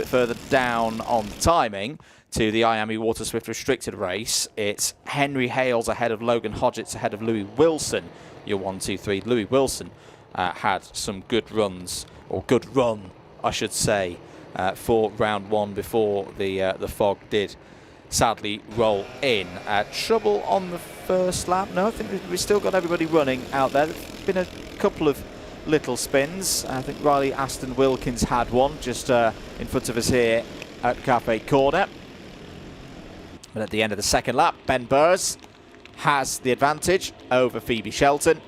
Further down on the timing to the Miami Water Swift Restricted race, it's Henry Hales ahead of Logan Hodgetts, ahead of Louis Wilson. Your 1, 2, 3. Louis Wilson had some good runs, or good run, I should say, for round 1 before the fog did sadly roll in. Trouble on the first lap. No, I think we've still got everybody running out there. There's been a couple of little spins. I think Riley Aston Wilkins had one just in front of us here at Cafe Corner. But at the end of the second lap, Ben Burrs has the advantage over Phoebe Shelton.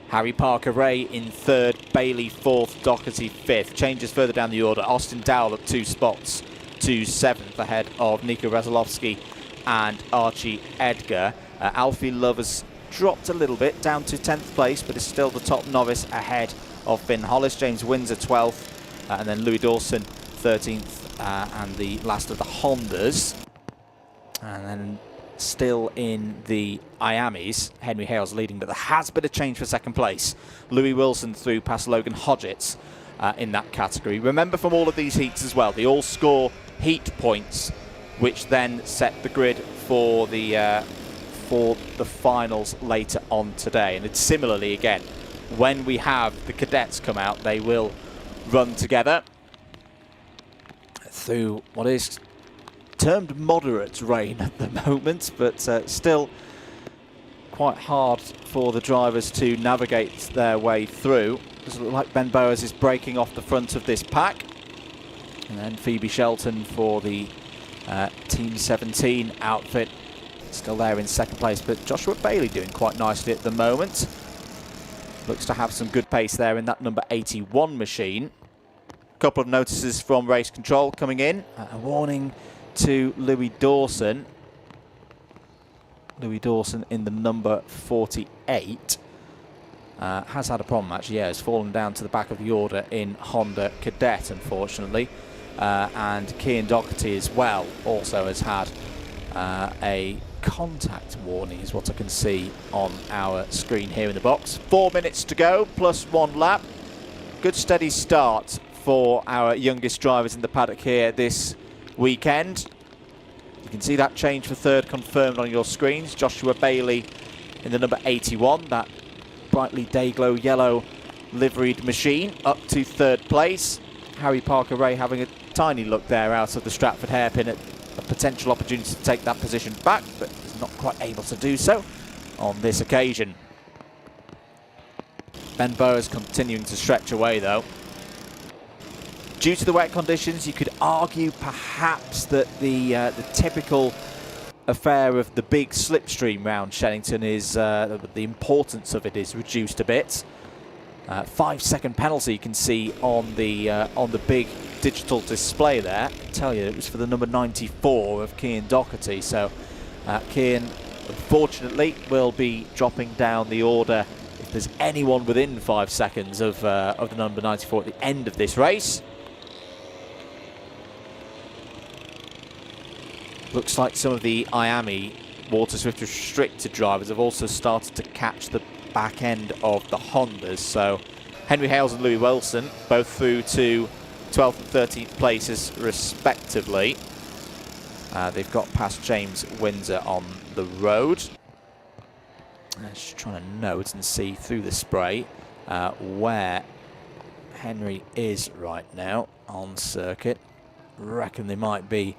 Harry Parker-Ray in third, Bailey fourth, Doherty fifth. Changes further down the order. Austin Dowell up 2 spots to 7th ahead of Nico Rasolowski and Archie Edgar. Alfie Lovers dropped a little bit down to 10th place, but is still the top novice ahead of Finn Hollis. James Windsor 12th, and then Louis Dawson 13th, and the last of the Hondas. And then still in the Iamis, Henry Hales leading, but there has been a change for second place. Louis Wilson through past Logan Hodgetts in that category. Remember, from all of these heats as well, they all score heat points, which then set the grid for the finals later on today. And it's similarly again, when we have the cadets come out, they will run together through what is termed moderate rain at the moment, but still quite hard for the drivers to navigate their way through. Does look like Ben Bowers is breaking off the front of this pack, and then Phoebe Shelton for the Team 17 outfit still there in second place, but Joshua Bailey doing quite nicely at the moment. Looks to have some good pace there in that number 81 machine. A couple of notices from race control coming in. A warning to Louis Dawson. Louis Dawson in the number 48 has had a problem actually. Yeah, has fallen down to the back of the order in Honda Cadet, unfortunately. And Cian Doherty as well also has had a contact warning, is what I can see on our screen here in the box. 4 minutes to go, plus 1 lap. Good steady start for our youngest drivers in the paddock here this weekend. You can see that change for third confirmed on your screens. Joshua Bailey in the number 81, that brightly day-glow yellow liveried machine, up to third place. Harry Parker-Ray having a tiny look there out of the Stratford hairpin at a potential opportunity to take that position back, but is not quite able to do so on this occasion. Ben Bowers continuing to stretch away though. Due to the wet conditions, you could argue perhaps that the typical affair of the big slipstream round Shenington is the importance of it is reduced a bit. 5-second penalty you can see on the big digital display there. I tell you, it was for the number 94 of Cian Doherty. So Cian, unfortunately, will be dropping down the order if there's anyone within 5 seconds of the number 94 at the end of this race. Looks like some of the Miami Water Swift Restricted drivers have also started to catch the back end of the Hondas. So Henry Hales and Louis Wilson both through to 12th and 13th places respectively. They've got past James Windsor on the road. Just trying to note and see through the spray where Henry is right now on circuit. Reckon they might be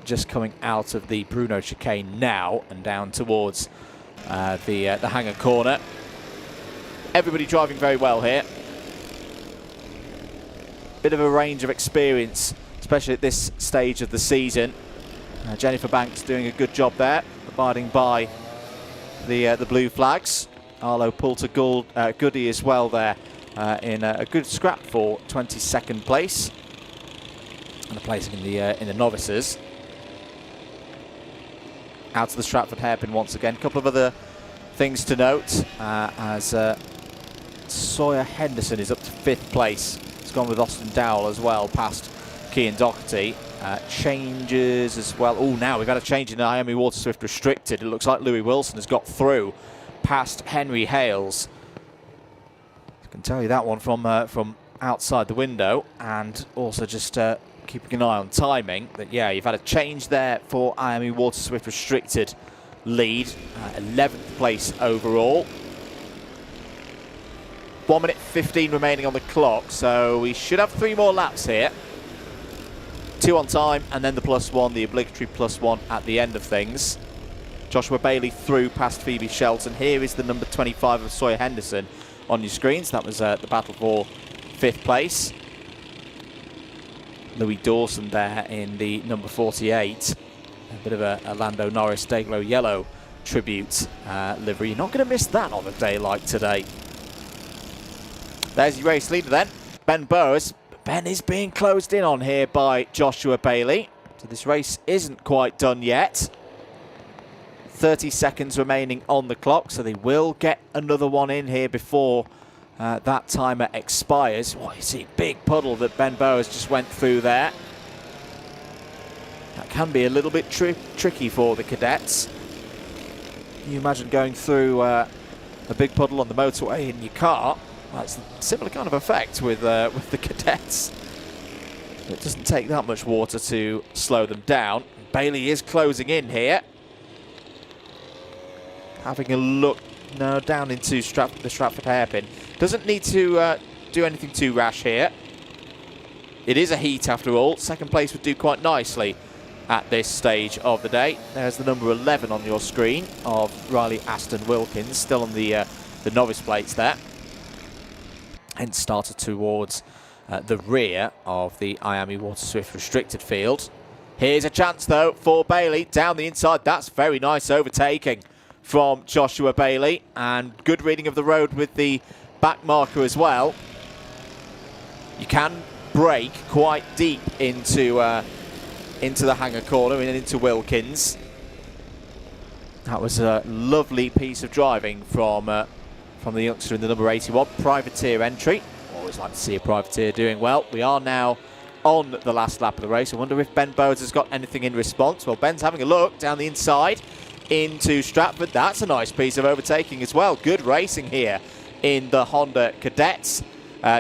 just coming out of the Bruno chicane now and down towards the hangar corner. Everybody driving very well here. Bit of a range of experience, especially at this stage of the season. Jennifer Banks doing a good job there, abiding by the blue flags. Arlo Poulter Goody as well there in a good scrap for 22nd place and a placing in the novices. Out to the Stratford hairpin once again. A couple of other things to note as Sawyer Henderson is up to 5th place. It's gone with Austin Dowell as well, past Cian Doherty. Changes as well. Oh, now we've had a change in the Miami Water Swift Restricted. It looks like Louis Wilson has got through past Henry Hales. I can tell you that one from outside the window, and also just keeping an eye on timing. That, yeah, you've had a change there for IME Water Swift Restricted lead, 11th place overall. 1 minute 15 remaining on the clock, so we should have 3 more laps here. 2 on time, and then the +1, the obligatory +1 at the end of things. Joshua Bailey through past Phoebe Shelton. Here is the number 25 of Sawyer Henderson on your screens. That was the battle for 5th place. Louis Dawson there in the number 48. A bit of a Lando Norris Dayglow yellow tribute livery. You're not going to miss that on a day like today. There's your race leader then, Ben Bowers. Ben is being closed in on here by Joshua Bailey. So this race isn't quite done yet. 30 seconds remaining on the clock, so they will get another one in here before that timer expires. Oh, you see, big puddle that Ben Bowers just went through there. That can be a little bit tricky for the cadets. Can you imagine going through a big puddle on the motorway in your car? Well, it's a similar kind of effect with the cadets. It doesn't take that much water to slow them down. Bailey is closing in here. Having a look now down into the Stratford hairpin. Doesn't need to do anything too rash here. It is a heat after all. 2nd place would do quite nicely at this stage of the day. There's the number 11 on your screen of Riley Aston Wilkins, still on the novice plates there. Hence started towards the rear of the IME Water Swift Restricted field. Here's a chance though for Bailey down the inside. That's very nice overtaking from Joshua Bailey, and good reading of the road with the back marker as well. You can brake quite deep into the hangar corner and into Wilkins. That was a lovely piece of driving from the youngster in the number 81, privateer entry. Always like to see a privateer doing well. We are now on the last lap of the race. I wonder if Ben Bowers has got anything in response. Well, Ben's having a look down the inside into Stratford. That's a nice piece of overtaking as well. Good racing here in the Honda Cadets.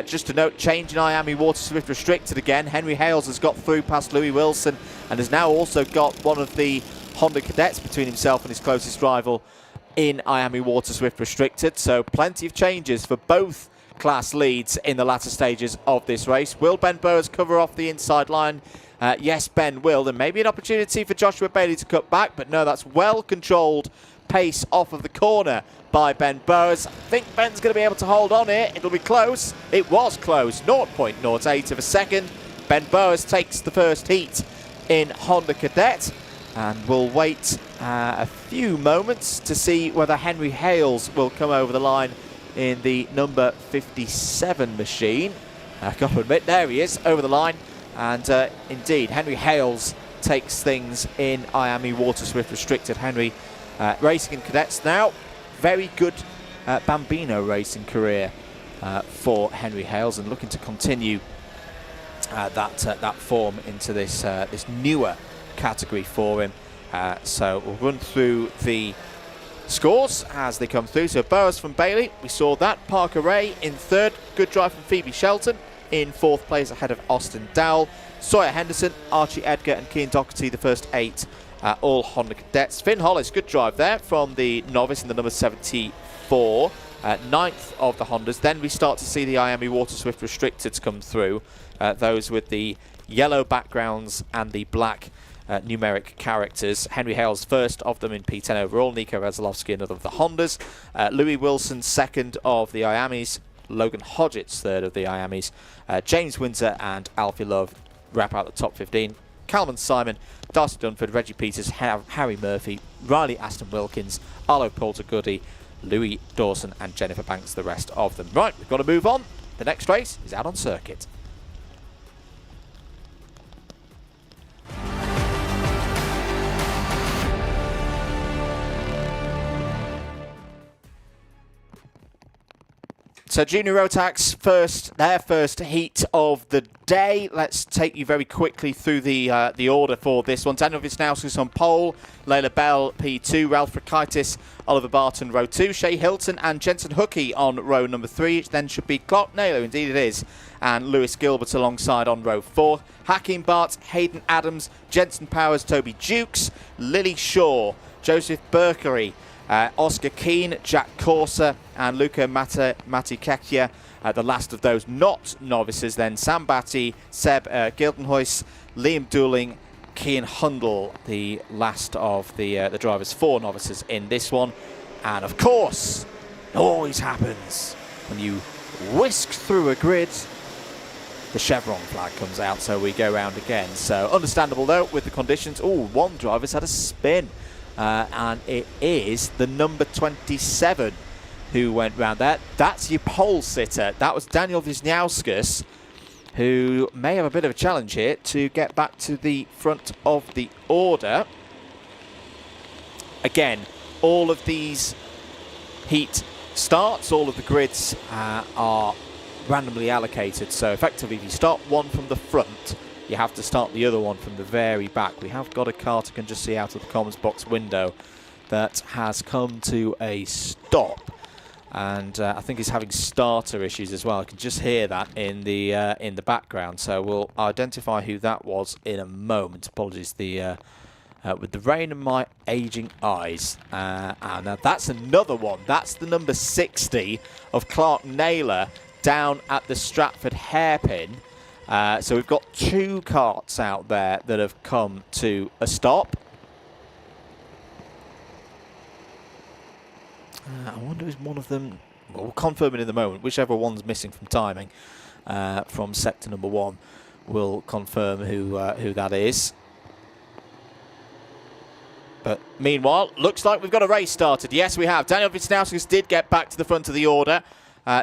Just to note, change in IME Water Swift Restricted again. Henry Hales has got through past Louis Wilson and has now also got one of the Honda Cadets between himself and his closest rival in IME Water Swift Restricted. So plenty of changes for both class leads in the latter stages of this race. Will Ben Bowers cover off the inside line? Yes, Ben will. There may be an opportunity for Joshua Bailey to cut back, but no, that's well-controlled pace off of the corner by Ben Bowers. I think Ben's going to be able to hold on here. It'll be close. It was close. 0.08 of a second. Ben Bowers takes the first heat in Honda Cadet, and we'll wait a few moments to see whether Henry Hales will come over the line in the number 57 machine. I've got to admit, there he is, over the line. And indeed, Henry Hales takes things in IME Water Swift Restricted. Henry racing in cadets now. Very good Bambino racing career for Henry Hales, and looking to continue that form into this newer category for him. So we'll run through the scores as they come through. So Bowers from Bailey, we saw that. Parker Ray in 3rd. Good drive from Phoebe Shelton in 4th place ahead of Austin Dowell. Sawyer Henderson, Archie Edgar and Cian Doherty, the first 8, all Honda Cadets. Finn Hollis, good drive there from the novice in the number 74, 9th of the Hondas. Then we start to see the IME Water Swift Restricteds come through, those with the yellow backgrounds and the black numeric characters. Henry Hales first of them in P10 overall, Nico Rezlovsky another of the Hondas, Louis Wilson 2nd of the IAMEs, Logan Hodgetts 3rd of the IAMEs, James Windsor and Alfie Love wrap out the top 15. Calman Simon, Darcy Dunford, Reggie Peters, Harry Murphy, Riley Aston Wilkins, Arlo Poulter Goody, Louis Dawson and Jennifer Banks, the rest of them. Right, we've got to move on. The next race is out on circuit. So Junior Rotax their first heat of the day. Let's take you very quickly through the order for this one. Daniel Wisniewski's on pole, Layla Bell P2, Ralph Rakaitis, Oliver Barton row 2, Shay Hilton and Jensen Hookey on row number 3. Then should be Clark Naylor, indeed it is, and Lewis Gilbert alongside on row 4. Hakeem Bart, Hayden Adams, Jensen Powers, Toby Dukes, Lily Shaw, Joseph Berkery, Oscar Keane, Jack Corser, and Luca Matikekia. The last of those not novices then, Sam Batty, Seb Gildenhuis, Liam Dooling, Cian Hundle, the last of the drivers, 4 novices in this one. And of course, it always happens when you whisk through a grid, the chevron flag comes out, so we go round again. So understandable though with the conditions. Oh, one driver's had a spin, and it is the number 27 who went round there. That's your pole sitter. That was Daniel Wisniauskas, who may have a bit of a challenge here to get back to the front of the order. Again, all of these heat starts, all of the grids are randomly allocated. So effectively, if you start one from the front, you have to start the other one from the very back. We have got a kart I can just see out of the comms box window that has come to a stop. And I think he's having starter issues as well. I can just hear that in the background. So we'll identify who that was in a moment. Apologies, with the rain and my aging eyes. And that's another one. That's the number 60 of Clark Naylor down at the Stratford hairpin. So we've got 2 karts out there that have come to a stop. I wonder if one of them, well, we'll confirm it in the moment, whichever one's missing from timing from sector number 1 will confirm who that is. But meanwhile, looks like we've got a race started. Yes, we have. Daniel Wisniauskas did get back to the front of the order.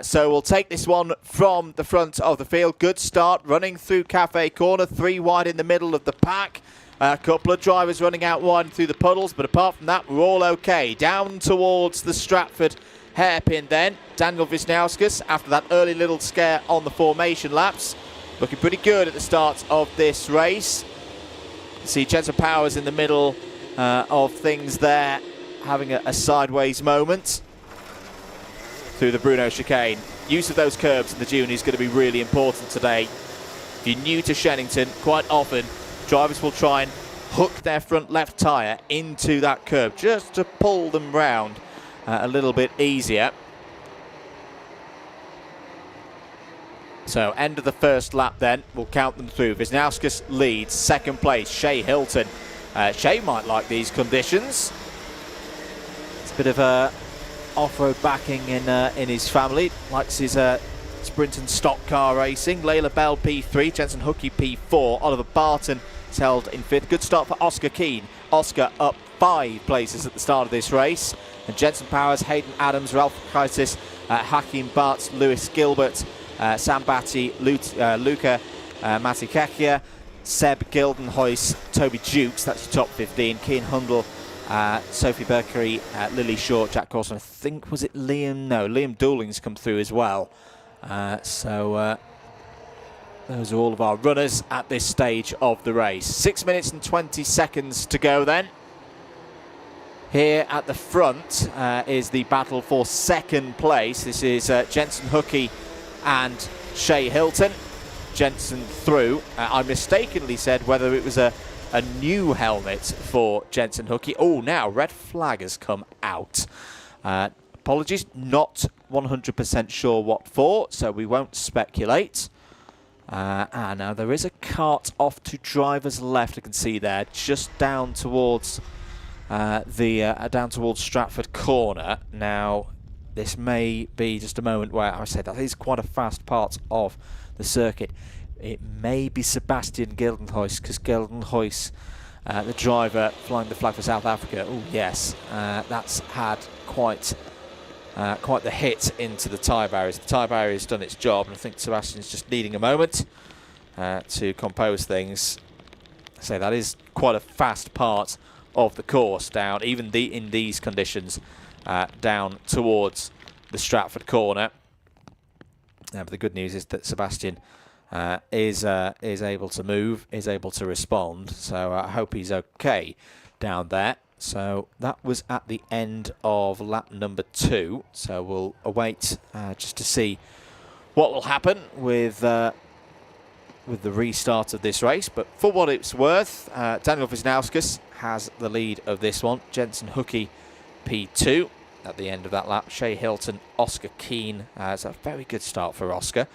So we'll take this one from the front of the field. Good start, running through Cafe Corner, 3 wide in the middle of the pack. A couple of drivers running out wide through the puddles, but apart from that, we're all okay. Down towards the Stratford hairpin then. Daniel Wisniauskas, after that early little scare on the formation laps, looking pretty good at the start of this race. You see Jensen Powers in the middle of things there, having a sideways moment through the Bruno chicane. Use of those curbs in the June is going to be really important today. If you're new to Shenington, quite often drivers will try and hook their front left tyre into that curb just to pull them round a little bit easier. So end of the first lap then, we'll count them through. Wisniauskas leads, second place, Shay Hilton. Shay might like these conditions. It's a bit of a off-road backing in his family. Likes his sprint and stock car racing. Layla Bell P3, Jensen Hookie P4, Oliver Barton is held in 5th. Good start for Oscar Keane. Oscar up 5 places at the start of this race. And Jensen Powers, Hayden Adams, Ralph Crisis, Hakeem Bart, Lewis Gilbert, Sam Batty, Luca Matikekia, Seb Gildenhuis, Toby Dukes, that's your top 15. Cian Hundle, Sophie Berkery, Lily Shaw, Jack Corson. I think, was it Liam? No, Liam Dooling's come through as well. So those are all of our runners at this stage of the race. 6 minutes and 20 seconds to go then. Here at the front is the battle for second place. This is Jensen Hookie and Shay Hilton. Jensen through. I mistakenly said whether it was a new helmet for Jensen Hookie. Oh, now red flag has come out. Apologies, not 100% sure what for, so we won't speculate. And now there is a kart off to driver's left. I can see there, just down towards down towards Stratford Corner. Now, this may be just a moment where I said that is quite a fast part of the circuit. It may be Sebastian Gildenhuis, because Gildenhuis, the driver flying the flag for South Africa, oh yes, that's had quite the hit into the tyre barriers. The tyre barrier has done its job, and I think Sebastian's just needing a moment to compose things. So that is quite a fast part of the course down, even in these conditions, down towards the Stratford Corner. But the good news is that Sebastian is able to move, is able to respond. So I hope he's okay down there. So that was at the end of lap number 2. So we'll await just to see what will happen with the restart of this race. But for what it's worth, Daniel Wisnauskas has the lead of this one. Jensen Hookey P2 at the end of that lap. Shea Hilton, Oscar Keane. It's a very good start for Oscar.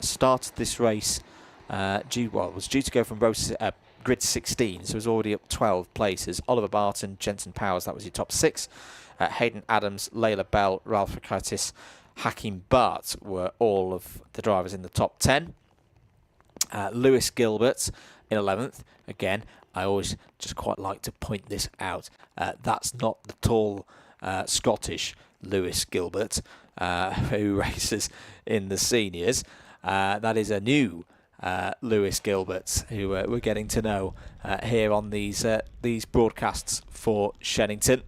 Started this race was due to go from grid 16, so it was already up 12 places. Oliver Barton, Jensen Powers, that was your top 6. Hayden Adams, Layla Bell, Ralph Rakitis, Hakim Bart were all of the drivers in the top 10. Lewis Gilbert in 11th. Again, I always just quite like to point this out. That's not the tall Scottish Lewis Gilbert who races in the seniors. That is a new Lewis Gilbert who we're getting to know here on these broadcasts for Shenington.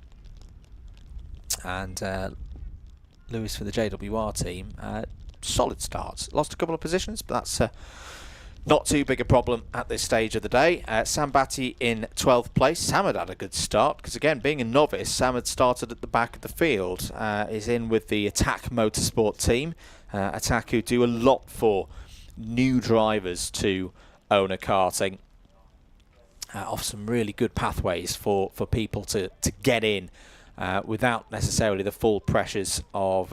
And Lewis for the JWR team, solid starts. Lost a couple of positions, but that's not too big a problem at this stage of the day. Sam Batty in 12th place. Sam had a good start because, again, being a novice, Sam had started at the back of the field. Is in with the Attack Motorsport team. Attack, who do a lot for new drivers to owner karting. Off some really good pathways for people to get in without necessarily the full pressures of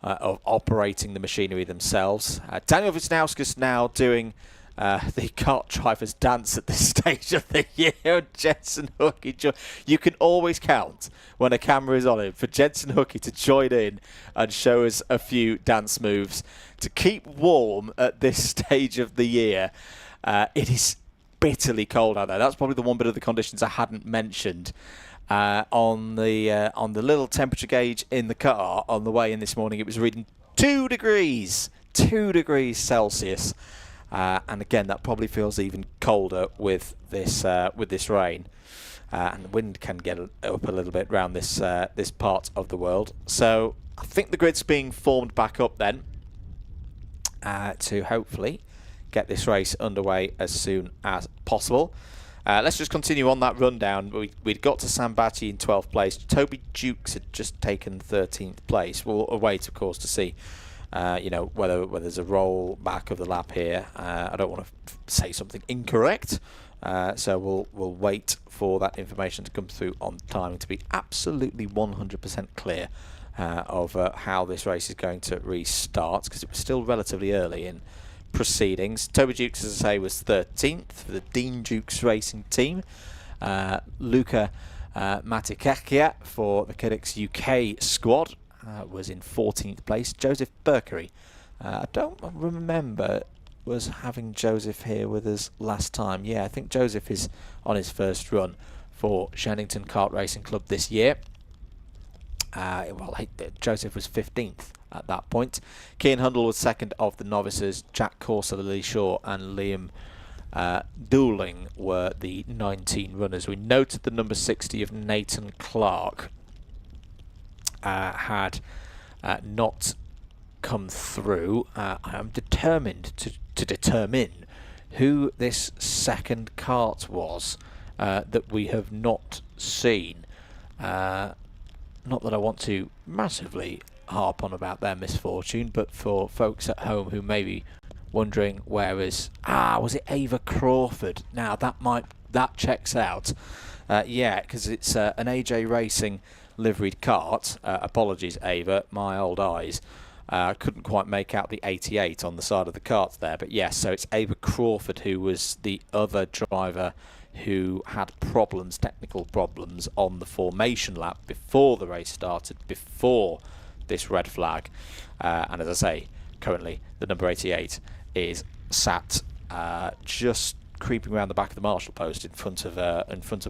operating the machinery themselves. Daniel Wisnauskas now doing the kart driver's dance at this stage of the year. Jensen Hookey, you can always count when a camera is on him for Jensen Hookey to join in and show us a few dance moves to keep warm at this stage of the year. It is bitterly cold out there. That's probably the one bit of the conditions I hadn't mentioned. On the little temperature gauge in the car on the way in this morning, it was reading 2 degrees Celsius, and again that probably feels even colder with this rain, and the wind can get up a little bit around this part of the world. So I think the grid's being formed back up then to hopefully get this race underway as soon as possible. Let's just continue on that rundown. We'd got to Sam Batty in 12th place. Toby Jukes had just taken 13th place. We'll await, of course, to see whether there's a roll back of the lap here. I don't want to say something incorrect, so we'll wait for that information to come through on timing to be absolutely 100% clear of how this race is going to restart, because it was still relatively early in proceedings. Toby Jukes, as I say, was 13th for the Dean Jukes Racing team. Luca Matikakia for the Cadets UK squad was in 14th place. Joseph Berkery, I don't remember was having Joseph here with us last time. Yeah, I think Joseph is on his first run for Shenington Kart Racing Club this year. Joseph was 15th at that point. Cian Hundle was second of the novices. Jack Corser, Lee Shaw and Liam Dooling were the 19 runners. We noted the number 60 of Nathan Clark had not come through. I am determined to determine who this second kart was that we have not seen. Not that I want to massively harp on about their misfortune, but for folks at home who may be wondering where is... was it Ava Crawford? Now that checks out. Yeah, because it's an AJ Racing liveried kart. Apologies, Ava, my old eyes. Couldn't quite make out the 88 on the side of the kart there, but yes, so it's Ava Crawford who was the other driver who had technical problems on the formation lap before the race started, before this red flag. And as I say, currently the number 88 is sat just creeping around the back of the marshal post in front of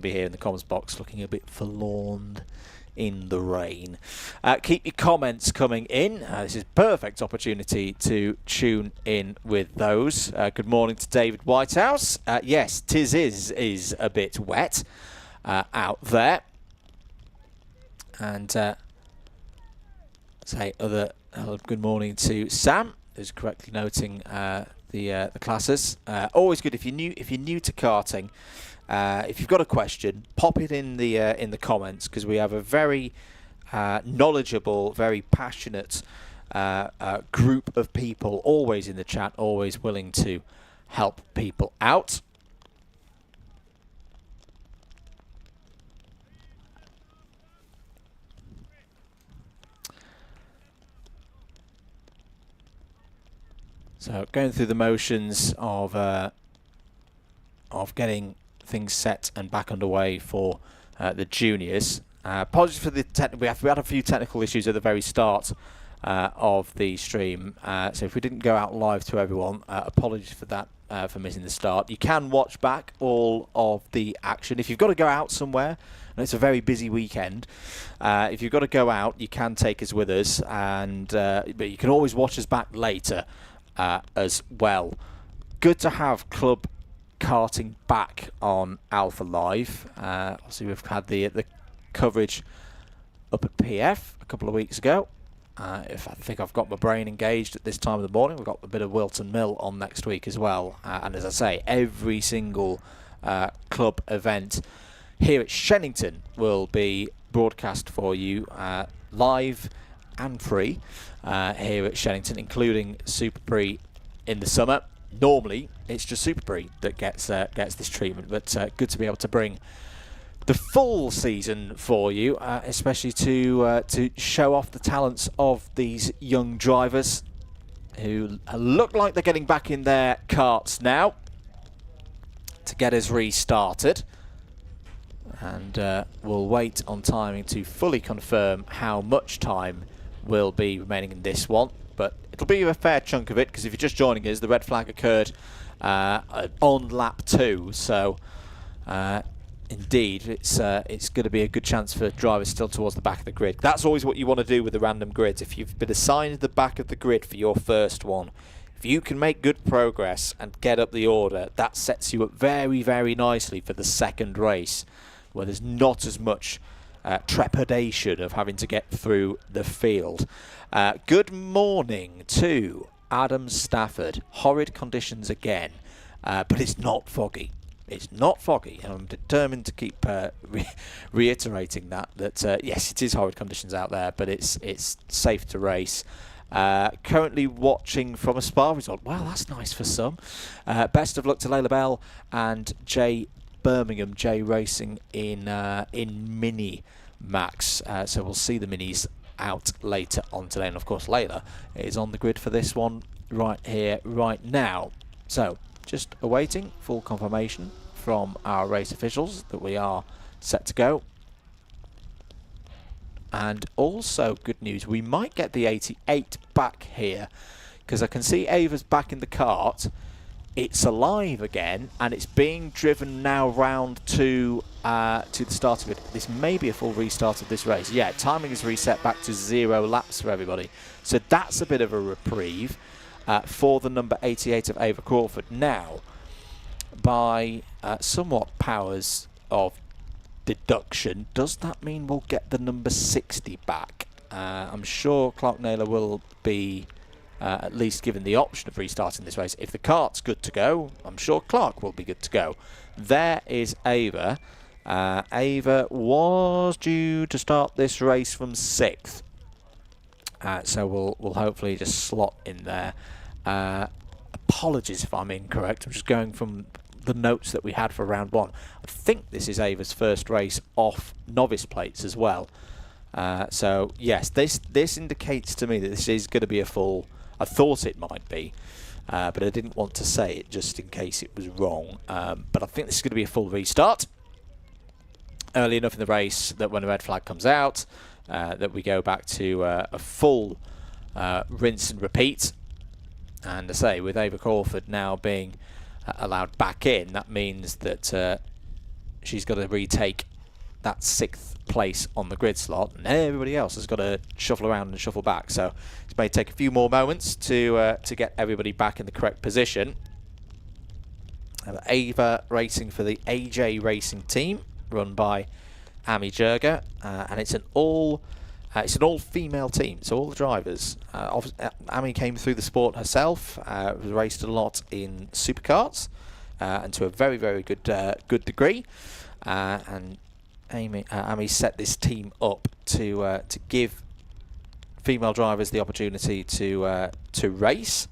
me here in the comments box, looking a bit forlorn in the rain. Keep your comments coming in. This is a perfect opportunity to tune in with those. Good morning to David Whitehouse. Yes, is a bit wet out there. And say good morning to Sam, who's correctly noting the classes. Always good if you're new to karting. If you've got a question, pop it in the comments, because we have a very knowledgeable, very passionate group of people, always in the chat, always willing to help people out. So going through the motions of getting things set and back underway for the juniors. Apologies for the we had a few technical issues at the very start of the stream. So if we didn't go out live to everyone, apologies for that, for missing the start. You can watch back all of the action. If you've got to go out somewhere, and it's a very busy weekend, if you've got to go out, you can take us with us, and but you can always watch us back later as well. Good to have club karting back on Alpha Live. Obviously we've had the coverage up at PF a couple of weeks ago. If I think I've got my brain engaged at this time of the morning, we've got a bit of Wilton Mill on next week as well. And as I say, every single club event here at Shenington will be broadcast for you live and free here at Shenington, including Super Prix in the summer. Normally, it's just Super Prix that gets this treatment, but good to be able to bring the full season for you, especially to show off the talents of these young drivers who look like they're getting back in their karts now to get us restarted. And we'll wait on timing to fully confirm how much time will be remaining in this one. But it'll be a fair chunk of it, because if you're just joining us, the red flag occurred on lap 2. So indeed, it's going to be a good chance for drivers still towards the back of the grid. That's always what you want to do with the random grids. If you've been assigned the back of the grid for your first one, if you can make good progress and get up the order, that sets you up very, very nicely for the second race, where there's not as much trepidation of having to get through the field. Good morning to Adam Stafford. Horrid conditions again, but it's not foggy. It's not foggy, and I'm determined to keep reiterating that yes, it is horrid conditions out there, but it's safe to race. Currently watching from a Spa result. Well, that's nice for some. Best of luck to Layla Bell and Jay Birmingham. Jay racing in Minimax. So we'll see the minis out later on today, and of course Layla is on the grid for this one right here, right now. So just awaiting full confirmation from our race officials that we are set to go. And also good news, we might get the 88 back here, because I can see Ava's back in the kart. It's alive again, and it's being driven now round to the start of it. This may be a full restart of this race. Yeah, timing is reset back to 0 laps for everybody. So that's a bit of a reprieve for the number 88 of Ava Crawford. Now, by somewhat powers of deduction, does that mean we'll get the number 60 back? I'm sure Clark Naylor will be at least given the option of restarting this race. If the kart's good to go, I'm sure Clark will be good to go. There is Ava. Ava was due to start this race from 6th. So we'll hopefully just slot in there. Apologies if I'm incorrect. I'm just going from the notes that we had for round 1. I think this is Ava's first race off novice plates as well. So yes, this indicates to me that this is going to be a full. I thought it might be, but I didn't want to say it just in case it was wrong. But I think this is going to be a full restart. Early enough in the race that when the red flag comes out, that we go back to a full rinse and repeat. And I say, with Ava Crawford now being allowed back in, that means that she's got to retake that 6th place on the grid slot, and everybody else has got to shuffle around and shuffle back. So it may take a few more moments to get everybody back in the correct position. Ava racing for the AJ Racing team, run by Amy Jurger, and it's an all-female team. So all the drivers. Amy came through the sport herself. Raced a lot in superkarts, and to a very, very good degree. And Amy set this team up to give female drivers the opportunity to race,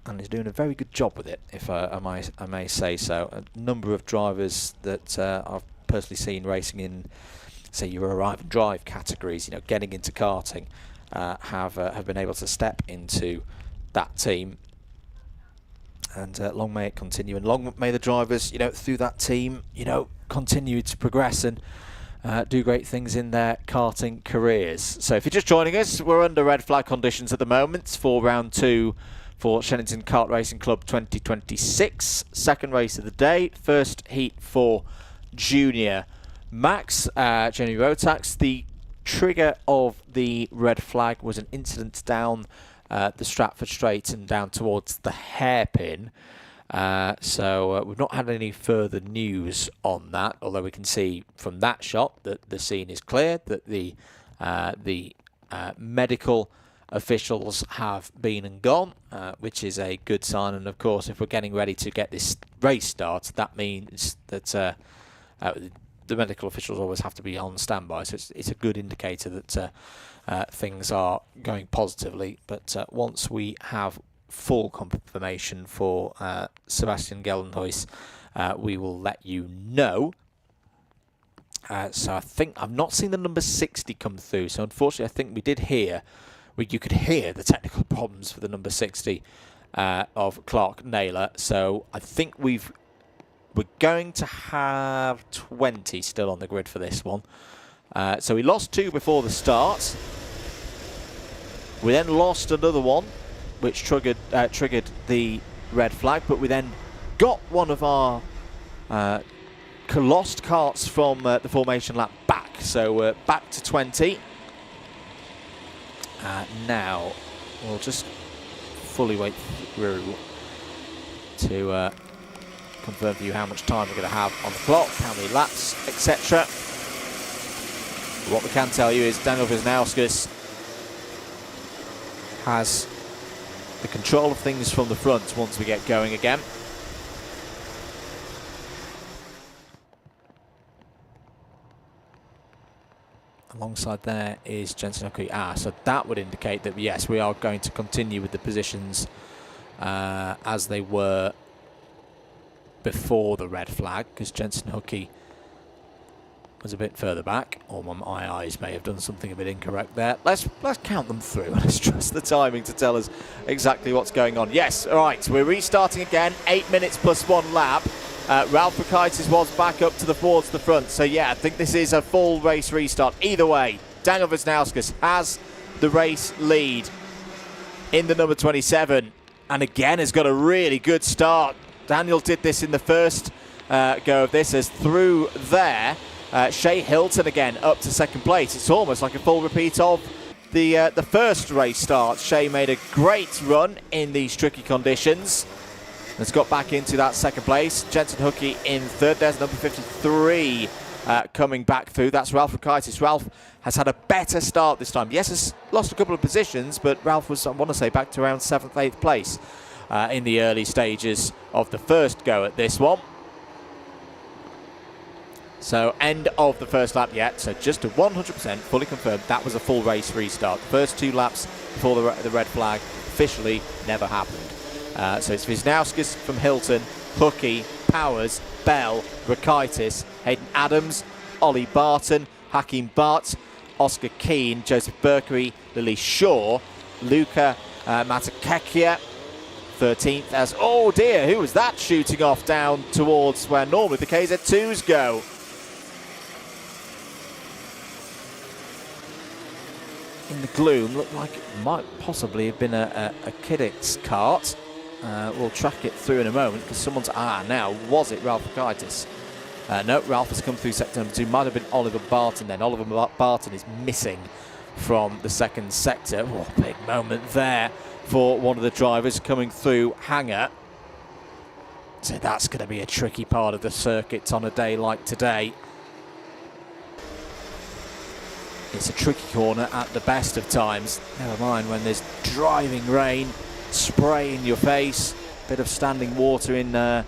and he's doing a very good job with it, if I may say so. A number of drivers that I've personally seen racing in, say, your arrive and drive categories, getting into karting, have been able to step into that team. And long may it continue, and long may the drivers, through that team, continue to progress and do great things in their karting careers. So if you're just joining us, we're under red flag conditions at the moment for round 2 for Shenington Kart Racing Club 2026. Second race of the day, first heat for Junior Max, Junior Rotax. The trigger of the red flag was an incident down the Stratford Straight and down towards the hairpin. So we've not had any further news on that, although we can see from that shot that the scene is clear, that the medical officials have been and gone, which is a good sign. And of course, if we're getting ready to get this race started, that means that the medical officials always have to be on standby, so it's a good indicator that things are going positively. But once we have full confirmation for Sebastian Geldenhuys, we will let you know. So I think I've not seen the number 60 come through, so unfortunately I think we did hear, you could hear the technical problems for the number 60 of Clark Naylor. So I think we're going to have 20 still on the grid for this one. So we lost 2 before the start. We then lost another one, which triggered the red flag, but we then got one of our lost karts from the formation lap back. So we're back to 20. Now we'll just fully wait through to confirm for you how much time we're going to have on the clock, how many laps, etc. What we can tell you is Daniel Wisnauskas has the control of things from the front once we get going again. Alongside there is Jensen Hockey. So that would indicate that, yes, we are going to continue with the positions as they were before the red flag, because Jensen Hockey was a bit further back, or my eyes may have done something a bit incorrect there. Let's count them through. Let's trust the timing to tell us exactly what's going on. Yes, all right, we're restarting again. 8 minutes plus 1 lap. Ralph Rakaitis was back up towards the front. So yeah, I think this is a full race restart. Either way, Daniel Wisnauskas has the race lead in the number 27, and again has got a really good start. Daniel did this in the first go of this, as through there. Shea Hilton again up to second place. It's almost like a full repeat of the first race start. Shea made a great run in these tricky conditions. Has got back into that second place. Jensen Hookey in third. There's number 53 coming back through. That's Ralph Rakaitis. Ralph has had a better start this time. Yes, has lost a couple of positions, but Ralph was, I want to say, back to around 7th, 8th place in the early stages of the first go at this one. So end of the first lap yet. So just to 100% fully confirmed, that was a full race restart. The first 2 laps before the red flag officially never happened. So it's Wisnauskas from Hilton, Hookey, Powers, Bell, Rakaitis, Hayden Adams, Ollie Barton, Hakeem Bart, Oscar Keane, Joseph Berkery, Lily Shaw, Luca Matakekia, 13th as, oh dear, who was that shooting off down towards where normally the KZ2s go? In the gloom, looked like it might possibly have been a Cadet's kart. We'll track it through in a moment, because someone's... now, was it Ralph Rakaitis? No, Ralph has come through sector number 2. Might have been Oliver Barton then. Oliver Barton is missing from the second sector. Oh, big moment there for one of the drivers coming through Hanger. So that's going to be a tricky part of the circuit on a day like today. It's a tricky corner at the best of times. Never mind when there's driving rain, spray in your face, bit of standing water in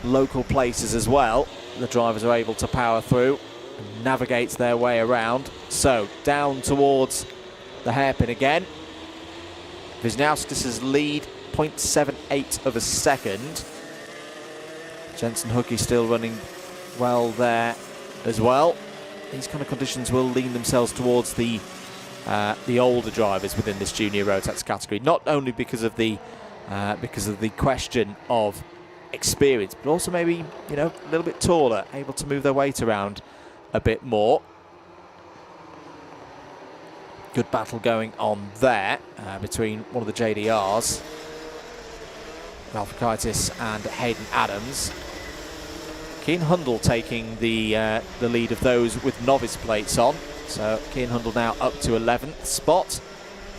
local places as well. The drivers are able to power through. navigates their way around. So down towards the hairpin again. Wisniewski's lead, 0.78 of a second. Jensen Hookie still running well there as well. These kind of conditions will lean themselves towards the older drivers within this junior Rotax category, not only because of the question of experience, but also maybe, you know, a little bit taller, able to move their weight around a bit more. Good battle going on there between one of the JDRs, Ralph Kaitis and Hayden Adams. Keane Hundle taking the lead of those with novice plates on. So Keane Hundle now up to 11th spot.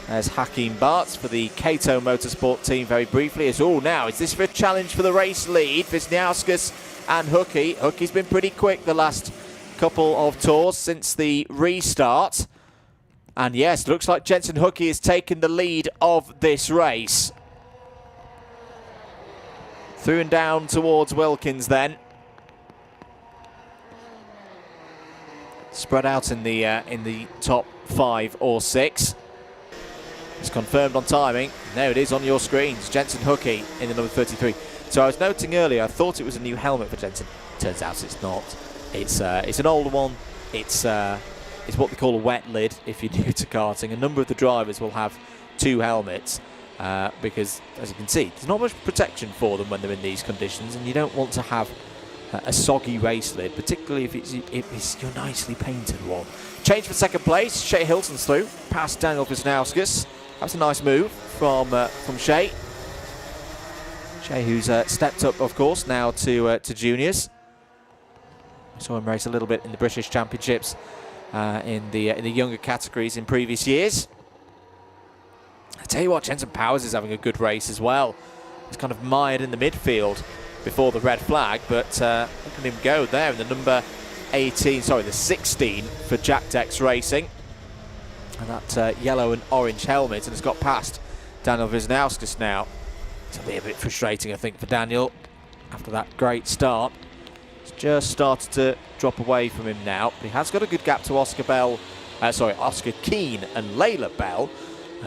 There's Hakeem Bartz for the Kato Motorsport team very briefly. Now, is this for a challenge for the race lead? Wisniewski and Hookie. Hookie's been pretty quick the last couple of tours since the restart. And yes, looks like Jensen Hookie is taking the lead of this race. Through and down towards Wilkins then. Spread out in the top 5 or 6. It's confirmed on timing. There it is on your screens. Jensen Hookie in the number 33. So I was noting earlier, I thought it was a new helmet for Jensen. Turns out it's not. It's an older one. It's what they call a wet lid if you're new to karting. A number of the drivers will have 2 helmets because, as you can see, there's not much protection for them when they're in these conditions, and you don't want to have a soggy race lid, particularly if it's your nicely painted one. Change for second place. Shea Hilton's through, past Daniel Wisniewski. That's a nice move from Shea. Shea, who's stepped up, of course, now to juniors. We saw him race a little bit in the British Championships in the younger categories in previous years. I tell you what, Jensen Powers is having a good race as well. He's kind of mired in the midfield before the red flag, but look at him go there in the number 18, sorry, the 16 for Jack Dex Racing. And that yellow and orange helmet, and has got past Daniel Wisniewski now. It'll be a bit frustrating, I think, for Daniel after that great start. It's just started to drop away from him now, but he has got a good gap to Oscar Keane and Layla Bell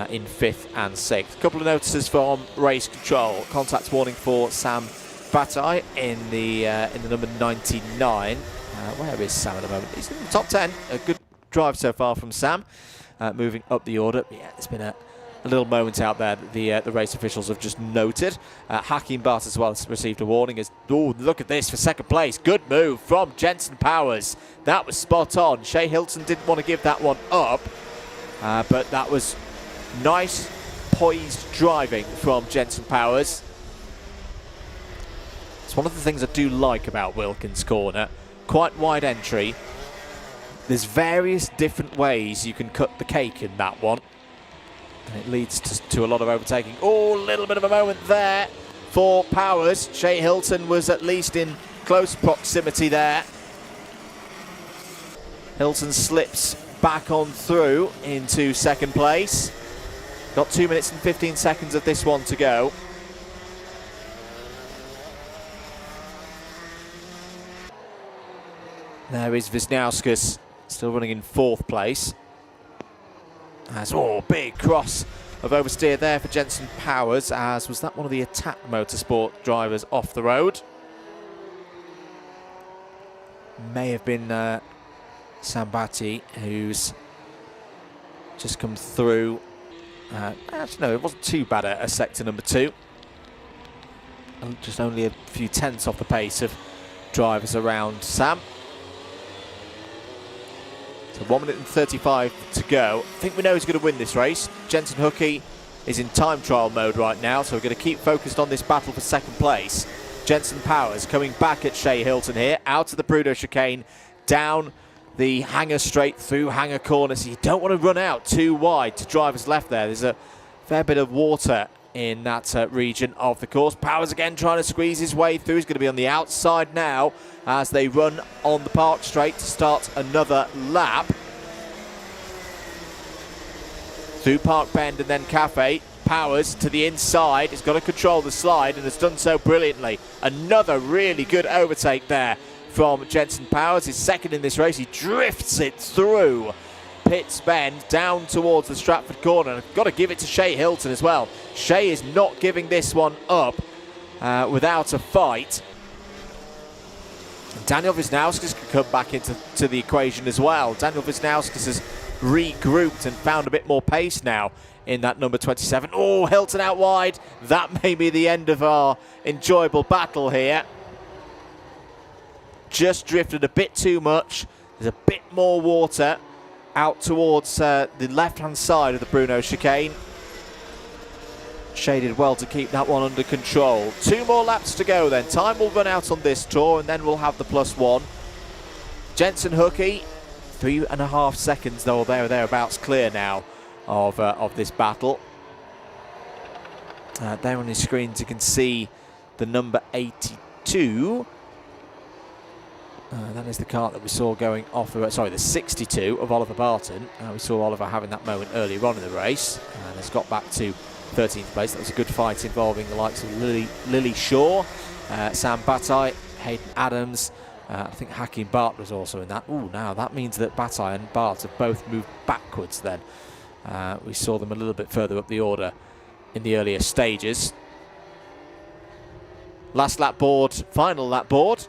in 5th and 6th. A couple of notices from race control. Contact warning for Sam Bataille in the number 99. Where is Sam at the moment? He's in the top 10. A good drive so far from Sam, moving up the order. Yeah, there's been a little moment out there that the race officials have just noted. Hakeem Bart as well has received a warning. Oh, look at this for second place. Good move from Jensen Powers. That was spot on. Shea Hilton didn't want to give that one up, but that was nice, poised driving from Jensen Powers. It's one of the things I do like about Wilkins Corner. Quite wide entry. There's various different ways you can cut the cake in that one. And it leads to a lot of overtaking. Oh, a little bit of a moment there for Powers. Shea Hilton was at least in close proximity there. Hilton slips back on through into second place. Got 2 minutes and 15 seconds of this one to go. There is Wisniewski, still running in 4th place. Big cross of oversteer there for Jensen Powers, as was that one of the Attack Motorsport drivers off the road. May have been Sambati, who's just come through. Actually, no, it wasn't too bad at sector number 2. And just only a few tenths off the pace of drivers around Sam. So 1 minute and 35 to go. I think we know who's going to win this race. Jensen Hookie is in time trial mode right now, so we're going to keep focused on this battle for second place. Jensen Powers coming back at Shea Hilton here, out of the Prudo chicane, down the hanger straight through hanger corner, so you don't want to run out too wide to drivers left there. There's a fair bit of water in that region of the course. Powers again trying to squeeze his way through. He's going to be on the outside now as they run on the park straight to start another lap. Through Park Bend and then Cafe. Powers to the inside. He's got to control the slide and has done so brilliantly. Another really good overtake there from Jensen Powers. His second in this race. He drifts it through Pitts Bend down towards the Stratford corner. I've got to give it to Shea Hilton as well. Shea is not giving this one up without a fight. And Daniel Wisnauskas can come back into the equation as well. Daniel Wisnauskas has regrouped and found a bit more pace now in that number 27. Oh, Hilton out wide. That may be the end of our enjoyable battle here. Just drifted a bit too much. There's a bit more water out towards the left-hand side of the Bruno chicane. Shea did well to keep that one under control. 2 more laps to go then. Time will run out on this tour and then we'll have the +1. Jensen Hookie, 3.5 seconds though, there or thereabouts clear now of this battle. There on his screens you can see the number 82. That is the kart that we saw going off, the 62 of Oliver Barton. We saw Oliver having that moment earlier on in the race and has got back to 13th place. That was a good fight involving the likes of Lily Shaw, Sam Bataille, Hayden Adams. I think Hakim Bart was also in that. Ooh, now that means that Bataille and Bart have both moved backwards then. We saw them a little bit further up the order in the earlier stages. Last lap board, final lap board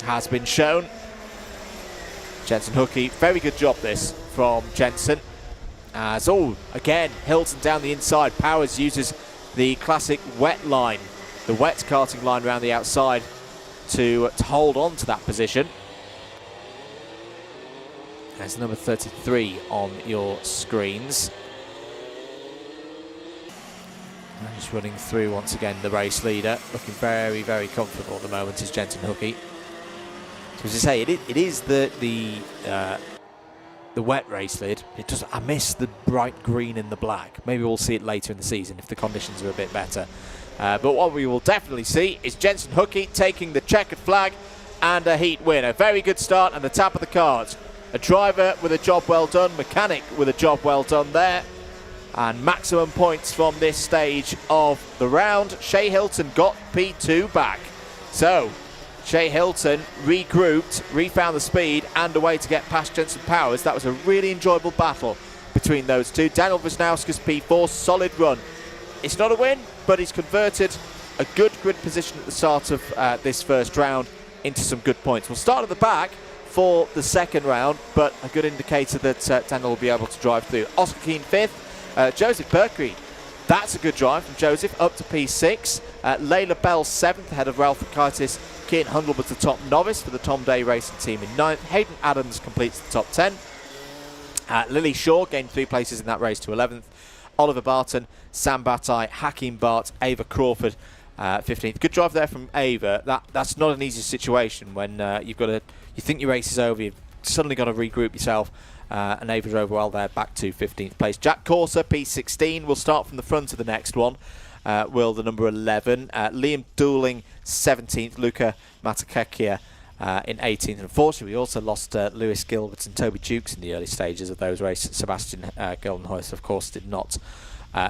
has been shown. Jensen Hookie, very good job this from Jensen. As, again, Hilton down the inside. Powers uses the classic wet line, the wet karting line around the outside to hold on to that position. There's number 33 on your screens. And just running through once again the race leader, looking very, very comfortable at the moment is Jensen Hookie. So as I say, it is the wet race lid. I miss the bright green and the black. Maybe we'll see it later in the season if the conditions are a bit better. But what we will definitely see is Jensen Hookie taking the checkered flag and a heat win. A very good start and the tap of the cards. A driver with a job well done, mechanic with a job well done there. And maximum points from this stage of the round. Shea Hilton got P2 back. So Shea Hilton regrouped, refound the speed and a way to get past Jensen Powers. That was a really enjoyable battle between those two. Daniel Wisnauskas P4, solid run. It's not a win, but he's converted a good grid position at the start of this first round into some good points. We'll start at the back for the second round, but a good indicator that Daniel will be able to drive through. Oscar Keane 5th, Joseph Berkery. That's a good drive from Joseph, up to P6. Layla Bell 7th, ahead of Ralph Kaitis. Keane Hundle was the top novice for the Tom Day Racing team in 9th. Hayden Adams completes the top 10. Lily Shaw gained 3 places in that race to 11th. Oliver Barton, Sam Bataille, Hakim Bart, Ava Crawford 15th. Good drive there from Ava. That's not an easy situation when you think your race is over, you've suddenly got to regroup yourself. And Ava drove well there, back to 15th place. Jack Corser, P16, will start from the front of the next one. Will the number 11. Liam Dooling, 17th. Luca Matakakia in 18th. Unfortunately, we also lost Lewis Gilbert and Toby Jukes in the early stages of those races. Sebastian Geldenhuis, of course, did not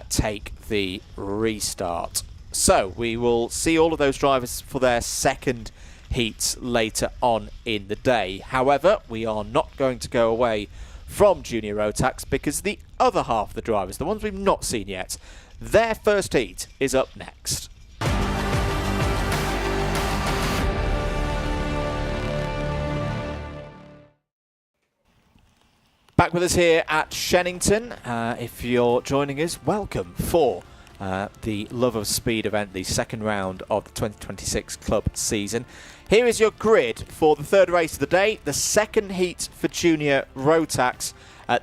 take the restart. So we will see all of those drivers for their second heats later on in the day. However, we are not going to go away from Junior Rotax because the other half of the drivers, the ones we've not seen yet, their first heat is up next. Back with us here at Shenington. If you're joining us, welcome for the Love of Speed event, the second round of the 2026 club season. Here is your grid for the third race of the day, the second heat for Junior Rotax.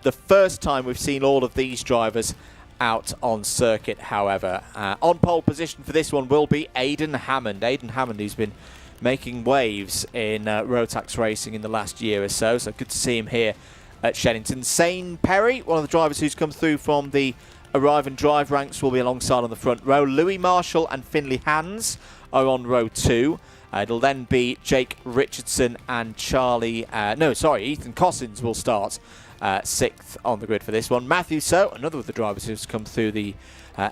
The first time we've seen all of these drivers out on circuit, however. On pole position for this one will be Aidan Hammond. Aidan Hammond, who's been making waves in Rotax racing in the last year or so. So good to see him here at Shenington. Zane Perry, one of the drivers who's come through from the Arrive and Drive ranks, will be alongside on the front row. Louis Marshall and Finley Hans are on row 2. It'll then be Jake Richardson and Ethan Cossins will start 6th on the grid for this one. Matthew So, another of the drivers who's come through the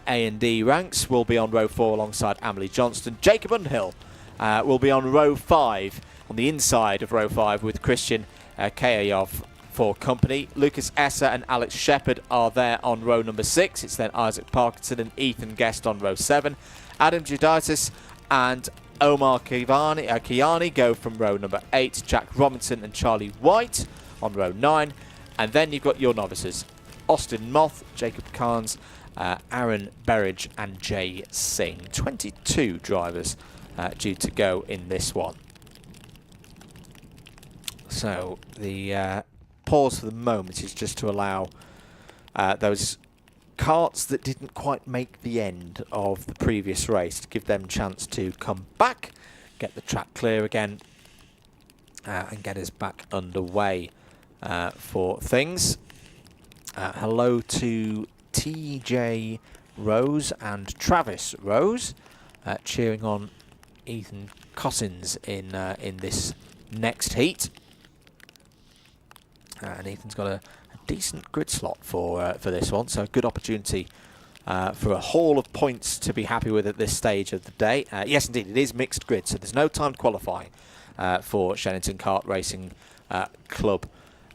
A&D ranks, will be on row 4 alongside Amelie Johnston. Jacob Underhill will be on row 5 on the inside of row 5 with Christian Kayayov for company. Lucas Esser and Alex Shepherd are there on row number 6. It's then Isaac Parkinson and Ethan Guest on row 7. Adam Juditis and Omar Kiani go from row number 8. Jack Robinson and Charlie White on row 9. And then you've got your novices. Austin Moth, Jacob Carnes, Aaron Berridge and Jay Singh. 22 drivers due to go in this one. So the pause for the moment is just to allow those karts that didn't quite make the end of the previous race to give them a chance to come back, get the track clear again, and get us back underway for things. Hello to TJ Rose and Travis Rose cheering on Ethan Cossins in this next heat. And Ethan's got a decent grid slot for this one, so a good opportunity for a haul of points to be happy with at this stage of the day. Yes, indeed, it is mixed grid, so there's no timed qualifying for Shenington Kart Racing Club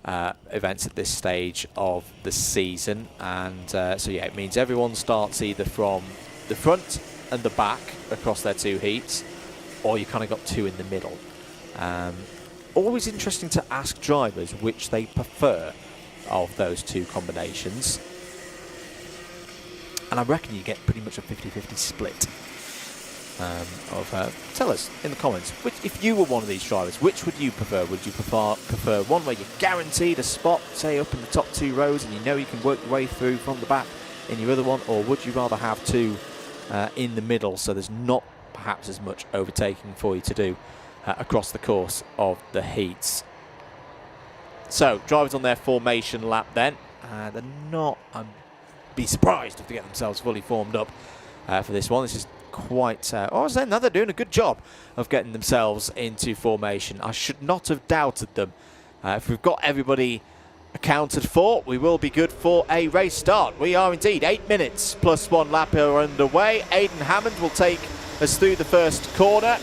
events at this stage of the season. And so, yeah, it means everyone starts either from the front and the back across their 2 heats, or you kind of got 2 in the middle. Always interesting to ask drivers which they prefer of those 2 combinations. And I reckon you get pretty much a 50-50 split. Tell us in the comments, if you were one of these drivers, which would you prefer? Would you prefer one where you're guaranteed a spot, say up in the top 2 rows, and you know you can work your way through from the back in your other one, or would you rather have 2 in the middle so there's not perhaps as much overtaking for you to do across the course of the heats? So, drivers on their formation lap then. They're not, I'd be surprised if they get themselves fully formed up for this one. This is quite, I was saying, they're doing a good job of getting themselves into formation. I should not have doubted them. If we've got everybody accounted for, we will be good for a race start. We are indeed. 8 minutes plus 1 lap are underway. Aidan Hammond will take us through the first corner,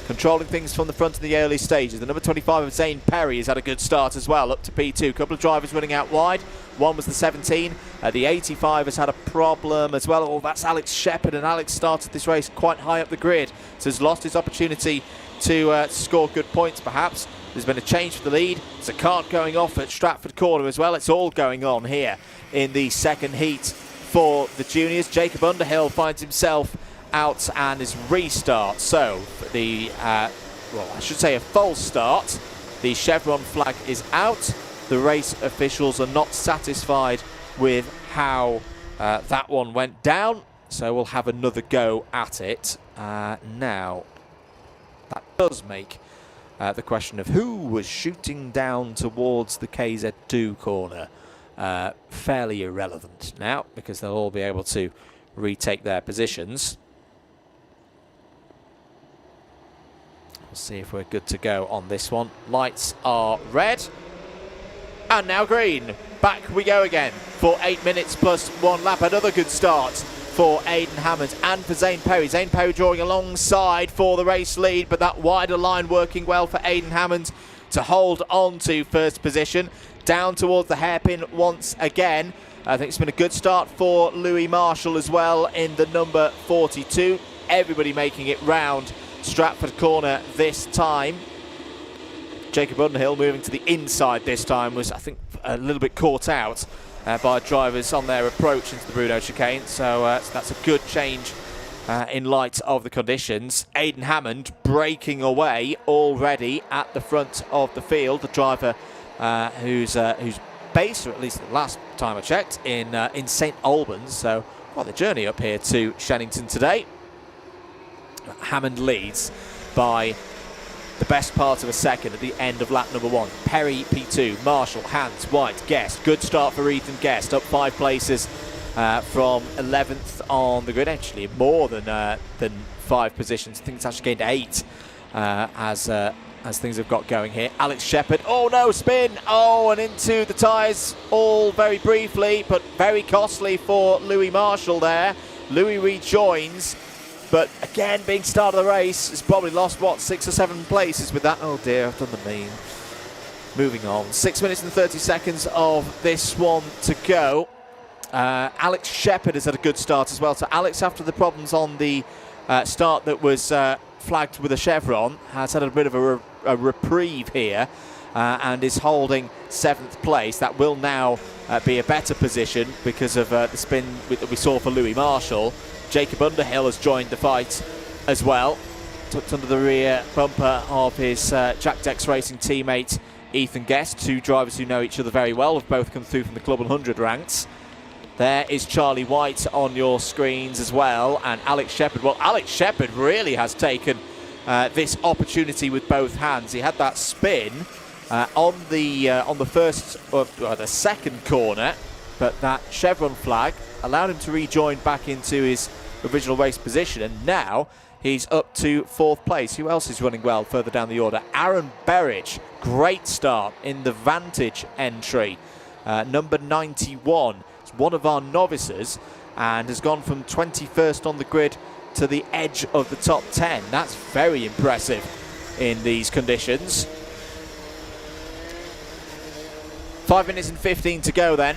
controlling things from the front in the early stages. The number 25 of Zane Perry has had a good start as well, up to P2. A couple of drivers running out wide. One was the 17. The 85 has had a problem as well. Oh, that's Alex Shepherd, and Alex started this race quite high up the grid, so has lost his opportunity to score good points perhaps. There's been a change for the lead. There's a kart going off at Stratford Corner as well. It's all going on here in the second heat for the juniors. Jacob Underhill finds himself out and his restart. So the well, I should say a false start. The chevron flag is out. The race officials are not satisfied with how that one went down, so we'll have another go at it. Now that does make the question of who was shooting down towards the KZ2 corner fairly irrelevant now, because they'll all be able to retake their positions. We'll see if we're good to go on this one. Lights are red. And now green. Back we go again for 8 minutes plus 1 lap. Another good start for Aidan Hammond and for Zane Perry. Zane Perry drawing alongside for the race lead, but that wider line working well for Aidan Hammond to hold on to first position. Down towards the hairpin once again. I think it's been a good start for Louis Marshall as well in the number 42. Everybody making it round Stratford Corner this time. Jacob Underhill moving to the inside this time was, I think, a little bit caught out by drivers on their approach into the Bruno chicane. So that's a good change in light of the conditions. Aidan Hammond breaking away already at the front of the field. The driver who's based, or at least the last time I checked, in St Albans. So quite the journey up here to Shenington today. Hammond leads by the best part of a second at the end of lap number 1. Perry P2, Marshall, Hans, White, Guest. Good start for Ethan Guest, up 5 places from 11th on the grid. Actually, more than 5 positions. I think it's actually gained 8 as things have got going here. Alex Shepherd, oh no, spin! Oh, and into the tyres, all very briefly, but very costly for Louis Marshall there. Louis rejoins but again, being start of the race, has probably lost, what, 6 or 7 places with that. Oh dear, I've done the mean. Moving on, 6 minutes and 30 seconds of this one to go. Alex Shepherd has had a good start as well. So Alex, after the problems on the start that was flagged with a chevron, has had a bit of a reprieve here and is holding 7th place. That will now be a better position because of the spin that we saw for Louis Marshall. Jacob Underhill has joined the fight as well. Tucked under the rear bumper of his Jack Dex Racing teammate Ethan Guest, 2 drivers who know each other very well, have both come through from the Club 100 ranks. There is Charlie White on your screens as well, and Alex Shepherd. Well, Alex Shepherd really has taken this opportunity with both hands. He had that spin on the first or the second corner, but that chevron flag allowed him to rejoin back into his original race position, and now he's up to 4th place. Who else is running well further down the order? Aaron Berridge, great start in the Vantage entry. Number 91. It's one of our novices and has gone from 21st on the grid to the edge of the top 10. That's very impressive in these conditions. 5 minutes and 15 to go then.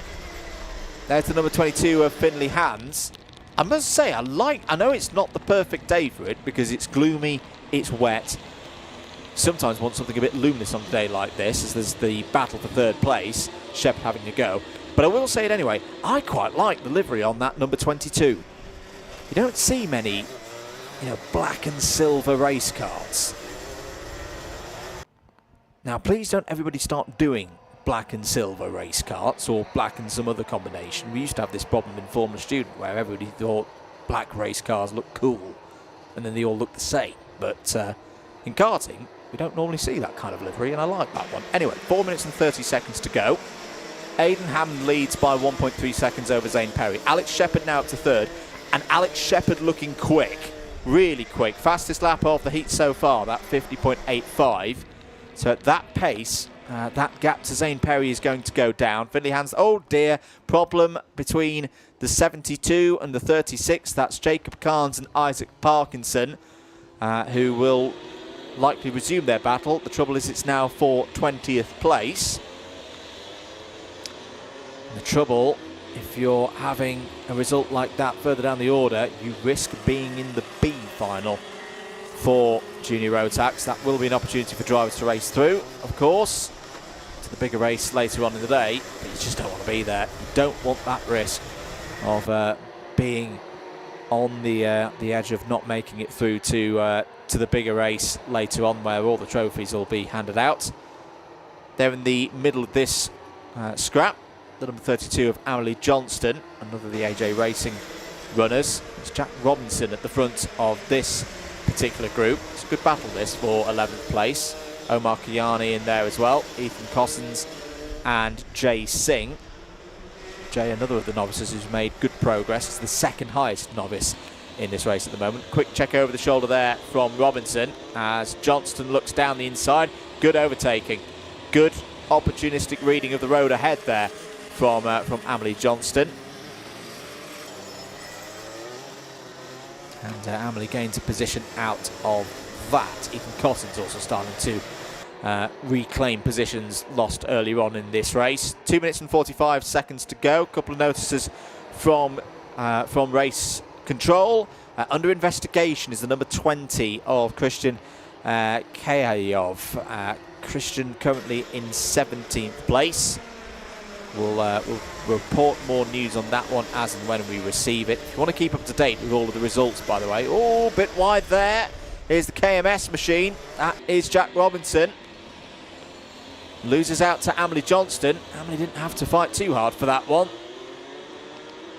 There's the number 22 of Finley Hands. I must say, I know it's not the perfect day for it because it's gloomy, it's wet. Sometimes want something a bit luminous on a day like this, as there's the battle for 3rd place, Shepherd having to go. But I will say it anyway, I quite like the livery on that number 22. You don't see many, black and silver race cars. Now, please don't everybody start doing black and silver race carts or black and some other combination. We used to have this problem in Formula Student where everybody thought black race cars look cool and then they all look the same. But in karting, we don't normally see that kind of livery, and I like that one. Anyway, 4 minutes and 30 seconds to go. Aidan Hammond leads by 1.3 seconds over Zane Perry. Alex Shepherd now up to 3rd, and Alex Shepherd looking quick, really quick. Fastest lap of the heat so far, that 50.85. So at that pace, that gap to Zane Perry is going to go down. Finley Hands, oh dear, problem between the 72 and the 36. That's Jacob Carnes and Isaac Parkinson, who will likely resume their battle. The trouble is it's now for 20th place. And the trouble, if you're having a result like that further down the order, you risk being in the B final for Junior Rotax. That will be an opportunity for drivers to race through, of course, to the bigger race later on in the day, but you just don't want to be there. You don't want that risk of being on the edge of not making it through to the bigger race later on, where all the trophies will be handed out. They're in the middle of this scrap, the number 32 of Amelie Johnston, another of the AJ Racing runners. It's Jack Robinson at the front of this particular group. It's a good battle this for 11th place. Omar Kiani in there as well, Ethan Cossins and Jay Singh. Jay, another of the novices who's made good progress. It's the 2nd highest novice in this race at the moment. Quick check over the shoulder there from Robinson as Johnston looks down the inside. Good overtaking. Good opportunistic reading of the road ahead there from Amelie Johnston. And Amelie gains a position out of that. Ethan Cossins also starting to reclaim positions lost earlier on in this race. 2 minutes and 45 seconds to go. A couple of notices from race control. Under investigation is the number 20 of Christian Kayayov. Christian currently in 17th place. We'll report more news on that one as and when we receive it. If you want to keep up to date with all of the results, by the way. Oh, bit wide there. Here's the KMS machine. That is Jack Robinson. Loses out to Amelie Johnston. Amelie didn't have to fight too hard for that one.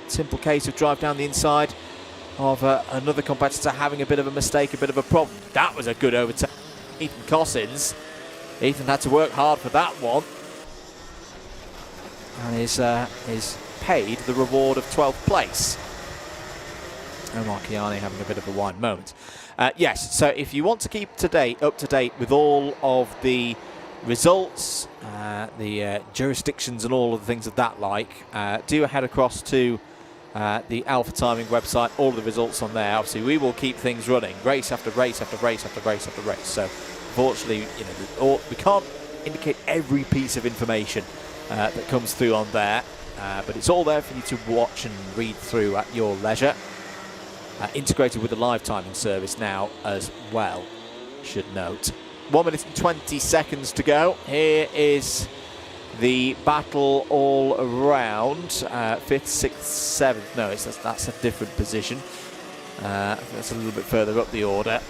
Simple case of drive down the inside of another competitor having a bit of a mistake, a bit of a problem. That was a good overtake. Ethan Cossins. Ethan had to work hard for that one. And is paid the reward of 12th place. Omar Kiani having a bit of a wide moment. Yes, so if you want to keep up to date with all of the results, the jurisdictions and all of the things of that like, do head across to the Alpha Timing website, all of the results on there. Obviously, we will keep things running, race after race after race after race after race. So, unfortunately, we can't indicate every piece of information that comes through on there, but it's all there for you to watch and read through at your leisure. Integrated with the live timing service now as well, should note. 1 minute and 20 seconds to go. Here is the battle all around. 5th, 6th, 7th. No, that's a different position. I think that's a little bit further up the order.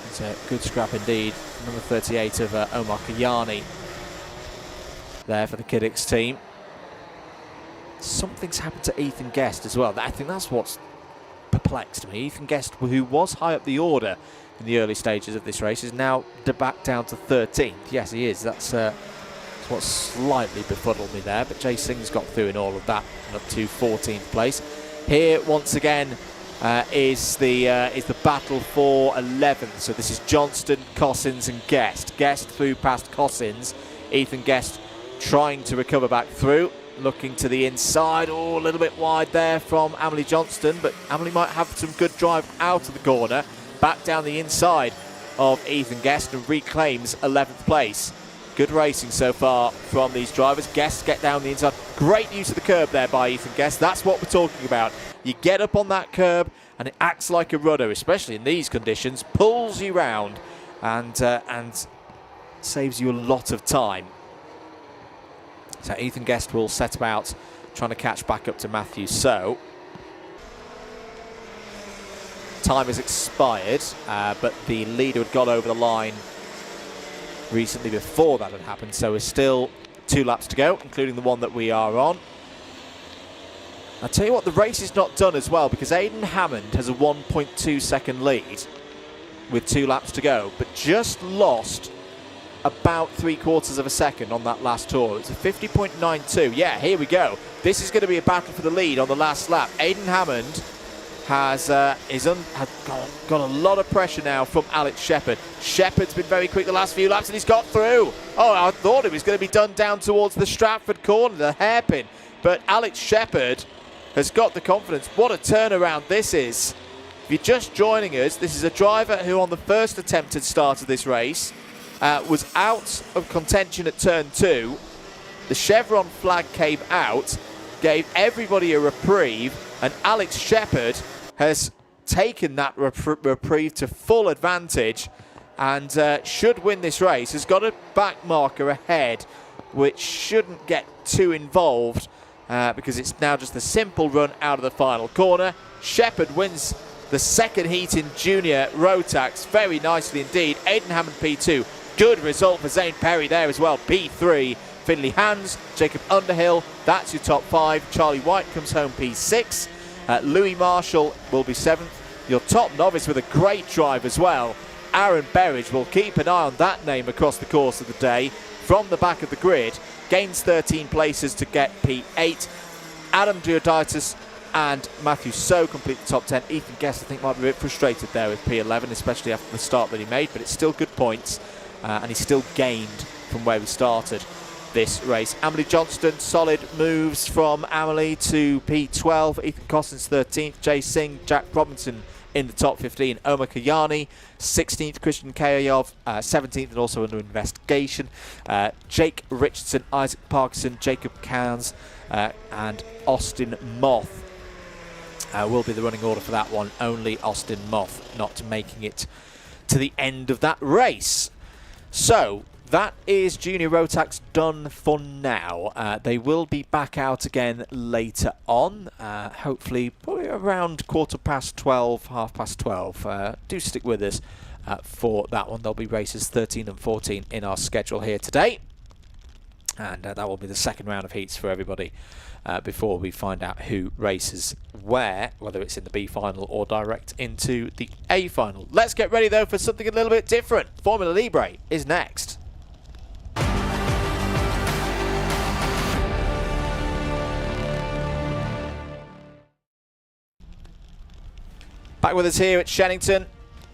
It's a good scrap indeed. Number 38 of Omar Kayani there for the Cadet team. Something's happened to Ethan Guest as well. I think that's what's perplexed me. Ethan Guest, who was high up the order in the early stages of this race, is now back down to 13th. Yes, he is. That's what slightly befuddled me there. But Jay Singh's got through in all of that and up to 14th place. Here, once again, is the battle for 11th. So this is Johnston, Cossins and Guest. Guest through past Cossins. Ethan Guest trying to recover back through. Looking to the inside. Oh, a little bit wide there from Amelie Johnston. But Amelie might have some good drive out of the corner. Back down the inside of Ethan Guest and reclaims 11th place. Good racing so far from these drivers. Guest get down the inside. Great use of the curb there by Ethan Guest. That's what we're talking about. You get up on that curb and it acts like a rudder, especially in these conditions. Pulls you round and saves you a lot of time. So Ethan Guest will set about trying to catch back up to Matthew So. Time has expired, but the leader had got over the line recently before that had happened, so there's still 2 laps to go, including the one that we are on. I'll tell you what, the race is not done as well, because Aidan Hammond has a 1.2 second lead with 2 laps to go, but just lost about 3/4 of a second on that last tour. It's a 50.92. Yeah, here we go. This is going to be a battle for the lead on the last lap. Aidan Hammond has got a lot of pressure now from Alex Shepherd. Shepherd's been very quick the last few laps and he's got through. Oh, I thought it was going to be done down towards the Stratford corner, the hairpin. But Alex Shepherd has got the confidence. What a turnaround this is. If you're just joining us, this is a driver who on the first attempted start of this race was out of contention at turn 2. The chevron flag came out, gave everybody a reprieve, and Alex Shepherd has taken that reprieve to full advantage and should win this race. Has got a back marker ahead, which shouldn't get too involved because it's now just a simple run out of the final corner. Shepherd wins the second heat in junior Rotax very nicely indeed. Aidan Hammond P2. Good result for Zane Perry there as well. P3. Finley Hans, Jacob Underhill, that's your top 5. Charlie White comes home P6. Louis Marshall will be 7th. Your top novice with a great drive as well. Aaron Berridge, will keep an eye on that name across the course of the day. From the back of the grid, gains 13 places to get P8. Adam Dioditis and Matthew So complete the top 10. Ethan Guest, I think, might be a bit frustrated there with P11, especially after the start that he made, but it's still good points. And he's still gained from where we started this race. Amelie Johnston, solid moves from Amelie to P12. Ethan Cossins 13th. Jay Singh, Jack Robinson in the top 15. Omar Kayani 16th. Christian Kayayov 17th and also under investigation. Jake Richardson, Isaac Parkinson, Jacob Cairns and Austin Moth will be the running order for that one. Only Austin Moth not making it to the end of that race. So that is Junior Rotax done for now. They will be back out again later on, hopefully probably around 12:15, 12:30. Do stick with us for that one. There'll be races 13 and 14 in our schedule here today. And that will be the second round of heats for everybody before we find out who races where, whether it's in the B final or direct into the A final. Let's get ready though for something a little bit different. Formula Libre is next. Back with us here at Shenington.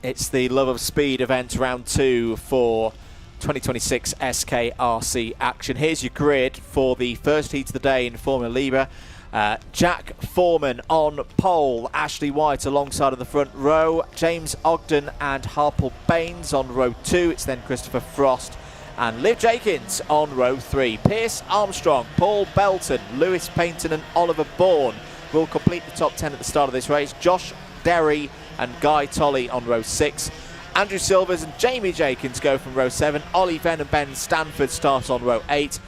It's the Love of Speed event round 2 for 2026 SKRC action. Here's your grid for the first heat of the day in Formula Libre. Jack Foreman on pole, Ashley White alongside of the front row, James Ogden and Harpal Baines on row 2. It's then Christopher Frost and Liv Jenkins on row 3. Pierce Armstrong, Paul Belton, Lewis Paynton and Oliver Bourne will complete the top 10 at the start of this race. Josh Derry and Guy Tolley on row 6. Andrew Silvers and Jamie Jenkins go from row 7. Ollie Venn and Ben Stanford start on row 8.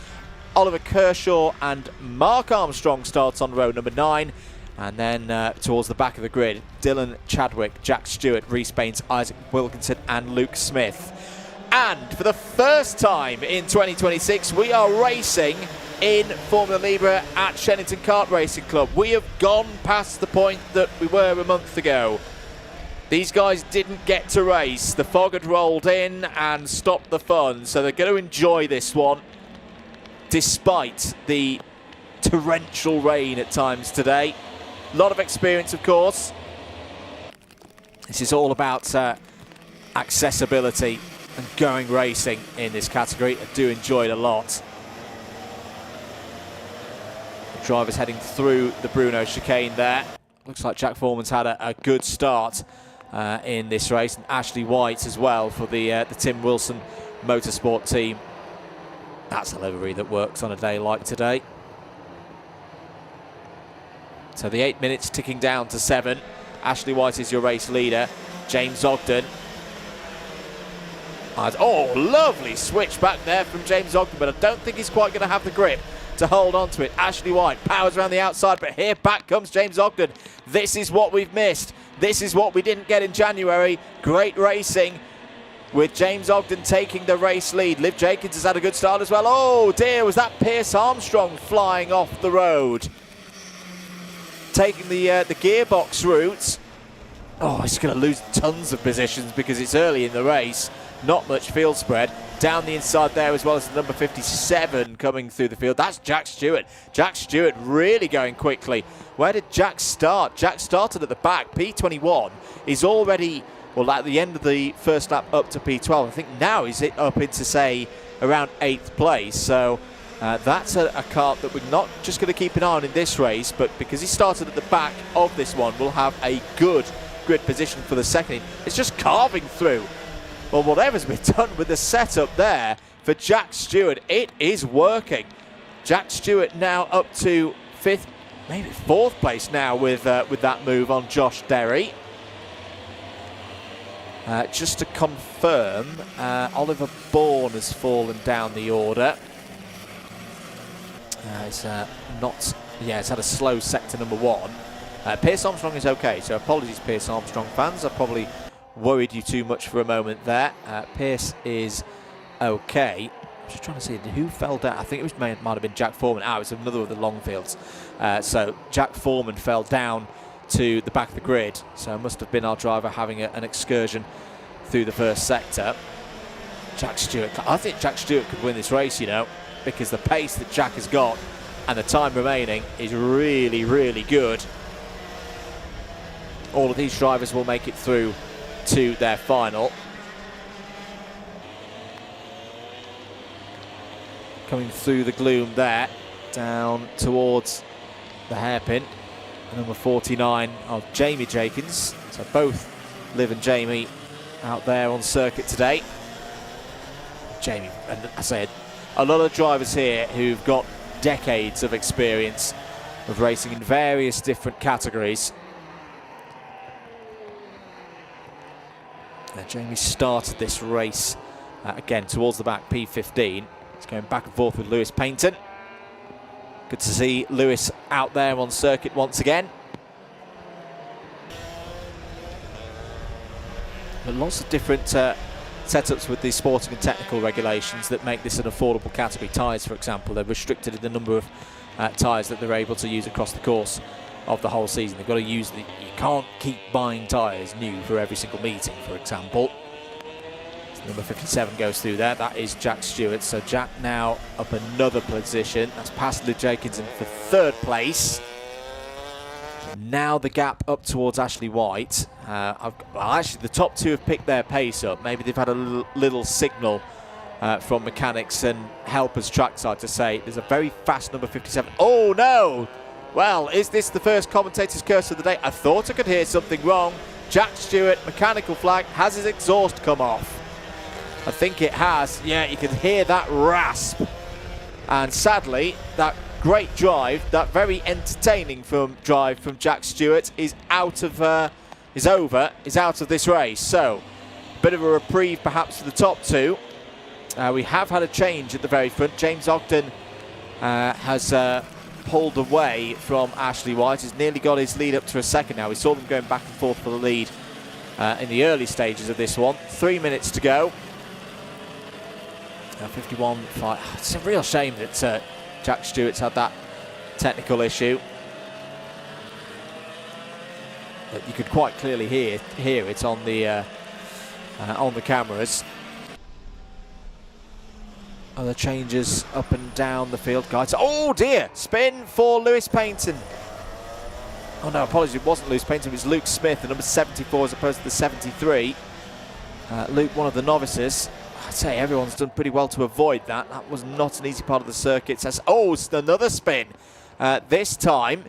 Oliver Kershaw and Mark Armstrong starts on row number 9. And then towards the back of the grid, Dylan Chadwick, Jack Stewart, Rhys Baines, Isaac Wilkinson and Luke Smith. And for the first time in 2026, we are racing in Formula Libre at Shenington Kart Racing Club. We have gone past the point that we were a month ago. These guys didn't get to race. The fog had rolled in and stopped the fun, so they're going to enjoy this one, despite the torrential rain at times today. A lot of experience, of course. This is all about accessibility and going racing in this category. I do enjoy it a lot. The driver's heading through the Bruno chicane there. Looks like Jack Foreman's had a good start in this race, and Ashley White as well for the Tim Wilson Motorsport team. That's a livery that works on a day like today. So the 8 minutes ticking down to 7. Ashley White is your race leader. James Ogden. Oh, lovely switch back there from James Ogden, but I don't think he's quite going to have the grip to hold on to it. Ashley White powers around the outside, but here back comes James Ogden. This is what we've missed. This is what we didn't get in January. Great racing with James Ogden taking the race lead. Liv Jenkins has had a good start as well. Oh dear, was that Pierce Armstrong flying off the road? Taking the gearbox route. Oh, he's going to lose tons of positions because it's early in the race. Not much field spread. Down the inside there, as well as the number 57 coming through the field. That's Jack Stewart. Jack Stewart really going quickly. Where did Jack start? Jack started at the back. P21 is already, well, at the end of the first lap up to P12. I think now he's up into, say, around 8th place. So that's a kart that we're not just going to keep an eye on in this race, but because he started at the back of this one, we'll have a good grid position for the second. It's just carving through. Well, whatever's been done with the setup there for Jack Stewart, it is working. Jack Stewart now up to 5th, maybe 4th place now with that move on Josh Derry. Just to confirm, Oliver Bourne has fallen down the order. It's had a slow sector number 1. Pierce Armstrong is okay, so apologies Pierce Armstrong fans. I probably worried you too much for a moment there. Pierce is okay. I'm just trying to see who fell down. I think it might have been Jack Foreman. It was another of the Longfields. So Jack Foreman fell down to the back of the grid. So it must have been our driver having an excursion through the first sector. Jack Stewart. I think Jack Stewart could win this race, you know, because the pace that Jack has got and the time remaining is really, really good. All of these drivers will make it through to their final. Coming through the gloom there, down towards the hairpin. Number 49 of Jamie Jenkins. So both Liv and Jamie out there on circuit today. Jamie, and I said, a lot of drivers here who've got decades of experience of racing in various different categories. Jamie started this race again towards the back, P15. He's going back and forth with Lewis Paynton. Good to see Lewis out there on circuit once again. But lots of different setups with the sporting and technical regulations that make this an affordable category. Tyres, for example, they're restricted in the number of tyres that they're able to use across the course of the whole season. They've got to use you can't keep buying tyres new for every single meeting, for example. So number 57 goes through there. That is Jack Stewart. So Jack now up another position. That's past Liv Jenkins for 3rd place. Now the gap up towards Ashley White. Actually, the top 2 have picked their pace up. Maybe they've had a little signal from mechanics and helpers trackside to say there's a very fast number 57. Oh no! Well, is this the first commentator's curse of the day? I thought I could hear something wrong. Jack Stewart, mechanical flag, has his exhaust come off? I think it has. Yeah, you can hear that rasp. And sadly, that great drive, that very entertaining drive from Jack Stewart is out of this race. So, a bit of a reprieve perhaps for the top two. We have had a change at the very front. James Ogden has pulled away from Ashley White. He's nearly got his lead up to a second now. We saw them going back and forth for the lead in the early stages of this one. 3 minutes to go. 51-5. It's a real shame that Jack Stewart's had that technical issue. But you could quite clearly hear it on the cameras. Other changes up and down the field, guys. Oh dear! Spin for Lewis Paynton. Oh no, apologies, it wasn't Lewis Paynton, it was Luke Smith, the number 74 as opposed to the 73. Luke, one of the novices. I'd say everyone's done pretty well to avoid that. That was not an easy part of the circuit. It's another spin. This time,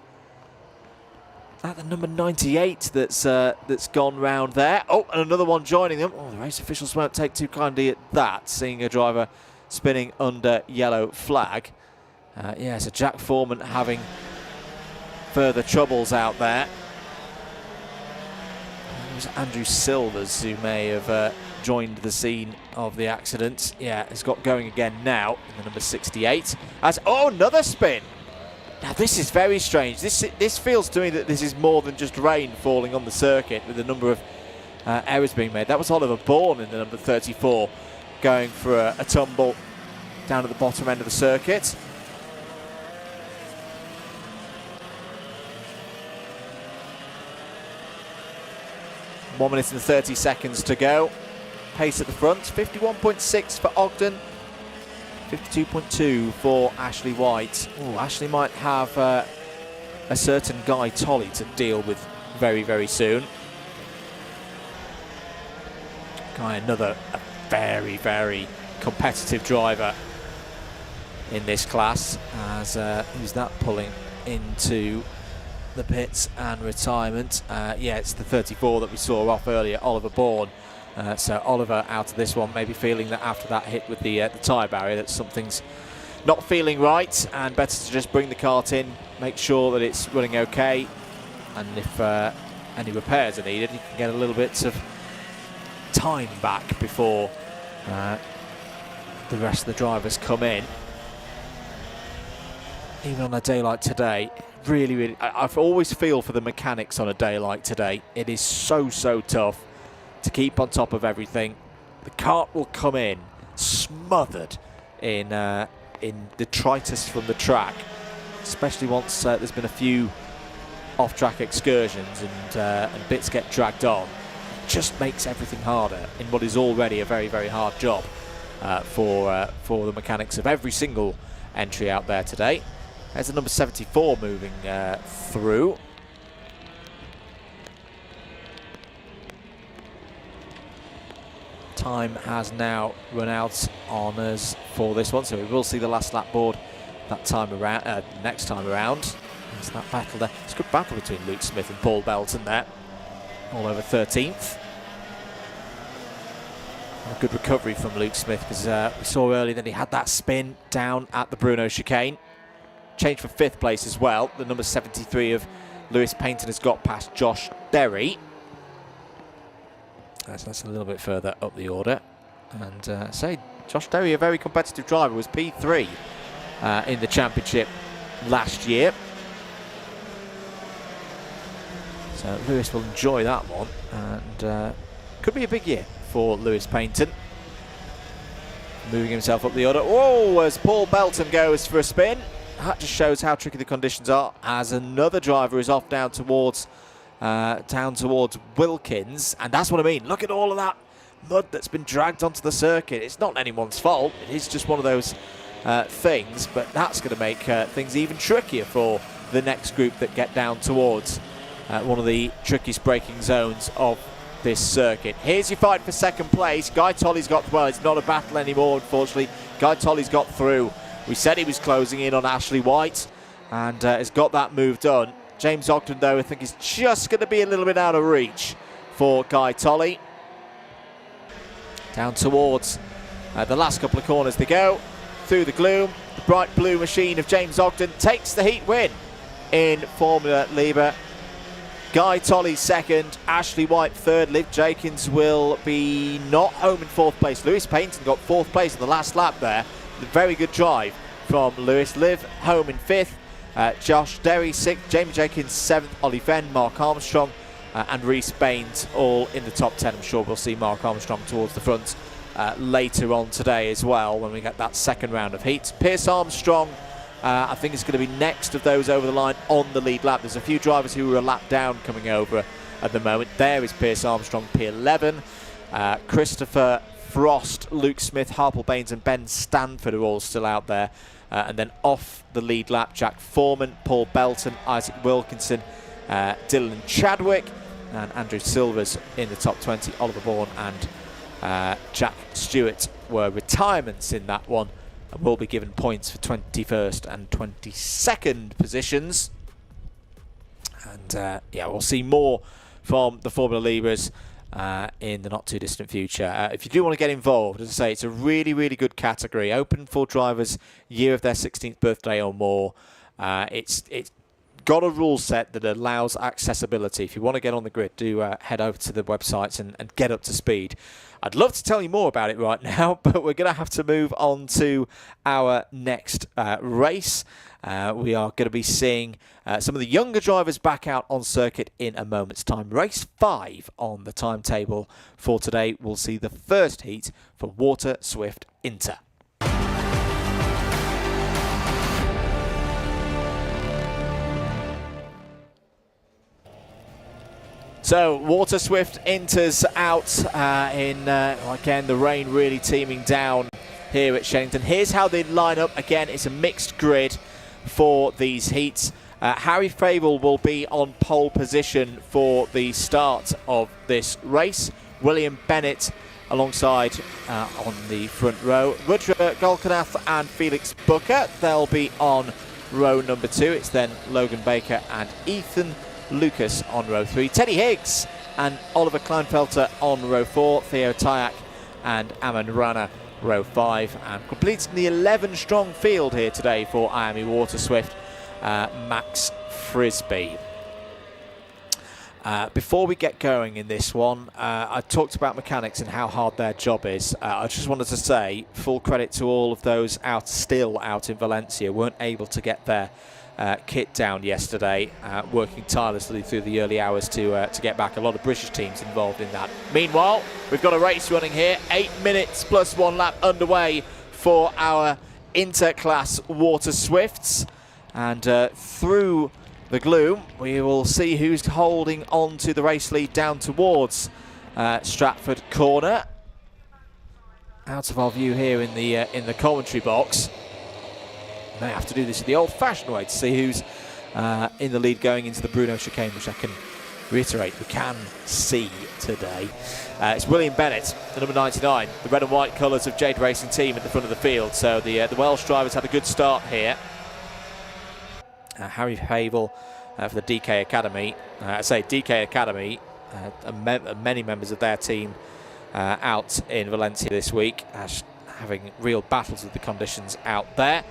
the number 98 that's gone round there. Oh, and another one joining them. Oh, the race officials won't take too kindly at that, seeing a driver spinning under yellow flag. Yeah, so Jack Foreman having further troubles out there. It was Andrew Silvers who may have joined the scene of the accident. Yeah, it's got going again now. The number 68. Another spin. Now this is very strange. This feels to me that this is more than just rain falling on the circuit with a number of errors being made. That was Oliver Bourne in the number 34 going for a tumble down at the bottom end of the circuit. One minute and 30 seconds to go. Pace at the front, 51.6 for Ogden, 52.2 for Ashley White. Oh, Ashley might have a certain Guy Tolley to deal with very, very soon. Guy, a very, very competitive driver in this class. As who's that pulling into the pits and retirement? Yeah, it's the 34 that we saw off earlier, Oliver Bourne. So Oliver out of this one, maybe feeling that after that hit with the tyre barrier that something's not feeling right, and better to just bring the kart in, make sure that it's running okay, and if any repairs are needed, you can get a little bit of time back before the rest of the drivers come in. Even on a day like today, really, I always feel for the mechanics on a day like today. It is so tough to keep on top of everything. The kart will come in smothered in detritus from the track, especially once there's been a few off-track excursions and bits get dragged on. It just makes everything harder in what is already a very, very hard job for the mechanics of every single entry out there today. There's the number 74 moving through. Time has now run out on us for this one, so we will see the last lap board that time around. Next time around, there's that battle there. It's a good battle between Luke Smith and Paul Belton there, all over 13th. And a good recovery from Luke Smith, because we saw earlier that he had that spin down at the Bruno chicane. Change for 5th place as well. The number 73 of Lewis Paynton has got past Josh Derry. So that's a little bit further up the order. And say, Josh Derry, a very competitive driver, was P3 in the championship last year. So Lewis will enjoy that one. And could be a big year for Lewis Paynton. Moving himself up the order. Whoa, as Paul Belton goes for a spin. That just shows how tricky the conditions are, as another driver is off down towards Wilkins, and that's what I mean. Look at all of that mud that's been dragged onto the circuit. It's not anyone's fault. It is just one of those things, but that's going to make things even trickier for the next group that get down towards one of the trickiest braking zones of this circuit. Here's your fight for second place. Guy Tolley's got, well, it's not a battle anymore, unfortunately. Guy Tolley's got through. We said he was closing in on Ashley White. and has got that move done. James Ogden, though, I think is just going to be a little bit out of reach for Guy Tolley. Down towards the last couple of corners they go. Through the gloom, the bright blue machine of James Ogden takes the heat win in Formula Libre. Guy Tolley second, Ashley White third. Liv Jenkins will be not home in fourth place. Lewis Payton got fourth place in the last lap there. A very good drive from Lewis. Liv home in fifth. Josh Derry sixth. Jamie Jenkins seventh. Ollie Venn, Mark Armstrong and Reece Baines all in the top 10. I'm sure we'll see Mark Armstrong towards the front later on today as well when we get that second round of heats. Pierce Armstrong I think is going to be next of those over the line on the lead lap. There's a few drivers who are a lap down coming over at the moment. There is Pierce Armstrong, P11. Christopher Frost, Luke Smith, Harple Baines and Ben Stanford are all still out there. And then off the lead lap, Jack Foreman, Paul Belton, Isaac Wilkinson, Dylan Chadwick and Andrew Silvers in the top 20. Oliver Bourne and Jack Stewart were retirements in that one. Will be given points for 21st and 22nd positions. And yeah, we'll see more from the Formula Libres in the not too distant future. If you do want to get involved, as I say, it's a really, really good category. Open for drivers year of their 16th birthday or more. It's got a rule set that allows accessibility. If you want to get on the grid, do head over to the websites and get up to speed. I'd love to tell you more about it right now, but we're going to have to move on to our next race. We are going to be seeing some of the younger drivers back out on circuit in a moment's time. Race 5 on the timetable for today. We'll see the first heat for Water Swift Inter. So, Water Swift Inter's out again, the rain really teeming down here at Shenington. Here's how they line up. Again, it's a mixed grid for these heats. Harry Fable will be on pole position for the start of this race. William Bennett alongside on the front row. Rudra Golkanath and Felix Booker, they'll be on row number 2. It's then Logan Baker and Ethan Lucas on row 3. Teddy Higgs and Oliver Kleinfelter on row 4. Theo Tyak and Aman Rana row 5. And completing the 11-strong field here today for Miami Water Swift, Max Frisbee. Before we get going in this one, I talked about mechanics and how hard their job is. I just wanted to say full credit to all of those still out in Valencia, weren't able to get their kit down yesterday, working tirelessly through the early hours to get back. A lot of British teams involved in that. Meanwhile, we've got a race running here. 8 minutes plus 1 lap underway for our inter-class Water Swifts. And through the gloom, we will see who's holding on to the race lead down towards Stratford Corner. Out of our view here in the commentary box. May have to do this the old-fashioned way to see who's in the lead going into the Bruno chicane, which I can reiterate we can see today. It's William Bennett, the number 99, the red and white colours of Jade Racing Team at the front of the field. So the Welsh drivers had a good start here. Harry Havel for the DK Academy. I say DK Academy, many members of their team out in Valencia this week, having real battles with the conditions out there.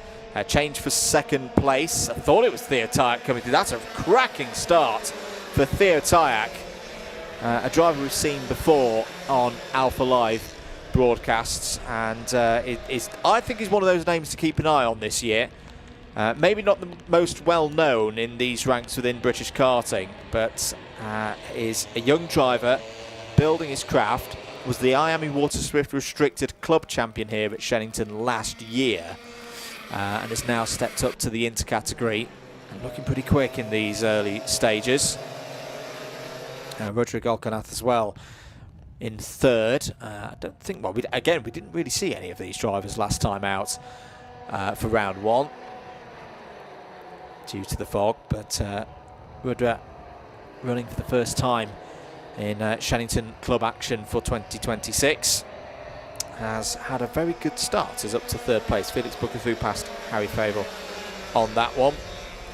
Change for second place. I thought it was Theo Tyak coming through. That's a cracking start for Theo Tyak, a driver we've seen before on Alpha Live broadcasts, and I think he's one of those names to keep an eye on this year. Maybe not the most well known in these ranks within British karting, but is a young driver building his craft. Was the Miami Water Swift Restricted Club champion here at Shenington last year, and has now stepped up to the inter category and looking pretty quick in these early stages. Rudra Golkanath as well in third. I don't think, well, we didn't really see any of these drivers last time out for round 1 due to the fog, but Rudra running for the first time in Shenington Club action for 2026. Has had a very good start, is up to third place. Felix Booker through past Harry Fable on that one.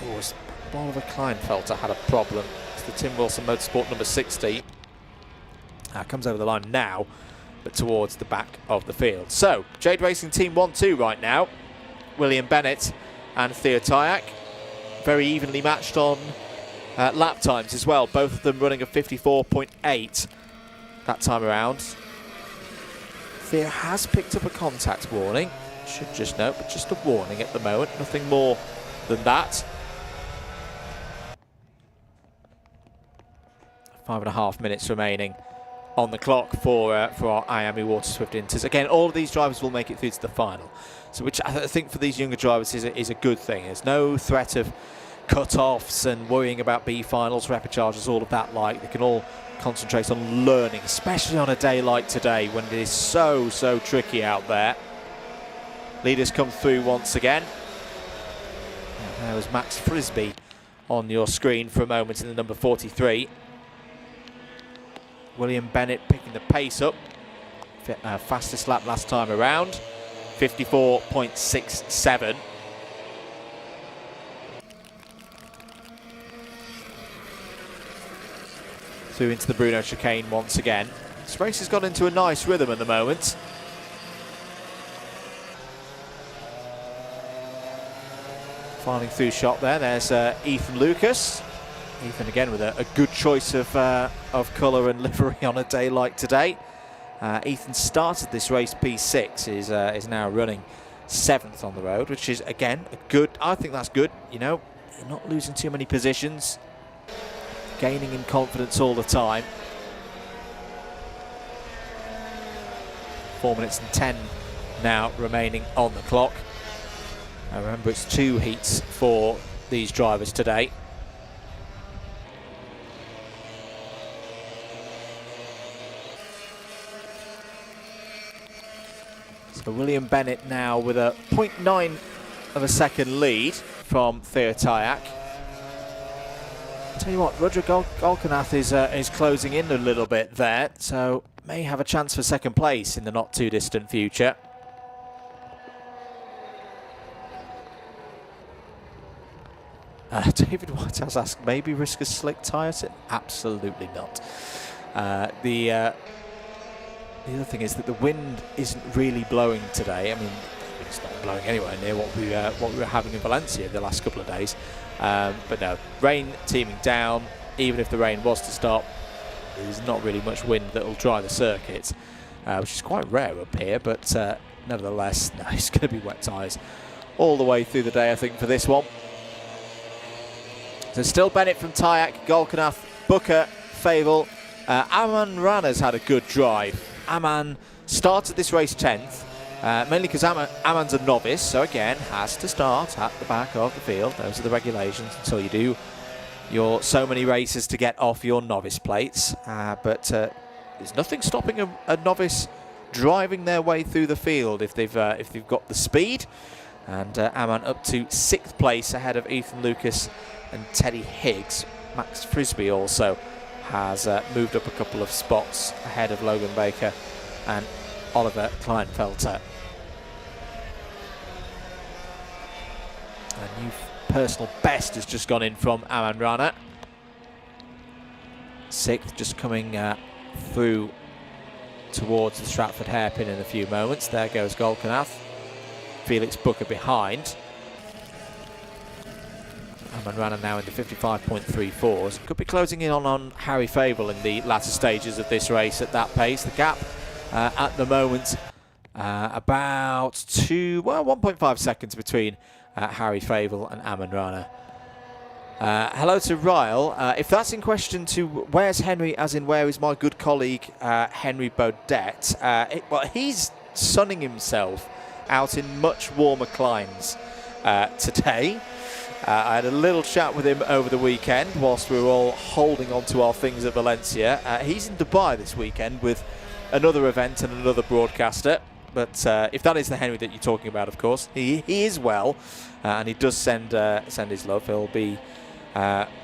Oh, was Oliver Kleinfelter had a problem. It's the Tim Wilson Motorsport number 60. Comes over the line now, but towards the back of the field. So, Jade Racing Team 1-2 right now. William Bennett and Theo Tyack. Very evenly matched on lap times as well. Both of them running a 54.8 that time around. Theo has picked up a contact warning. Should just note, but just a warning at the moment. Nothing more than that. 5.5 minutes remaining on the clock for our Miami Water Swift Inters. Again, all of these drivers will make it through to the final, so which I think for these younger drivers is a good thing. There's no threat of cut-offs and worrying about B finals, repecharges, all of that. Like, they can all concentrate on learning, especially on a day like today when it is so tricky out there. Leaders come through once again. And there was Max Frisbee on your screen for a moment in the number 43. William Bennett picking the pace up. Fastest lap last time around, 54.67. Through into the Bruno chicane once again. This race has got into a nice rhythm at the moment. Filing through shot there. There's Ethan Lucas. Ethan again with a good choice of colour and livery on a day like today. Ethan started this race P6, is now running 7th on the road, which is again a good. I think that's good. You know, you're not losing too many positions, gaining in confidence all the time. 4 minutes and 10 now remaining on the clock. Remember, it's 2 heats for these drivers today. So William Bennett now with a 0.9 of a second lead from Theo Tyack. Tell you what, Rudra Golkanath is closing in a little bit there, so may have a chance for second place in the not too distant future. David Whitehouse asked, maybe risk a slick tyre? Absolutely not. The other thing is that the wind isn't really blowing today. I mean, it's not blowing anywhere near what we were having in Valencia the last couple of days. But no, rain teeming down. Even if the rain was to stop, there's not really much wind that will dry the circuit, which is quite rare up here. But nevertheless, no, it's going to be wet tyres all the way through the day, I think, for this one. So still Bennett from Tyack, Golkanath, Booker, Favel. Aman Rana's had a good drive. Aman started this race 10th, mainly because Aman's a novice, so again has to start at the back of the field. Those are the regulations until you do your so many races to get off your novice plates. But there's nothing stopping a novice driving their way through the field if they've got the speed. And Aman up to 6th place ahead of Ethan Lucas and Teddy Higgs. Max Frisbee also has moved up a couple of spots ahead of Logan Baker and Oliver Kleinfelter. A new personal best has just gone in from Aman Rana. 6th, just coming through towards the Stratford hairpin in a few moments. There goes Golkanath. Felix Booker behind. Aman Rana now into 55.34s. Could be closing in on Harry Favel in the latter stages of this race at that pace. The gap at the moment about 1.5 seconds between Harry Favel and Aman Rana. Hello to Ryle. If that's in question to where's Henry, as in where is my good colleague Henry Baudet, well, he's sunning himself out in much warmer climes today. I had a little chat with him over the weekend whilst we were all holding on to our things at Valencia. He's in Dubai this weekend with another event and another broadcaster. But if that is the Henry that you're talking about, of course, he is well, and he does send his love. He'll be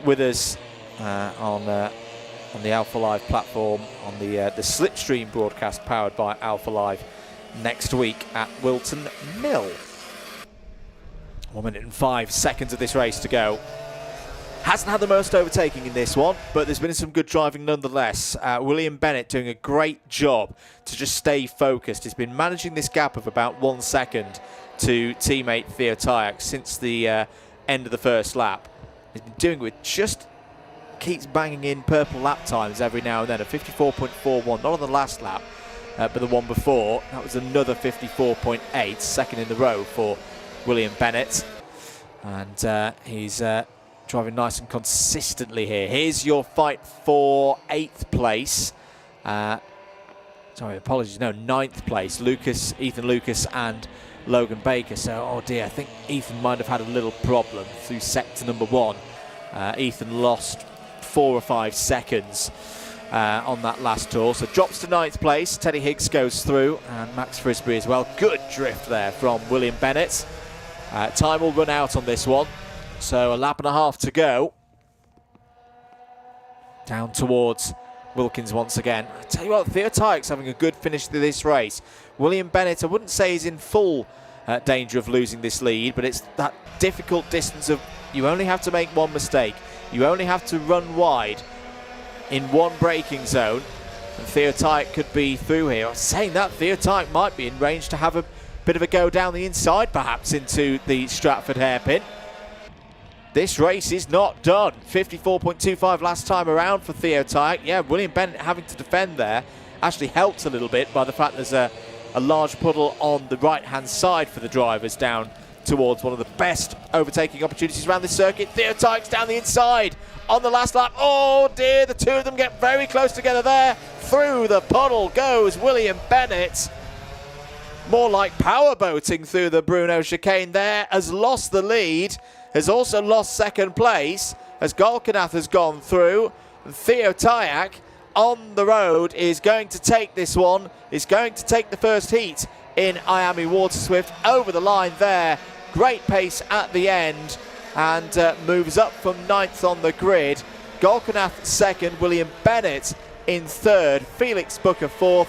with us on the Alpha Live platform on the Slipstream broadcast powered by Alpha Live next week at Wilton Mill. 1 minute and 5 seconds of this race to go. Hasn't had the most overtaking in this one, but there's been some good driving nonetheless. William Bennett doing a great job to just stay focused. He's been managing this gap of about 1 second to teammate Theo Tyack since the end of the first lap. He's been doing it with just keeps banging in purple lap times every now and then. A 54.41, not on the last lap, but the one before. That was another 54.8, second in a row for William Bennett. And he's driving nice and consistently here. Here's your fight for 8th place. Sorry, apologies. No, 9th place. Ethan Lucas and Logan Baker. So, oh dear, I think Ethan might have had a little problem through sector number 1. Ethan lost 4 or 5 seconds on that last tour. So drops to 9th place. Teddy Higgs goes through, and Max Frisbee as well. Good drift there from William Bennett. Time will run out on this one. So a lap and a half to go. Down towards Wilkins once again. I tell you what, Theo Tyack's having a good finish to this race. William Bennett, I wouldn't say he's in full danger of losing this lead, but it's that difficult distance of you only have to make one mistake. You only have to run wide in one braking zone, and Theo Tyack could be through here. Saying that, Theo Tyack might be in range to have a bit of a go down the inside, perhaps into the Stratford hairpin. This race is not done. 54.25 last time around for Theo Tyack. Yeah, William Bennett having to defend there actually helped a little bit by the fact there's a large puddle on the right-hand side for the drivers down towards one of the best overtaking opportunities around this circuit. Theo Tyack's down the inside on the last lap. Oh dear, the two of them get very close together there. Through the puddle goes William Bennett. More like powerboating through the Bruno chicane there. Has lost the lead. Has also lost second place as Golkanath has gone through. Theo Tyack on the road is going to take this one, is going to take the first heat in Miami Water Swift over the line there. Great pace at the end and moves up from 9th on the grid. Golkanath second, William Bennett in 3rd, Felix Booker 4th,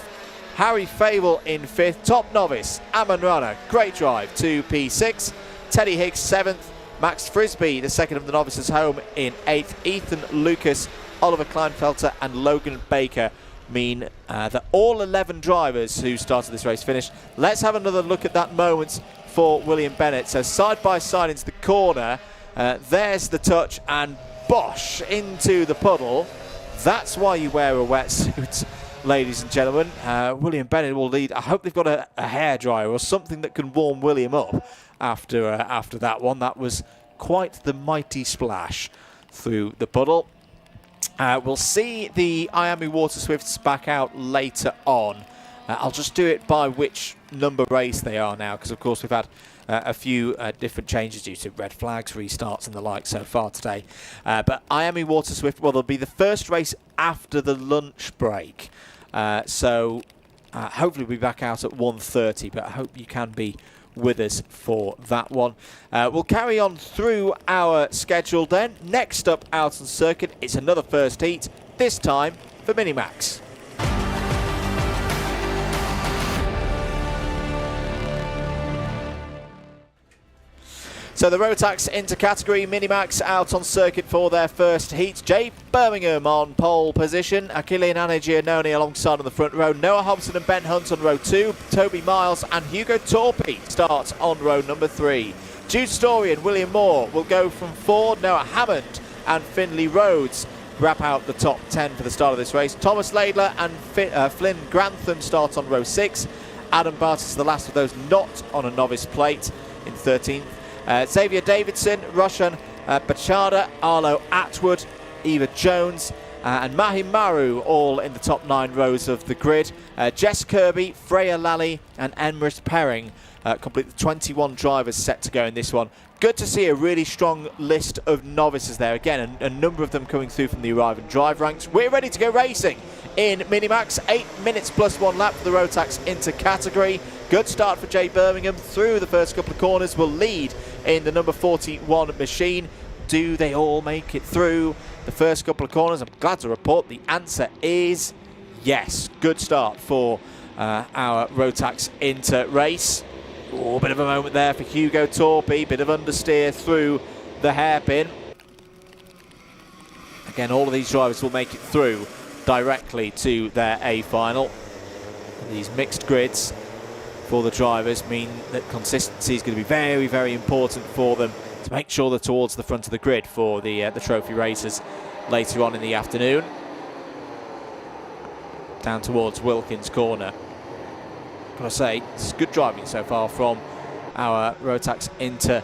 Harry Fable in 5th, top novice, Amon Rana, great drive to P6, Teddy Higgs 7th, Max Frisbee, the second of the novices home in 8th. Ethan Lucas, Oliver Kleinfelter and Logan Baker mean that all 11 drivers who started this race finished. Let's have another look at that moment for William Bennett. So side by side into the corner. There's the touch and bosh into the puddle. That's why you wear a wetsuit, ladies and gentlemen. William Bennett will lead. I hope they've got a hairdryer or something that can warm William up after that one. That was quite the mighty splash through the puddle. We'll see the Miami Water Swifts back out later on. I'll just do it by which number race they are now, because of course we've had a few different changes due to red flags, restarts and the like so far today. But Miami Water Swift, well, they'll be the first race after the lunch break. So hopefully we'll be back out at 1:30, but I hope you can be with us for that one. We'll carry on through our schedule then. Next up out on circuit, it's another first heat, this time for Minimax. So the Rotax inter-category Minimax out on circuit for their first heat. Jay Birmingham on pole position. Achille Giannone alongside on the front row. Noah Hobson and Ben Hunt on row 2. Toby Miles and Hugo Torpy start on row number 3. Jude Story and William Moore will go from 4. Noah Hammond and Finley Rhodes wrap out the top 10 for the start of this race. Thomas Laidler and Flynn Grantham start on row 6. Adam Bartis is the last of those not on a novice plate in 13th. Xavier Davidson, Roshan Bachada, Arlo Atwood, Eva Jones and Mahim Maru all in the top 9 rows of the grid. Jess Kirby, Freya Lally and Emrys Perring complete the 21 drivers set to go in this one. Good to see a really strong list of novices there. Again, a number of them coming through from the arrive and drive ranks. We're ready to go racing in Minimax. 8 minutes plus 1 lap for the Rotax inter-category. Good start for Jay Birmingham through the first couple of corners. Will lead in the number 41 machine. Do they all make it through the first couple of corners? I'm glad to report the answer is yes. Good start for our Rotax inter race. Oh, bit of a moment there for Hugo Torpy, bit of understeer through the hairpin. Again, all of these drivers will make it through directly to their A final. These mixed grids for the drivers mean that consistency is going to be very, very important for them to make sure they're towards the front of the grid for the trophy races later on in the afternoon. Down towards Wilkins Corner. Gotta say, it's good driving so far from our Rotax Inter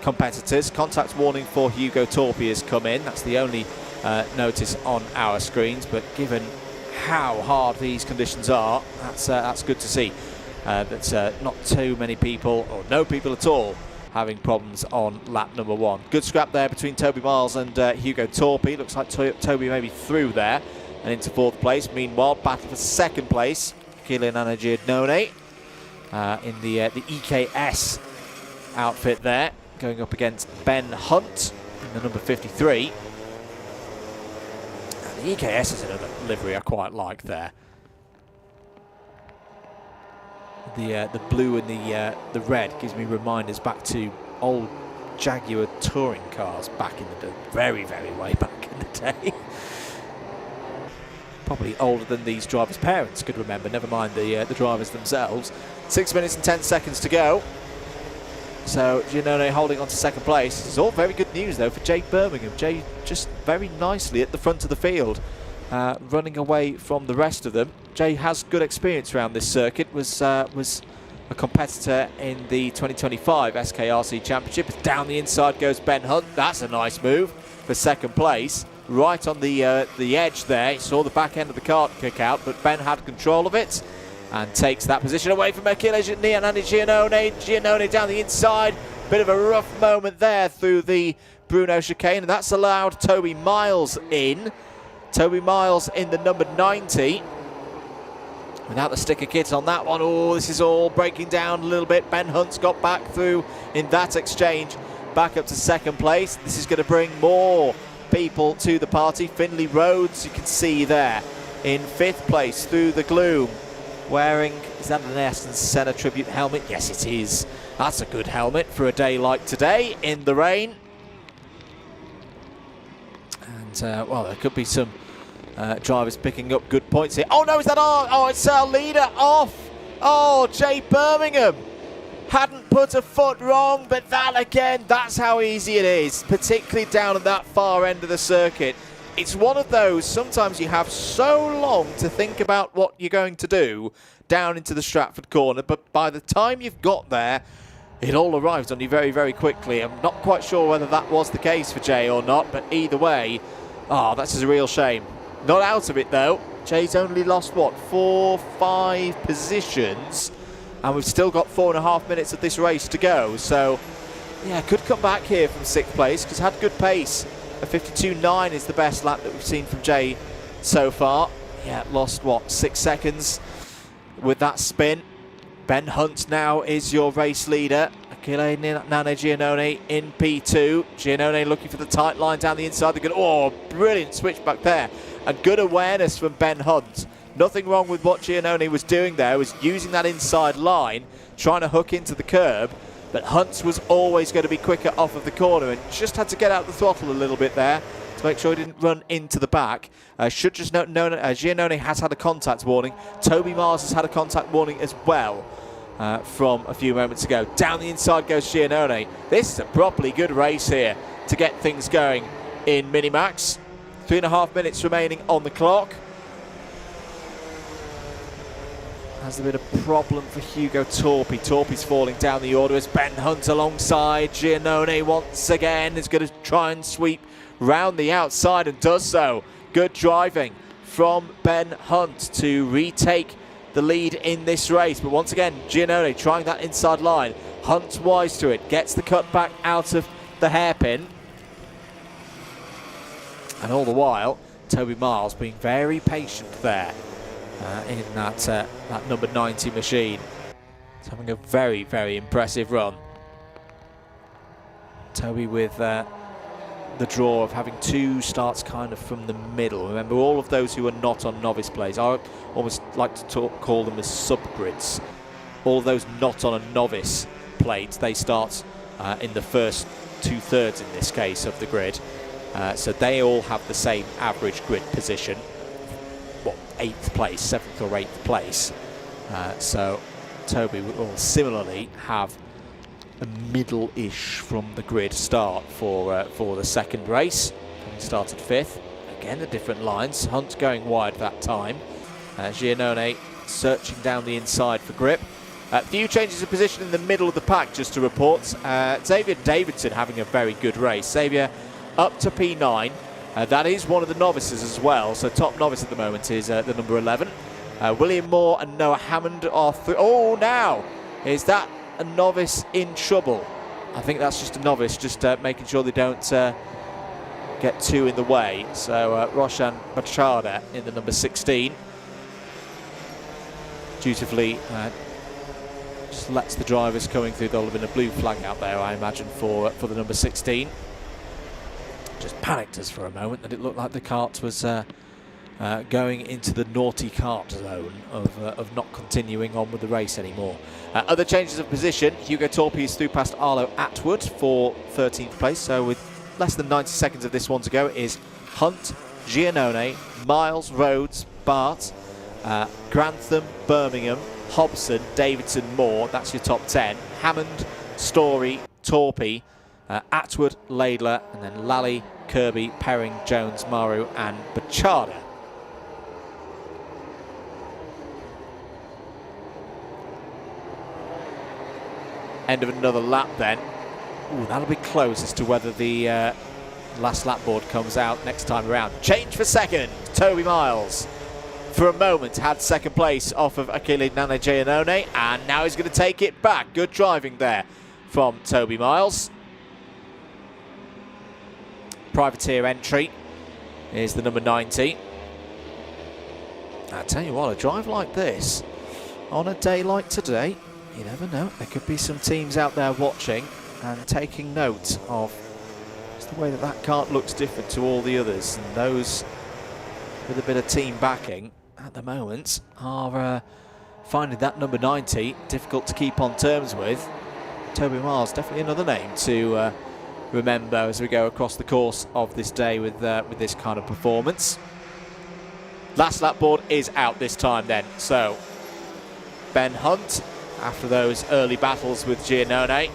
competitors. Contact warning for Hugo Torpy has come in. That's the only notice on our screens, but given how hard these conditions are, that's good to see. That not too many people, or no people at all, having problems on lap number 1. Good scrap there between Toby Miles and Hugo Torpy. Looks like Toby may be through there and into 4th place. Meanwhile, battle for 2nd place. Kylian Anagiadnone in the EKS outfit there, going up against Ben Hunt in the number 53. And the EKS is another livery I quite like there. The blue and the red gives me reminders back to old Jaguar touring cars back in the day, very, very way back in the day. Probably older than these drivers' parents could remember, never mind the drivers themselves. 6 minutes and 10 seconds to go. So Giannone holding on to 2nd place. This is all very good news though for Jay Birmingham. Jay just very nicely at the front of the field, running away from the rest of them. Jay has good experience around this circuit, was a competitor in the 2025 SKRC Championship. Down the inside goes Ben Hunt. That's a nice move for 2nd place. Right on the edge there. He saw the back end of the kart kick out, but Ben had control of it and takes that position away from Achilles Giannone. Giannone down the inside. Bit of a rough moment there through the Bruno chicane, and that's allowed Toby Miles in. Toby Miles in the number 90. Without the sticker kit on that one. Oh, this is all breaking down a little bit. Ben Hunt's got back through in that exchange. Back up to 2nd place. This is going to bring more people to the party. Finley Rhodes, you can see there, in 5th place through the gloom, wearing, is that an Aston Senna tribute helmet? Yes, it is. That's a good helmet for a day like today in the rain. And, well, there could be some drivers picking up good points here. Oh, no, is that our... Oh, it's our leader off. Oh, Jay Birmingham hadn't put a foot wrong, but that again, that's how easy it is, particularly down at that far end of the circuit. It's one of those, sometimes you have so long to think about what you're going to do down into the Stratford corner, but by the time you've got there, it all arrives on you very, very quickly. I'm not quite sure whether that was the case for Jay or not, but either way, that's a real shame. Not out of it though. Jay's only lost, what, 4-5 positions? And we've still got 4.5 minutes of this race to go. So, yeah, could come back here from 6th place because had good pace. A 52.9 is the best lap that we've seen from Jay so far. Yeah, lost, what, 6 seconds with that spin. Ben Hunt now is your race leader. Achille Giannone in P2. Giannone looking for the tight line down the inside. They're oh, brilliant switch back there. And good awareness from Ben Hunt. Nothing wrong with what Giannone was doing there, was using that inside line, trying to hook into the curb, but Hunt was always going to be quicker off of the corner and just had to get out the throttle a little bit there to make sure he didn't run into the back. Should just note, Giannone has had a contact warning. Toby Miles has had a contact warning as well from a few moments ago. Down the inside goes Giannone. This is a properly good race here to get things going in Minimax. 3.5 minutes remaining on the clock. Has a bit of problem for Hugo Torpy. Torpy's falling down the order as Ben Hunt alongside. Giannone once again is going to try and sweep round the outside and does so. Good driving from Ben Hunt to retake the lead in this race. But once again, Giannone trying that inside line. Hunt's wise to it. Gets the cut back out of the hairpin. And all the while, Toby Miles being very patient there. In that number 90 machine. It's having a very, very impressive run. Toby with the draw of having 2 starts kind of from the middle. Remember, all of those who are not on novice plays, I almost like to call them as subgrids. all those not on a novice plate, they start in the first 2/3 in this case of the grid. So they all have the same average grid position. What, 8th place, 7th or 8th place. So Toby will similarly have a middle-ish from the grid start for the second race. He started 5th. Again, the different lines. Hunt going wide that time. Giannone searching down the inside for grip. A few changes of position in the middle of the pack just to report. Xavier Davidson having a very good race. Xavier up to P9. That is one of the novices as well. So top novice at the moment is the number 11. William Moore and Noah Hammond are through. Oh, now is that a novice in trouble? I think that's just a novice, just making sure they don't get too in the way. So Roshan Bachada in the number 16 dutifully just lets the drivers coming through. There'll have been a blue flag out there, I imagine, for the number 16. Just panicked us for a moment that it looked like the kart was going into the naughty kart zone of not continuing on with the race anymore. Other changes of position. Hugo Torpy is through past Arlo Atwood for 13th place. So with less than 90 seconds of this one to go, it is Hunt, Giannone, Miles, Rhodes, Bart, Grantham, Birmingham, Hobson, Davidson, Moore. That's your top 10. Hammond, Story, Torpy, Atwood, Laidler, and then Lally, Kirby, Perring, Jones, Maru, and Bachada. End of another lap then. Ooh, that'll be close as to whether the last lap board comes out next time around. Change for second. Toby Miles, for a moment, had second place off of Achille Nane Giannone, and now he's going to take it back. Good driving there from Toby Miles. Privateer entry is the number 90. I tell you what, a drive like this on a day like today, you never know. There could be some teams out there watching and taking note of just the way that that kart looks different to all the others. And those with a bit of team backing at the moment are finding that number 90 difficult to keep on terms with. Toby Miles, definitely another name to remember as we go across the course of this day with this kind of performance. Last lap board is out this time then. So Ben Hunt, after those early battles with Giannone,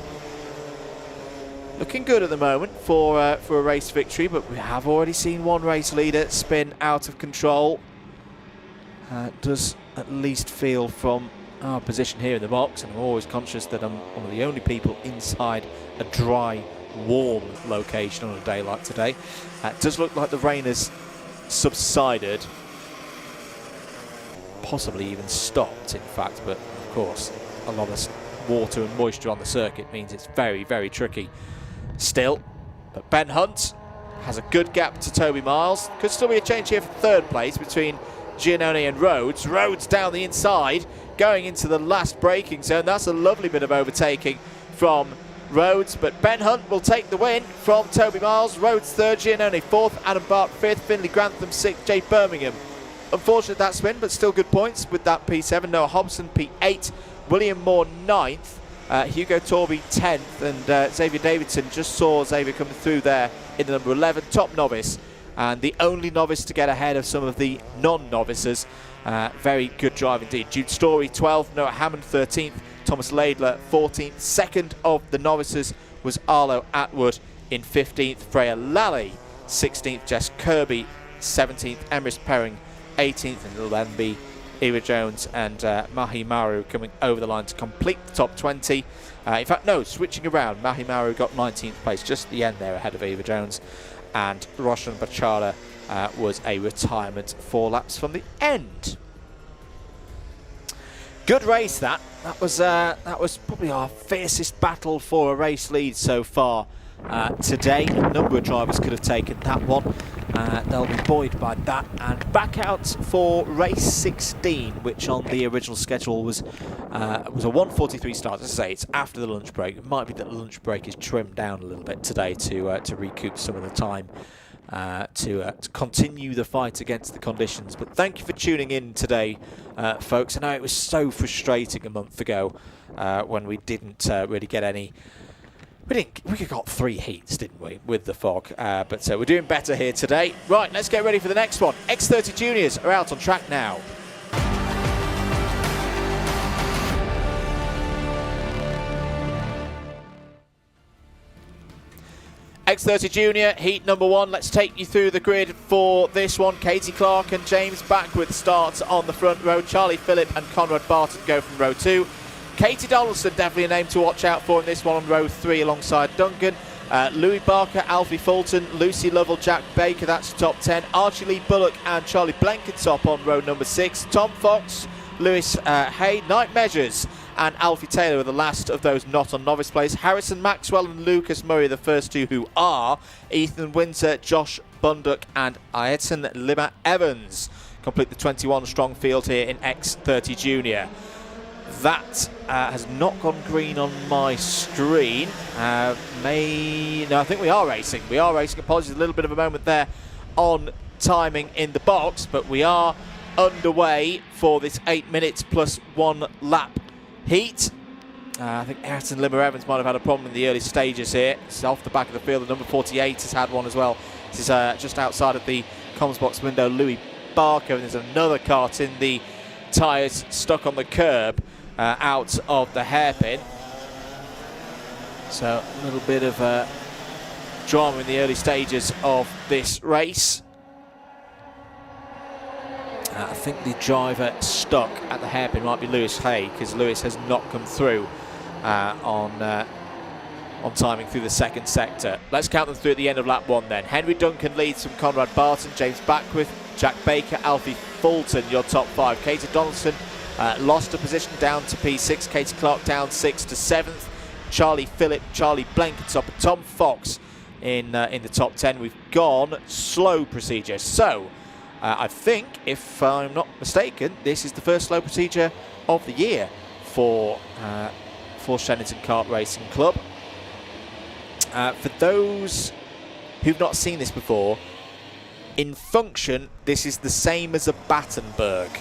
looking good at the moment for a race victory, but we have already seen one race leader spin out of control. Does at least feel from our position here in the box, and I'm always conscious that I'm one of the only people inside a dry, warm location on a day like today. It does look like the rain has subsided, possibly even stopped in fact, but of course a lot of water and moisture on the circuit means it's very, very tricky still. But Ben Hunt has a good gap to Toby Miles. Could still be a change here for third place between Giannone and Rhodes. Rhodes down the inside, going into the last braking zone. That's a lovely bit of overtaking from Rhodes, but Ben Hunt will take the win from Toby Miles. Rhodes third, Giannone fourth, Adam Bart fifth, Finley Grantham sixth, Jay Birmingham. Unfortunate that spin, but still good points with that P7. Noah Hobson P8, William Moore 9th, Hugo Torby 10th, and Xavier Davidson just saw Xavier coming through there in the number 11, top novice, and the only novice to get ahead of some of the non-novices. Very good drive indeed. Jude Story 12th, Noah Hammond 13th, Thomas Laidler 14th. Second of the novices was Arlo Atwood in 15th. Freya Lally 16th. Jess Kirby 17th. Emrys Perring 18th. And it'll then be Eva Jones and Mahi Maru coming over the line to complete the top 20. In fact, no, switching around. Mahi Maru got 19th place just at the end there ahead of Eva Jones. And Roshan Bachara was a retirement 4 laps from the end. Good race that. That was probably our fiercest battle for a race lead so far today. A number of drivers could have taken that one. They'll be buoyed by that. And back out for race 16, which on the original schedule was a 1:43 start. As I say, it's after the lunch break. It might be that the lunch break is trimmed down a little bit today to recoup some of the time to continue the fight against the conditions. But thank you for tuning in today, folks. I know it was so frustrating a month ago when we didn't really get any. We got 3 heats, didn't we, with the fog? But we're doing better here today. Right, let's get ready for the next one. X30 Juniors are out on track now. X30 Junior Heat number 1. Let's take you through the grid for this one. Katie Clark and James Backworth start on the front row. Charlie Phillip and Conrad Barton go from row 2. Katie Donaldson, definitely a name to watch out for in this one on row 3 alongside Duncan. Louis Barker, Alfie Fulton, Lucy Lovell, Jack Baker, that's the top 10. Archie Lee Bullock and Charlie Blenkinsop on row number 6. Tom Fox, Lewis Hay, Night Measures and Alfie Taylor are the last of those not on novice place. Harrison Maxwell and Lucas Murray are the first 2 who are. Ethan Winter, Josh Bunduck and Ayrton Lima Evans complete the 21 strong field here in X30 Junior. That has not gone green on my screen. No, I think we are racing. We are racing. Apologies, a little bit of a moment there on timing in the box, but we are underway for this 8 minutes plus 1 lap heat. I think Ayrton Lima Evans might have had a problem in the early stages here. It's off the back of the field. The number 48 has had one as well. This is just outside of the comms box window. Louis Barker, and there's another kart in the tyres stuck on the curb. Out of the hairpin. So a little bit of drama in the early stages of this race. I think the driver stuck at the hairpin might be Lewis Hay, because Lewis has not come through on timing through the second sector. Let's count them through at the end of lap 1 then. Henry Duncan leads from Conrad Barton, James Backworth, Jack Baker, Alfie Fulton, your top 5. Katie Donaldson lost a position down to P6. Katie Clark down 6 to 7th. Charlie Phillip, Charlie Blenkinsop and Tom Fox in the top 10. We've gone slow procedure. So I think, if I'm not mistaken, this is the first slow procedure of the year for Shenington Kart Racing Club. For those who've not seen this before, in function, this is the same as a Battenberg.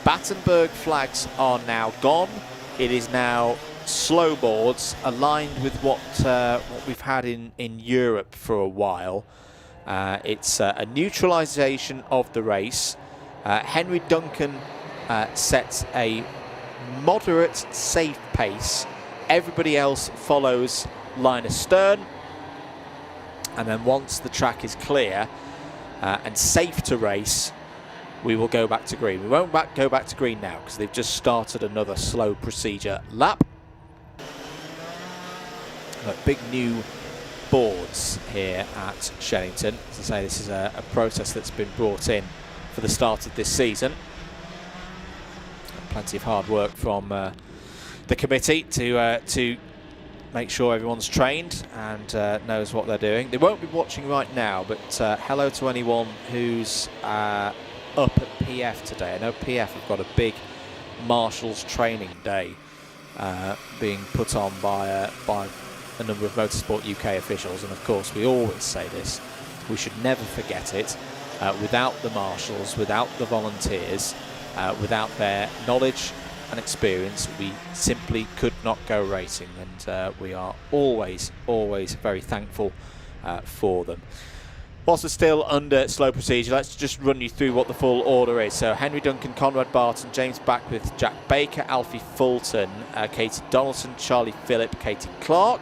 Battenberg flags are now gone. It is now slow boards, aligned with what we've had in Europe for a while. It's a neutralisation of the race. Henry Duncan sets a moderate, safe pace. Everybody else follows line astern. And then once the track is clear and safe to race, we will go back to green. We won't go back to green now because they've just started another slow procedure lap. Big new boards here at Shenington. As I say, this is a process that's been brought in for the start of this season. Plenty of hard work from the committee to make sure everyone's trained and knows what they're doing. They won't be watching right now, but hello to anyone who's up at PF today. I know PF have got a big Marshall's training day being put on by a number of Motorsport UK officials, and of course we always say this, we should never forget it. Without the marshals, without the volunteers, without their knowledge and experience, we simply could not go racing, and we are always very thankful for them. Whilst we're still under slow procedure, let's just run you through what the full order is. So Henry Duncan, Conrad Barton, James Backworth, Jack Baker, Alfie Fulton, Katie Donaldson, Charlie Phillip, Katie Clark.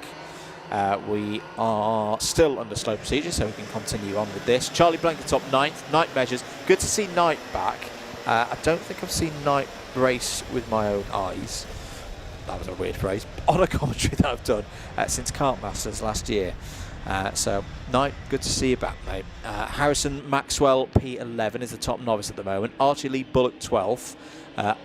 We are still under slow procedure, so we can continue on with this. Charlie Blenkinsop 9th, Night Measures. Good to see Night back. I don't think I've seen Night race with my own eyes. That was a weird phrase. On a commentary that I've done since Kart Masters last year. So, Knight, good to see you back, mate. Harrison Maxwell, P11, is the top novice at the moment. Archie Lee Bullock, 12th.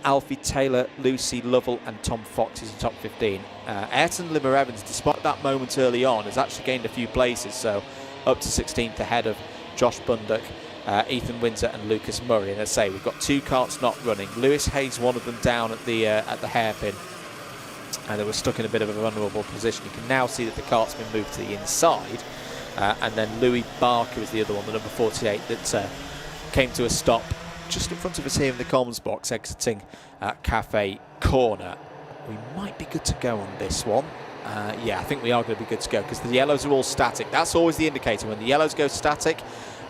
Alfie Taylor, Lucy Lovell, and Tom Fox is the top 15. Ayrton Lima Evans, despite that moment early on, has actually gained a few places, so up to 16th ahead of Josh Bunduck, Ethan Windsor, and Lucas Murray. And as I say, we've got 2 karts not running. Lewis Hayes, one of them down at the hairpin. And they were stuck in a bit of a vulnerable position. You can now see that the kart's been moved to the inside. and then Louis Barker was the other one, the number 48, that came to a stop just in front of us here in the comms box, exiting Cafe Corner. We might be good to go on this one. Yeah, I think we are going to be good to go because the yellows are all static. That's always the indicator. When the yellows go static,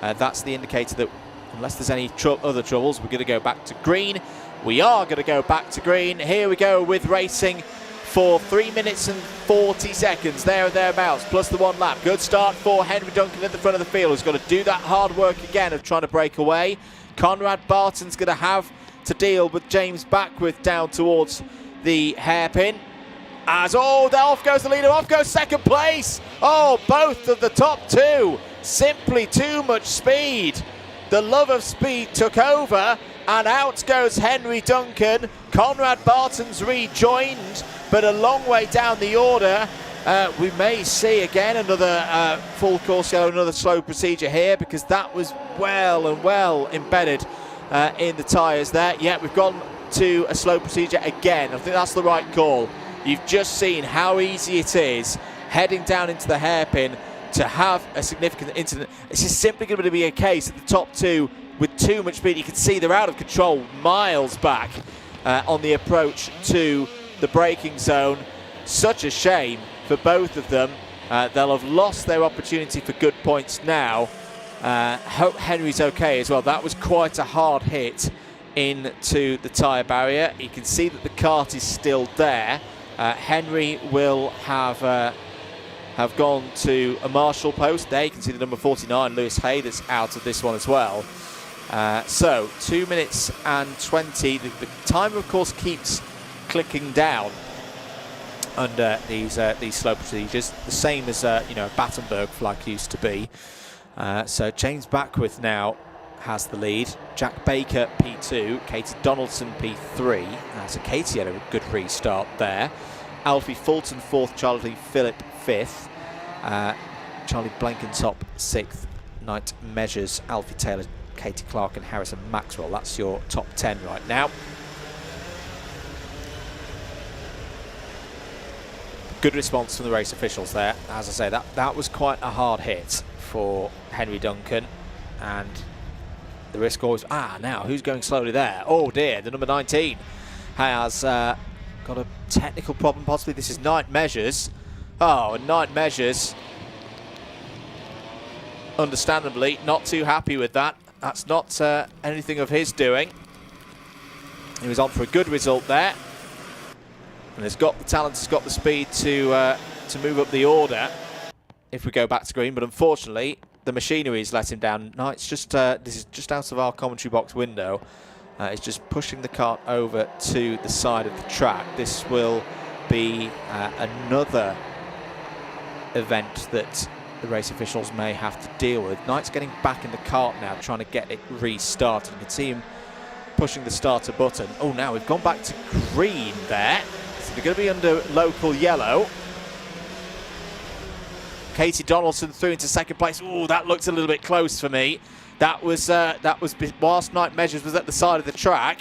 that's the indicator that unless there's any other troubles, we're going to go back to green. We are going to go back to green. Here we go with racing for 3 minutes and 40 seconds, there and thereabouts, plus the 1 lap. Good start for Henry Duncan at the front of the field, who's got to do that hard work again of trying to break away. Conrad Barton's going to have to deal with James Backworth down towards the hairpin. Off goes the leader, off goes second place. Oh, both of the top two, simply too much speed. The love of speed took over, and out goes Henry Duncan. Conrad Barton's rejoined, but a long way down the order. We may see again another full course yellow, another slow procedure here, because that was well embedded in the tyres there. Yeah, we've gone to a slow procedure again. I think that's the right call. You've just seen how easy it is heading down into the hairpin to have a significant incident. This is simply going to be a case that the top two with too much speed. You can see they're out of control miles back on the approach to the braking zone. Such a shame for both of them. They'll have lost their opportunity for good points now. Hope Henry's okay as well. That was quite a hard hit into the tyre barrier. You can see that the kart is still there. Henry will have gone to a marshal post. There you can see the number 49, Lewis Hay, that's out of this one as well. So 2 minutes and 20. The timer, of course, keeps clicking down under these slow procedures, the same as Battenberg flag used to be. So James Backworth now has the lead. Jack Baker P2, Katie Donaldson P3. So Katie had a good restart there. Alfie Fulton 4th, Charlie Phillip 5th, Charlie Blankentop 6th, Knight Measures, Alfie Taylor, Katie Clark and Harrison Maxwell. That's your top 10 right now. Good response from the race officials there. As I say, that was quite a hard hit for Henry Duncan, and the risk always... now, who's going slowly there? Oh dear, the number 19 has got a technical problem possibly. This is Knight Measures. Oh, and Knight Measures, understandably, not too happy with that. That's not anything of his doing. He was on for a good result there, and has got the talent, has got the speed to move up the order if we go back to green, but unfortunately the machinery has let him down. Knight's just this is just out of our commentary box window. It's just pushing the kart over to the side of the track. This will be another event that the race officials may have to deal with. Knight's getting back in the kart now, trying to get it restarted. You can see him pushing the starter button. Oh, now we've gone back to green there. So they're going to be under local yellow. Katie Donaldson through into second place. Oh, that looked a little bit close for me. That was whilst Knight Measures was at the side of the track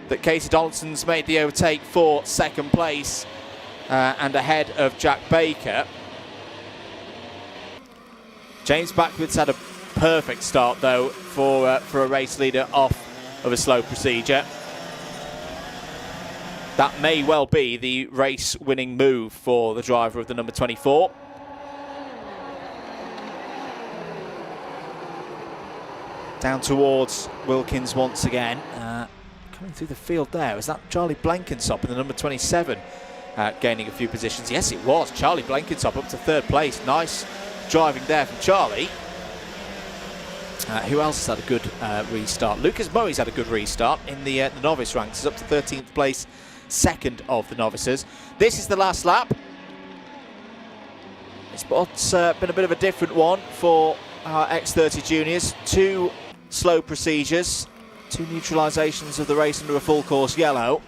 that Katie Donaldson's made the overtake for second place and ahead of Jack Baker. James Backworth's had a perfect start though for a race leader off of a slow procedure. That may well be the race winning move for the driver of the number 24. Down towards Wilkins once again. Coming through the field there. Was that Charlie Blankensop in the number 27 gaining a few positions? Yes, it was. Charlie Blankensop up to third place. Nice driving there from Charlie. Who else has had a good restart? Lucas Murray's had a good restart in the novice ranks. He's up to 13th place, second of the novices. This is the last lap. It's been a bit of a different one for our X30 juniors. Two slow procedures, two neutralisations of the race under a full course yellow.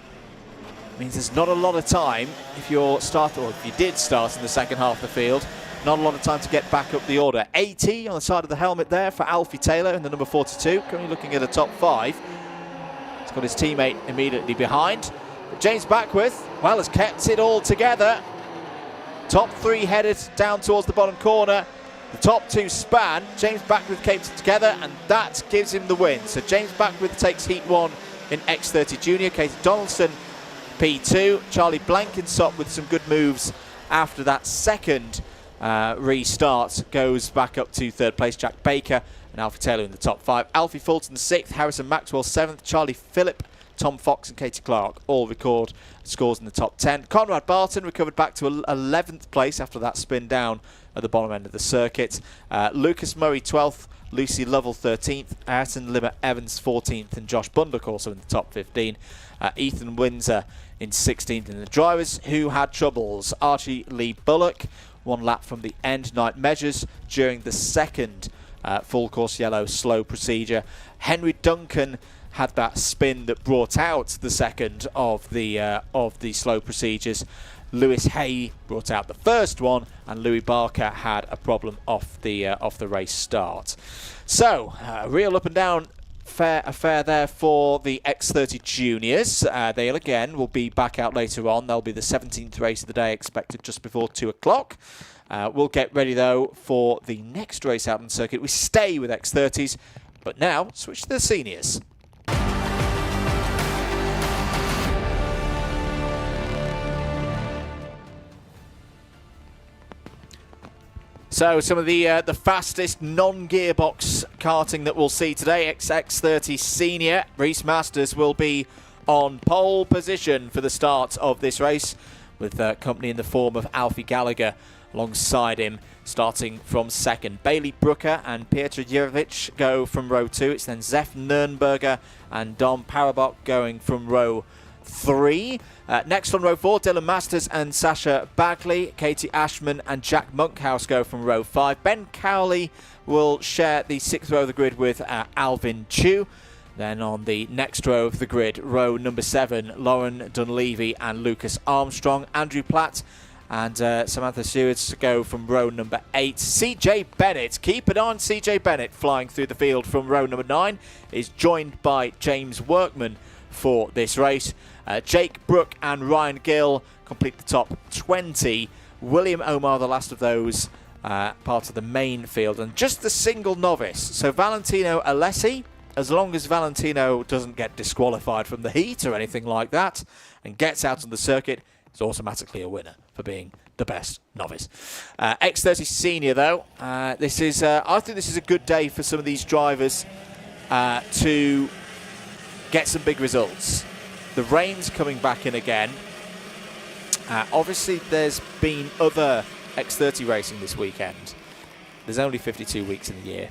Means there's not a lot of time if you're starting, or if you did start in the second half of the field, not a lot of time to get back up the order. 80 on the side of the helmet there for Alfie Taylor in the number 42, currently looking at a top 5. He's got his teammate immediately behind. But James Backworth, well, has kept it all together. Top 3 headed down towards the bottom corner. The top 2 span. James Backworth came together, and that gives him the win. So James Backworth takes Heat 1 in X30 Junior. Casey Donaldson P2. Charlie Blenkinsop with some good moves after that second restart goes back up to 3rd place. Jack Baker and Alfie Taylor in the top 5. Alfie Fulton 6th. Harrison Maxwell 7th. Charlie Phillip, Tom Fox and Katie Clark all record scores in the top 10. Conrad Barton recovered back to 11th place after that spin down at the bottom end of the circuit. Lucas Murray 12th, Lucy Lovell 13th, Ayrton Limmer Evans 14th, and Josh Bundock also in the top 15. Ethan Windsor in 16th. In the drivers who had troubles, Archie Lee Bullock, 1 lap from the end, night measures during the second full course yellow slow procedure. Henry Duncan had that spin that brought out the second of the slow procedures. Lewis Hay brought out the first one, and Louis Barker had a problem off the race start. So real up and down affair there for the X30 Juniors. They again will be back out later on. They'll be the 17th race of the day, expected just before 2 o'clock. We'll get ready though for the next race out on the circuit. We stay with X30s, but now switch to the seniors. So some of the fastest non-gearbox karting that we'll see today. X30 Senior. Reese Masters will be on pole position for the start of this race, with company in the form of Alfie Gallagher alongside him, starting from 2nd. Bailey Brooker and Pietro Jurevich go from row 2. It's then Zef Nurnberger and Dom Parabok going from row 3. Next on row 4, Dylan Masters and Sasha Bagley. Katie Ashman and Jack Monkhouse go from row 5. Ben Cowley will share the 6th row of the grid with Alvin Chu. Then on the next row of the grid, row number 7, Lauren Dunleavy and Lucas Armstrong. Andrew Platt and Samantha Stewarts go from row number 8. CJ Bennett, keep an eye on CJ Bennett flying through the field from row number 9, is joined by James Workman for this race. Jake Brook and Ryan Gill complete the top 20. William Omar, the last of those, part of the main field, and just the single novice. So Valentino Alessi, as long as Valentino doesn't get disqualified from the heat or anything like that and gets out on the circuit, is automatically a winner for being the best novice. X30 Senior though, I think this is a good day for some of these drivers to get some big results. The rain's coming back in again. Obviously there's been other X30 racing this weekend. There's only 52 weeks in the year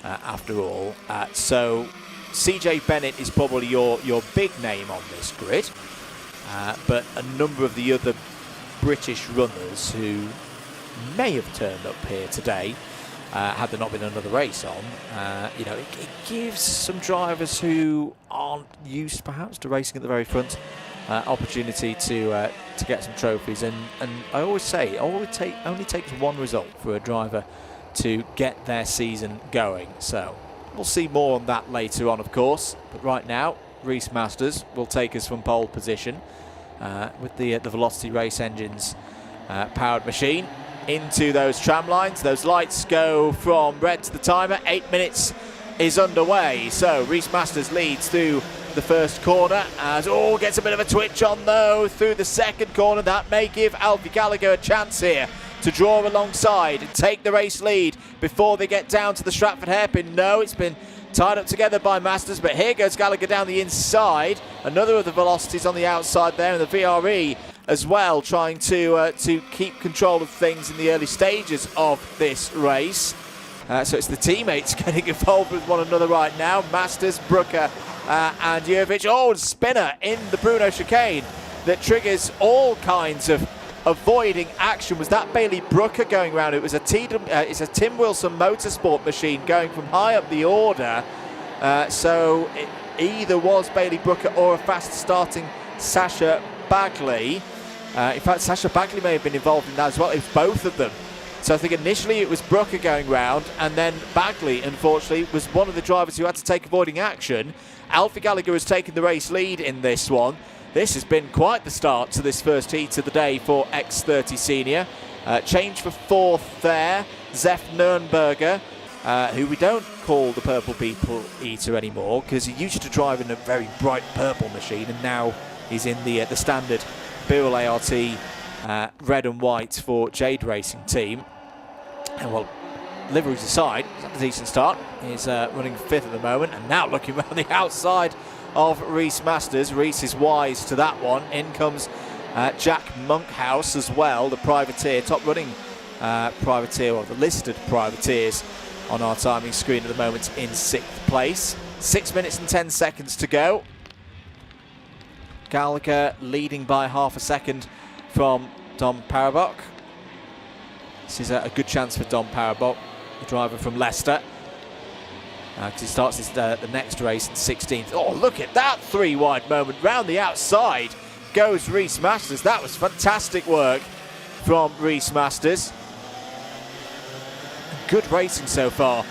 after all. So CJ Bennett is probably your big name on this grid. But a number of the other British runners who may have turned up here today, had there not been another race on, it gives some drivers who aren't used perhaps to racing at the very front opportunity to get some trophies. And I always say, it only takes one result for a driver to get their season going. So we'll see more on that later on, of course. But right now, Reese Masters will take us from pole position with the Velocity Race Engines powered machine into those tram lines. Those lights go from red to the timer. 8 minutes is underway. So Reese Masters leads through the first corner as gets a bit of a twitch on though through the second corner. That may give Alfie Gallagher a chance here to draw alongside and take the race lead before they get down to the Stratford hairpin. No, it's been tied up together by Masters, but here goes Gallagher down the inside. Another of the Velocities on the outside there, and the VRE as well, trying to keep control of things in the early stages of this race. So it's the teammates getting involved with one another right now. Masters, Brooker and Jurevich. Spinner in the Bruno chicane that triggers all kinds of avoiding action. Was that Bailey Brooker going round? It was it's a Tim Wilson Motorsport machine going from high up the order. So it either was Bailey Brooker or a fast starting Sasha Bagley. In fact, Sasha Bagley may have been involved in that as well. It was both of them. So I think initially it was Brooker going round, and then Bagley, unfortunately, was one of the drivers who had to take avoiding action. Alfie Gallagher has taken the race lead in this one. This has been quite the start to this first heat of the day for X30 Senior. Change for fourth there, Zef Nürnberger, who we don't call the Purple People Eater anymore because he used to drive in a very bright purple machine, and now he's in the standard Birrell ART red and white for Jade Racing team. And well, liveries aside, he's had a decent start. He's running fifth at the moment, and now looking around the outside of Reese Masters. Reese is wise to that one. In comes Jack Monkhouse as well, the privateer, top running privateer, or the listed privateers on our timing screen at the moment, in 6th place. 6 minutes and 10 seconds to go. Gallagher leading by half a second from Dom Parabok. This is a good chance for Dom Parabok, the driver from Leicester, because he starts the next race in 16th. Oh, look at that 3 wide moment. Round the outside goes Reese Masters. That was fantastic work from Reese Masters. Good racing so far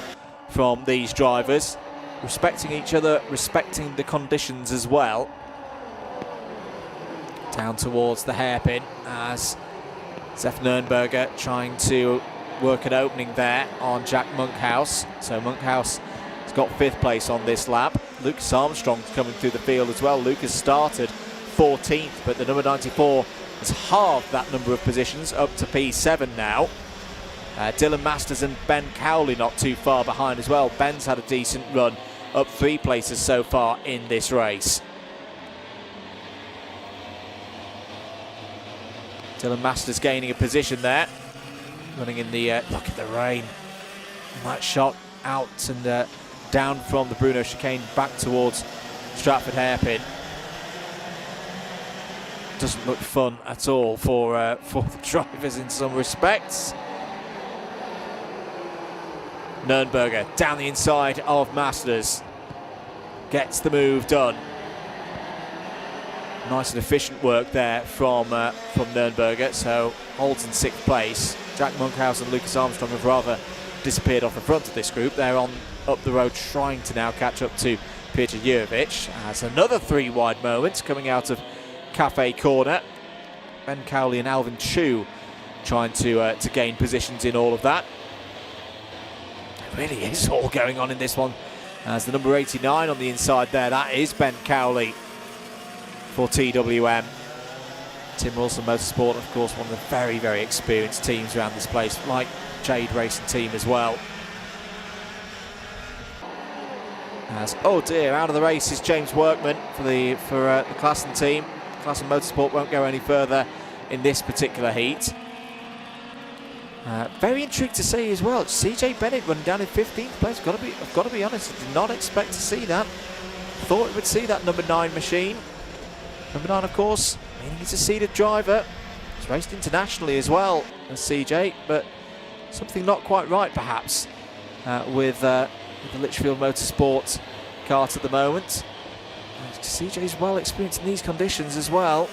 from these drivers, respecting each other, respecting the conditions as well. Down towards the hairpin as Zef Nürnberger trying to work an opening there on Jack Monkhouse. So Monkhouse has got 5th place on this lap. Lucas Armstrong's coming through the field as well. Lucas started 14th, but the number 94 has halved that number of positions up to P7 now. Dylan Masters and Ben Cowley not too far behind as well. Ben's had a decent run, up 3 places so far in this race. Dylan Masters gaining a position there, running in the, look at the rain. Nice shot out and down from the Bruno chicane back towards Stratford hairpin. Doesn't look fun at all for the drivers in some respects. Nürnberger down the inside of Masters, gets the move done. Nice and efficient work there from Nürnberger, so holds in 6th place. Jack Monkhouse and Lucas Armstrong have rather disappeared off the front of this group. They're on up the road trying to now catch up to Peter Jurevich. As another 3 wide moments coming out of Cafe Corner. Ben Cowley and Alvin Chu trying to gain positions in all of that. It really is all going on in this one. As the number 89 on the inside there, that is Ben Cowley for TWM. Tim Wilson Motorsport, of course, one of the very, very experienced teams around this place, like Jade Racing team as well. As, oh dear, out of the race is James Workman for the Klassen team. Klassen Motorsport won't go any further in this particular heat. Very intrigued to see as well, CJ Bennett running down in 15th place. I've got to be honest, I did not expect to see that. Thought we would see that number 9 machine. Number 9, of course, meaning he's a seeded driver. He's raced internationally as well as CJ, but something not quite right perhaps with the Litchfield Motorsport kart at the moment. CJ's well experienced in these conditions as well.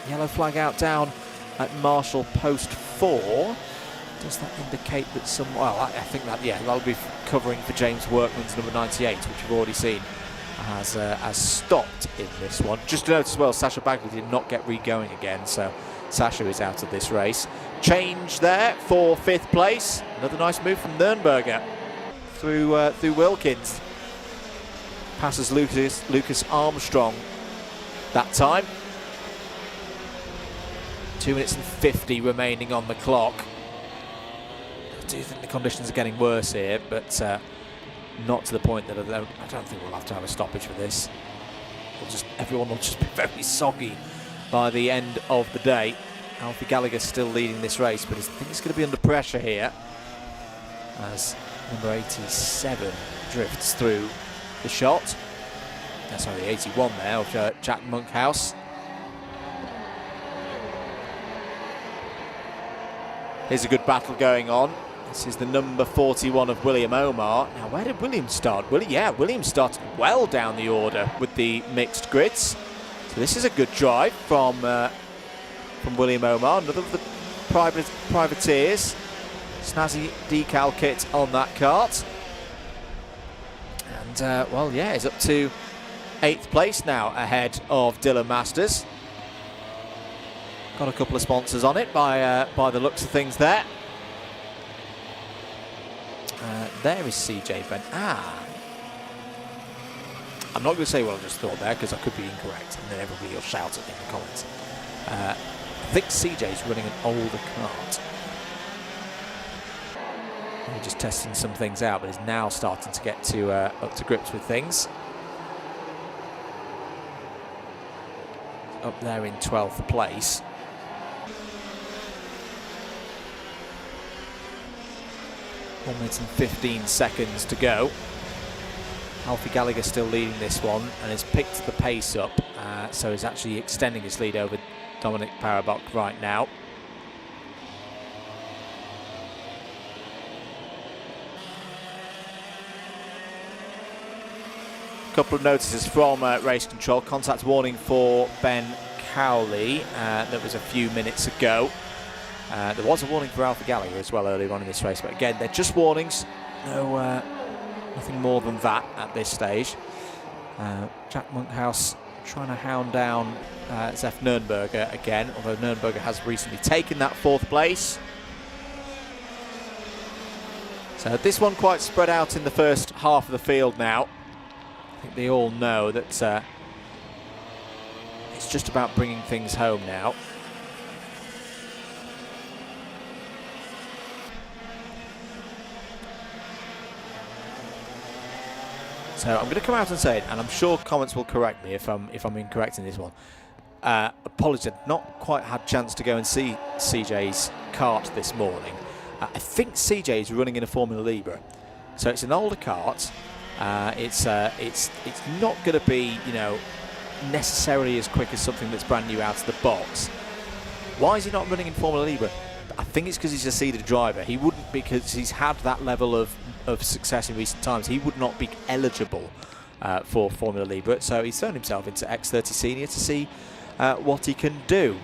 Yellow flag out down at Marshall post 4. Does that indicate that some... Well, I think that, yeah, that'll be covering for James Workman's number 98, which we've already seen has stopped in this one. Just to note as well, Sasha Bagley did not get re-going again, so Sasha is out of this race. Change there for 5th place. Another nice move from Nürnberger through Wilkins. Passes Lucas Armstrong that time. 2 minutes and 50 remaining on the clock. I do think the conditions are getting worse here, but not to the point that I don't think we'll have to have a stoppage for this. Everyone will just be very soggy by the end of the day. Alfie Gallagher's still leading this race, but I think he's going to be under pressure here as number 87 drifts through the shot. Sorry, the 81 there of Jack Monkhouse. Here's a good battle going on. This is the number 41 of William Omar. Now, where did William start? William started well down the order with the mixed grids. So this is a good drive from William Omar, another of the privateers. Snazzy decal kit on that kart. And, well, yeah, he's up to 8th place now, ahead of Dylan Masters. Got a couple of sponsors on it by the looks of things there. There is CJ Ben. I'm not going to say what I just thought there because I could be incorrect, and then everybody will shout at me in the comments. I think CJ's running an older kart. We're just testing some things out, but is now starting to get to up to grips with things. Up there in 12th place. 1 minute and 15 seconds to go. Alfie Gallagher still leading this one and has picked the pace up, so he's actually extending his lead over Dominic Parabok right now. Couple of notices from race control. Contact warning for Ben Cowley. That was a few minutes ago. There was a warning for Alfie Gallagher as well earlier on in this race, but again, they're just warnings. No, nothing more than that at this stage. Jack Monkhouse trying to hound down Zef Nürnberger again, although Nürnberger has recently taken that 4th place. So this one quite spread out in the first half of the field now. I think they all know that it's just about bringing things home now. So I'm going to come out and say it, and I'm sure comments will correct me if I'm incorrect in this one. Apologies, I've not quite had a chance to go and see CJ's kart this morning. I think CJ is running in a Formula Libre, so it's an older kart. It's not going to be, you know, necessarily as quick as something that's brand new out of the box. Why is he not running in Formula Libre? I think it's because he's a seeded driver. He wouldn't, because he's had that level of success in recent times. He would not be eligible for Formula Libre, so he's thrown himself into X30 Senior to see what he can do.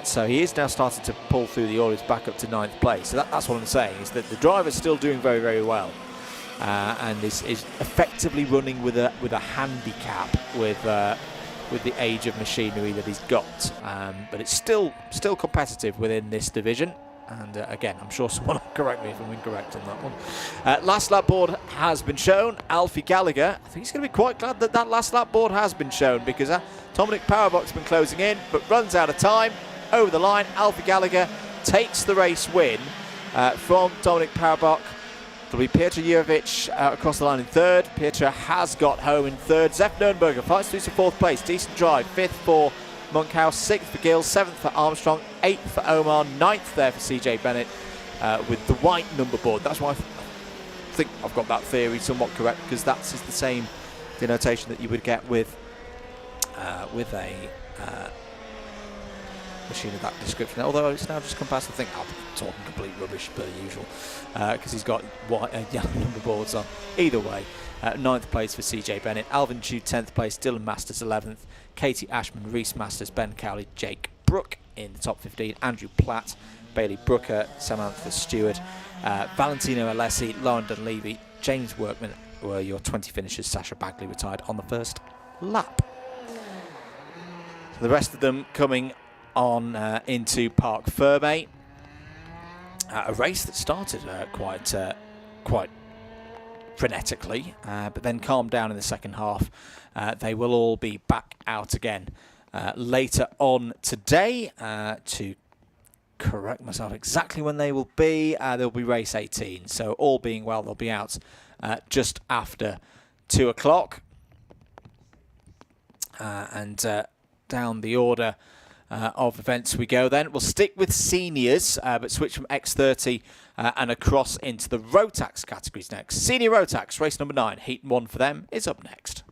So he is now starting to pull through the orders back up to 9th place. So that's what I'm saying, is that the driver's still doing very, very well. And is effectively running with a handicap with the age of machinery that he's got, but it's still competitive within this division. And again, I'm sure someone will correct me if I'm incorrect on that one. Last lap board has been shown. Alfie Gallagher, I think he's going to be quite glad that that last lap board has been shown, because Dominic Parabok's been closing in, but runs out of time. Over the line, Alfie Gallagher takes the race win from Dominic Parabok. It'll be Piotr Jurovic across the line in 3rd. Piotr has got home in 3rd. Zef Nürnberger fights through to 4th place. Decent drive. 5th for Monkhouse, 6th for Gill, 7th for Armstrong, 8th for Omar, 9th there for CJ Bennett with the white number board. That's why I think I've got that theory somewhat correct, because that's the same denotation that you would get with a machine of that description. Although it's now just come past, I think I'm talking complete rubbish per usual, because he's got white yellow number boards on. Either way, 9th place for CJ Bennett, Alvin Chu 10th place, Dylan Masters 11th, Katie Ashman, Reese Masters, Ben Cowley, Jake Brook in the top 15, Andrew Platt, Bailey Brooker, Samantha Stewart, Valentino Alessi, Lauren Dunleavy, James Workman were your 20 finishers. Sasha Bagley retired on the first lap. So the rest of them coming on into Parc Fermé, a race that started quite frenetically, but then calmed down in the second half. They will all be back out again later on today. To correct myself exactly when they will be, they'll be race 18, so all being well they'll be out just after 2 o'clock, and down the order of events we go then. We'll stick with seniors, but switch from X30 and across into the Rotax categories next. Senior Rotax, race number 9, Heat 1 for them, is up next.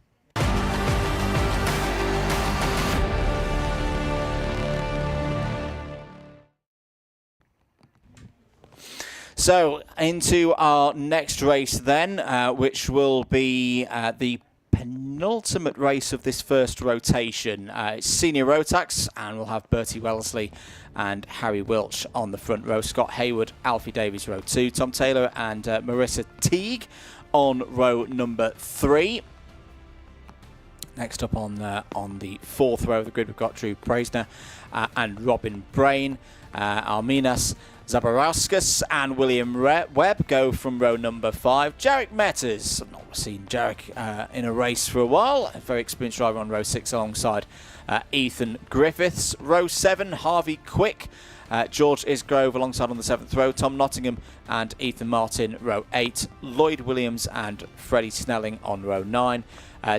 So, into our next race then, which will be the penultimate race of this first rotation. It's Senior Rotax, and we'll have Bertie Wellesley and Harry Wilch on the front row. Scott Hayward, Alfie Davies row 2, Tom Taylor and Marissa Teague on row number 3. Next up on the fourth row of the grid, we've got Drew Preisner and Robin Brain. Arminas Zabarauskas and William Webb go from row number 5. Jarek Metters, I've not seen Jarek in a race for a while. A very experienced driver on row 6 alongside Ethan Griffiths. Row 7, Harvey Quick. George Isgrove alongside on the 7th row. Tom Nottingham and Ethan Martin, row 8. Lloyd Williams and Freddie Snelling on row 9.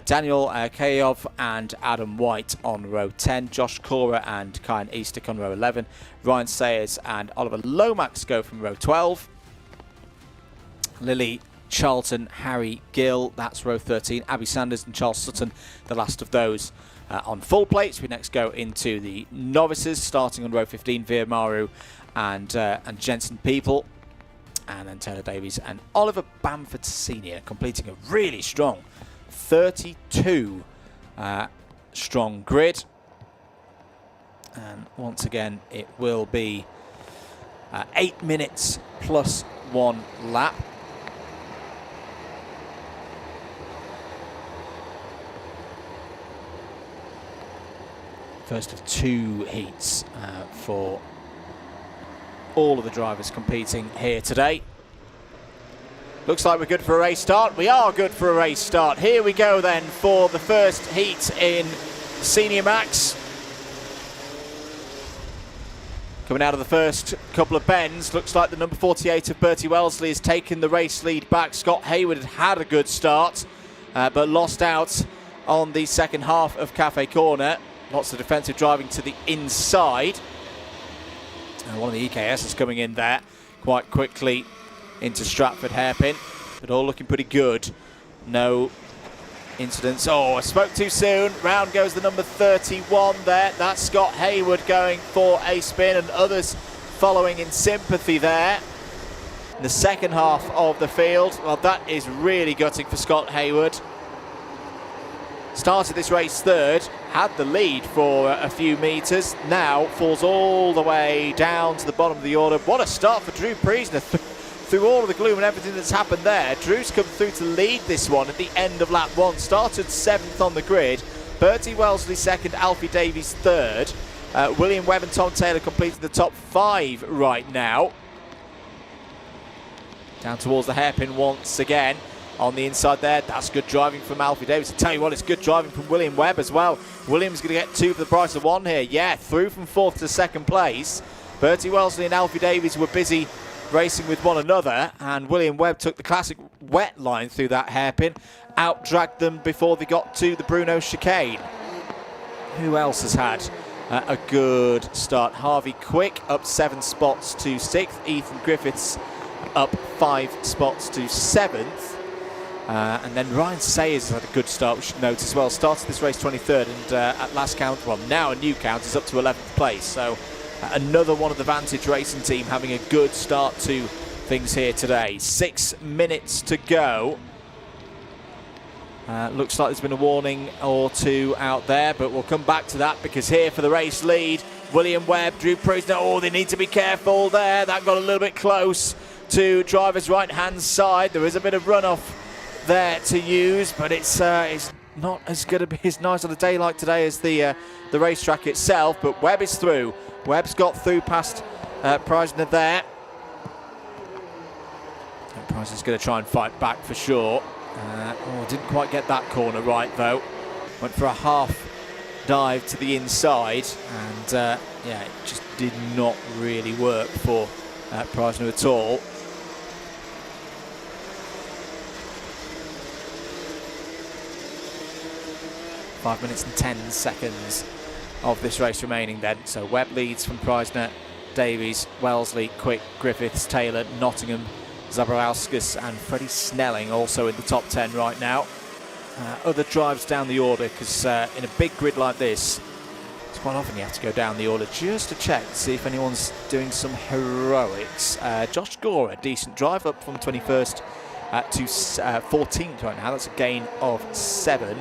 Daniel Kayov and Adam White on row 10. Josh Cora and Kyan Eastick on row 11. Ryan Sayers and Oliver Lomax go from row 12. Lily Charlton, Harry Gill, that's row 13. Abby Sanders and Charles Sutton, the last of those on full plates. We next go into the novices, starting on row 15, Veer Maru and Jensen People. And then Taylor Davies and Oliver Bamford Sr. completing a really strong 32 strong grid. And once again, it will be 8 minutes plus 1 lap. First of 2 heats for all of the drivers competing here today. Looks like we're good for a race start. We are good for a race start. Here we go then for the first heat in Senior Max. Coming out of the first couple of bends, looks like the number 48 of Bertie Wellesley has taken the race lead back. Scott Hayward had a good start, but lost out on the second half of Cafe Corner. Lots of defensive driving to the inside. And one of the EKS is coming in there quite quickly into Stratford Hairpin, but all looking pretty good. No incidents. Oh, I spoke too soon. Round goes the number 31 there. That's Scott Hayward going for a spin, and others following in sympathy there. In the second half of the field, well, that is really gutting for Scott Hayward. Started this race third, had the lead for a few metres, now falls all the way down to the bottom of the order. What a start for Drew Preisner. Through all of the gloom and everything that's happened there, Drew's come through to lead this one at the end of lap 1. Started 7th on the grid. Bertie Wellesley 2nd, Alfie Davies 3rd. William Webb and Tom Taylor completing the top 5 right now. Down towards the hairpin once again. On the inside there, that's good driving from Alfie Davies. I tell you what, it's good driving from William Webb as well. William's going to get 2 for the price of 1 here. Yeah, through from 4th to 2nd place. Bertie Wellesley and Alfie Davies were busy racing with one another, and William Webb took the classic wet line through that hairpin, out-dragged them before they got to the Bruno chicane. Who else has had a good start? Harvey Quick up 7 spots to 6th. Ethan Griffiths up 5 spots to 7th. And then Ryan Sayers has had a good start, we should note as well. Started this race 23rd, and at last count, well, now a new count, is up to 11th place. So another one of the Vantage Racing team having a good start to things here today. 6 minutes to go. Looks like there's been a warning or 2 out there, but we'll come back to that, because here for the race lead, William Webb, Drew Preisner. Oh, they need to be careful there. That got a little bit close to driver's right-hand side. There is a bit of runoff there to use, but it's not as going to be as nice on a day like today as the racetrack itself. But Webb is through. Webb's got through past Preisner there. And Preisner's going to try and fight back for sure. Didn't quite get that corner right though. Went for a half dive to the inside, and yeah, it just did not really work for Preisner at all. 5 minutes and 10 seconds of this race remaining then. So Webb leads from Preisner, Davies, Wellesley, Quick, Griffiths, Taylor, Nottingham, Zabarauskas and Freddie Snelling also in the top 10 right now. Other drives down the order, because in a big grid like this, it's quite often you have to go down the order just to check to see if anyone's doing some heroics. Josh Gore, a decent drive, up from 21st to 14th right now. That's a gain of 7.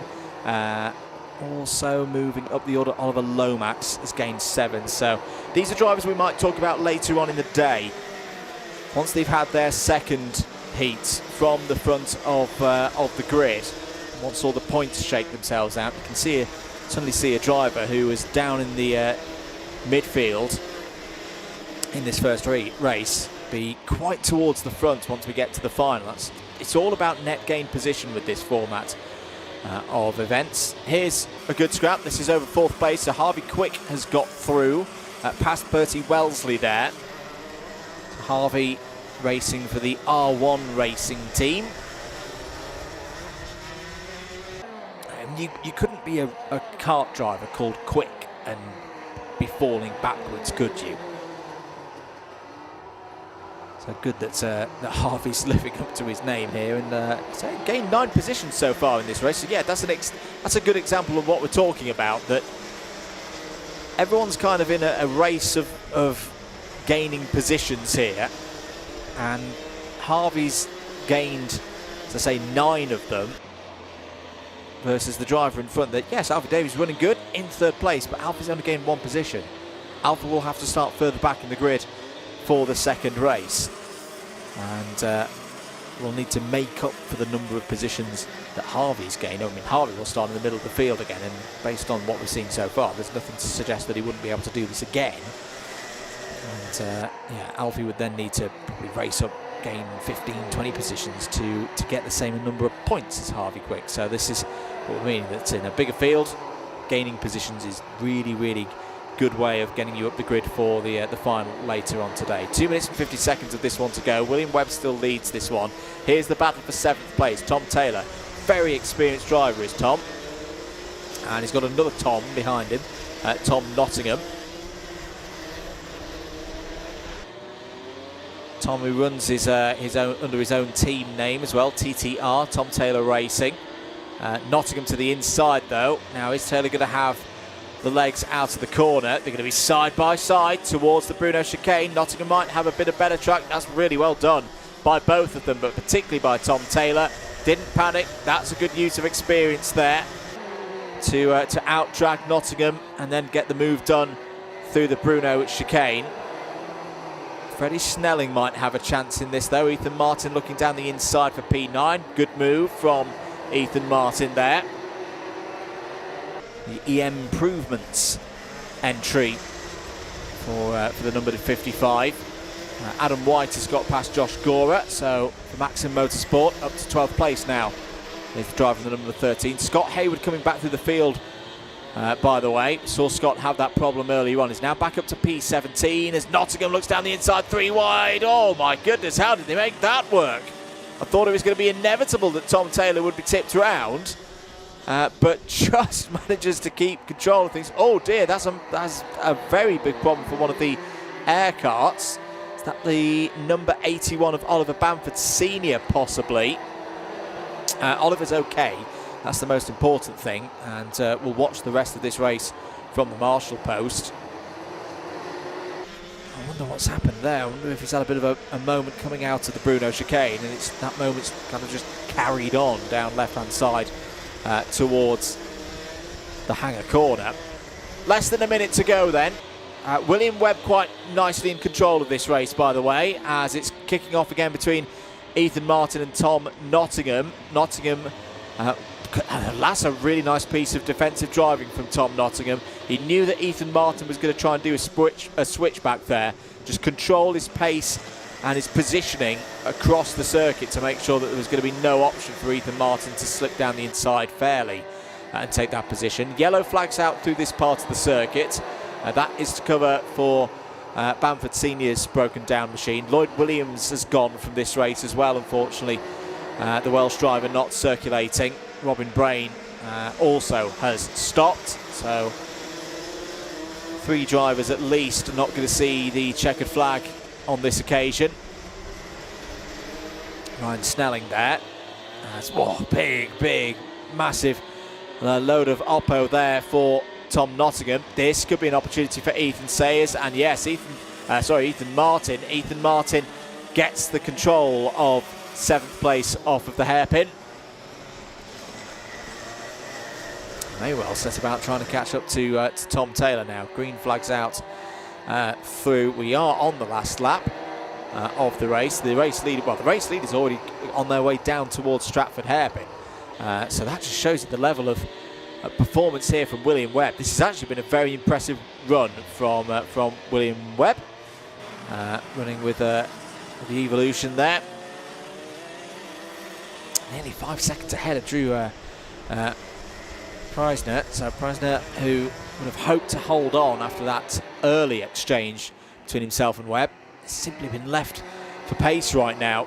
Also moving up the order, Oliver Lomax has gained 7. So these are drivers we might talk about later on in the day, once they've had their second heat from the front of the grid. once all the points shake themselves out, you can suddenly see a driver who was down in the midfield in this first race be quite towards the front once we get to the final. It's all about net gain position with this format of events. Here's a good scrap. This is over 4th place, so Harvey Quick has got through past Bertie Wellesley there. So Harvey racing for the R1 racing team. And you couldn't be a kart driver called Quick and be falling backwards, could you? So good that Harvey's living up to his name here, and so gained 9 positions so far in this race. So yeah, that's a good example of what we're talking about. That everyone's kind of in a race of gaining positions here, and Harvey's gained, as I say, 9 of them. Versus the driver in front. That yes, Alfie Davies running good in 3rd place, but Alfie's only gained 1 position. Alfie will have to start further back in the grid for the 2nd race, and will need to make up for the number of positions that Harvey's gained. I mean, Harvey will start in the middle of the field again, and based on what we've seen so far, there's nothing to suggest that he wouldn't be able to do this again. And yeah, Alfie would then need to probably race up, gain 15, 20 positions to get the same number of points as Harvey Quick. So this is what we mean, that in a bigger field, gaining positions is really good way of getting you up the grid for the final later on today. 2 minutes and 50 seconds of this one to go. William Webb still leads this one. Here's the battle for 7th place. Tom Taylor, very experienced driver is Tom, and he's got another Tom behind him, Tom Nottingham. Tom, who runs his own under his own team name as well, TTR, Tom Taylor Racing. Nottingham to the inside though. Now is Taylor going to have the legs out of the corner? They're going to be side by side towards the Bruno chicane. Nottingham might have a bit of better track. That's really well done by both of them, but particularly by Tom Taylor. Didn't panic. That's a good use of experience there to out-drag Nottingham and then get the move done through the Bruno chicane. Freddie Snelling might have a chance in this though. Ethan Martin looking down the inside for P9. Good move from Ethan Martin there. The EM Improvements entry for the number 55. Adam White has got past Josh Gora, so for Maxim Motorsport up to 12th place now is the driver in the number 13. Scott Hayward coming back through the field, by the way. Saw Scott have that problem earlier on. He's now back up to P17 as Nottingham looks down the inside, 3 wide. Oh my goodness, how did they make that work? I thought it was going to be inevitable that Tom Taylor would be tipped round, but just manages to keep control of things. Oh dear, that's a very big problem for one of the air karts. Is that the number 81 of Oliver Bamford Senior, possibly? Oliver's okay. That's the most important thing, and we'll watch the rest of this race from the Marshall post. I wonder what's happened there. I wonder if he's had a bit of a moment coming out of the Bruno chicane, and that moment's kind of just carried on down left-hand side towards the hangar corner. Less than a minute to go then. William Webb quite nicely in control of this race, by the way, as it's kicking off again between Ethan Martin and Tom Nottingham. That's a really nice piece of defensive driving from Tom Nottingham. He knew that Ethan Martin was going to try and do a switch back there, just control his pace and his positioning across the circuit to make sure that there was going to be no option for Ethan Martin to slip down the inside fairly and take that position. Yellow flags out through this part of the circuit. That is to cover for Bamford Senior's broken down machine. Lloyd Williams has gone from this race as well, unfortunately. The Welsh driver not circulating. Robin Brain also has stopped, so 3 drivers at least not going to see the checkered flag on this occasion. Ryan Snelling there. That's big, massive load of oppo there for Tom Nottingham. This could be an opportunity for Ethan Sayers, and yes, Ethan Martin. Ethan Martin gets the control of 7th place off of the hairpin. May well set about trying to catch up to Tom Taylor now. Green flags out through. We are on the last lap of the race. The race leader is already on their way down towards Stratford hairpin. So that just shows you the level of performance here from William Webb. This has actually been a very impressive run from William Webb, running with the Evolution there. Nearly 5 seconds ahead of Drew Preisner. So Preisner, who would have hoped to hold on after that early exchange between himself and Webb, has simply been left for pace right now.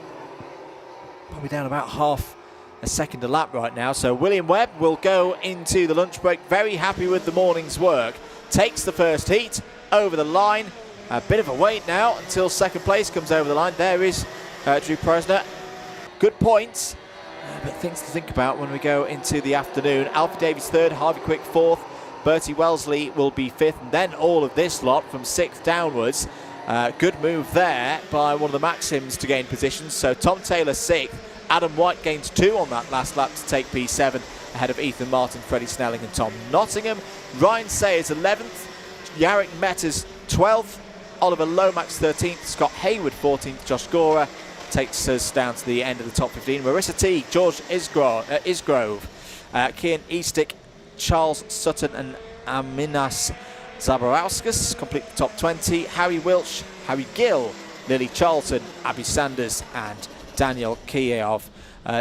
Probably down about half a second a lap right now. So William Webb will go into the lunch break very happy with the morning's work. Takes the first heat over the line. A bit of a wait now until second place comes over the line. There is Drew Preisner. Good points, but things to think about when we go into the afternoon. Alfie Davies third, Harvey Quick fourth, Bertie Wellesley will be fifth, and then all of this lot from sixth downwards. Good move there by one of the Maxims to gain positions. So Tom Taylor sixth, Adam White gains 2 on that last lap to take P7 ahead of Ethan Martin, Freddie Snelling and Tom Nottingham. Ryan Sayers 11th, Jarek Metters 12th, Oliver Lomax 13th, Scott Hayward 14th, Josh Gora takes us down to the end of the top 15. Marissa T, George Isgrove, Kian Eastick, Charles Sutton and Aminas Zabarauskas complete the top 20. Harry Wilch, Harry Gill, Lily Charlton, Abby Sanders and Daniel Kiev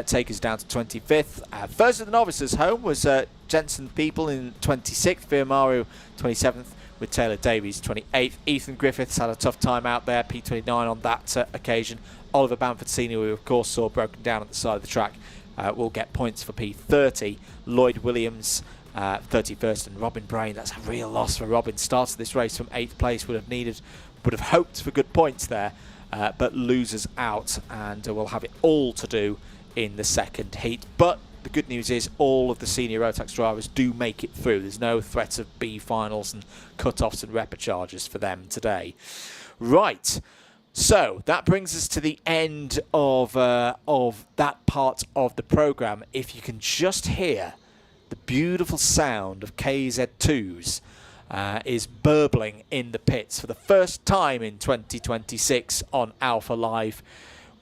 take us down to 25th. First of the novices home was Jensen People in 26th, Viamaru 27th, with Taylor Davies 28th. Ethan Griffiths had a tough time out there, P29 on that occasion. Oliver Bamford Senior, we of course saw broken down at the side of the track, will get points for P30. Lloyd Williams 31st, and Robin Brain, that's a real loss for Robin. Started this race from 8th place, would have hoped for good points there, but loses out, and will have it all to do in the second heat. But the good news is all of the senior Rotax drivers do make it through. There's no threat of B finals and cut-offs and repecharges for them today. Right, so that brings us to the end of that part of the programme. If you can just hear the beautiful sound of KZ2's is burbling in the pits for the first time in 2026 on Alpha Live.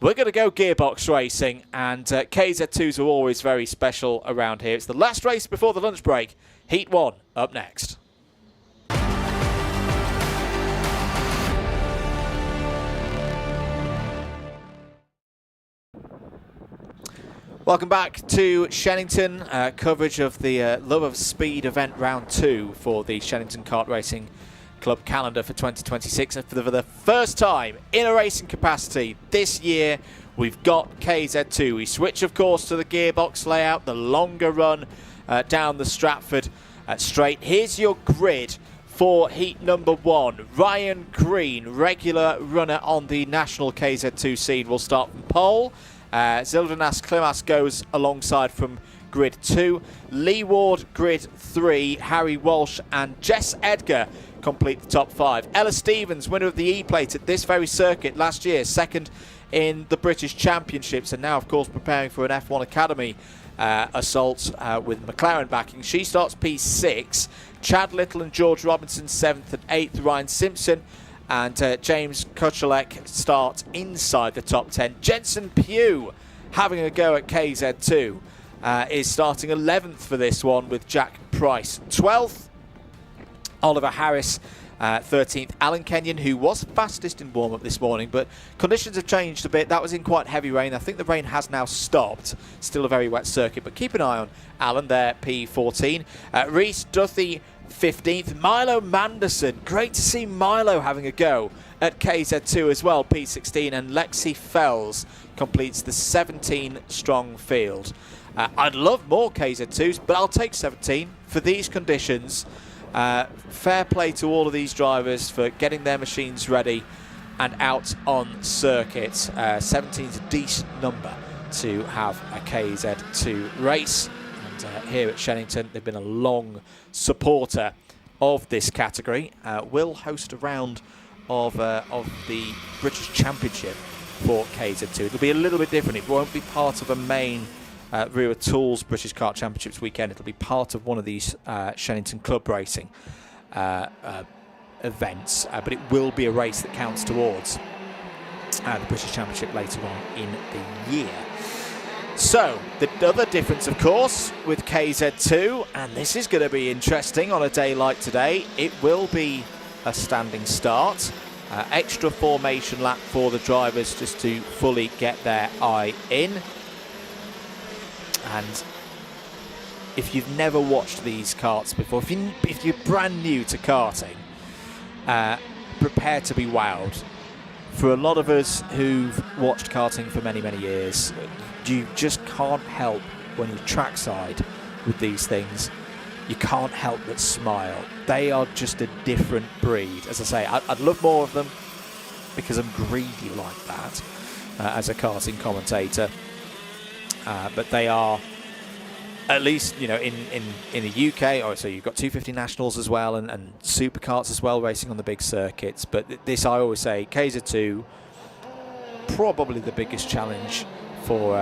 We're going to go gearbox racing, and KZ2s are always very special around here. It's the last race before the lunch break. Heat 1 up next. Welcome back to Shenington. Coverage of the Love of Speed event round 2 for the Shenington Kart Racing Club calendar for 2026. And for the first time in a racing capacity this year, we've got KZ2. We switch, of course, to the gearbox layout, the longer run down the Stratford straight. Here's your grid for heat number 1. Ryan Green, regular runner on the national KZ2 scene, will start from pole. Zildanas Klimas goes alongside from grid 2. Lee Ward, grid 3. Harry Walsh and Jess Edgar complete the top 5. Ella Stevens, winner of the E-Plate at this very circuit last year, second in the British Championships, and now, of course, preparing for an F1 Academy assault with McLaren backing. She starts P6. Chad Little and George Robinson 7th and 8th. Ryan Simpson and James Kuchelek start inside the top 10. Jensen Pugh having a go at KZ2 is starting 11th for this one with Jack Price 12th. Oliver Harris 13th. Alan Kenyon, who was fastest in warm-up this morning, but conditions have changed a bit. That was in quite heavy rain. I think the rain has now stopped. Still a very wet circuit, but keep an eye on Alan there, P14. Reese Duthie 15th. Milo Manderson, great to see Milo having a go at KZ2 as well, P16, and Lexi Fells completes the 17-strong field. I'd love more KZ2s, but I'll take 17 for these conditions. Fair play to all of these drivers for getting their machines ready and out on circuit. 17 is a decent number to have a KZ2 race. And here at Shenington, they've been a long supporter of this category. Will host a round of the British Championship for KZ2. It'll be a little bit different. It won't be part of a main Rear Tools British Kart Championships weekend. It'll be part of one of these Shenington Club Racing events, but it will be a race that counts towards the British Championship later on in the year. So, the other difference, of course, with KZ2, and this is going to be interesting on a day like today, it will be a standing start. Extra formation lap for the drivers just to fully get their eye in. And if you've never watched these karts before, if you're brand new to karting, prepare to be wowed. For a lot of us who've watched karting for many, many years, you just can't help when you're trackside with these things. You can't help but smile. They are just a different breed. As I say, I'd love more of them because I'm greedy like that as a karting commentator. But they are, at least, you know, in the UK, or so you've got 250 nationals as well, and superkarts as well, racing on the big circuits. But this, I always say, KZ2, probably the biggest challenge for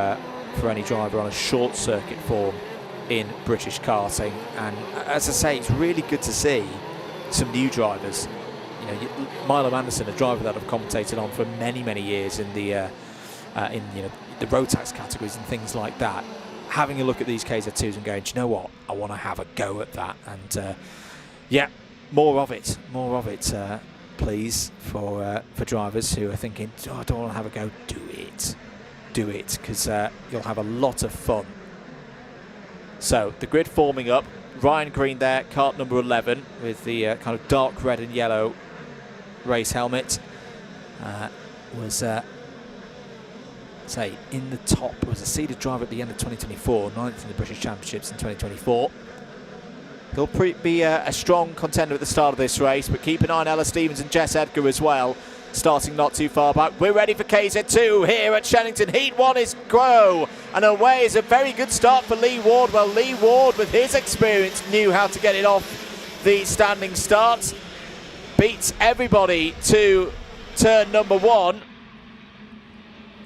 any driver on a short circuit form in British karting. And as I say, it's really good to see some new drivers. You know, Milo Anderson, a driver that I've commentated on for many, many years in the the Rotax categories and things like that, having a look at these KZ2s and going, do you know what? I want to have a go at that. And yeah, more of it, please, for drivers who are thinking, oh, I don't want to have a go. Do it, because you'll have a lot of fun. So the grid forming up. Ryan Green there, kart number 11, with the kind of dark red and yellow race helmet. Was say in the top, was a seeded driver at the end of 2024, 9th in the British Championships in 2024. He'll be a strong contender at the start of this race, but keep an eye on Ella Stevens and Jess Edgar as well, starting not too far back. We're ready for KZ2 here at Shenington. Heat 1 is go, and away is a very good start for Lee Ward. Well, Lee Ward, with his experience, knew how to get it off the standing start. Beats everybody to turn number 1.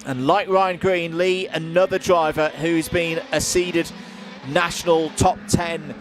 And like Ryan Green, Lee, another driver who's been a seeded national top 10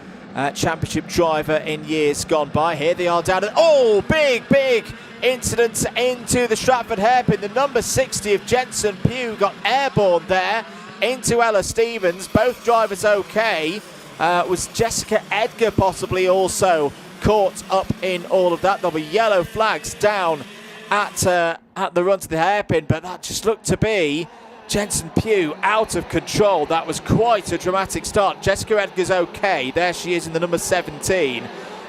championship driver in years gone by. Here they are down at, oh, big incident into the Stratford hairpin. The number 60 of Jensen Pugh got airborne there into Ella Stevens. Both drivers okay. Was Jessica Edgar possibly also caught up in all of that? There'll be yellow flags down at the run to the hairpin, but that just looked to be Jensen Pugh out of control. That was quite a dramatic start. Jessica Edgar's okay. There she is in the number 17.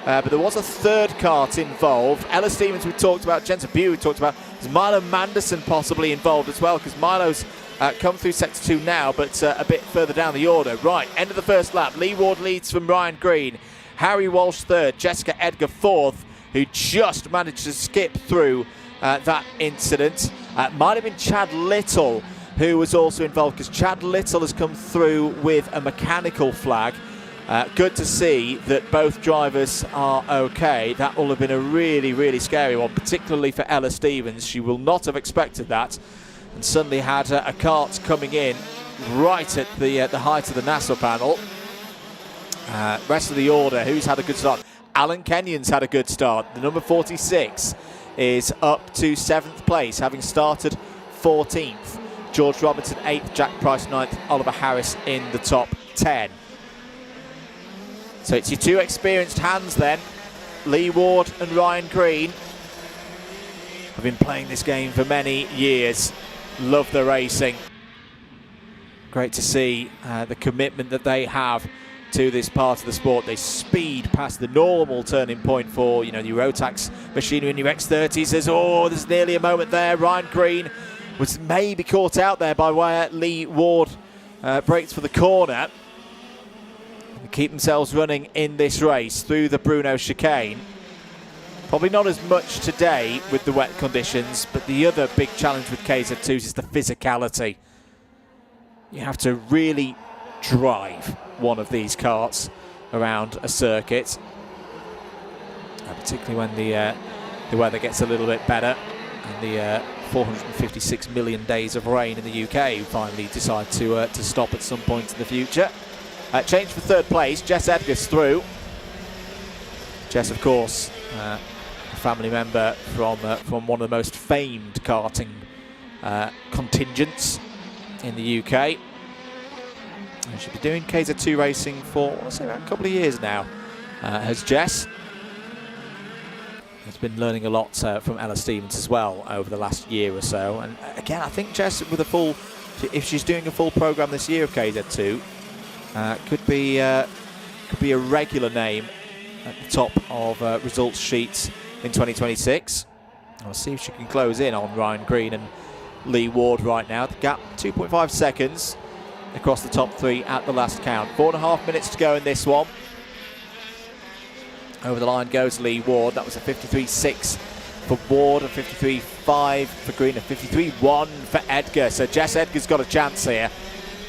But there was a third kart involved. Ella Stevens we talked about, Jensen Pugh we talked about. There's Milo Manderson possibly involved as well, because Milo's come through sector 2 now, but a bit further down the order. Right, end of the first lap. Lee Ward leads from Ryan Green. Harry Walsh third, Jessica Edgar fourth, who just managed to skip through that incident. Might have been Chad Little who was also involved, because Chad Little has come through with a mechanical flag. Good to see that both drivers are okay. That will have been a really scary one, particularly for Ella Stevens. She will not have expected that, and suddenly had a kart coming in right at the height of the NASA panel. Rest of the order, who's had a good start? Alan Kenyon's had a good start. The number 46 is up to 7th place, having started 14th. George Robinson 8th, Jack Price 9th, Oliver Harris in the top 10. So it's your two experienced hands then, Lee Ward and Ryan Green. I've been playing this game for many years. Love the racing. Great to see the commitment that they have to this part of the sport. They speed past the normal turning point for, you know, your Rotax machinery and your X30s. There's nearly a moment there. Ryan Green was maybe caught out there by where Lee Ward breaks for the corner. They keep themselves running in this race through the Bruno chicane. Probably not as much today with the wet conditions, but the other big challenge with KZ2s is the physicality. You have to really drive one of these karts around a circuit, particularly when the weather gets a little bit better, and the 456 million days of rain in the UK finally decide to stop at some point in the future. Change for third place, Jess Edgar's through. Jess, of course, a family member from one of the most famed karting contingents in the UK. And she's been doing KZ2 racing for, I want to say, about a couple of years now. Has Jess. Has been learning a lot from Ella Stevens as well over the last year or so. And again, I think Jess, with a full, if she's doing a full program this year of KZ2, could be a regular name at the top of results sheets in 2026. I'll see if she can close in on Ryan Green and Lee Ward right now. The gap 2.5 seconds across the top three at the last count. 4.5 minutes to go in this one. Over the line goes Lee Ward. That was a 53.6 for Ward, a 53.5 for Green, a 53.1 for Edgar. So Jess Edgar's got a chance here.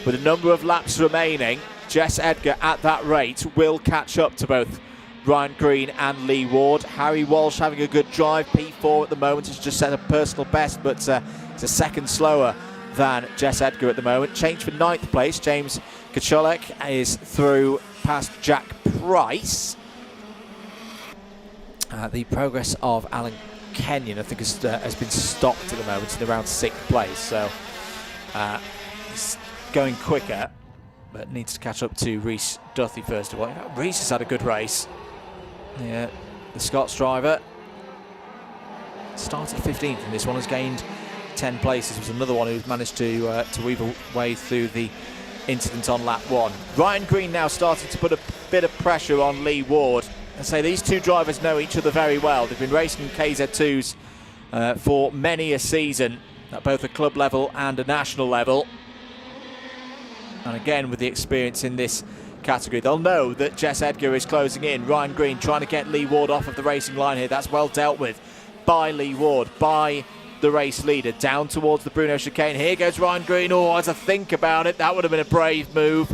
With a number of laps remaining, Jess Edgar at that rate will catch up to both Ryan Green and Lee Ward. Harry Walsh having a good drive. P4 at the moment has just set a personal best, but it's a second slower than Jess Edgar at the moment. Change for 9th place. James Kacholek is through past Jack Price. The progress of Alan Kenyon, I think, has been stopped at the moment in around 6th place. So he's going quicker, but needs to catch up to Rhys Duthie first of all. Rhys has had a good race. Yeah, the Scots driver started 15th, and this one has gained 10 places. Was another one who's managed to weave a way through the incident on lap 1. Ryan Green now starting to put a bit of pressure on Lee Ward. I say these two drivers know each other very well. They've been racing KZ2s for many a season at both a club level and a national level. And again, with the experience in this category, they'll know that Jess Edgar is closing in. Ryan Green trying to get Lee Ward off of the racing line here. That's well dealt with by Lee Ward, by the race leader. Down towards the Bruno chicane. Here goes Ryan Green. Oh, as I think about it, that would have been a brave move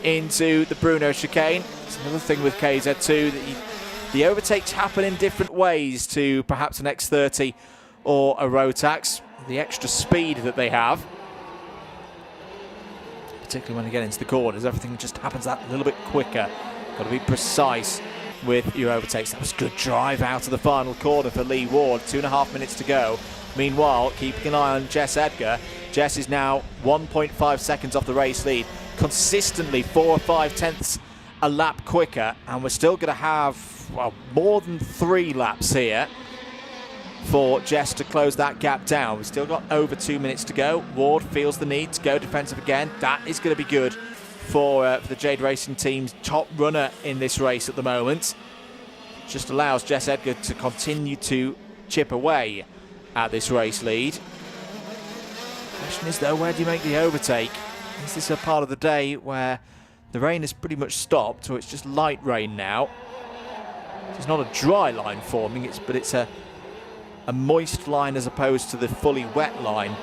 into the Bruno chicane. It's another thing with KZ2 that the overtakes happen in different ways to perhaps an X30 or a Rotax. The extra speed that they have, particularly when they get into the corners, everything just happens that little bit quicker. Got to be precise with your overtakes. That was a good drive out of the final corner for Lee Ward. 2.5 minutes to go. Meanwhile, keeping an eye on Jess Edgar. Jess is now 1.5 seconds off the race lead. Consistently 4 or 5 tenths a lap quicker, and we're still going to have, well, more than 3 laps here for Jess to close that gap down. We've still got over 2 minutes to go. Ward feels the need to go defensive again. That is going to be good for the Jade Racing team's top runner in this race at the moment. Just allows Jess Edgar to continue to chip away at this race lead. Question is, though, where do you make the overtake? Is this a part of the day where the rain has pretty much stopped, or it's just light rain now? It's not a dry line forming, but it's a moist line as opposed to the fully wet line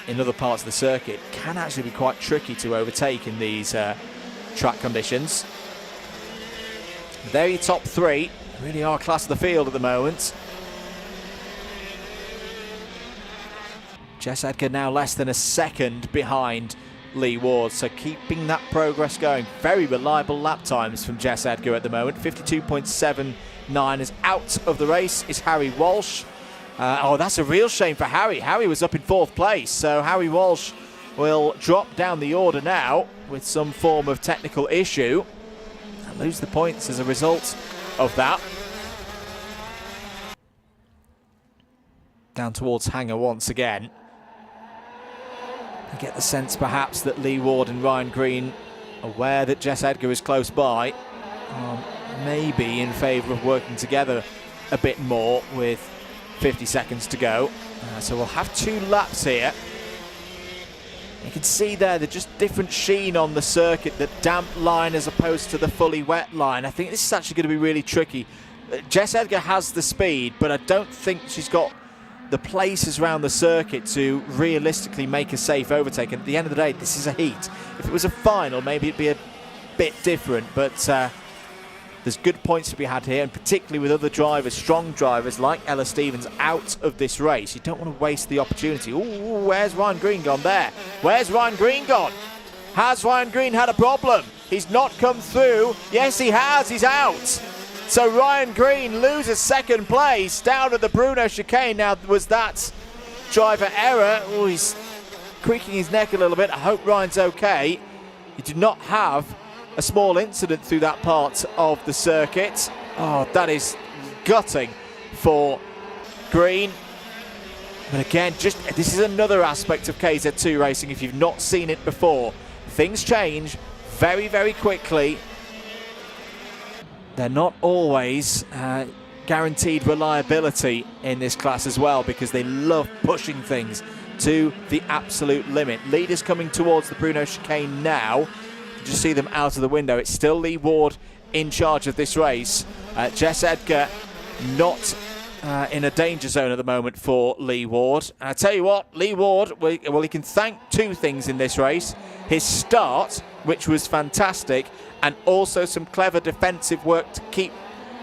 in other parts of the circuit. Can actually be quite tricky to overtake in these track conditions. They're your top 3. Really are class of the field at the moment. Jess Edgar now less than a second behind Lee Ward, so keeping that progress going. Very reliable lap times from Jess Edgar at the moment. 52.79 is out of the race is Harry Walsh. Oh, that's a real shame for Harry. Harry was up in 4th place, so Harry Walsh will drop down the order now with some form of technical issue and lose the points as a result of that. Down towards Hanger once again. I get the sense perhaps that Lee Ward and Ryan Green, aware that Jess Edgar is close by, maybe in favour of working together a bit more with 50 seconds to go. So we'll have 2 laps here. You can see there the just different sheen on the circuit, the damp line as opposed to the fully wet line. I think this is actually going to be really tricky. Jess Edgar has the speed, but I don't think she's got the places around the circuit to realistically make a safe overtake. And at the end of the day, this is a heat. If it was a final, maybe it'd be a bit different, but there's good points to be had here, and particularly with other drivers, strong drivers like Ella Stevens out of this race. You don't want to waste the opportunity. Ooh, where's Ryan Green gone there? Where's Ryan Green gone? Has Ryan Green had a problem? He's not come through. Yes, he has. He's out. So Ryan Green loses 2nd place down at the Bruno chicane. Now, was that driver error? Oh, he's creaking his neck a little bit. I hope Ryan's okay. You did not have a small incident through that part of the circuit. Oh, that is gutting for Green. But again, this is another aspect of KZ2 racing. If you've not seen it before, things change very, very quickly. They're not always guaranteed reliability in this class as well, because they love pushing things to the absolute limit. Leaders coming towards the Bruno chicane now. You just see them out of the window. It's still Lee Ward in charge of this race. Jess Edgar not in a danger zone at the moment for Lee Ward. And I tell you what, Lee Ward, well, he can thank two things in this race. His start, which was fantastic, and also some clever defensive work to keep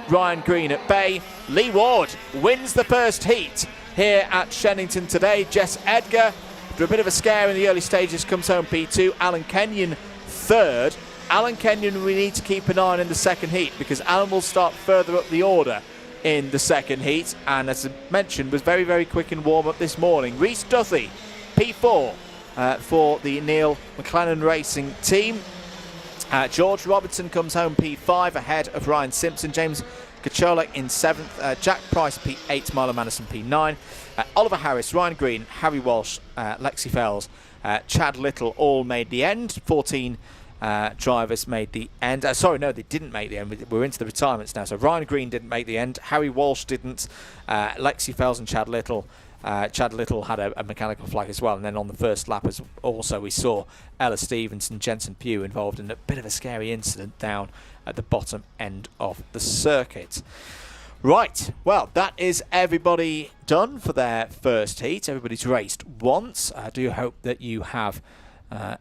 Ryan Green at bay. Lee Ward wins the first heat here at Shenington today. Jess Edgar, after a bit of a scare in the early stages, comes home P2. Alan Kenyon third. Alan Kenyon we need to keep an eye on in the second heat, because Alan will start further up the order in the second heat, and as I mentioned, was very, very quick in warm-up this morning. Rhys Duthie, P4 for the Neil McLennan Racing team. George Robertson comes home P5 ahead of Ryan Simpson. James Kacholak in 7th. Jack Price P8, Milo Madison P9. Oliver Harris, Ryan Green, Harry Walsh, Lexi Fells, Chad Little all made the end. 14 drivers made the end. Sorry, no, they didn't make the end. We're into the retirements now. So Ryan Green didn't make the end. Harry Walsh didn't. Lexi Fells and Chad Little. Chad Little had a mechanical flag as well. And then on the first lap also we saw Ella Stevens and Jensen Pugh involved in a bit of a scary incident down at the bottom end of the circuit. Right, well, that is everybody done for their first heat. Everybody's raced once. I do hope that you have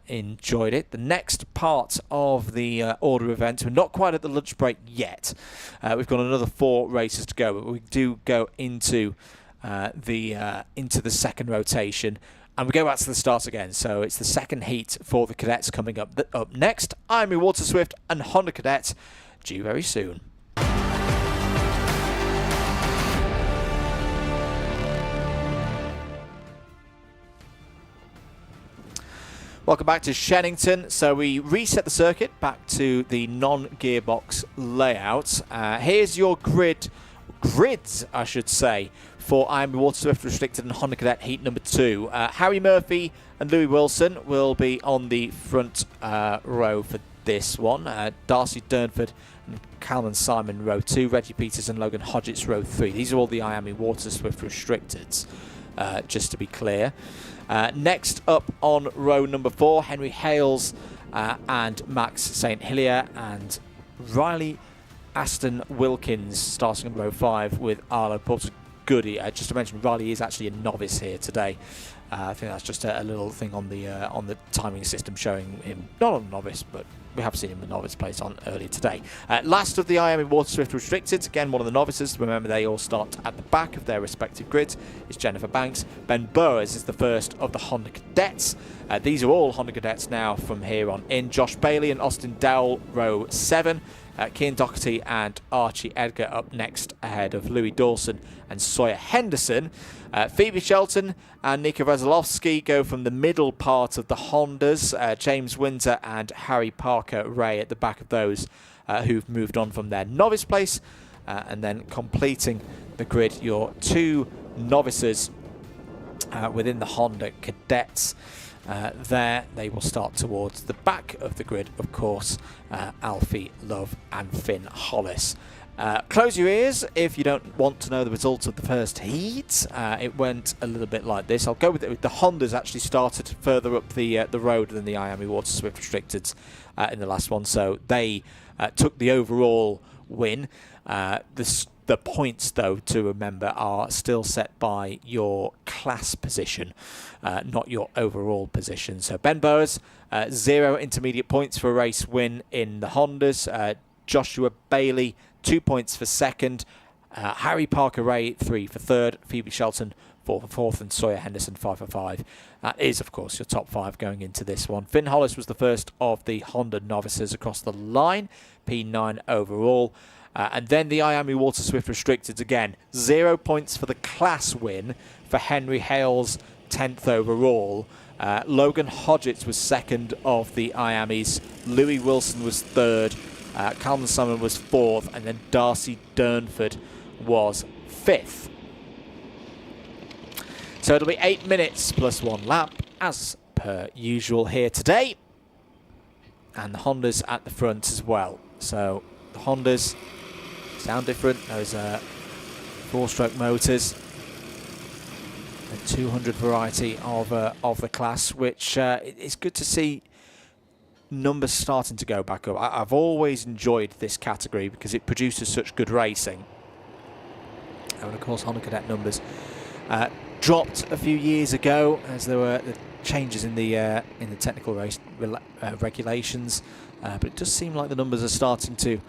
enjoyed it. The next part of the order event, we're not quite at the lunch break yet. We've got another 4 races to go, but we do go into the second rotation, and we go back to the start again. So it's the second heat for the cadets coming up next. I'm your Water Swift and Honda Cadet, due very soon. Welcome back to Shenington. So we reset the circuit back to the non-gearbox layout. Here's your grids, I should say, for I'm Water Swift Restricted and Honda Cadet Heat number 2. Harry Murphy and Louis Wilson will be on the front row for this one. Darcy Durnford and Calman Simon row 2. Reggie Peters and Logan Hodgetts row 3. These are all the Miami Water Swift Restricteds, just to be clear. Next up on row number 4, Henry Hales and Max St. Hilaire and Riley Aston Wilkins starting on row 5 with Arlo Porter Goody. Just to mention, Riley is actually a novice here today. I think that's just a little thing on the timing system showing him not on novice, but we have seen him in novice place on earlier today. Last of the Miami Water Swift Restricted, again one of the novices. Remember, they all start at the back of their respective grids. Is Jennifer Banks. Ben Burrs is the first of the Honda Cadets. These are all Honda Cadets now from here on in. Josh Bailey and Austin Dowell row 7. Cian Doherty and Archie Edgar up next ahead of Louis Dawson and Sawyer Henderson. Phoebe Shelton and Nika Veselovsky go from the middle part of the Hondas. James Winter and Harry Parker Ray at the back of those who've moved on from their novice place. And then completing the grid, your 2 novices within the Honda Cadets. There they will start towards the back of the grid, of course, Alfie Love and Finn Hollis. Close your ears if you don't want to know the results of the first heat. It went a little bit like this. I'll go with it. The Hondas actually started further up the road than the Miami Water Swift Restricteds in the last one, so they took the overall win. The points, though, to remember, are still set by your class position, not your overall position. So Ben Burrs, 0 intermediate points for a race win in the Hondas. Joshua Bailey, 2 points for second. Harry Parker Ray, 3 for third. Phoebe Shelton, 4 for fourth. And Sawyer Henderson, 5 for 5. That is, of course, your top 5 going into this one. Finn Hollis was the first of the Honda novices across the line, P9 overall. And then the Miami Water Swift Restricted again. 0 points for the class win for Henry Hales, 10th overall. Logan Hodgetts was second of the IAMIs. Louis Wilson was third. Calvin Simon was fourth. And then Darcy Durnford was fifth. So it'll be 8 minutes plus 1 lap, as per usual here today. And the Hondas at the front as well. So the Hondas sound different. Those 4-stroke motors. The 200 variety of the class, which it's good to see numbers starting to go back up. I've always enjoyed this category because it produces such good racing. And of course, Honda Cadet numbers dropped a few years ago as there were the changes in the technical race regulations, but it does seem like the numbers are starting to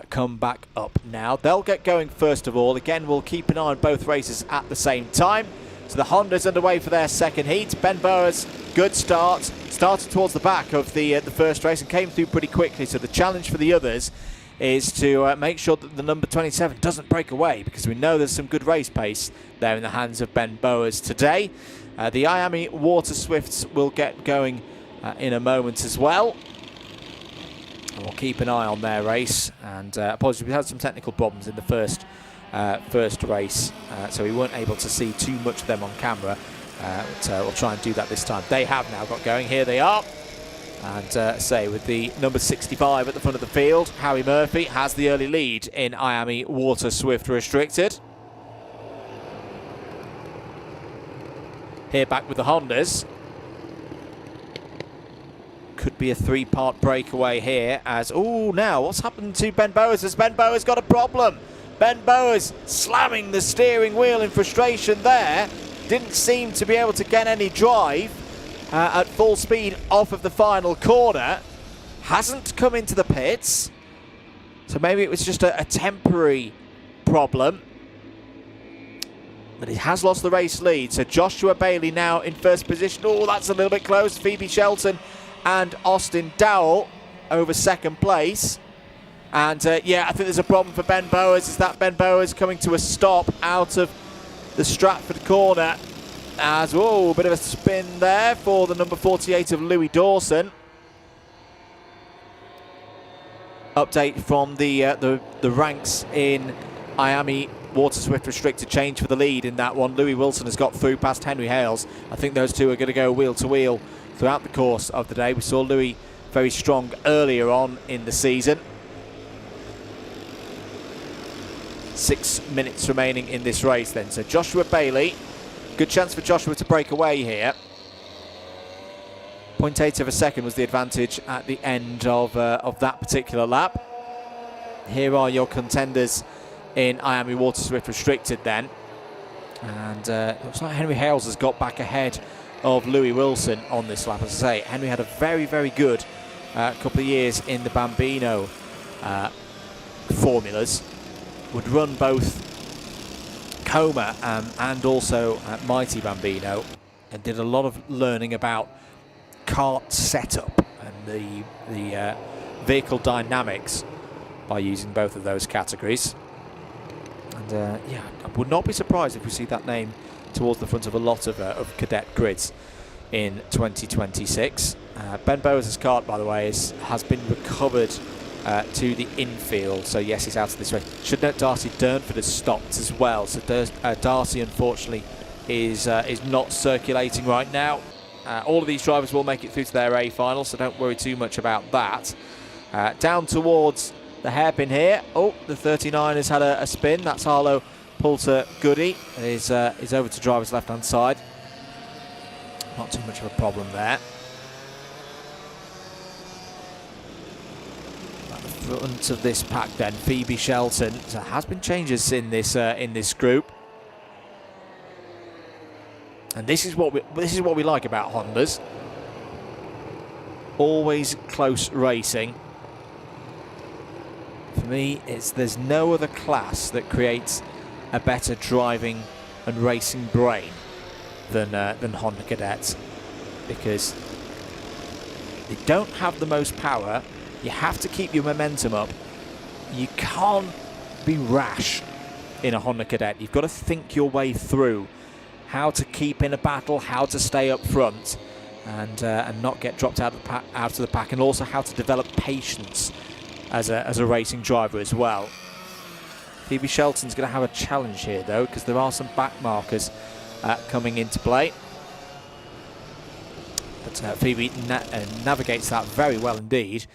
come back up now. They'll get going first of all. Again, we'll keep an eye on both races at the same time. So the Honda's underway for their second heat. Ben Bowers, good start. Started towards the back of the first race and came through pretty quickly. So the challenge for the others is to make sure that the number 27 doesn't break away, because we know there's some good race pace there in the hands of Ben Bowers today. The IAMI Water Swifts will get going in a moment as well. And we'll keep an eye on their race. And apologies, we had some technical problems in the first race, so we weren't able to see too much of them on camera. But we'll try and do that this time. They have now got going. Here they are. And say with the number 65 at the front of the field, Harry Murphy has the early lead in IAMI Water Swift Restricted. Here back with the Hondas. Could be a 3-part breakaway here as... Oh, now what's happened to Ben Bowers? Has Ben Bowers got a problem? Ben Bowers slamming the steering wheel in frustration there. Didn't seem to be able to get any drive at full speed off of the final corner. Hasn't come into the pits. So maybe it was just a temporary problem. But he has lost the race lead. So Joshua Bailey now in first position. Oh, that's a little bit close. Phoebe Shelton and Austin Dowell over second place. And yeah, I think there's a problem for Ben Bowers. Is that Ben Bowers coming to a stop out of the Stratford corner? As, oh, a bit of a spin there for the number 48 of Louis Dawson. Update from the ranks in IAMI Water Swift Restricted. Change for the lead in that one. Louis Wilson has got through past Henry Hales. I think those two are going to go wheel to wheel throughout the course of the day. We saw Louis very strong earlier on in the season. 6 minutes remaining in this race then. So Joshua Bailey, good chance for Joshua to break away here. 0.8 of a second was the advantage at the end of that particular lap. Here are your contenders in IAMI Water Swift Restricted then. And looks like Henry Hales has got back ahead of Louis Wilson on this lap. As I say, Henry had a very, very good couple of years in the Bambino formulas. Would run both Coma and also Mighty Bambino, and did a lot of learning about kart setup and the vehicle dynamics by using both of those categories. And yeah, I would not be surprised if we see that name towards the front of a lot of cadet grids in 2026. Ben Bowers' kart, by the way, has been recovered to the infield, so yes, he's out of this race. Should note Darcy Durnford has stopped as well, so Darcy unfortunately is not circulating right now. All of these drivers will make it through to their A final, so don't worry too much about that. Down towards the hairpin here. Oh, the 39 has had a spin. That's Harlow Poulter Goody. Is over to driver's left hand side. Not too much of a problem there. Front of this pack then, Phoebe Shelton. So there has been changes in this group, and this is what we like about Hondas. Always close racing. For me, there's no other class that creates a better driving and racing brain than Honda Cadets, because they don't have the most power. You have to keep your momentum up. You can't be rash in a Honda Cadet. You've got to think your way through how to keep in a battle, how to stay up front, and not get dropped out of the pack, and also how to develop patience as a racing driver as well. Phoebe Shelton's going to have a challenge here though, because there are some back markers coming into play. But Phoebe navigates that very well indeed.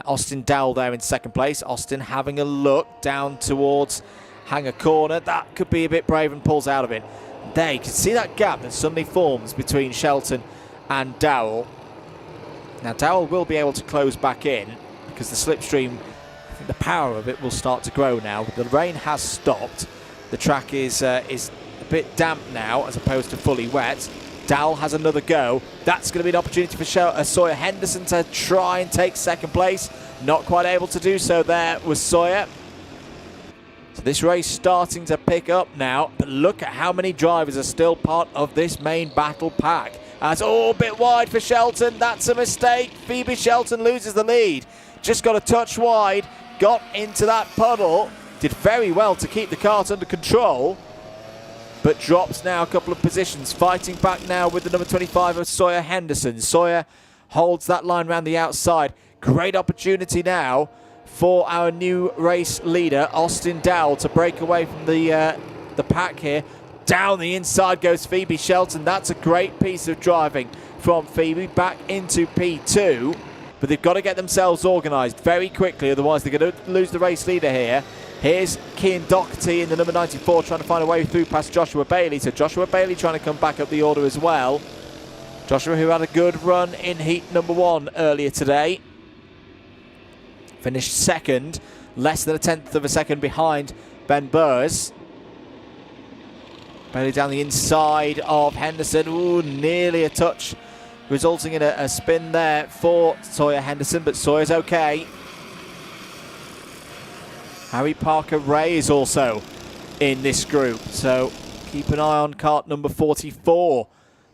Austin Dowell there in second place. Austin having a look down towards Hanger Corner. That could be a bit brave and pulls out of it. There you can see that gap that suddenly forms between Shelton and Dowell. Now Dowell will be able to close back in because the slipstream, I think the power of it will start to grow now. The rain has stopped. The track is a bit damp now as opposed to fully wet. Dowell has another go. That's going to be an opportunity for Sawyer Henderson to try and take second place. Not quite able to do so there was Sawyer. So this race starting to pick up now, but look at how many drivers are still part of this main battle pack. That's all a bit wide for Shelton. That's a mistake. Phoebe Shelton loses the lead. Just got a touch wide, got into that puddle, did very well to keep the kart under control, but drops now a couple of positions. Fighting back now with the number 25 of Sawyer Henderson. Sawyer holds that line around the outside. Great opportunity now for our new race leader, Austin Dowell, to break away from the pack here. Down the inside goes Phoebe Shelton. That's a great piece of driving from Phoebe back into P2. But they've got to get themselves organised very quickly, otherwise they're going to lose the race leader here. Here's Cian Doherty in the number 94 trying to find a way through past Joshua Bailey. So Joshua Bailey trying to come back up the order as well. Joshua, who had a good run in heat number 1 earlier today. Finished second, less than a tenth of a second behind Ben Burrs. Bailey down the inside of Henderson. Ooh, nearly a touch, resulting in a spin there for Sawyer Henderson, but Sawyer's okay. Harry Parker Ray is also in this group, so keep an eye on kart number 44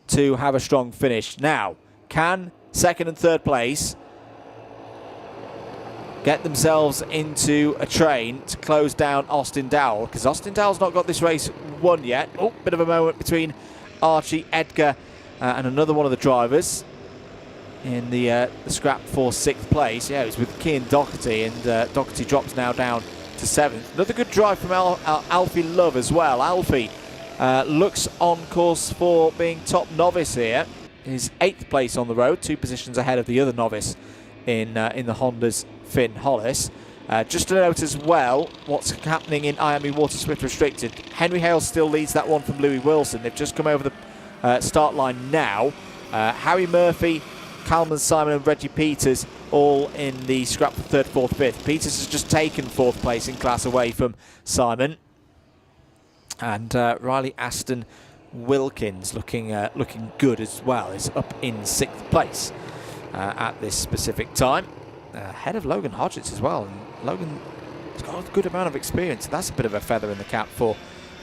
to have a strong finish. Now, can second and third place get themselves into a train to close down Austin Dowell? Because Austin Dowell's not got this race won yet. Oh, bit of a moment between Archie Edgar and another one of the drivers in the scrap for 6th place. Yeah, it was with Cian Doherty, and Doherty drops now down to 7th. Another good drive from Alfie Love as well. Alfie looks on course for being top novice here. His 8th place on the road, 2 positions ahead of the other novice in the Honda's Finn Hollis. Just to note as well what's happening in Miami Water Swift Restricted. Henry Hale still leads that one from Louis Wilson. They've just come over the start line now. Harry Murphy, Calman Simon and Reggie Peters all in the scrap for 3rd, 4th, 5th. Peters has just taken 4th place in class away from Simon. And Riley Aston Wilkins looking good as well. Is up in 6th place at this specific time. Ahead of Logan Hodgetts as well. And Logan has got a good amount of experience. That's a bit of a feather in the cap for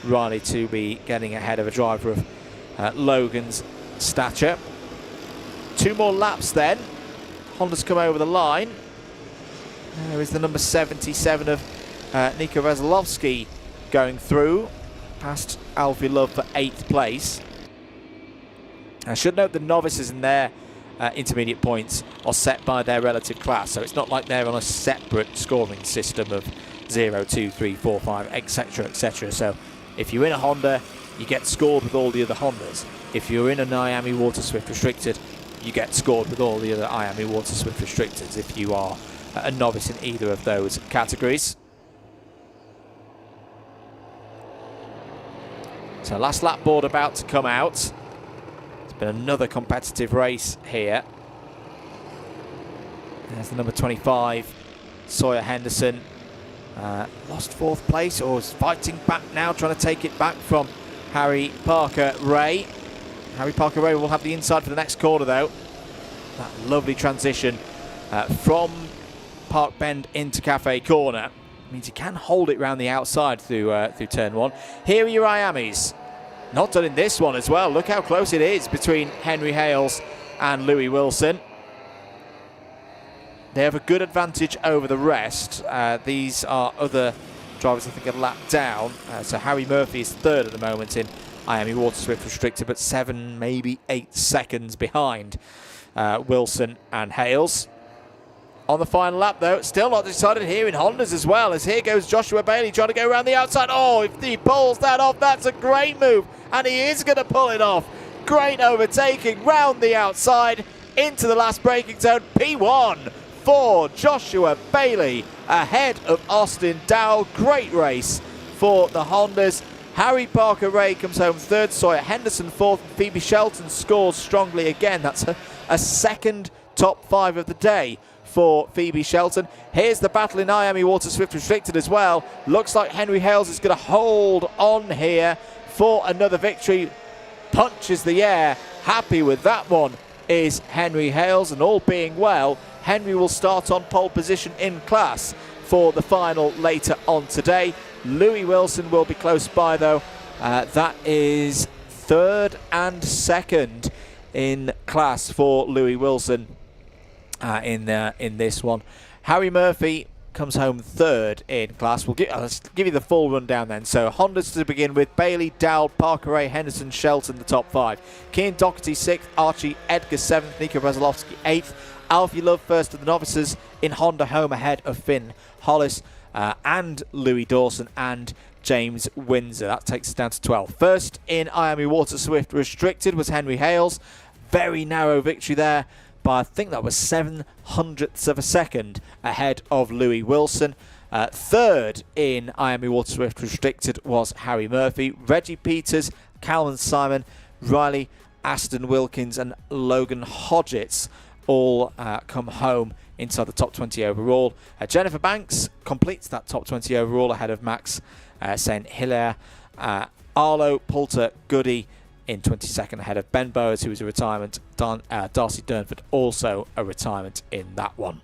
Riley to be getting ahead of a driver of Logan's stature. 2 more laps then. Honda's come over the line. There is the number 77 of Nico Veselovsky going through past Alfie Love for 8th place. I should note the novices in their intermediate points are set by their relative class, so it's not like they're on a separate scoring system of 0, 2, 3, 4, 5, etc, etc. So if you're in a Honda, you get scored with all the other Hondas. If you're in a Miami Water Swift Restricted, you get scored with all the other Miami Water Swift Restricteds if you are a novice in either of those categories. So last lap board about to come out. It's been another competitive race here. There's the number 25, Sawyer Henderson. Lost 4th place, or is fighting back now, trying to take it back from Harry Parker Ray. Harry Parker Ray will have the inside for the next corner though. That lovely transition from Park Bend into Cafe Corner means he can hold it round the outside through turn 1. Here are your Miamis. Not done in this one as well. Look how close it is between Henry Hales and Louis Wilson. They have a good advantage over the rest. These are other drivers I think a lap down. So Harry Murphy is 3rd at the moment in IAME Water Swift Restricted, but 7, maybe 8 seconds behind Wilson and Hales. On the final lap, though, still not decided here in Hondas as well, as here goes Joshua Bailey trying to go around the outside. Oh, if he pulls that off, that's a great move, and he is going to pull it off. Great overtaking round the outside into the last braking zone. P1 for Joshua Bailey ahead of Austin Dowell. Great race for the Hondas. Harry Parker Ray comes home third, Sawyer Henderson fourth, and Phoebe Shelton scores strongly again. That's a second top 5 of the day for Phoebe Shelton. Here's the battle in IAME Water Swift Restricted as well. Looks like Henry Hales is going to hold on here for another victory. Punches the air. Happy with that one is Henry Hales, and all being well, Henry will start on pole position in class for the final later on today. Louis Wilson will be close by, though. That is third and second in class for Louis Wilson in this one. Harry Murphy comes home third in class. Let's give you the full rundown then. So Hondas to begin with: Bailey, Dowell, Parker Ray, Henderson, Shelton, the top 5. Kean Doherty 6th, Archie Edgar 7th, Nico Brzezelowski 8th. Alfie Love first of the novices in Honda, home ahead of Finn Hollis and Louis Dawson and James Windsor. That takes us down to 12. First in IAME Water Swift Restricted was Henry Hales. Very narrow victory there, but I think that was 0.07 of a second ahead of Louis Wilson. Third in IAME Water Swift Restricted was Harry Murphy. Reggie Peters, Calvin Simon, Riley, Aston Wilkins and Logan Hodgetts all come home inside the top 20 overall. Jennifer Banks completes that top 20 overall ahead of Max St. Hilaire. Arlo, Poulter, Goody in 22nd ahead of Ben Bowers, who is a retirement. Darcy Durnford also a retirement in that one.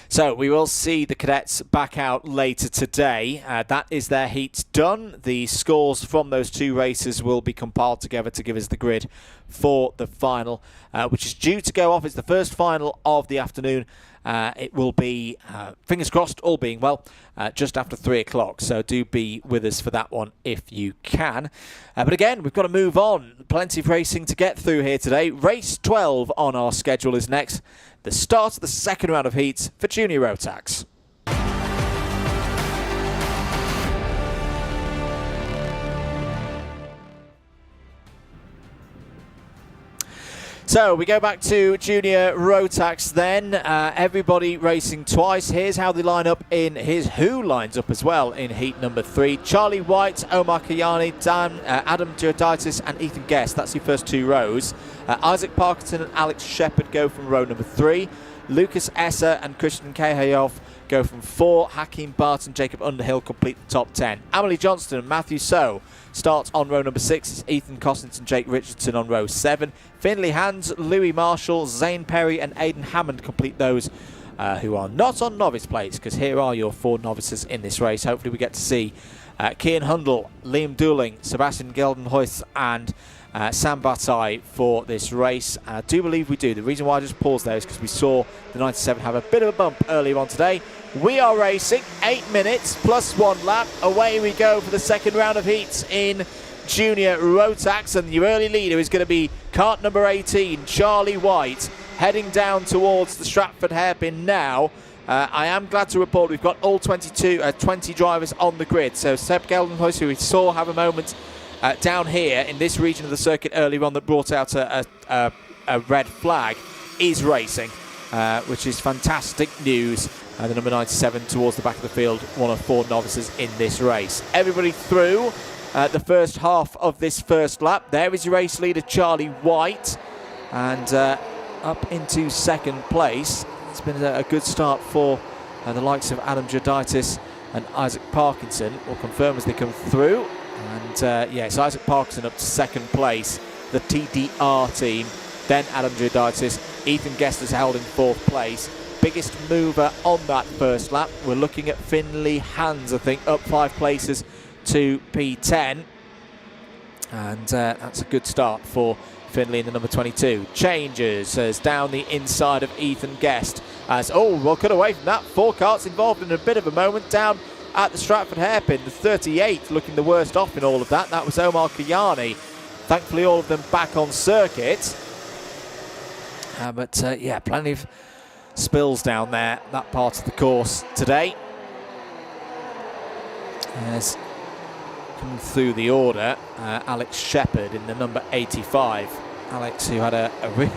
So we will see the cadets back out later today. That is their heats done. The scores from those 2 races will be compiled together to give us the grid for the final, which is due to go off. It's the first final of the afternoon. It will be, fingers crossed, all being well, just after 3 o'clock. So do be with us for that one if you can. But again, we've got to move on. Plenty of racing to get through here today. Race 12 on our schedule is next. The start of the second round of heats for Junior Rotax. So we go back to Junior Rotax then. Everybody racing twice. Here's how they line up here's who lines up as well in heat number 3. Charlie White, Omar Kayani, Adam Giordaitis and Ethan Guest. That's your first 2 rows. Isaac Parkinson and Alex Shepard go from row number 3. Lucas Esser and Christian Kehayov go from 4. Hakeem Bart and Jacob Underhill complete the top 10. Emily Johnston and Matthew So starts on row number 6. It's Ethan Cossins and Jake Richardson on row 7. Finley Hands, Louis Marshall, Zane Perry and Aidan Hammond complete those who are not on novice plates, because here are your 4 novices in this race. Hopefully we get to see Kian Hundle, Liam Dooling, Sebastian Geldenhuis and Sam Batai for this race. I do believe we do. The reason why I just paused there is because we saw the 97 have a bit of a bump earlier on today. We are racing 8 minutes plus 1 lap. Away we go for the second round of heats in Junior Rotax, and the early leader is going to be kart number 18, Charlie White, heading down towards the Stratford hairpin now. I am glad to report we've got all 20 drivers on the grid. So Seb Geldenhuis, who we saw have a moment down here in this region of the circuit earlier on that brought out a red flag, is racing, which is fantastic news. The number 97 towards the back of the field, one of 4 novices in this race. Everybody through the first half of this first lap. There is your race leader, Charlie White, and up into second place. It's been a good start for the likes of Adam Giordaitis and Isaac Parkinson. We'll confirm as they come through. And yes, Isaac Parkinson up to second place, the TDR team. Then Adam Giordaitis. Ethan Guest is held in 4th place. Biggest mover on that first lap, we're looking at Finley Hands, I think, up 5 places to P10. And that's a good start for Finley in the number 22. Changes as down the inside of Ethan Guest. As, well, cut away from that. 4 karts involved in a bit of a moment. Down at the Stratford hairpin. The 38 looking the worst off in all of that. That was Omar Kayani. Thankfully, all of them back on circuit. But yeah, plenty of spills down there, that part of the course today. As coming through the order, Alex Shepherd in the number 85. Alex, who had a real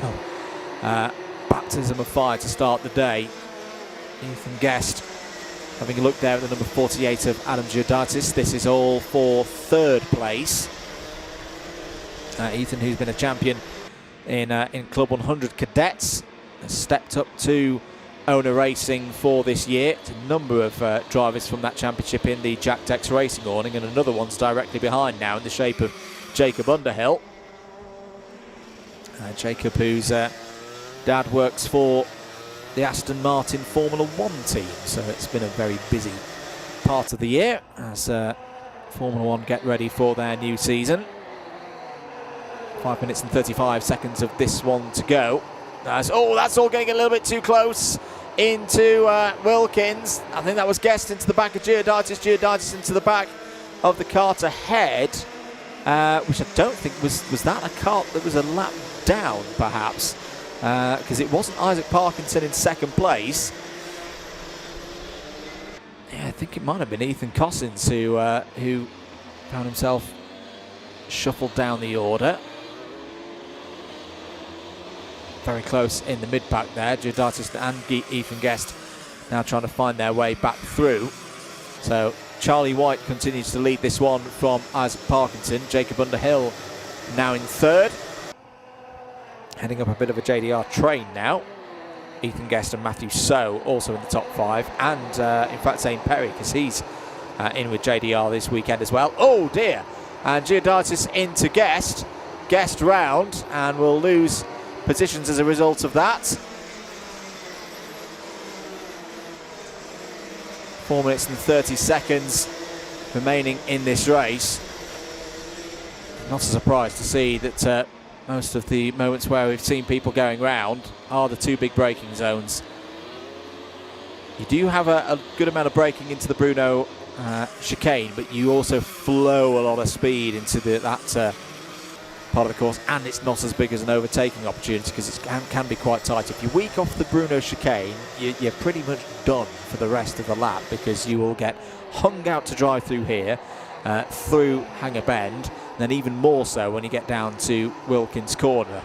baptism of fire to start the day. Ethan Guest having a look there at the number 48 of Adam Giordaitis. This is all for third place. Ethan, who's been a champion in Club 100 Cadets, has stepped up to owner racing for this year. It's a number of drivers from that championship in the Jack Dex Racing awning, and another one's directly behind now in the shape of Jacob Underhill. Jacob, whose dad works for the Aston Martin Formula 1 team, so it's been a very busy part of the year as Formula 1 get ready for their new season. 5 minutes and 35 seconds of this one to go. Oh, that's all getting a little bit too close into Wilkins. I think that was Guest into the back of Giordaitis. Giordaitis into the back of the kart ahead, which I don't think was that a kart that was a lap down, perhaps, because it wasn't Isaac Parkinson in second place. Yeah, I think it might have been Ethan Cossins who found himself shuffled down the order. Very close in the mid-pack there. Giordaitis and Ethan Guest now trying to find their way back through. So Charlie White continues to lead this one from Isaac Parkinson. Jacob Underhill now in third. Heading up a bit of a JDR train now. Ethan Guest and Matthew So also in the top 5. And in fact Zane Perry, because he's in with JDR this weekend as well. Oh dear. And Giordaitis into Guest. Guest round, and we'll lose positions as a result of that. 4 minutes and 30 seconds remaining in this race. Not a surprise to see that most of the moments where we've seen people going round are the two big braking zones. You do have a good amount of braking into the Bruno chicane, but you also flow a lot of speed into that part of the course, and it's not as big as an overtaking opportunity because it can be quite tight. If you weak off the Bruno chicane, you're pretty much done for the rest of the lap, because you will get hung out to drive through here, through Hanger Bend, and then even more so when you get down to Wilkins Corner.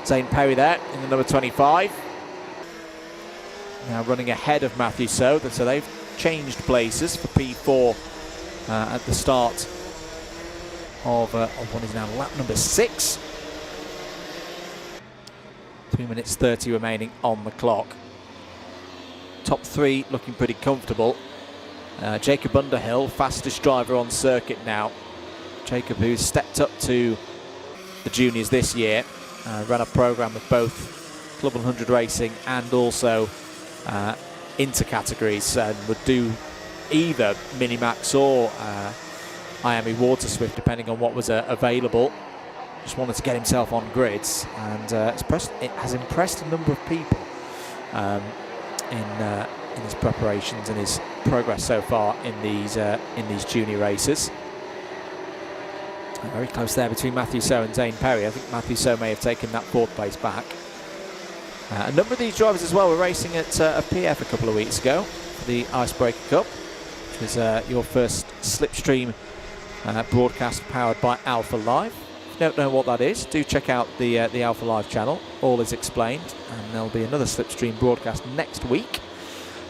Zane Perry there in the number 25. Now running ahead of Matthew So they've changed places for P4 at the start of what is now lap number 6. 3 minutes 30 remaining on the clock. Top 3 looking pretty comfortable. Jacob Underhill, fastest driver on circuit now. Jacob, who's stepped up to the juniors this year, ran a program of both Club 100 racing and also inter-categories, and would do either Minimax or Miami Water Swift, depending on what was available. Just wanted to get himself on grids, and it has impressed a number of people in his preparations and his progress so far in these junior races. Very close there between Matthew So and Zane Perry. I think Matthew So may have taken that 4th place back. A number of these drivers as well were racing at a PF a couple of weeks ago for the Icebreaker Cup, which was your first slipstream broadcast powered by Alpha Live. If you don't know what that is, do check out the Alpha Live channel. All is explained, and there'll be another slipstream broadcast next week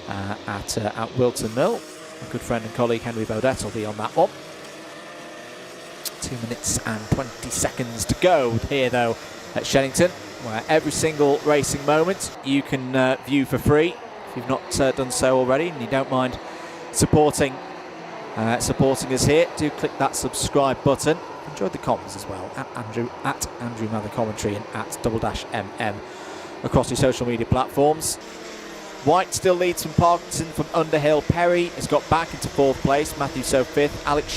at Wilton Mill. My good friend and colleague Henry Baudet will be on that one. 2 minutes and 20 seconds to go here though at Shenington, where every single racing moment you can view for free if you've not done so already, and you don't mind supporting us here. Do click that subscribe button. Enjoyed the comments as well at Andrew Mather Commentary and at _MM across your social media platforms. White still leads from Parkinson, from Underhill. Perry has got back into 4th place. Matthew So 5th. Alex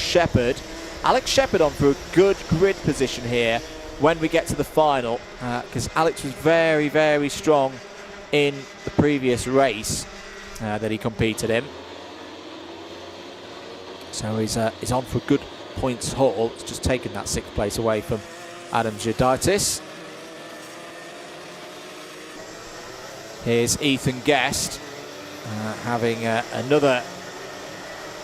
Shepherd on for a good grid position here when we get to the final, because Alex was very, very strong in the previous race that he competed in. So he's on for a good points haul. It's just taken that 6th place away from Adam Giuditis. Here's Ethan Guest having another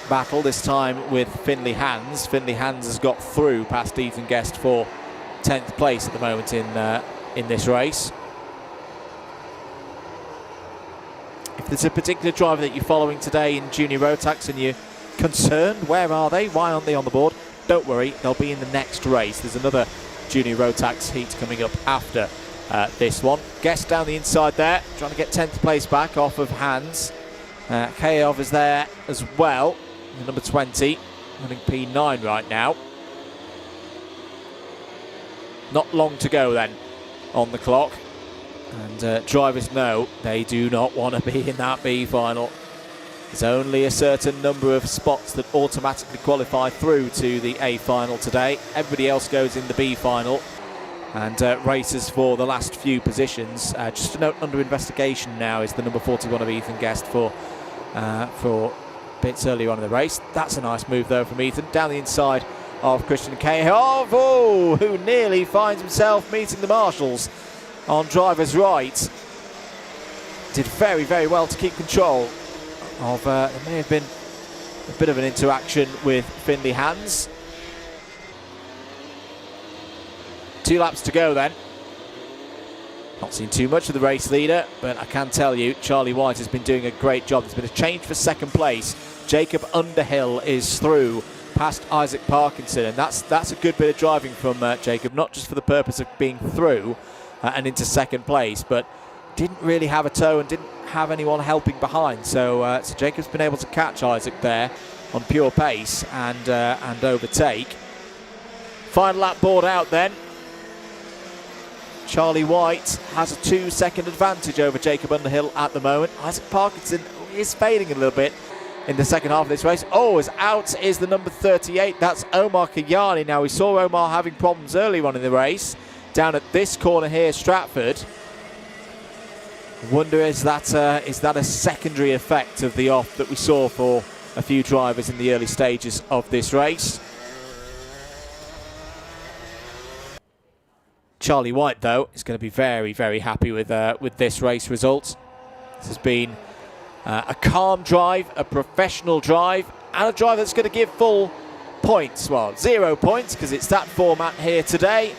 battle, this time with Finley Hans. Finley Hans has got through past Ethan Guest for 10th place at the moment in this race. If there's a particular driver that you're following today in Junior Rotax and you're concerned, where are they? Why aren't they on the board? Don't worry, they'll be in the next race. There's another Junior Rotax heat coming up after this one. Guest down the inside there, trying to get 10th place back off of Hans. Kayov is there as well, number 20, running P9 right now. Not long to go then on the clock. And drivers know they do not want to be in that B final. There's only a certain number of spots that automatically qualify through to the A final today. Everybody else goes in the B final and races for the last few positions. Just a note, under investigation now is the number 41 of Ethan Guest for bits earlier on in the race. That's a nice move though from Ethan. Down the inside of Christian Kayov, who nearly finds himself meeting the marshals on driver's right. Did very, very well to keep control of, there may have been a bit of an interaction with Finley Hans. 2 laps to go then. Not seen too much of the race leader, but I can tell you Charlie White has been doing a great job. There's been a change for 2nd place. Jacob Underhill is through past Isaac Parkinson, and that's a good bit of driving from Jacob, not just for the purpose of being through and into 2nd place, but didn't really have a tow and didn't have anyone helping behind. So Jacob's been able to catch Isaac there on pure pace and overtake. Final lap board out then. Charlie White has a 2-second advantage over Jacob Underhill at the moment. Isaac Parkinson is fading a little bit in the second half of this race. As out is the number 38. That's Omar Kayani. Now, we saw Omar having problems earlier on in the race down at this corner here, Stratford. Wonder, is that a secondary effect of the off that we saw for a few drivers in the early stages of this race? Charlie White, though, is going to be very, very happy with this race result. This has been a calm drive, a professional drive, and a drive that's going to give full points. Well, 0 points, because it's that format here today.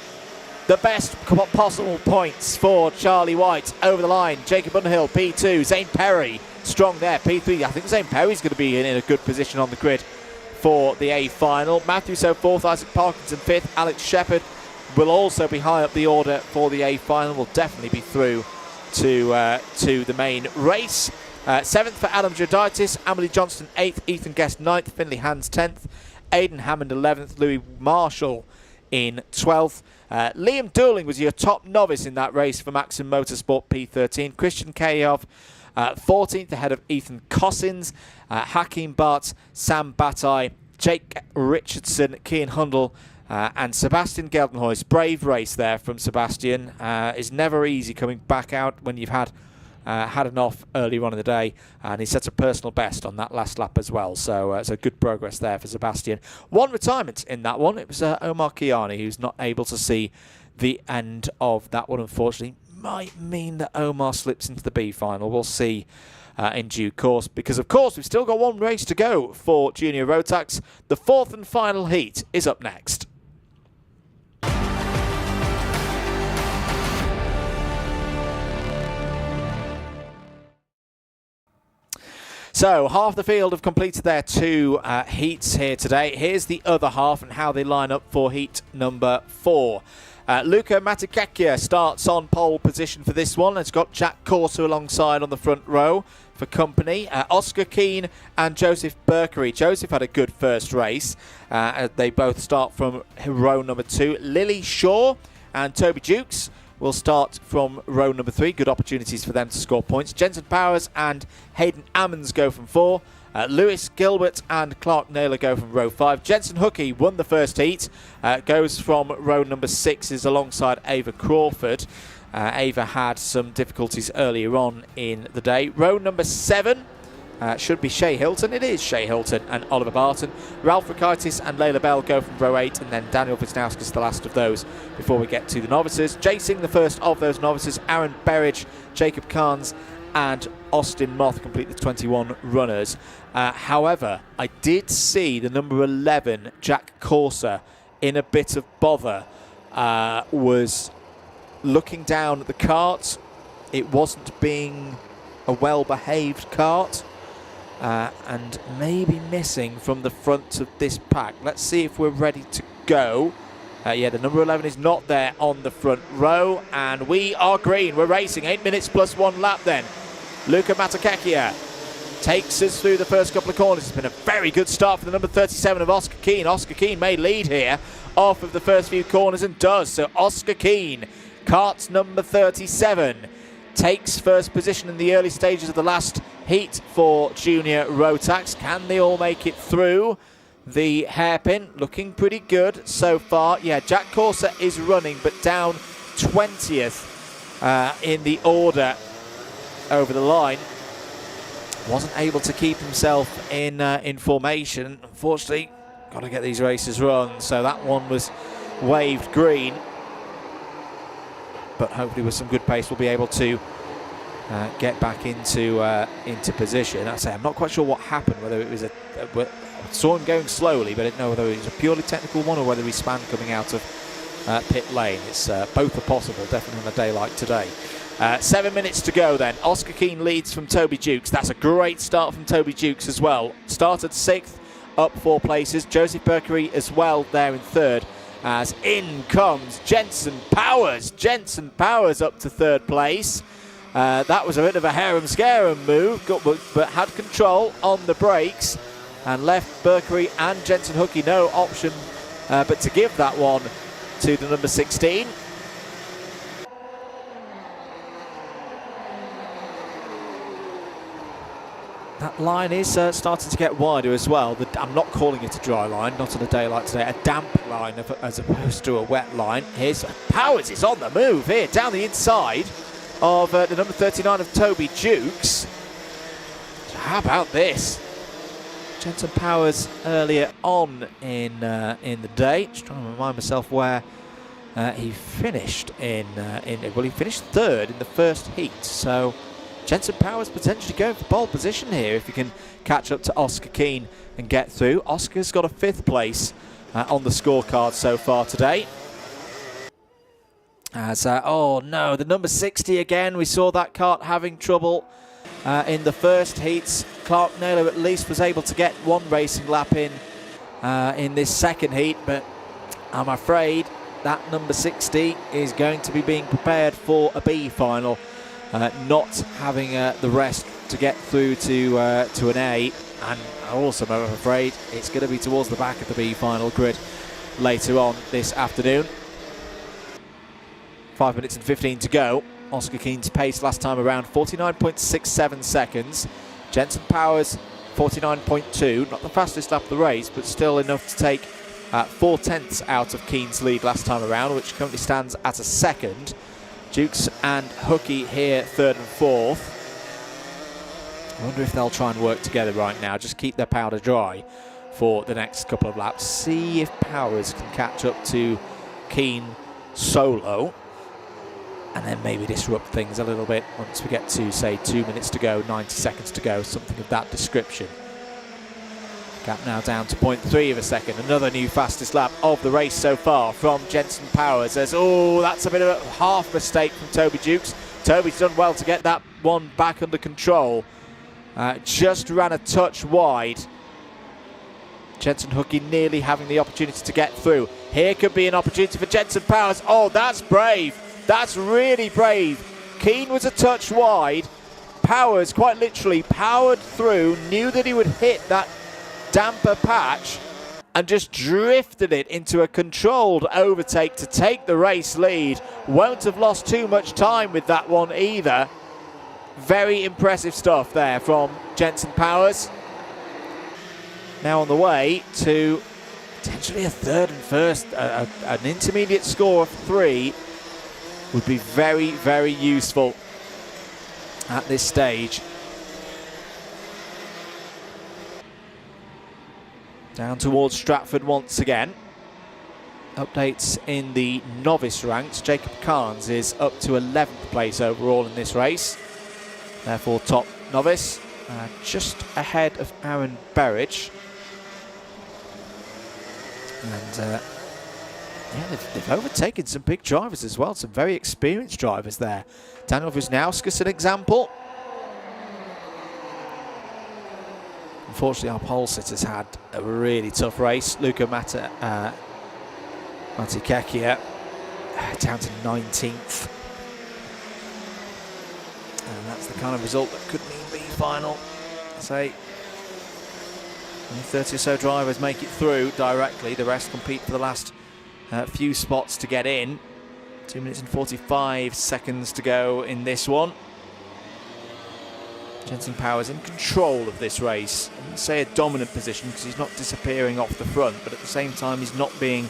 The best possible points for Charlie White over the line. Jacob Underhill, P2. Zane Perry, strong there, P3. I think Zane Perry's going to be in a good position on the grid for the A final. Matthew So 4th, Isaac Parkinson 5th, Alex Shepherd will also be high up the order for the A final. Will definitely be through to the main race. 7th for Adam Giuditis, Amelie Johnston 8th, Ethan Guest 9th, Finley Hans 10th, Aidan Hammond 11th, Louis Marshall in 12th. Liam Dooling was your top novice in that race for Maxim Motorsport P13. Christian Kayov 14th ahead of Ethan Cossins, Hakeem Bart, Sam Batai, Jake Richardson, Cian Hundle, and Sebastian Geldenhuis. Brave race there from Sebastian. Is never easy coming back out when you've had an off earlier on in the day, and he sets a personal best on that last lap as well. So good progress there for Sebastian. One retirement in that one. It was Omar Kiani, who's not able to see the end of that one, unfortunately. Might mean that Omar slips into the B final. We'll see in due course, because of course we've still got one race to go for Junior Rotax. The 4th and final heat is up next. So half the field have completed their 2 heats here today. Here's the other half and how they line up for heat number 4. Luca Matikakia starts on pole position for this one. It's got Jack Corso alongside on the front row for company. Oscar Keane and Joseph Berkery. Joseph had a good first race. They both start from row number 2. Lily Shaw and Toby Dukes will start from row number 3. Good opportunities for them to score points. Jensen Powers and Hayden Ammons go from 4. Lewis Gilbert and Clark Naylor go from row 5. Jensen Hookey won the first heat. Goes from row number 6, is alongside Ava Crawford. Ava had some difficulties earlier on in the day. Row number 7 should be Shea Hilton. It is Shea Hilton and Oliver Barton. Ralph Ricaitis and Layla Bell go from row 8, and then Daniel Wisniewski is the last of those before we get to the novices. Chasing the first of those novices, Aaron Berridge, Jacob Carnes and Austin Moth complete the 21 runners. However, I did see the number 11, Jack Corser, in a bit of bother. Was looking down at the kart. It wasn't being a well-behaved kart, and maybe missing from the front of this pack. Let's see if we're ready to go. Yeah, the number 11 is not there on the front row, and we are green. We're racing 8 minutes plus 1 lap then. Luca Matakakia takes us through the first couple of corners. It's been a very good start for the number 37 of Oscar Keane. Oscar Keane may lead here off of the first few corners, and does. So Oscar Keane, kart number 37, takes first position in the early stages of the last heat for Junior Rotax. Can they all make it through the hairpin? Looking pretty good so far. Yeah, Jack Corser is running, but down 20th in the order over the line. Wasn't able to keep himself in formation. Unfortunately, got to get these races run, so that one was waved green. But hopefully with some good pace we'll be able to get back into position. I say I'm not quite sure what happened, whether it was I saw him going slowly, but I didn't know whether it was a purely technical one or whether he span coming out of pit lane. It's both are possible, definitely on a day like today. 7 minutes to go then. Oscar Keane leads from Toby Jukes. That's a great start from Toby Jukes as well. Started 6th, up 4 places. Joseph Berkery as well there in 3rd, as in comes Jensen Powers. Jensen Powers up to 3rd place. That was a bit of a harem-scarum move, but had control on the brakes and left Berkery and Jensen Hookie no option but to give that one to the number 16. That line is starting to get wider as well. I'm not calling it a dry line, not on a day like today, a damp line as opposed to a wet line. Here's Powers is on the move here, down the inside of the number 39 of Toby Jukes. So how about this? Jensen Powers earlier on in the day. Just trying to remind myself where he finished well, he finished 3rd in the first heat. So Jensen Powers potentially going for pole position here if he can catch up to Oscar Keane and get through. Oscar's got a 5th place on the scorecard so far today. As oh no, the number 60 again. We saw that kart having trouble in the first heats. Clark Naylor at least was able to get 1 racing lap in this second heat, but I'm afraid that number 60 is going to be being prepared for a B final. Not having the rest to get through to an A, and also I'm afraid it's going to be towards the back of the B final grid later on this afternoon. 5 minutes and 15 to go. Oscar Keane's pace last time around 49.67 seconds. Jensen Powers 49.2, not the fastest lap of the race, but still enough to take 4/10 out of Keane's lead last time around, which currently stands at a 2nd. Jukes and Hookie here 3rd and 4th. I wonder if they'll try and work together right now, just keep their powder dry for the next couple of laps. See if Powers can catch up to Keane solo, and then maybe disrupt things a little bit once we get to, say, 2 minutes to go, 90 seconds to go, something of that description. Gap now down to 0.3 of a second. Another new fastest lap of the race so far from Jensen Powers. As, oh, that's a bit of a half mistake from Toby Jukes. Toby's done well to get that one back under control. Just ran a touch wide. Jensen Hookie nearly having the opportunity to get through. Here could be an opportunity for Jensen Powers. Oh, that's brave. That's really brave. Keane was a touch wide. Powers quite literally powered through, knew that he would hit that damper patch and just drifted it into a controlled overtake to take the race lead. Won't have lost too much time with that one either. Very impressive stuff there from Jensen Powers. Now on the way to potentially a 3rd and 1st. An intermediate score of 3 would be very, very useful at this stage. Down towards Stratford once again. Updates in the novice ranks. Jacob Carnes is up to 11th place overall in this race. Therefore top novice. Just ahead of Aaron Berridge. And yeah, they've overtaken some big drivers as well. Some very experienced drivers there. Daniel Wisnauskas, an example. Unfortunately, our pole sitters had a really tough race. Luca Matikekia down to 19th. And that's the kind of result that could mean B final. Say, 30 or so drivers make it through directly. The rest compete for the last few spots to get in. 2 minutes and 45 seconds to go in this one. Jensen Powers in control of this race. I wouldn't say a dominant position because he's not disappearing off the front, but at the same time he's not being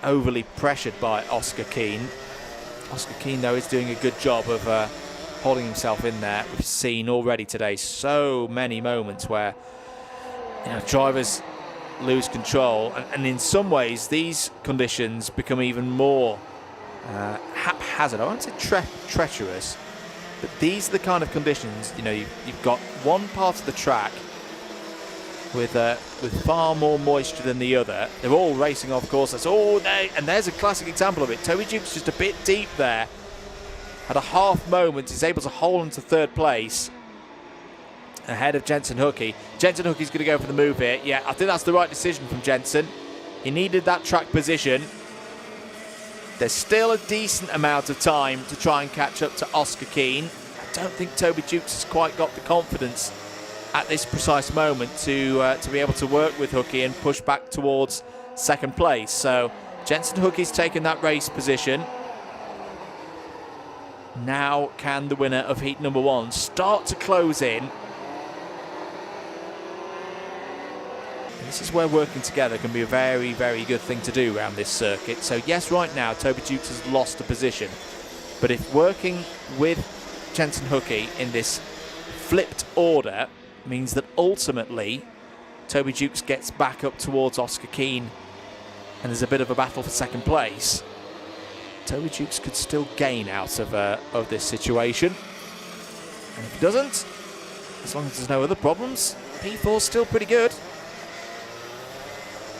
overly pressured by Oscar Keane. Oscar Keane, though, is doing a good job of holding himself in there. We've seen already today so many moments where drivers lose control, and in some ways these conditions become even more haphazard. I won't say treacherous, but these are the kind of conditions, you've got one part of the track with far more moisture than the other. They're all racing off course. That's all they, and there's a classic example of it. Toby Duke's just a bit deep there. Had a half moment, is able to hold into third place ahead of Jensen Hookey. Jensen Hookey's going to go for the move here. Yeah, I think that's the right decision from Jensen. He needed that track position. There's still a decent amount of time to try and catch up to Oscar Keane. I don't think Toby Dukes has quite got the confidence at this precise moment to be able to work with Hookey and push back towards second place. So Jensen Hookey's taken that race position. Now can the winner of heat number 1 start to close in? This is where working together can be a very, very good thing to do around this circuit. So yes, right now Toby Dukes has lost a position, but if working with Jensen Hookey in this flipped order means that ultimately Toby Dukes gets back up towards Oscar Keane and there's a bit of a battle for second place, Toby Dukes could still gain out of this situation. And if he doesn't, as long as there's no other problems, P4's still pretty good.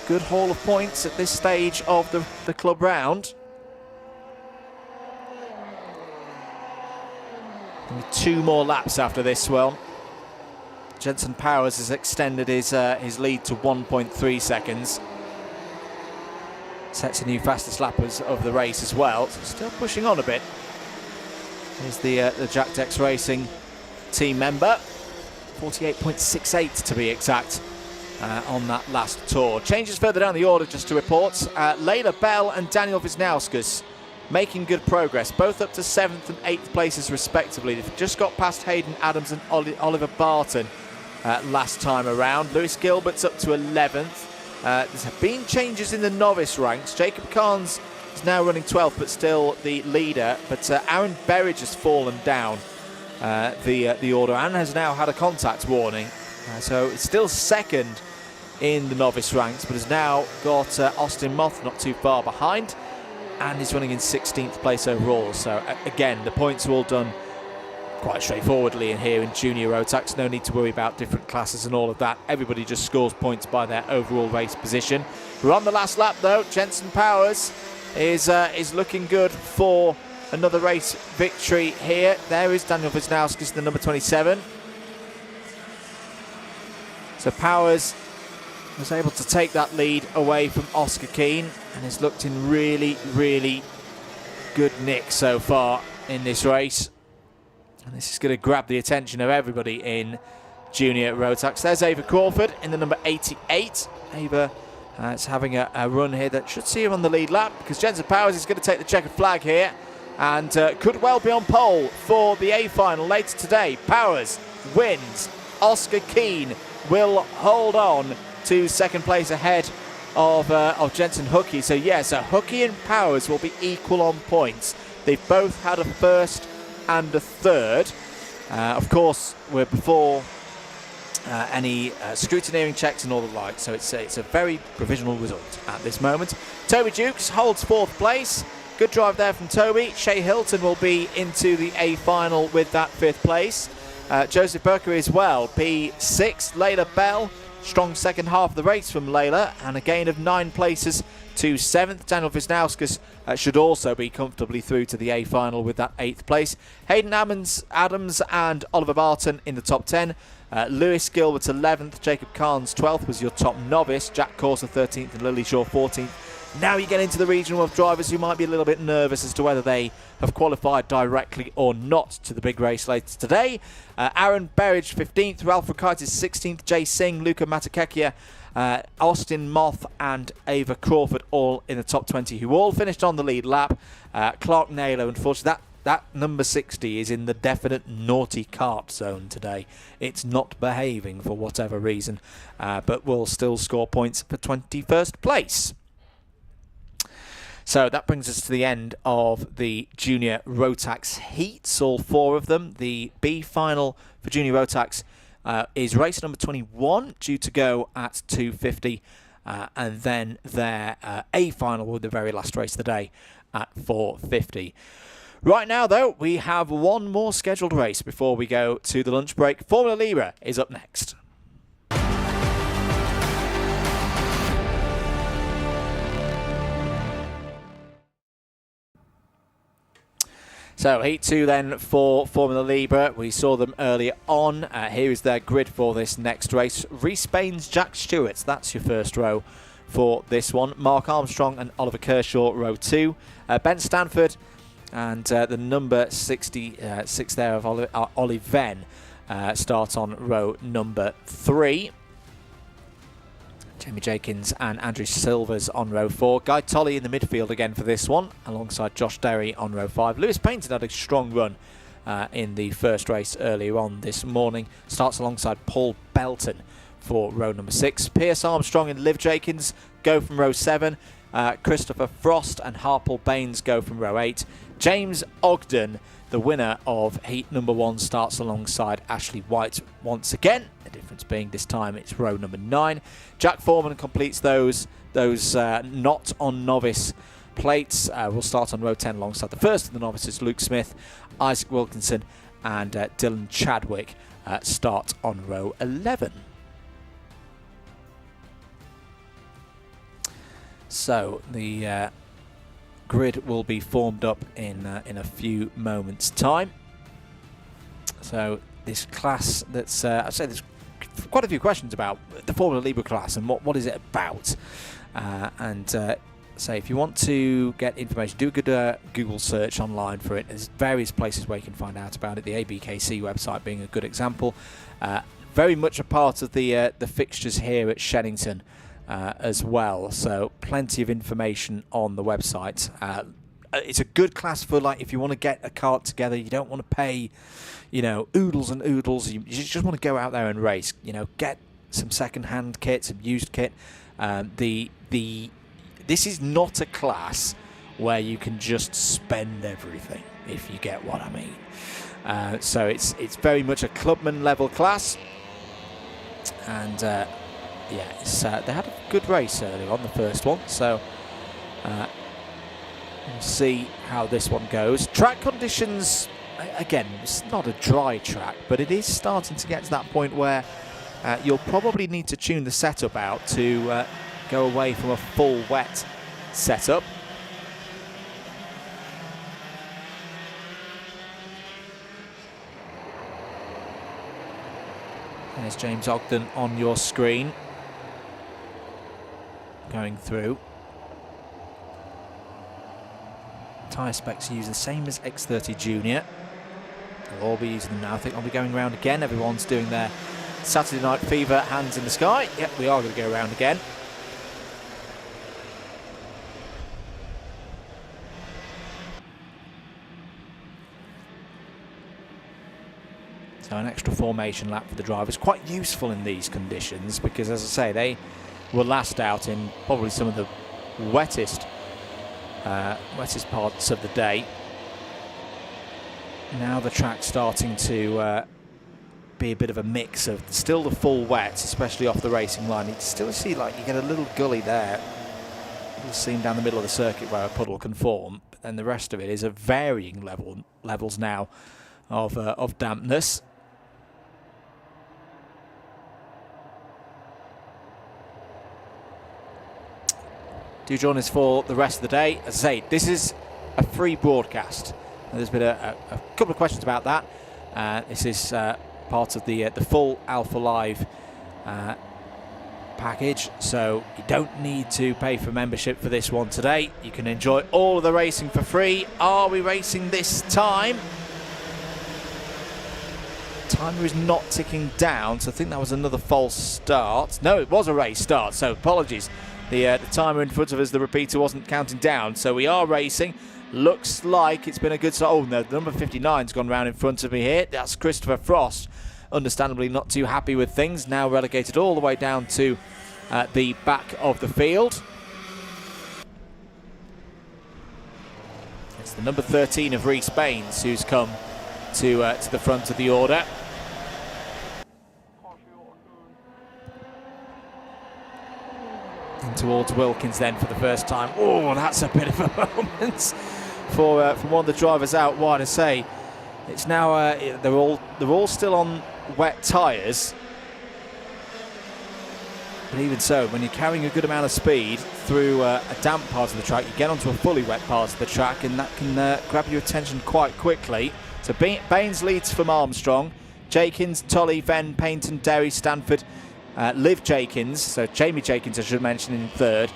Good haul of points at this stage of the club round. Only 2 more laps after this one. Jensen Powers has extended his lead to 1.3 seconds. Sets a new fastest lappers of the race as well. So still pushing on a bit. Here's the Jack Dex Racing team member. 48.68 to be exact. On that last tour. Changes further down the order just to report. Layla Bell and Daniel Wisnauskas making good progress, both up to 7th and 8th places respectively. They've just got past Hayden Adams and Oliver Barton last time around. Lewis Gilbert's up to 11th. There's been changes in the novice ranks. Jacob Carnes is now running 12th but still the leader, but Aaron Berridge has fallen down the order and has now had a contact warning. So it's still second in the novice ranks, but has now got Austin Moth not too far behind, and is running in 16th place overall. So again, the points are all done quite straightforwardly in here in Junior Rotax. No need to worry about different classes and all of that. Everybody just scores points by their overall race position. We're on the last lap though. Jensen Powers is looking good for another race victory here. There is Daniel Wisnauskas, the number 27. So Powers was able to take that lead away from Oscar Keane and has looked in really, really good nick so far in this race. And this is going to grab the attention of everybody in Junior Rotax. There's Ava Crawford in the number 88. Ava is having a run here that should see her on the lead lap, because Jensen Powers is going to take the checkered flag here and could well be on pole for the A final later today. Powers wins. Oscar Keane will hold on to second place ahead of Jensen Hookey. So yeah, so Hookey and Powers will be equal on points. They've both had a first and a third. Of course, we're before any scrutineering checks and all the like. So it's a very provisional result at this moment. Toby Dukes holds 4th place. Good drive there from Toby. Shay Hilton will be into the A final with that 5th place. Joseph Burkery as well, P6. Layla Bell, strong second half of the race from Layla, and a gain of 9 places to 7th. Daniel Wisnauskas should also be comfortably through to the A final with that 8th place. Hayden Adams and Oliver Barton in the top 10. Lewis Gilbert 11th, Jacob Carnes 12th was your top novice, Jack Corser 13th and Lily Shaw 14th. Now you get into the regional of drivers who might be a little bit nervous as to whether they have qualified directly or not to the big race later today. Aaron Berridge 15th, Ralph Rukaitis 16th, Jay Singh, Luca Matakekia, Austin Moth and Ava Crawford all in the top 20 who all finished on the lead lap. Clark Naylor, unfortunately, that number 60 is in the definite naughty kart zone today. It's not behaving for whatever reason, but will still score points for 21st place. So that brings us to the end of the Junior Rotax Heats, all 4 of them. The B final for Junior Rotax is race number 21, due to go at 2:50, and then their A final with the very last race of the day at 4:50. Right now, though, we have one more scheduled race before we go to the lunch break. Formula Libre is up next. So Heat 2 then for Formula Libre. We saw them earlier on. Here is their grid for this next race. Reece Baines, Jack Stewart, that's your first row for this one. Mark Armstrong and Oliver Kershaw, row 2. Ben Stanford and the number 66 there of Ollie Venn start on row number 3. Jamie Jenkins and Andrew Silvers on row 4. Guy Tolley in the midfield again for this one, alongside Josh Derry on row 5. Lewis Payne's had a strong run in the first race earlier on this morning. Starts alongside Paul Belton for row number 6. Pierce Armstrong and Liv Jenkins go from row 7. Christopher Frost and Harpal Baines go from row 8. James Ogden, the winner of heat number 1, starts alongside Ashley White once again. The difference being this time it's row number 9. Jack Foreman completes those not on novice plates. Will start on row 10 alongside the first of the novices, Luke Smith, Isaac Wilkinson and Dylan Chadwick start on row 11. So the grid will be formed up in a few moments' time. So this class that's I'd say there's quite a few questions about the Formula Libre class and what is it about. So if you want to get information, do a good Google search online for it. There's various places where you can find out about it. The ABKC website being a good example. Very much a part of the fixtures here at Shenington as well. So plenty of information on the website. It's a good class for, like, if you want to get a kart together, you don't want to pay, oodles and oodles. You just want to go out there and race. Get some second-hand kit, some used kit. This is not a class where you can just spend everything, if you get what I mean. So it's very much a clubman level class, and they had a good race earlier on, the first one. So we'll see how this one goes. Track conditions, again, it's not a dry track, but it is starting to get to that point where you'll probably need to tune the setup out to go away from a full wet setup. There's James Ogden on your screen going through. Tyre specs use the same as X30 Junior. They'll all be using them now. I think I'll be going around again. Everyone's doing their Saturday Night Fever hands in the sky. Yep, we are going to go around again. So an extra formation lap for the drivers. Quite useful in these conditions because, as I say, they will last out in probably some of the wettest parts of the day. Now the track's starting to be a bit of a mix of still the full wet, especially off the racing line. You still see like you get a little gully there, a little seam down the middle of the circuit where a puddle can form, but then the rest of it is a varying levels now of dampness. Do join us for the rest of the day. As I say, this is a free broadcast. There's been a couple of questions about that. This is part of the full Alpha Live package, so you don't need to pay for membership for this one today. You can enjoy all of the racing for free. Are we racing this time? Timer is not ticking down, so I think that was another false start. No, it was a race start, so apologies. The timer in front of us, the repeater, wasn't counting down, so we are racing. Looks like it's been a good start. Oh no, the number 59's gone round in front of me here. That's Christopher Frost, understandably not too happy with things, now relegated all the way down to the back of the field. It's the number 13 of Reece Baines who's come to the front of the order. In towards Wilkins then for the first time. Oh, that's a bit of a moment for one of the drivers out wide. I say it's now they're all still on wet tyres, but even so, when you're carrying a good amount of speed through a damp part of the track, you get onto a fully wet part of the track, and that can grab your attention quite quickly. So Baines leads from Armstrong, Jakins, Tully, Venn, Payton, Derry, Stanford, Liv Jakins, so Jamie Jakins I should mention in third,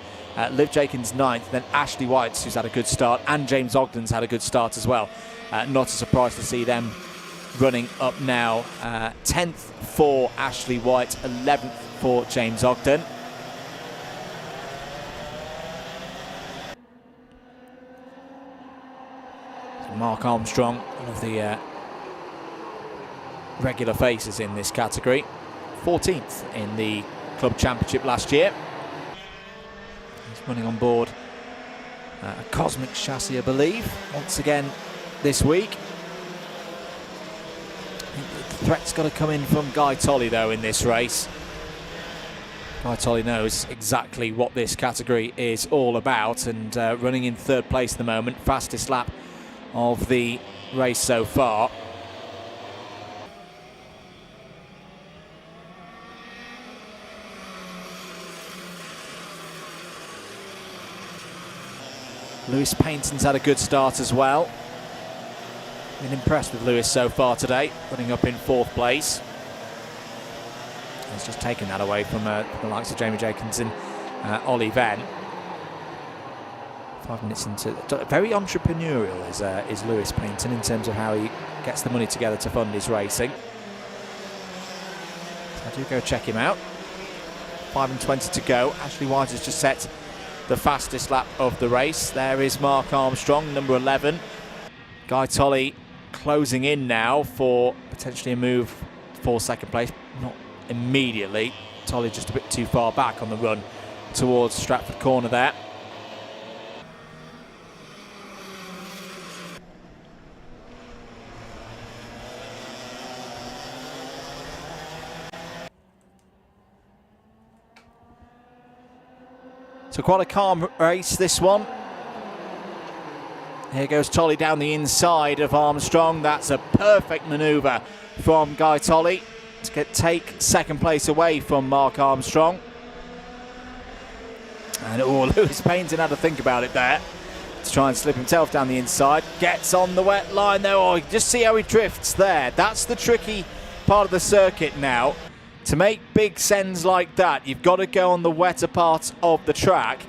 Liv Jakins ninth, then Ashley White, who's had a good start, and James Ogden's had a good start as well. Not a surprise to see them running up now. 10th for Ashley White, 11th for James Ogden. So Mark Armstrong, one of the regular faces in this category. 14th in the club championship last year. He's running on board a Cosmic chassis, I believe, once again this week. I think the threat's got to come in from Guy Tolley though in this race. Guy Tolley knows exactly what this category is all about, and running in third place at the moment, fastest lap of the race so far. Lewis Payton's had a good start as well. Been impressed with Lewis so far today, running up in fourth place. He's just taken that away from the likes of Jamie Jakins and Ollie Venn. 5 minutes into, very entrepreneurial is Lewis Payton in terms of how he gets the money together to fund his racing. So I do go check him out. 5:20 to go. Ashley White has just set the fastest lap of the race. There is Mark Armstrong, number 11. Guy Tolley closing in now for potentially a move for second place. Not immediately. Tolley just a bit too far back on the run towards Stratford Corner there. So quite a calm race, this one. Here goes Tolley down the inside of Armstrong. That's a perfect manoeuvre from Guy Tolley to take second place away from Mark Armstrong. And Lewis Payton had to think about it there to try and slip himself down the inside. Gets on the wet line though. Oh, just see how he drifts there. That's the tricky part of the circuit now. To make big sends like that, you've got to go on the wetter part of the track.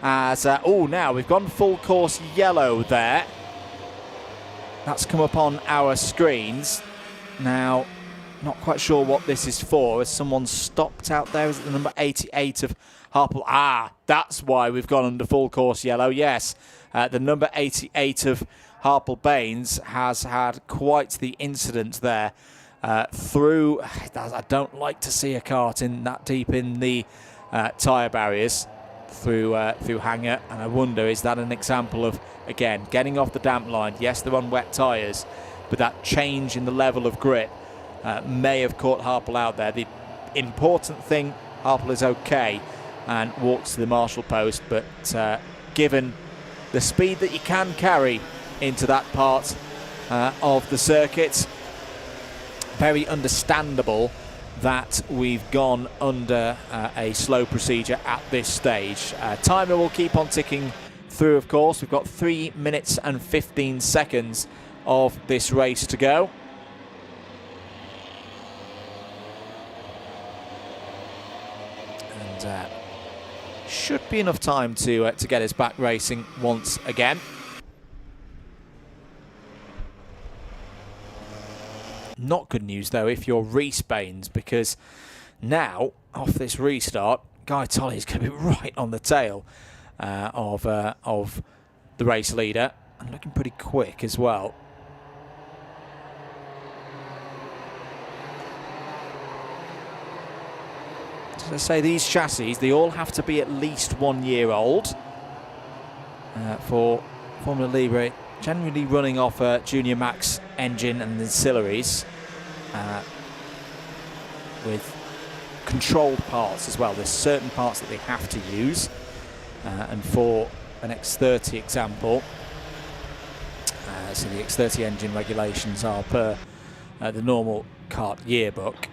As now we've gone full course yellow there. That's come up on our screens. Now, not quite sure what this is for. Has someone stopped out there? Is it the number 88 of Harple? Ah, that's why we've gone under full course yellow. Yes, the number 88 of Harple Baines has had quite the incident there. Through, I don't like to see a kart in that deep in the tyre barriers through Hanger, and I wonder, is that an example of, again, getting off the damp line? Yes, they're on wet tyres, but that change in the level of grip may have caught Harple out there. The important thing, Harple is okay and walks to the marshal post, but given the speed that you can carry into that part of the circuit, very understandable that we've gone under a slow procedure at this stage. Timer will keep on ticking through, of course. We've got 3 minutes and 15 seconds of this race to go. And should be enough time to get us back racing once again. Not good news though if you're Reece Baines, because now off this restart, Guy Tolley is going to be right on the tail of the race leader, and looking pretty quick as well. As I say, these chassis, they all have to be at least 1 year old for Formula Libre, generally running off a Junior Max engine and ancillaries with controlled parts as well. There's certain parts that they have to use, and for an X30 example, so the X30 engine regulations are per the normal kart yearbook.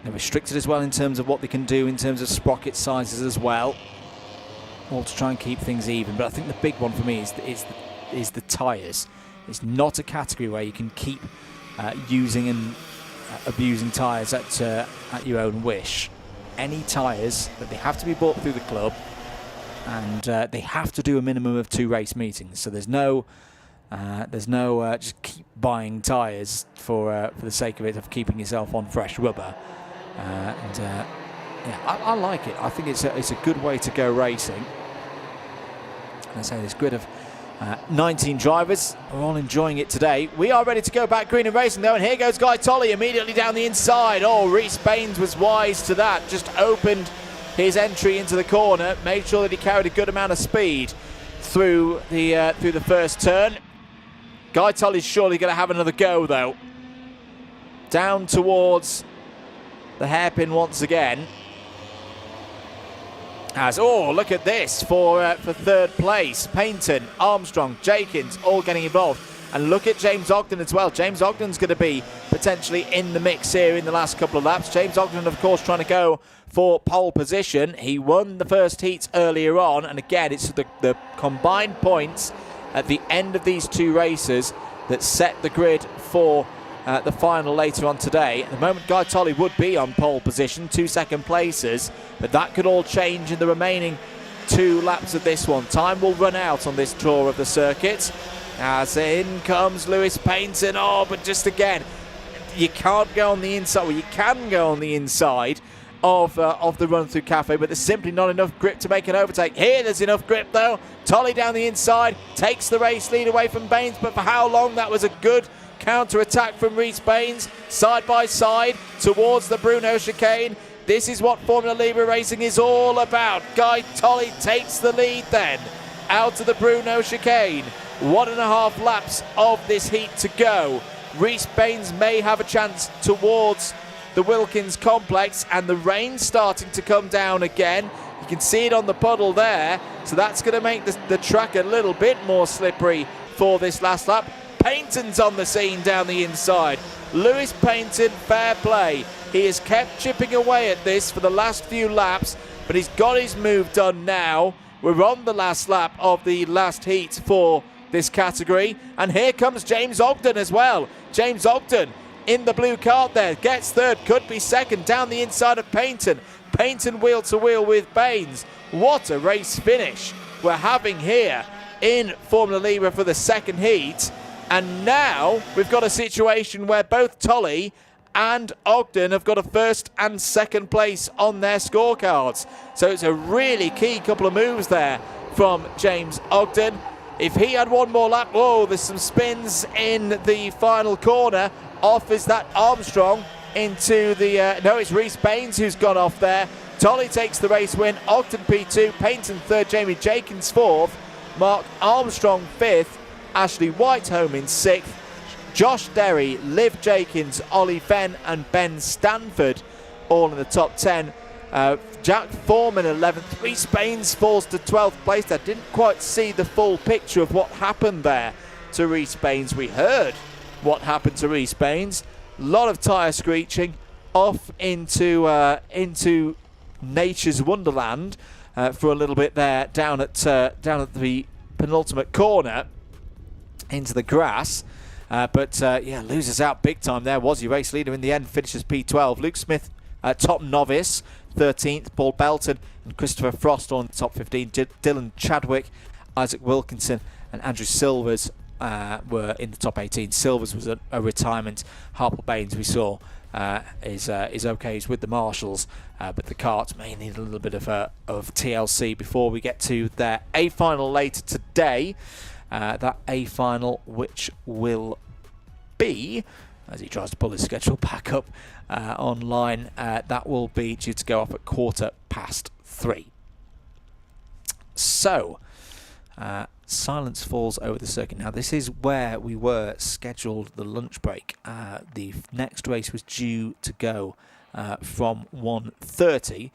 They're restricted as well in terms of what they can do in terms of sprocket sizes as well, all to try and keep things even. But I think the big one for me is the tyres. It's not a category where you can keep using and abusing tyres at your own wish. Any tyres that they have to be bought through the club, and they have to do a minimum of 2 race meetings. So there's no just keep buying tyres for the sake of it, of keeping yourself on fresh rubber. Yeah, I like it. I think it's a good way to go racing. And I say this grid of 19 drivers are all enjoying it today. We are ready to go back green and racing though, and here goes Guy Tolley immediately down the inside. Oh, Reece Baines was wise to that. Just opened his entry into the corner, made sure that he carried a good amount of speed through the first turn. Guy Tolley's surely going to have another go though. Down towards the hairpin once again. Oh, look at this for third place. Paynton, Armstrong, Jenkins all getting involved. And look at James Ogden as well. James Ogden's going to be potentially in the mix here in the last couple of laps. James Ogden, of course, trying to go for pole position. He won the first heat earlier on. And again, it's the combined points at the end of these 2 races that set the grid for the final later on today. At the moment, Guy Tolley would be on pole position, 2 second places, but that could all change in the remaining 2 laps of this one. Time will run out on this tour of the circuit as in comes Lewis Paynton. Oh, but just again, you can't go on the inside. Well, you can go on the inside of the run-through cafe, but there's simply not enough grip to make an overtake. Here there's enough grip though. Tolley down the inside takes the race lead away from Baines, but for how long? That was a good counter-attack from Reece Baines, side by side towards the Bruno chicane. This is what Formula Libre racing is all about. Guy Tolley takes the lead then out of the Bruno chicane. 1.5 laps of this heat to go. Reece Baines may have a chance towards the Wilkins complex, and the rain's starting to come down again. You can see it on the puddle there, so that's going to make the track a little bit more slippery for this last lap. Paynton's on the scene down the inside. Lewis Paynton, fair play. He has kept chipping away at this for the last few laps, but he's got his move done now. We're on the last lap of the last heat for this category, and here comes James Ogden as well. James Ogden in the blue kart there, gets third, could be second, down the inside of Paynton. Paynton wheel to wheel with Baines. What a race finish we're having here in Formula Libre for the second heat. And now we've got a situation where both Tolley and Ogden have got a first and second place on their scorecards. So it's a really key couple of moves there from James Ogden. If he had one more lap, whoa, there's some spins in the final corner. Off is that Armstrong into the, no, it's Reece Baines who's gone off there. Tolley takes the race win, Ogden P2, Paynton third, Jamie Jenkins fourth, Mark Armstrong fifth, Ashley Whitehome in sixth, Josh Derry, Liv Jenkins, Ollie Venn and Ben Stanford all in the top 10. Jack Foreman 11th. Rhys Baines falls to 12th place. I didn't quite see the full picture of what happened there to Rhys Baines. We heard what happened to Rhys Baines. A lot of tyre screeching off into nature's wonderland for a little bit there down at the penultimate corner into the grass. But loses out big time there. Was your race leader in the end, finishes P12. Luke Smith, top novice, 13th. Paul Belton and Christopher Frost on the top 15. Dylan Chadwick, Isaac Wilkinson and Andrew Silvers were in the top 18. Silvers was a retirement. Harple Baines, we saw, is okay. He's with the Marshals, but the karts may need a little bit of TLC before we get to their A final later today. That A final, which will be, as he tries to pull his schedule back up online, that will be due to go off at 3:15. So, silence falls over the circuit. Now, this is where we were scheduled the lunch break. The next race was due to go from 1:30,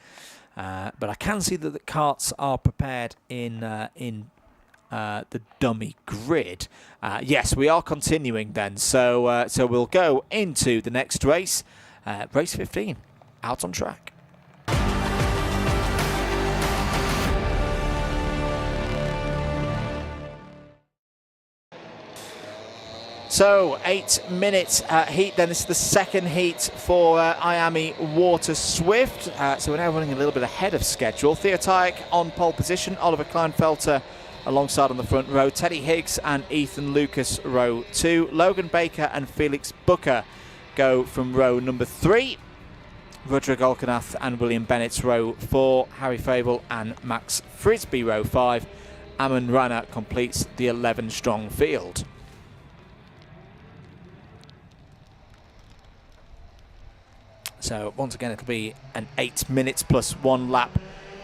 but I can see that the karts are prepared in the dummy grid. Yes, we are continuing then. So we'll go into the next race, race 15, out on track. So 8-minute heat then. This is the second heat for Miami Water Swift. So we're now running a little bit ahead of schedule. Theo Tyack on pole position. Oliver Kleinfelter alongside on the front row. Teddy Higgs and Ethan Lucas row 2. Logan Baker and Felix Booker go from row number 3. Rudra Golkanath and William Bennett's row 4. Harry Fable and Max Frisbee row 5. Ammon Rana completes the 11-strong field. So once again it'll be an 8 minutes plus 1 lap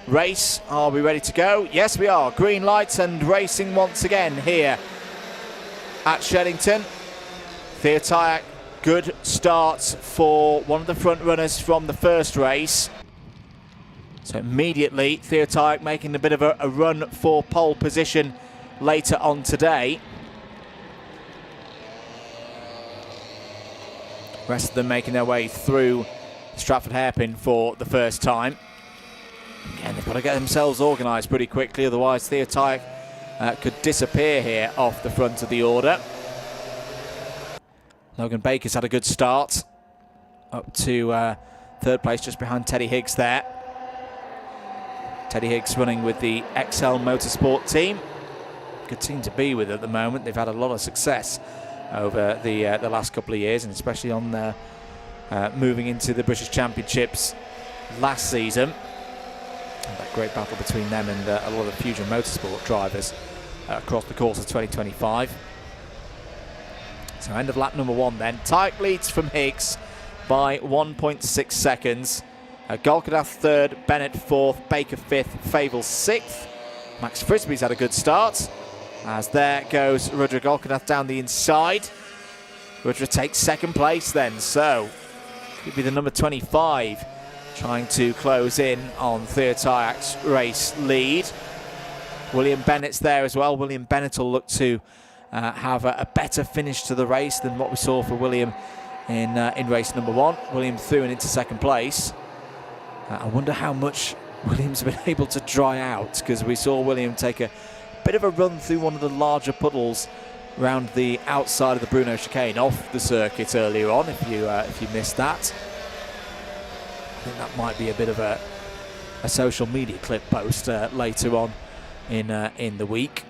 race. Are we ready to go? Yes, we are. Green lights and racing once again here at Shenington. Theo Tyack, good start for one of the front runners from the first race. So immediately Theo Tyack making a bit of a run for pole position later on today. Rest of them making their way through Stratford Hairpin for the first time. Again, they've got to get themselves organised pretty quickly, otherwise Theo Tyack could disappear here off the front of the order. Logan Baker's had a good start, up to third place, just behind Teddy Higgs there. Teddy Higgs running with the XL Motorsport team. Good team to be with at the moment. They've had a lot of success over the last couple of years, and especially on moving into the British Championships last season. And that great battle between them and a lot of Fusion Motorsport drivers across the course of 2025. So end of lap number 1 then. Tyack leads from Higgs by 1.6 seconds. Golkanath 3rd, Bennett 4th, Baker 5th, Fable 6th. Max Frisbee's had a good start, as there goes Rudra Golkanath down the inside. Rudra takes 2nd place then, so could be the number 25 trying to close in on Theo Tyack's race lead. William Bennett's there as well. William Bennett will look to have a better finish to the race than what we saw for William in race number 1. William through and into 2nd place. I wonder how much William's been able to dry out, because we saw William take a bit of a run through one of the larger puddles around the outside of the Bruno chicane off the circuit earlier on, if you missed that. I think that might be a bit of a social media clip post later on in the week.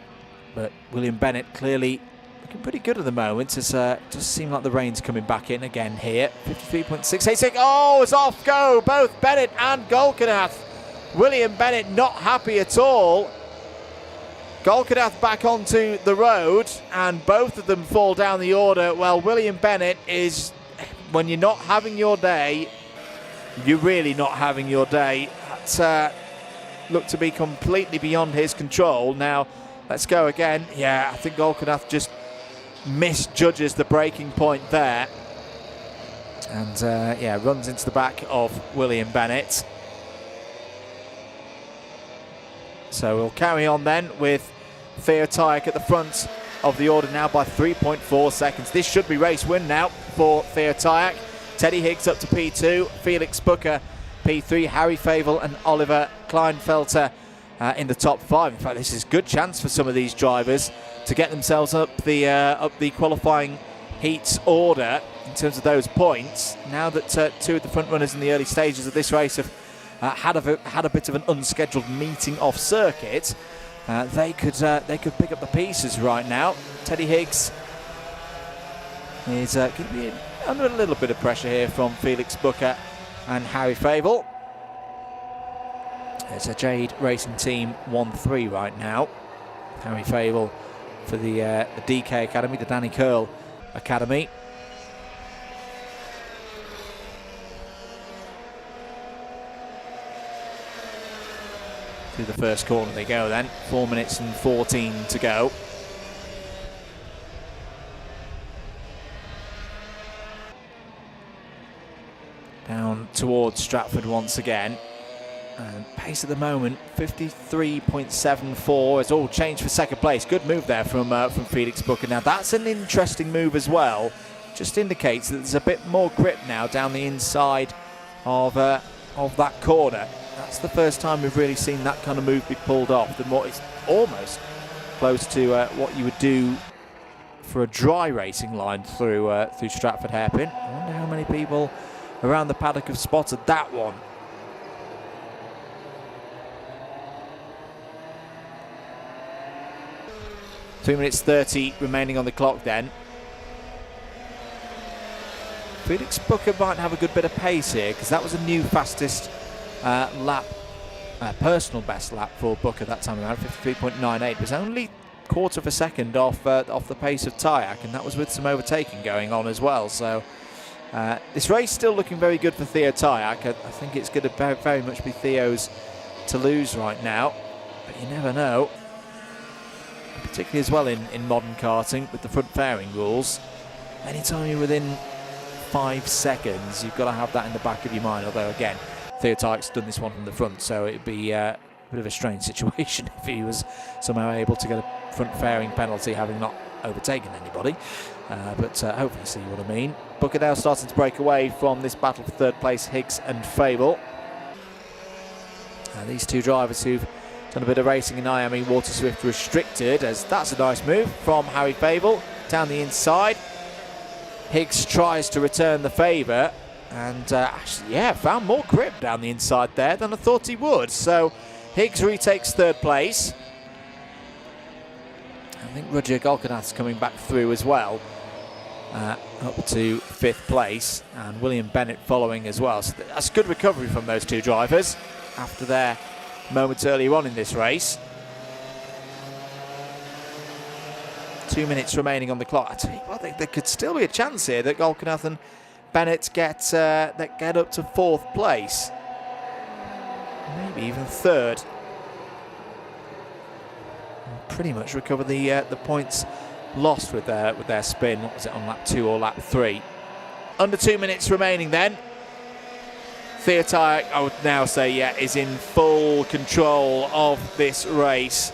But William Bennett clearly looking pretty good at the moment. It does seem like the rain's coming back in again here. 53.686. Oh, it's off go, both Bennett and Golkanath. William Bennett not happy at all. Golkanath back onto the road, and both of them fall down the order. Well, William Bennett is, when you're not having your day, you're really not having your day. That looked to be completely beyond his control. Now, let's go again. Yeah, I think Golkanath just misjudges the braking point there. And yeah, runs into the back of William Bennett. So we'll carry on then with Theo Tyack at the front of the order now by 3.4 seconds. This should be race win now for Theo Tyack. Teddy Higgs up to P2, Felix Booker P3, Harry Favel and Oliver Kleinfelter in the top 5. In fact, this is a good chance for some of these drivers to get themselves up the qualifying heats order in terms of those points. Now that two of the front runners in the early stages of this race have had a bit of an unscheduled meeting off circuit, they could pick up the pieces right now. Teddy Higgs is going to be under a little bit of pressure here from Felix Booker and Harry Favel. It's a Jade Racing Team 1-3 right now. Harry Favel for the DK Academy, the Danny Curl Academy. Through the first corner they go then. 4 minutes and 14 to go. Down towards Stratford once again. And pace at the moment, 53.74. It's all changed for second place. Good move there from Felix Booker. Now that's an interesting move as well. Just indicates that there's a bit more grip now down the inside of that corner. That's the first time we've really seen that kind of move be pulled off. Than what is almost close to what you would do for a dry racing line through Stratford Hairpin. I wonder how many people around the paddock have spotted that one. Two minutes 30 remaining on the clock then. Felix Booker might have a good bit of pace here because that was a new fastest lap, personal best lap for Booker that time around, 53.98. It was only quarter of a second off the pace of Tyack, and that was with some overtaking going on as well. So this race still looking very good for Theo Tyack. I think it's going to very much be Theo's to lose right now, but you never know. Particularly as well in modern karting with the front fairing rules. Anytime you're within 5 seconds, you've got to have that in the back of your mind. Although again, Theo Tyack's done this one from the front, so it'd be a bit of a strange situation if he was somehow able to get a front fairing penalty having not overtaken anybody. But hopefully you see what I mean. Booker now starting to break away from this battle for third place, Higgs and Favel. These two drivers who've done a bit of racing in IME Water Swift Restricted, as that's a nice move from Harry Favel down the inside. Higgs tries to return the favour and actually, yeah, found more grip down the inside there than I thought he would. So Higgs retakes third place. I think Roger Golkanath's coming back through as well, up to fifth place, and William Bennett following as well. So that's good recovery from those two drivers after their moments earlier on in this race. 2 minutes remaining on the clock. I tell you what, there could still be a chance here that Golkanath and Bennett get up to fourth place, maybe even third. And pretty much recover the points lost with their spin. What was it, on lap 2 or lap 3? Under 2 minutes remaining then. Theo Tyack, I would now say, yeah, is in full control of this race.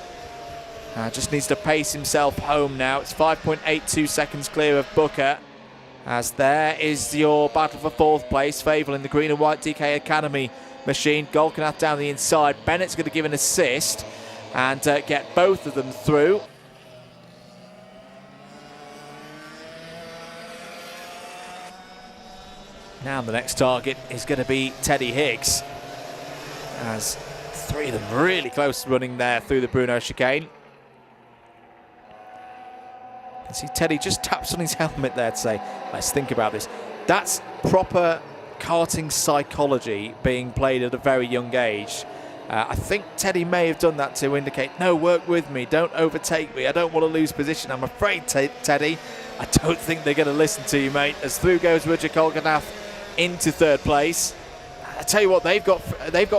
Just needs to pace himself home now. It's 5.82 seconds clear of Booker. As there is your battle for fourth place. Favel in the green and white DK Academy machine. Golkanath down the inside. Bennett's going to give an assist and get both of them through. Now the next target is going to be Teddy Higgs, as three of them really close running there through the Bruno chicane. You can see Teddy just taps on his helmet there to say, let's think about this. That's proper karting psychology being played at a very young age. I think Teddy may have done that to indicate, no, work with me, don't overtake me, I don't want to lose position. I'm afraid, Teddy, I don't think they're going to listen to you, mate. As through goes Roger Golkanath into third place. I tell you what, they've got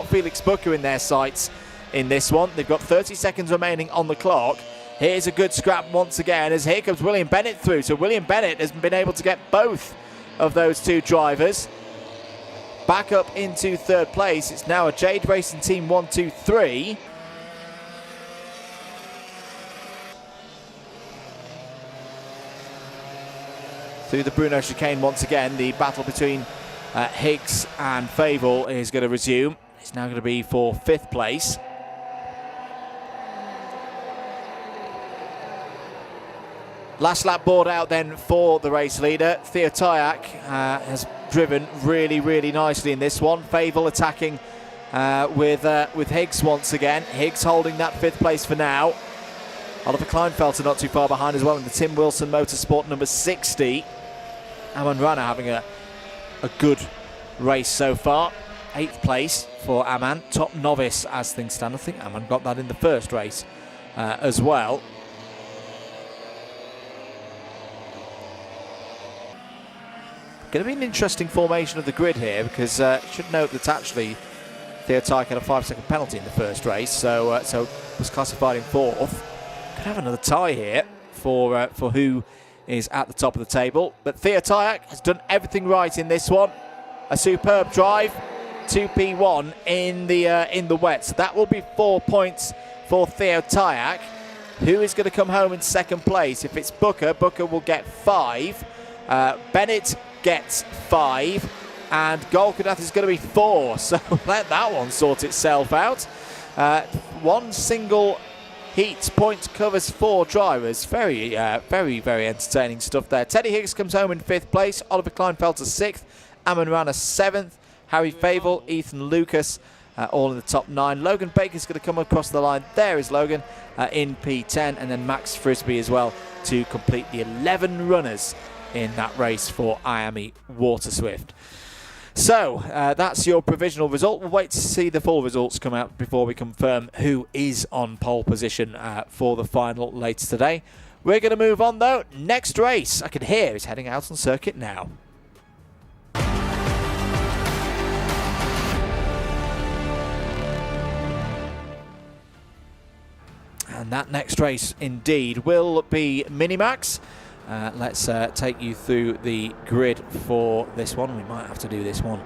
Felix Booker in their sights in this one. They've got 30 seconds remaining on the clock. Here's a good scrap once again as here comes William Bennett through. So William Bennett has been able to get both of those two drivers back up into third place. It's now a Jade Racing Team 1, 2, 3. Through the Bruno chicane once again, the battle between Higgs and Fable is going to resume. It's now going to be for 5th place. Last lap board out then for the race leader. Theo Tyack has driven really, really nicely in this one. Fable attacking with Higgs once again. Higgs holding that 5th place for now. Oliver Kleinfelter not too far behind as well in the Tim Wilson Motorsport number 60. Aman Rana having a good race so far. 8th place for Aman, top novice as things stand. I think Aman got that in the first race as well. Going to be an interesting formation of the grid here because should note that actually Theo Tyack had a 5-second penalty in the first race, so was classified in 4th. Could have another tie here for who is at the top of the table. But Theo Tyack has done everything right in this one. A superb drive, 2P1 in the wet. So that will be 4 points for Theo Tyack, who is going to come home in 2nd place. If it's Booker, Booker will get 5. Bennett gets 5. And Golkadath is going to be 4. So let that one sort itself out. One single heat point covers 4 drivers. Very, very entertaining stuff there. Teddy Higgs comes home in 5th place. Oliver Kleinfelter 6th. Aman Rana 7th. Harry Fable, Ethan Lucas, all in the top 9. Logan Baker's going to come across the line. There is Logan in P10. And then Max Frisbee as well to complete the 11 runners in that race for IAME Water Swift. So that's your provisional result. We'll wait to see the full results come out before we confirm who is on pole position for the final later today. We're going to move on though. Next race, I can hear, is heading out on circuit now. And that next race indeed will be Minimax. Let's take you through the grid for this one. We might have to do this one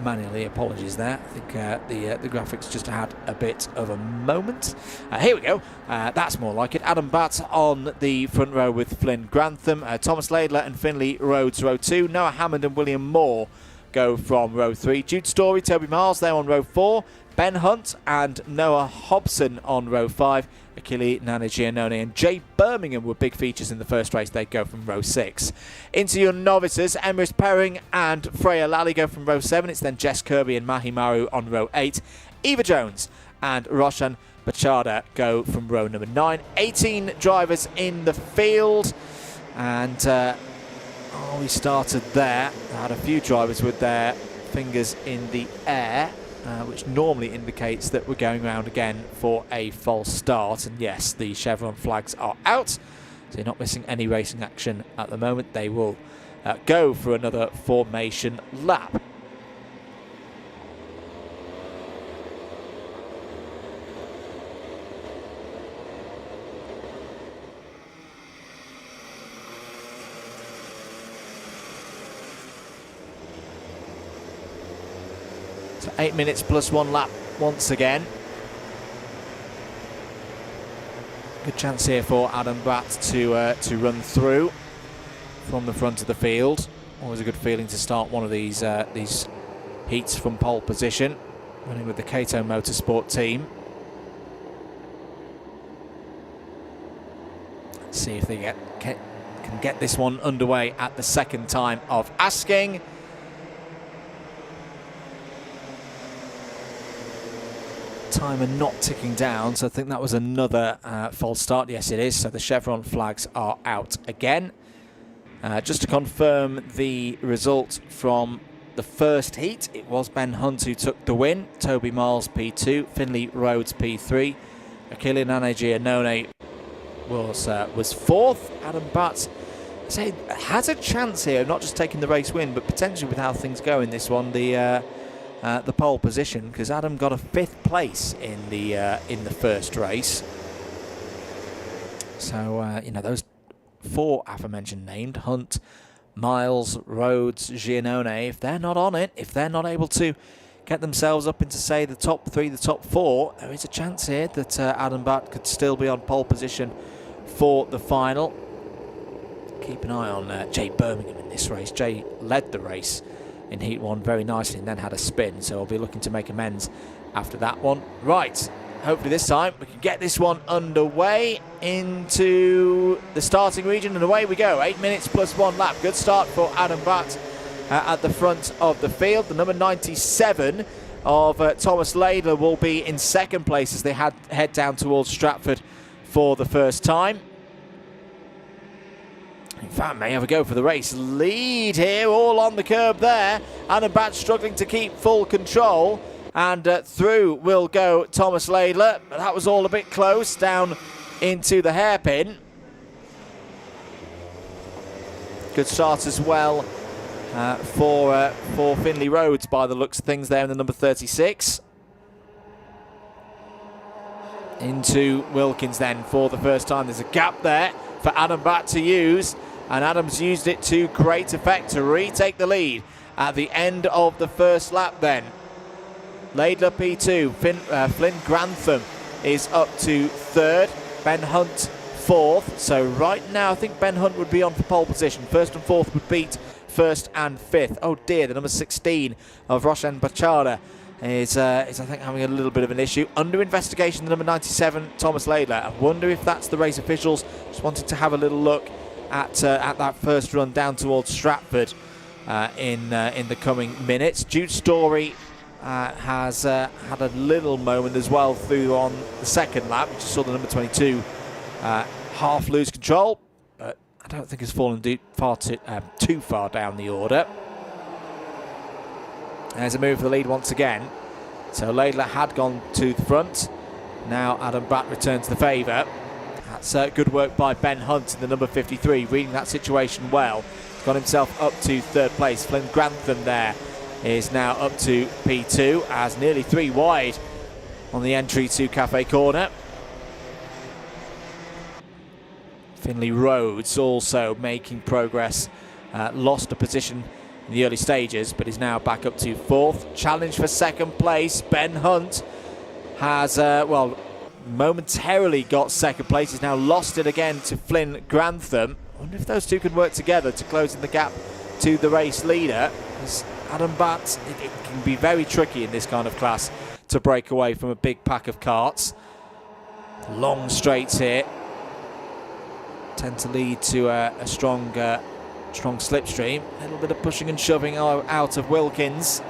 manually. Apologies there. I think the graphics just had a bit of a moment. Here we go. That's more like it. Adam Batt on the front row with Flynn Grantham. Thomas Laidler and Finley Rhodes, row 2. Noah Hammond and William Moore go from row 3. Jude Story, Toby Miles, they're on row 4. Ben Hunt and Noah Hobson on row 5. Achille Nanagianone and Jay Birmingham were big features in the first race. They go from row 6. Into your novices, Emrys Perring and Freya Lally go from row 7. It's then Jess Kirby and Mahi Maru on row 8. Eva Jones and Roshan Bachada go from row number 9. 18 drivers in the field. And we started there. I had a few drivers with their fingers in the air, which normally indicates that we're going round again for a false start. And yes, the chevron flags are out, so you're not missing any racing action at the moment. They will go for another formation lap. So 8 minutes plus 1 lap once again. Good chance here for Adam Batt to run through from the front of the field. Always a good feeling to start one of these heats from pole position, running with the Cato Motorsport team. Let's see if they can get this one underway at the second time of asking. Timer not ticking down, so I think that was another false start. Yes, it is. So the chevron flags are out again. Just to confirm the result from the first heat, it was Ben Hunt who took the win. Toby Miles P2, Finley Rhodes P3, Achille Nanagianone was 4th. Adam Batt has a chance here of not just taking the race win, but potentially with how things go in this one, the pole position, because Adam got a 5th place in the first race. So, you know, those 4 aforementioned named, Hunt, Miles, Rhodes, Giannone, if they're not on it, if they're not able to get themselves up into, say, the top 3, the top 4, there is a chance here that Adam Butt could still be on pole position for the final. Keep an eye on Jay Birmingham in this race. Jay led the race in Heat 1 very nicely and then had a spin, so I'll be looking to make amends after that one. Right, hopefully this time we can get this one underway into the starting region, and away we go. 8 minutes plus 1 lap. Good start for Adam Butt at the front of the field. The number 97 of Thomas Laidler will be in second place as they head down towards Stratford for the first time. In fact, may have a go for the race. Lead here, all on the curb there. Adam Butt struggling to keep full control. And through will go Thomas Laidler. But that was all a bit close, down into the hairpin. Good start as well for Finley Rhodes by the looks of things there in the number 36. Into Wilkins then for the first time. There's a gap there for Adam Butt to use. And Adams used it to great effect to retake the lead at the end of the first lap then. Laidler P2, Flynn Grantham is up to 3rd, Ben Hunt 4th. So right now I think Ben Hunt would be on for pole position. 1st and 4th would beat 1st and 5th. Oh dear, the number 16 of Roshan Bachara is I think having a little bit of an issue. Under investigation, the number 97, Thomas Laidler. I wonder if that's the race officials just wanted to have a little look at that first run down towards Stratford in the coming minutes. Jude Story has had a little moment as well through on the second lap. We just saw the number 22 half lose control, but I don't think it's fallen too far down the order. There's a move for the lead once again. So Laidler had gone to the front. Now Adam Butt returns the favour. That's good work by Ben Hunt in the number 53, reading that situation well. Got himself up to 3rd place. Flynn Grantham there is now up to P2 as nearly 3 wide on the entry to Cafe Corner. Finley Rhodes also making progress. Lost a position in the early stages, but is now back up to 4th. Challenge for 2nd place. Ben Hunt has, momentarily got 2nd place. He's now lost it again to Flynn Grantham. I wonder if those two can work together to close in the gap to the race leader. As Adam Butt, it can be very tricky in this kind of class to break away from a big pack of karts. Long straights here tend to lead to a strong slipstream. A little bit of pushing and shoving out of Wilkins.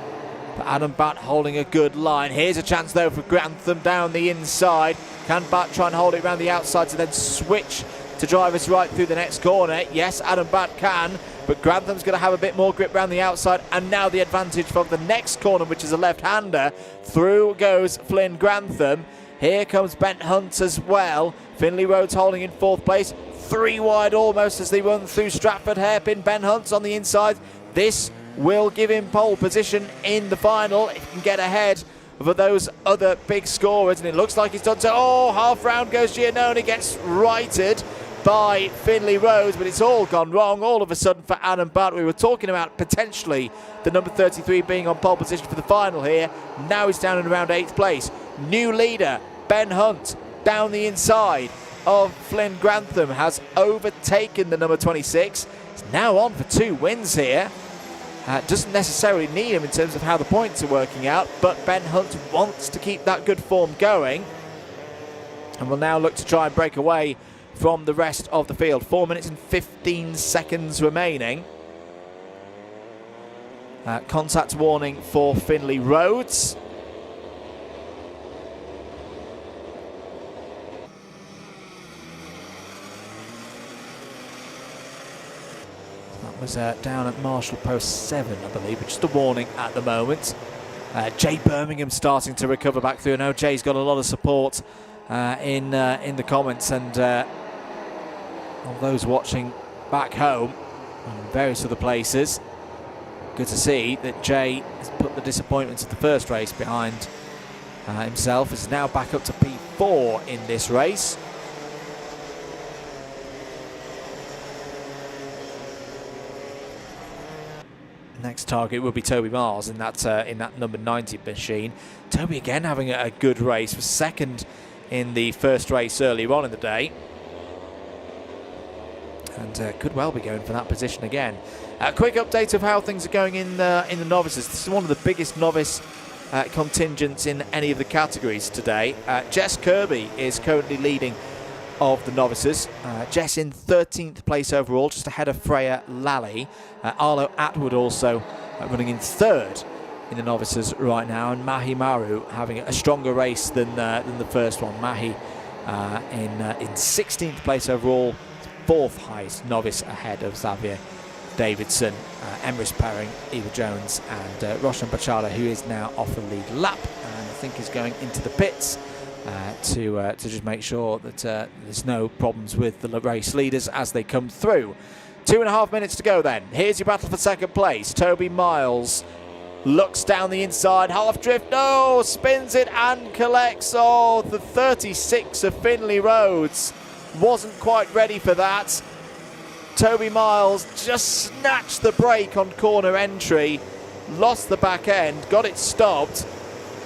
But Adam Butt holding a good line. Here's a chance though for Grantham down the inside. Can Butt try and hold it around the outside to then switch to drive us right through the next corner? Yes, Adam Butt can, but Grantham's going to have a bit more grip around the outside, and now the advantage from the next corner, which is a left-hander. Through goes Flynn Grantham. Here comes Ben Hunt as well. Finley Rhodes holding in 4th place. 3 wide almost as they run through Stratford hairpin. Ben Hunt's on the inside. This will give him pole position in the final if he can get ahead of those other big scorers, and it looks like he's done so. Oh, half round goes Giannone, gets righted by Finley Rhodes, but it's all gone wrong all of a sudden for Adam Butt. We were talking about potentially the number 33 being on pole position for the final here. Now he's down in around 8th place. New leader, Ben Hunt, down the inside of Flynn Grantham, has overtaken the number 26. He's now on for 2 wins here. Doesn't necessarily need him in terms of how the points are working out, but Ben Hunt wants to keep that good form going and will now look to try and break away from the rest of the field. 4 minutes and 15 seconds remaining. Contact warning for Finley Rhodes. Was down at Marshall Post 7, I believe, but just a warning at the moment. Jay Birmingham starting to recover back through. I know Jay's got a lot of support in the comments, and of those watching back home and various other places. Good to see that Jay has put the disappointments of the first race behind himself. Is now back up to P4 in this race. Next target will be Toby Miles in that number 90 machine. Toby again having a good race, was second in the first race earlier on in the day, and could well be going for that position again. A quick update of how things are going in the novices. This is one of the biggest novice contingents in any of the categories today. Jess Kirby is currently leading of the novices. Jess in 13th place overall, just ahead of Freya Lally. Arlo Atwood also running in 3rd in the novices right now, and Mahi Maru having a stronger race than the first one. Mahi in 16th place overall, 4th highest novice ahead of Xavier Davidson, Emrys Perring, Eva Jones, and Roshan Bachala, who is now off the lead lap and I think is going into the pits to just make sure that there's no problems with the race leaders as they come through. 2.5 minutes to go then. Here's your battle for second place. Toby Miles looks down the inside, half drift, no, spins it and collects. Oh, the 36 of Finley Rhodes wasn't quite ready for that. Toby Miles just snatched the brake on corner entry, lost the back end, got it stopped,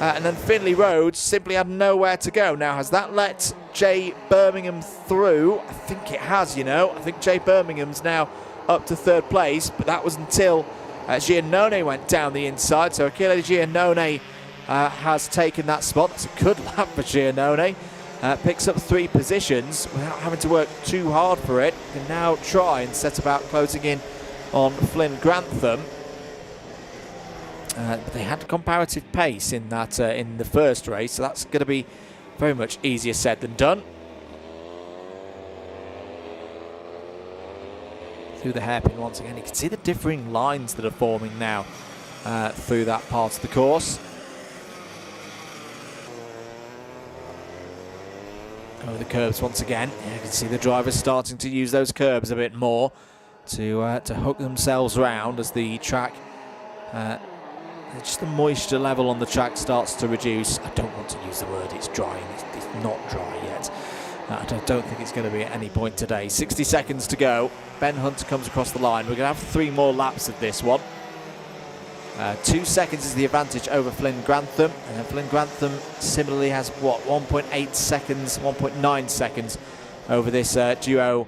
and then Finley Rhodes simply had nowhere to go. Now, has that let Jay Birmingham through? I think it has, you know. I think Jay Birmingham's now up to 3rd place, but that was until Giannone went down the inside. So Achille Giannone has taken that spot. That's a good lap for Giannone. Picks up 3 positions without having to work too hard for it. Can now try and set about closing in on Flynn Grantham. But they had comparative pace in that in the first race, so that's going to be very much easier said than done. Through the hairpin once again, you can see the differing lines that are forming now through that part of the course. Over the curbs once again. You can see the drivers starting to use those curbs a bit more to hook themselves round as the track, just the moisture level on the track starts to reduce. I don't want to use the word it's dry, it's not dry yet. I don't think it's going to be at any point today. 60 seconds to go. Ben Hunt comes across the line. We're going to have 3 more laps of this one. 2 seconds is the advantage over Flynn Grantham, and then Flynn Grantham similarly has what, 1.8 seconds, 1.9 seconds over this duo.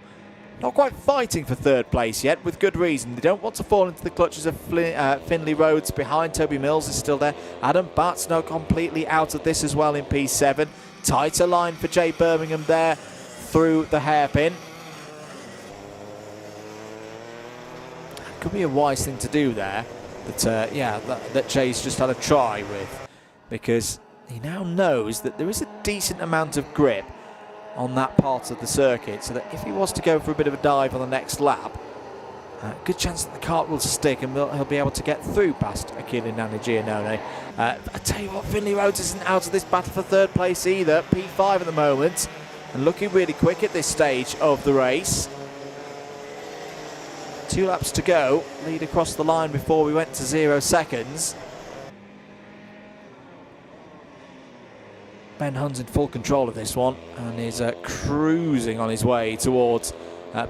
Not quite fighting for 3rd place yet, with good reason. They don't want to fall into the clutches of Finley Rhodes. Behind Toby Mills is still there. Adam Bart's now completely out of this as well in P7. Tighter line for Jay Birmingham there through the hairpin. Could be a wise thing to do there. But yeah, that Jay's just had a try with, because he now knows that there is a decent amount of grip on that part of the circuit, so that if he was to go for a bit of a dive on the next lap, good chance that the kart will stick and he'll be able to get through past Achille Giannone. I tell you what, Finley Rhodes isn't out of this battle for 3rd place either. P5 at the moment, and looking really quick at this stage of the race. 2 laps to go, lead across the line before we went to 0 seconds. Ben Hunt's in full control of this one and is cruising on his way towards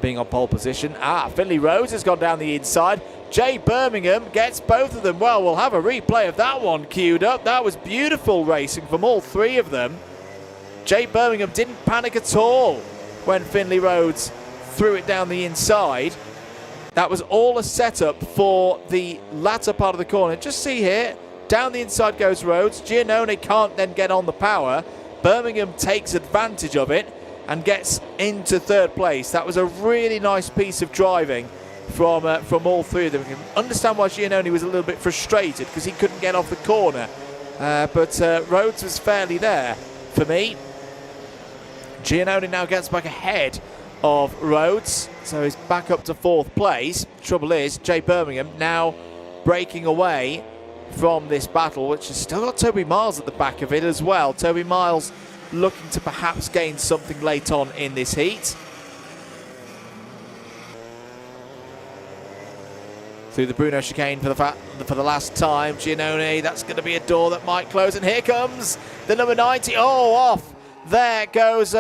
being on pole position. Finley Rhodes has gone down the inside. Jay Birmingham gets both of them. Well, we'll have a replay of that one queued up. That was beautiful racing from all 3 of them. Jay Birmingham didn't panic at all when Finley Rhodes threw it down the inside. That was all a setup for the latter part of the corner. Just see here, down the inside goes Rhodes. Giannone can't then get on the power. Birmingham takes advantage of it and gets into 3rd place. That was a really nice piece of driving from all 3 of them. You can understand why Giannone was a little bit frustrated because he couldn't get off the corner. But Rhodes was fairly there for me. Giannone now gets back ahead of Rhodes, so he's back up to 4th place. Trouble is, Jay Birmingham now breaking away from this battle, which has still got Toby Miles at the back of it as well. Toby Miles looking to perhaps gain something late on in this heat. Through the Bruno chicane for the last time. Giannone, that's going to be a door that might close, and here comes the number 90. Oh, off. There goes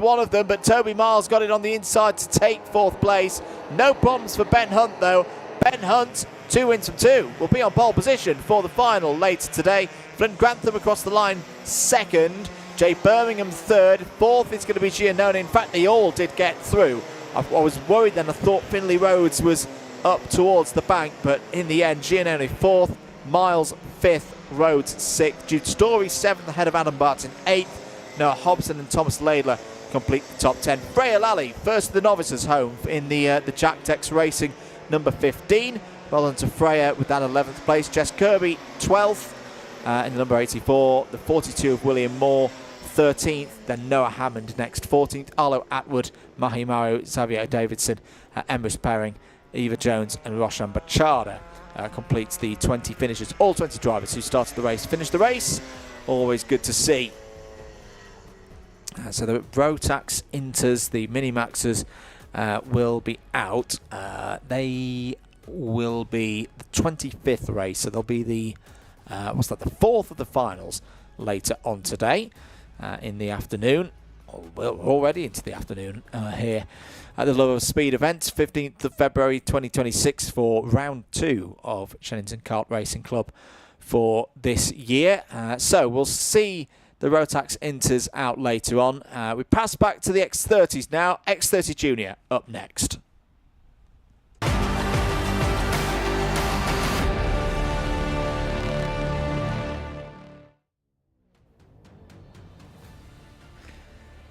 one of them, but Toby Miles got it on the inside to take 4th place. No problems for Ben Hunt, though. Ben Hunt 2 wins from 2 will be on pole position for the final later today. Flint Grantham across the line second, Jay Birmingham third, fourth is going to be Giannone. In fact, they all did get through. I was worried then, I thought Finley Rhodes was up towards the bank, but in the end, Giannone fourth, Miles fifth, Rhodes sixth, Jude Story seventh ahead of Adam Barton eighth, Noah Hobson and Thomas Laidler complete the top 10. Freya Lally, first of the novices home in the Jack Tex Racing number 15. Well done to Freya with that 11th place. Jess Kirby 12th in the number 84. The 42 of William Moore 13th. Then Noah Hammond next 14th. Arlo Atwood, Mahi Maru, Xavier Davidson, Emrys Perring, Eva Jones and Roshan Bachada completes the 20 finishers. All 20 drivers who started the race finished the race. Always good to see. So the Rotax Inters, the Minimaxes will be out. They will be the 25th race, so they'll be the the fourth of the finals later on today in the afternoon. Well, already into the afternoon here at the Love of Speed event, 15th of February 2026 for round 2 of Shenington Kart Racing Club for this year. So we'll see the Rotax Inters out later on. We pass back to the X30s now. X30 Junior up next.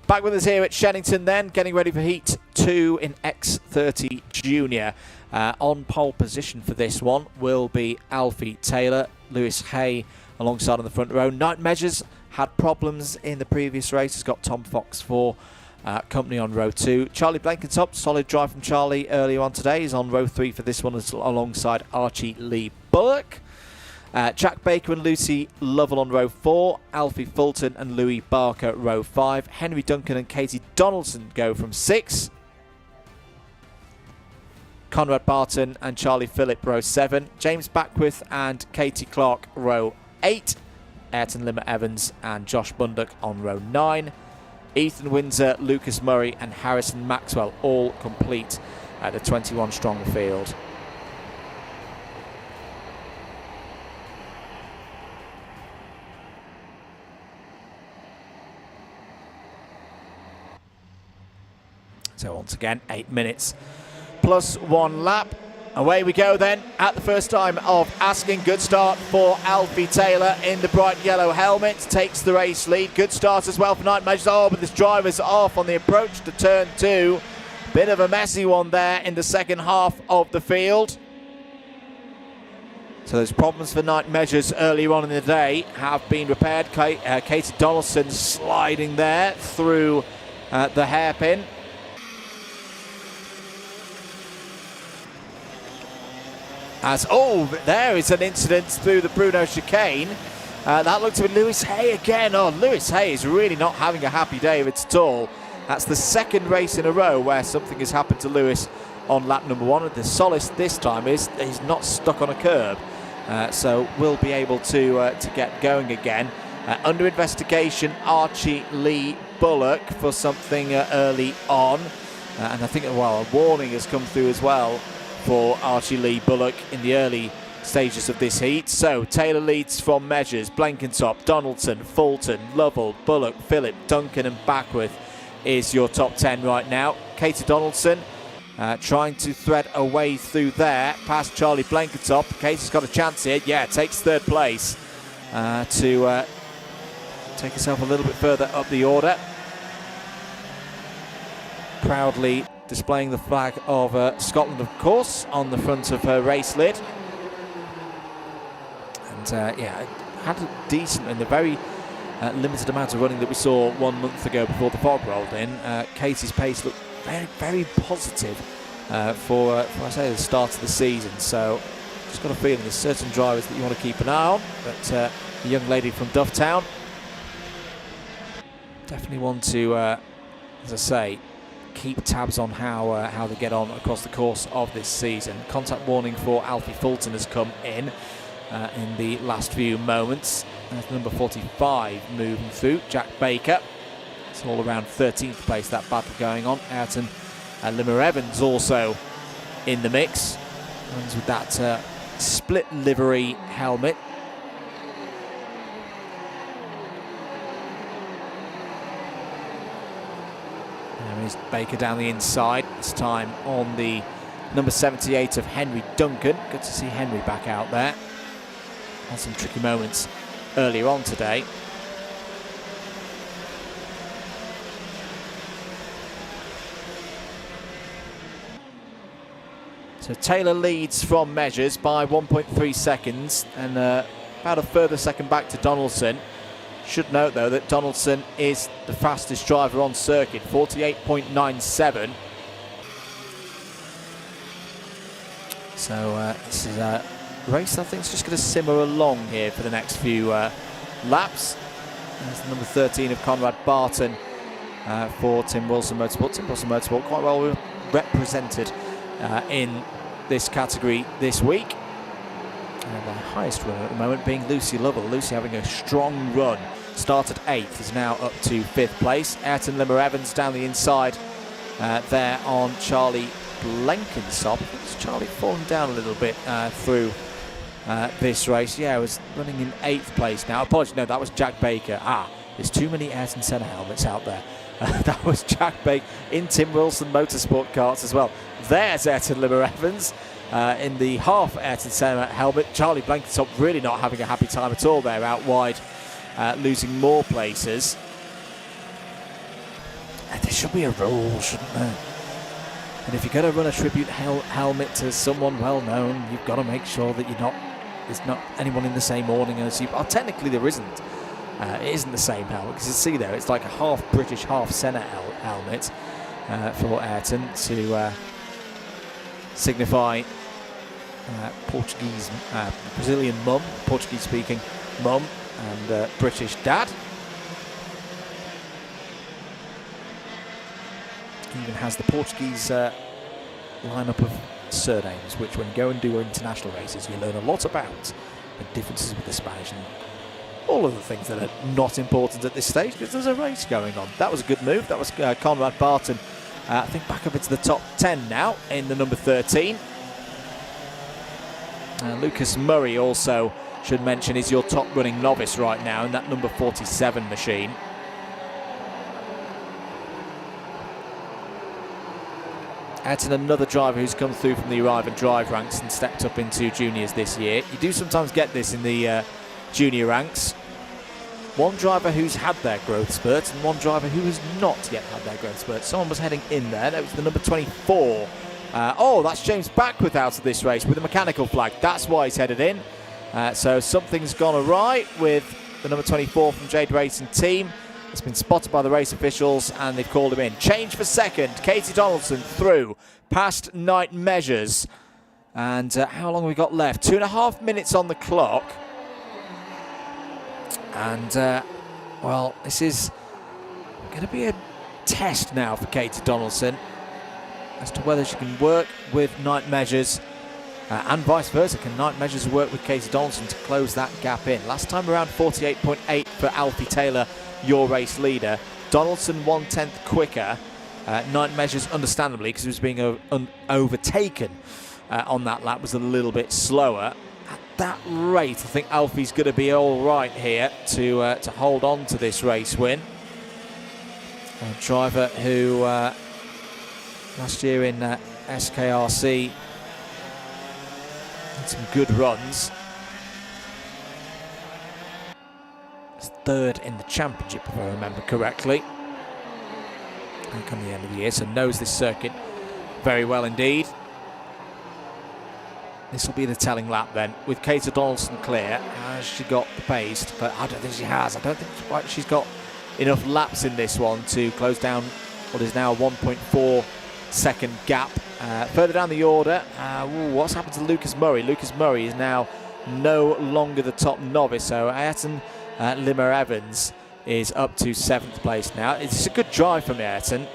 Back with us here at Shenington then, getting ready for Heat 2 in X30 Junior. On pole position for this one will be Alfie Taylor, Lewis Hay alongside on the front row. Night Measures had problems in the previous race. Has got Tom Fox for company on row 2. Charlie Blankentop, solid drive from Charlie earlier on today. He's on row 3 for this one alongside Archie Lee Bullock. Jack Baker and Lucy Lovell on row 4. Alfie Fulton and Louis Barker row 5. Henry Duncan and Katie Donaldson go from 6. Conrad Barton and Charlie Phillip row 7. James Backworth and Katie Clark row 8. Ayrton Limmer Evans and Josh Bundock on row 9. Ethan Windsor, Lucas Murray and Harrison Maxwell all complete at the 21 strong field. So once again, 8 minutes plus 1 lap. Away we go then at the first time of asking. Good start for Alfie Taylor in the bright yellow helmet. Takes the race lead. Good start as well for Night Measures. Oh, but this driver's off on the approach to turn 2. Bit of a messy one there in the second half of the field. So those problems for Night Measures earlier on in the day have been repaired. Katie Donaldson sliding there through the hairpin. There is an incident through the Bruno chicane. That looked to be Lewis Hay again. Oh, Lewis Hay is really not having a happy day of it at all. That's the second race in a row where something has happened to Lewis on lap number 1. And the solace this time is he's not stuck on a curb. So we'll be able to get going again. Under investigation, Archie Lee Bullock for something early on. And I think, a warning has come through as well for Archie Lee Bullock in the early stages of this heat. So Taylor leads from Measures, Blankentop, Donaldson, Fulton, Lovell, Bullock, Phillip, Duncan and Backworth is your top 10 right now. Katie Donaldson trying to thread a way through there past Charlie Blankentop. Katie's got a chance here. Yeah, takes third place to take herself a little bit further up the order. Proudly displaying the flag of Scotland, of course, on the front of her race lid. And had a decent, in the very limited amount of running that we saw 1 month ago before the fog rolled in. Katie's pace looked very, very positive for the start of the season. So just got a feeling there's certain drivers that you want to keep an eye on, but the young lady from Dufftown, definitely want to, as I say, keep tabs on how they get on across the course of this season. Contact warning for Alfie Fulton has come in the last few moments. That's number 45 moving through. Jack Baker. It's all around 13th place, that battle going on. Ayrton and Limmer Evans also in the mix. Runs with that split livery helmet. There is Baker down the inside, this time on the number 78 of Henry Duncan. Good to see Henry back out there. Had some tricky moments earlier on today. So Taylor leads from measures by 1.3 seconds and about a further second back to Donaldson. Should note though that Donaldson is the fastest driver on circuit, 48.97. So this is a race I think is just going to simmer along here for the next few laps. There's the number 13 of Conrad Barton for Tim Wilson Motorsport. Tim Wilson Motorsport quite well represented in this category this week. And the highest runner at the moment being Lucy Lovell. Lucy having a strong run. Started 8th, is now up to 5th place. Ayrton Limmer Evans down the inside there on Charlie Blenkinsop. Has Charlie fallen down a little bit through this race? Yeah, was running in 8th place now. Apologies, no, that was Jack Baker. There's too many Ayrton Senna helmets out there. That was Jack Baker in Tim Wilson Motorsport karts as well. There's Ayrton Limmer Evans in the half Ayrton Senna helmet. Charlie Blenkinsop really not having a happy time at all there out wide, losing more places. There should be a rule, shouldn't there? And if you're going to run a tribute helmet to someone well known, you've got to make sure that there's not anyone in the same awning as you. Well, technically there isn't. It isn't the same helmet, because you see there, it's like a half British, half Senna helmet for Ayrton to signify Portuguese, Brazilian mum, Portuguese-speaking mum, and British dad. He even has the Portuguese lineup of surnames, which when you go and do international races, you learn a lot about the differences with the Spanish and all of the things that are not important at this stage, because there's a race going on. That was a good move. That was Conrad Barton, I think, back up into the top 10 now in the number 13. Lucas Murray also, should mention, is your top running novice right now in that number 47 machine. Ayrton, another driver who's come through from the arrive and drive ranks and stepped up into juniors this year. You do sometimes get this in the junior ranks. One driver who's had their growth spurt and one driver who has not yet had their growth spurt. Someone was heading in there. That was the number 24. That's James Backworth out of this race with a mechanical flag. That's why he's headed in. So something's gone awry with the number 24 from Jade Racing Team. It's been spotted by the race officials and they've called him in. Change for second. Katie Donaldson through past night measures. And how long have we got left? 2.5 minutes on the clock. And, well, this is going to be a test now for Katie Donaldson as to whether she can work with night measures and vice versa. Can night measures work with Katie Donaldson to close that gap in? Last time around 48.8 for Alfie Taylor, your race leader. Donaldson 1/10 quicker. Night measures, understandably, because he was being overtaken on that lap, was a little bit slower. At that rate, I think Alfie's going to be all right here to hold on to this race win. A driver who last year in SKRC had some good runs. Third in the championship, if I remember correctly, come the end of the year, so knows this circuit very well indeed. This will be the telling lap then, with Katie Donaldson clear. Has she got the pace? But I don't think she has. I don't think she's got enough laps in this one to close down what is now a 1.4 second gap. Further down the order, what's happened to Lucas Murray? Lucas Murray is now no longer the top novice, so Ayrton Limmer Evans is up to 7th place now. It's a good drive from Ayrton.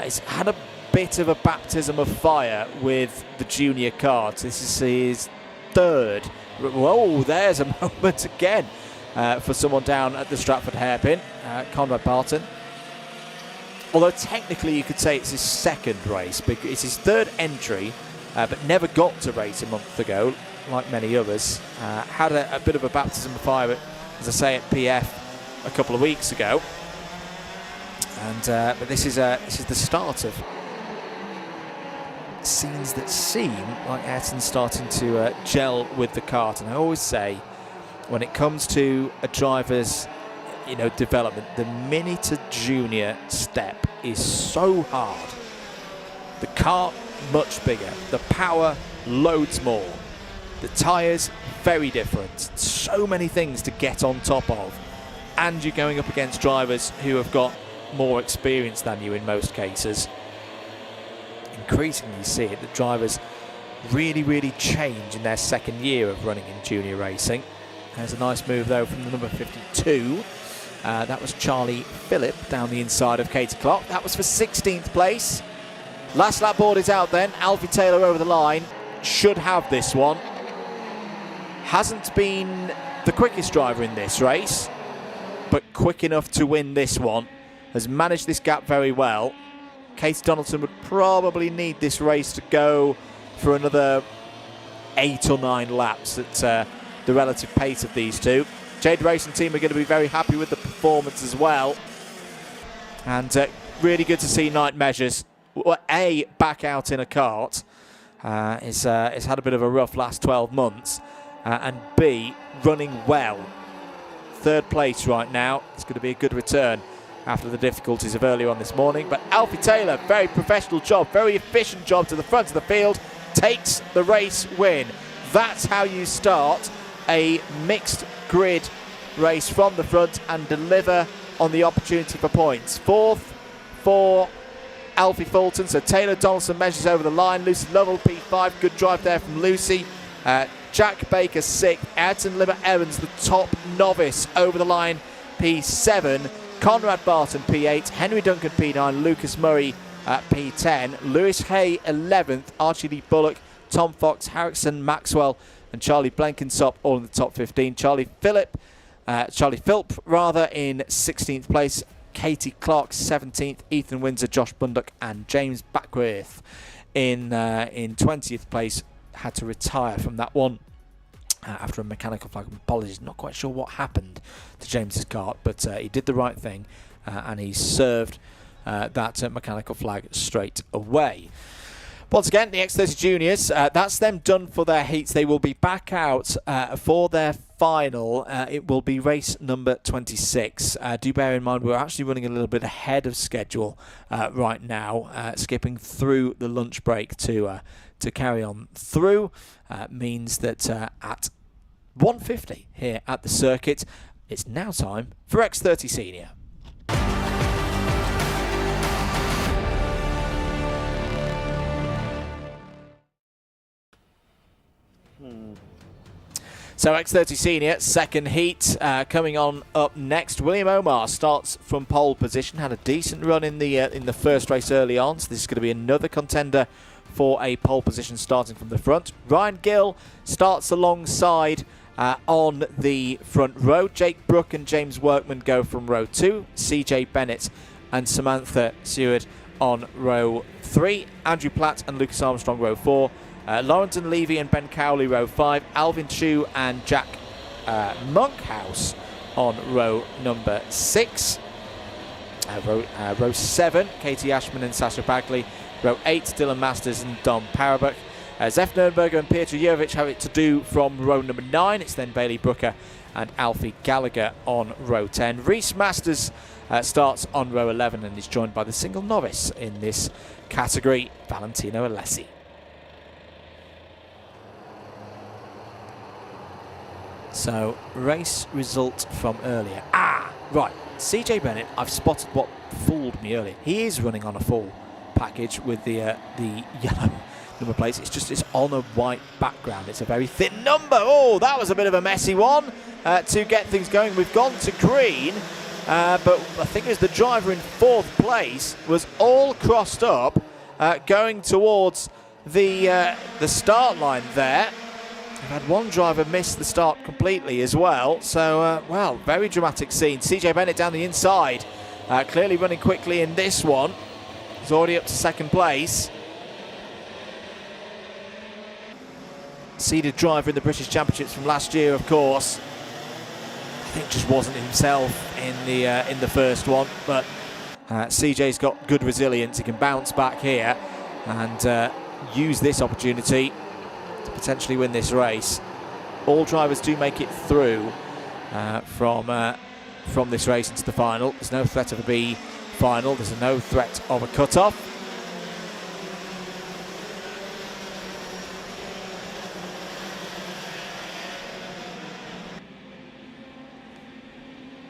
He's had a bit of a baptism of fire with the junior karts. This is his third. Whoa, there's a moment again for someone down at the Stratford hairpin, Conrad Barton. Although technically you could say it's his second race, because it's his third entry, but never got to race a month ago. like many others. Had a bit of a baptism of fire, as I say, at PF a couple of weeks ago. And but this is the start of scenes that seem like Ayrton's starting to gel with the kart. And I always say, when it comes to a driver's development, the mini to junior step is so hard. The kart much bigger, the power loads more, the tyres very different, so many things to get on top of, and you're going up against drivers who have got more experience than you in most cases. Increasingly you see it that drivers really change in their second year of running in junior racing. There's a nice move though from the number 52. That was Charlie Phillip down the inside of Katie Clark. That was for 16th place. Last lap board is out then. Alfie Taylor over the line. Should have this one. Hasn't been the quickest driver in this race, but quick enough to win this one. Has managed this gap very well. Katie Donaldson would probably need this race to go for another 8 or 9 laps at the relative pace of these two. Jade Racing team are going to be very happy with the performance as well. And really good to see Night Measures, A, back out in a kart. He's had a bit of a rough last 12 months. And B, running well. 3rd place right now. It's going to be a good return after the difficulties of earlier on this morning. But Alfie Taylor, very professional job, very efficient job to the front of the field, takes the race win. That's how you start a mixed grid race from the front and deliver on the opportunity for points. 4th for Alfie Fulton, so Taylor Donaldson measures over the line. Lucy Lovell P5, good drive there from Lucy. Jack Baker 6th, Ayrton Limmer Evans the top novice over the line P7. Conrad Barton P8, Henry Duncan P9, Lucas Murray P10, Lewis Hay 11th, Archie Lee Bullock, Tom Fox, Harrison Maxwell and Charlie Blenkinsop all in the top 15. Charlie Philp in 16th place, Katie Clark 17th, Ethan Windsor, Josh Bundock and James Backworth in 20th place. Had to retire from that one after a mechanical flag. Apologies, not quite sure what happened to James's kart, but he did the right thing and he served that mechanical flag straight away. Once again, the X30 Juniors, that's them done for their heats. They will be back out for their final. It will be race number 26. Do bear in mind we're actually running a little bit ahead of schedule right now, skipping through the lunch break to carry on through. Means that at 1:50 here at the circuit, it's now time for X30 Senior. So X30 Senior, second heat, coming on up next. William Omar starts from pole position, had a decent run in the first race early on, so this is going to be another contender for a pole position starting from the front. Ryan Gill starts alongside on the front row. Jake Brook and James Workman go from row 2. CJ Bennett and Samantha Seward on row 3. Andrew Platt and Lucas Armstrong row 4. Laurenton Levy and Ben Cowley row 5. Alvin Chu and Jack Monkhouse on row number 6. Row 7, Katie Ashman and Sasha Bagley. Row 8, Dylan Masters and Dom Parabuck. Zef Nurnberger and Peter Jurevich have it to do from row number 9. It's then Bailey Brooker and Alfie Gallagher on row 10. Reese Masters starts on row 11 and is joined by the single novice in this category, Valentino Alessi. So, race result from earlier. Right. CJ Bennett, I've spotted what fooled me earlier. He is running on a full package with the yellow number plates. It's on a white background. It's a very thin number. Oh, that was a bit of a messy one to get things going. We've gone to green, but I think it was the driver in 4th place was all crossed up going towards the start line there. We've had one driver miss the start completely as well. So, well, very dramatic scene. CJ Bennett down the inside, clearly running quickly in this one. He's already up to 2nd place. seeded driver in the British Championships from last year, of course. I think just wasn't himself in the first one, but CJ's got good resilience. He can bounce back here and use this opportunity to potentially win this race. All drivers do make it through from this race into the final. There's no threat of a B final. There's no threat of a cut-off.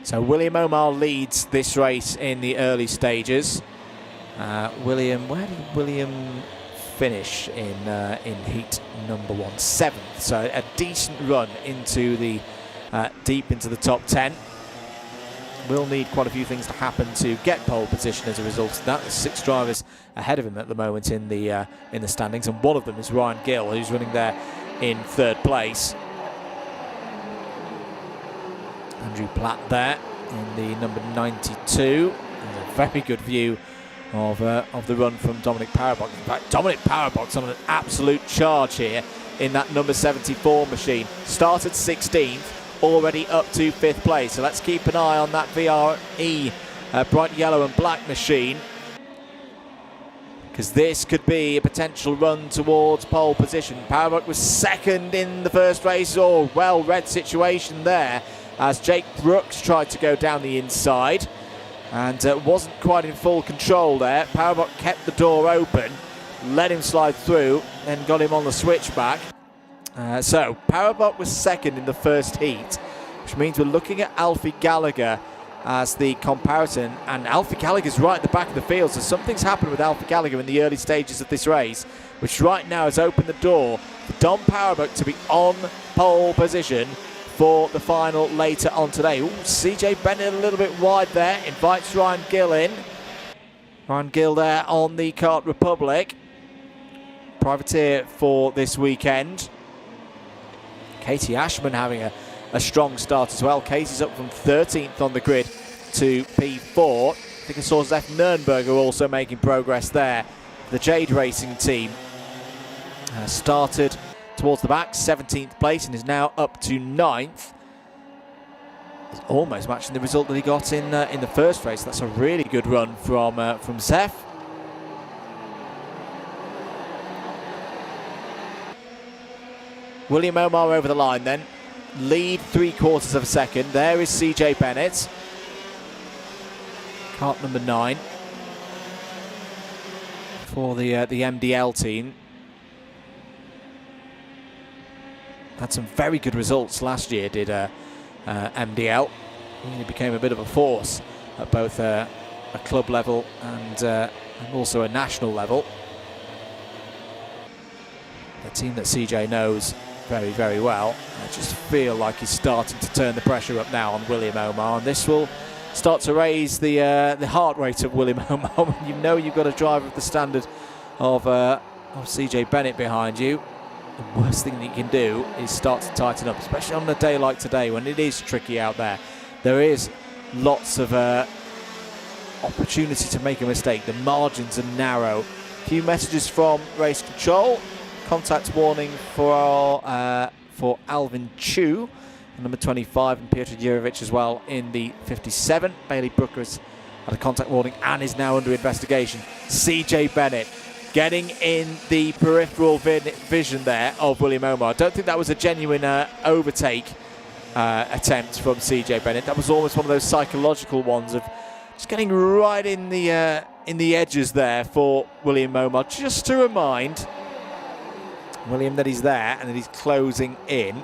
So William Omar leads this race in the early stages. Where did William finish in heat number 1? 7th. So a decent run into the deep into the top 10. Will need quite a few things to happen to get pole position as a result of that. There's 6 drivers ahead of him at the moment in the standings, and one of them is Ryan Gill, who's running there in 3rd place. Andrew Platt there in the number 92. There's a very good view of the run from Dominic Parabok. In fact, Dominic Parabok's on an absolute charge here in that number 74 machine. Started 16th, already up to 5th place. So let's keep an eye on that VRE bright yellow and black machine, because this could be a potential run towards pole position. Parabok was 2nd in the first race. Oh, well-read situation there, as Jake Brooks tried to go down the inside and wasn't quite in full control there. Parabok kept the door open, let him slide through, then got him on the switchback. So Parabok was 2nd in the first heat, which means we're looking at Alfie Gallagher as the comparison, and Alfie Gallagher's right at the back of the field, so something's happened with Alfie Gallagher in the early stages of this race, which right now has opened the door for Dom Parabok to be on pole position for the final later on today. Ooh, CJ Bennett a little bit wide there, invites Ryan Gill in. Ryan Gill there on the Kart Republic. Privateer for this weekend. Katie Ashman having a strong start as well. Katie's up from 13th on the grid to P4. I think I saw Zef Nürnberger also making progress there. The Jade Racing team started towards the back, 17th place, and is now up to 9th. He's almost matching the result that he got in the first race. That's a really good run from Zef. William Omar over the line then. Lead 3/4 of a second. There is CJ Bennett. Kart number 9 for the MDL team. Had some very good results last year, did MDL. He became a bit of a force at both a club level and also a national level. A team that CJ knows very, very well. I just feel like he's starting to turn the pressure up now on William Omar, and this will start to raise the heart rate of William Omar when you know you've got a driver of the standard of CJ Bennett behind you. The worst thing that you can do is start to tighten up, especially on a day like today when it is tricky out there. There is lots of opportunity to make a mistake. The margins are narrow. A few messages from race control. Contact warning for Alvin Chu, number 25, and Piotr Jurovic as well in the 57. Bailey Brooker has had a contact warning and is now under investigation. CJ Bennett getting in the peripheral vision there of William Omar. I don't think that was a genuine overtake attempt from CJ Bennett. That was almost one of those psychological ones of just getting right in the edges there for William Omar, just to remind William that he's there and that he's closing in.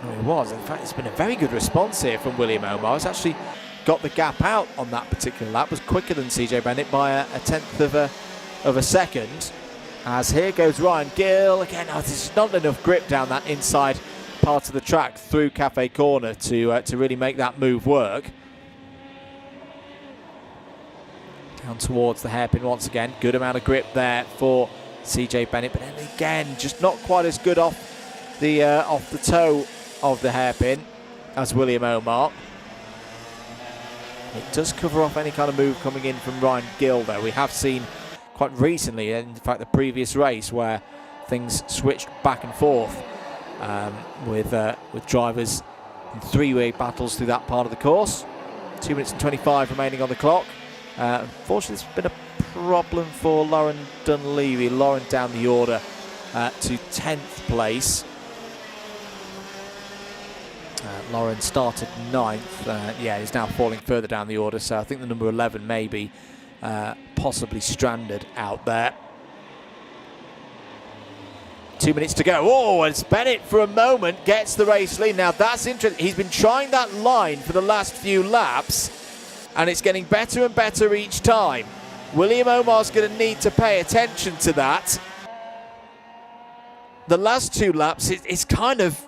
Oh, he was. In fact, it's been a very good response here from William Omar. He's actually got the gap out on that particular lap. Was quicker than CJ Bennett by a 10th of a second. As here goes Ryan Gill again. Oh, there's not enough grip down that inside part of the track through Cafe Corner to really make that move work. Down towards the hairpin once again. Good amount of grip there for CJ Bennett, but then again, just not quite as good off the toe of the hairpin as William Omar. It does cover off any kind of move coming in from Ryan Gill, though. We have seen quite recently, in fact the previous race, where things switched back and forth with drivers in three-way battles through that part of the course. 2 minutes and 25 remaining on the clock. Unfortunately, it's been a problem for Lauren Dunleavy. Lauren down the order to 10th place. Lauren started 9th. Yeah, he's now falling further down the order, so I think the number 11 may be possibly stranded out there. 2 minutes to go. Oh, and Bennett for a moment gets the race lead. Now that's interesting. He's been trying that line for the last few laps, and it's getting better and better each time. William Omar's going to need to pay attention to that. The last 2 laps, it's kind of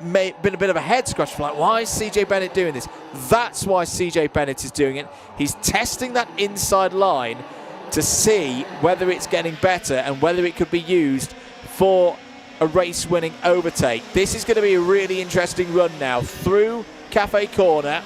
been a bit of a head scratch. Like, why is CJ Bennett doing this? That's why CJ Bennett is doing it. He's testing that inside line to see whether it's getting better and whether it could be used for a race-winning overtake. This is going to be a really interesting run now. Through Cafe Corner,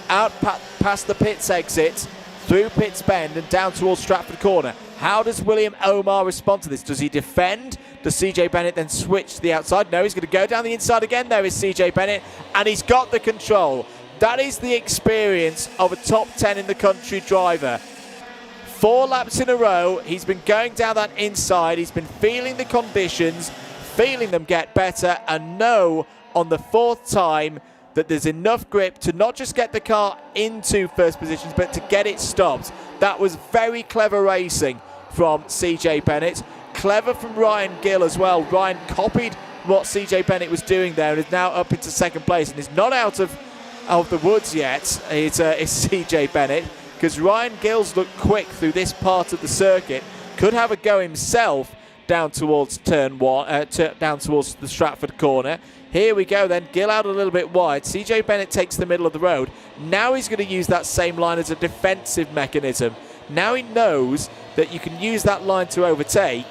out past the pits exit, through Pits Bend and down towards Stratford Corner. How does William Omar respond to this? Does he defend? Does CJ Bennett then switch to the outside? No, he's going to go down the inside again. There is CJ Bennett, and he's got the control. That is the experience of a top 10 in the country driver. 4 laps in a row, he's been going down that inside. He's been feeling the conditions, feeling them get better, and know on the 4th time that there's enough grip to not just get the car into first positions, but to get it stopped. That was very clever racing from CJ Bennett. Clever from Ryan Gill as well. Ryan copied what CJ Bennett was doing there and is now up into 2nd place and is not out of the woods yet. It's CJ Bennett, because Ryan Gill's looked quick through this part of the circuit. Could have a go himself down towards turn 1, down towards the Stratford Corner. Here we go then, Gill out a little bit wide. CJ Bennett takes the middle of the road. Now he's going to use that same line as a defensive mechanism. Now he knows that you can use that line to overtake.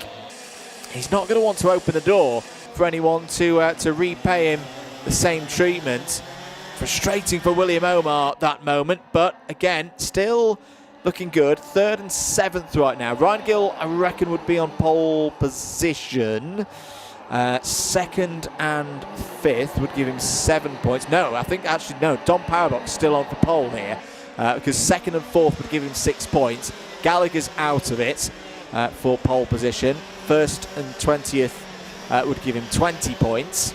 He's not going to want to open the door for anyone to repay him the same treatment. Frustrating for William Omar that moment, but again, still looking good. 3rd and 7th right now. Ryan Gill, I reckon, would be on pole position. 2nd and 5th would give him 7 points. No, I think actually no. Dom Powerbox still on for pole here, because 2nd and 4th would give him 6 points. Gallagher's out of it for pole position. 1st and 20th would give him 20 points.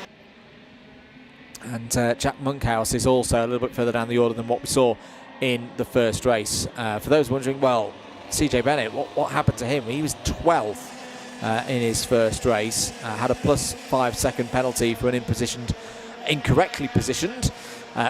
And Jack Monkhouse is also a little bit further down the order than what we saw in the first race. For those wondering, well, CJ Bennett, what happened to him? He was 12th in his first race. Had a +5 second penalty for an incorrectly positioned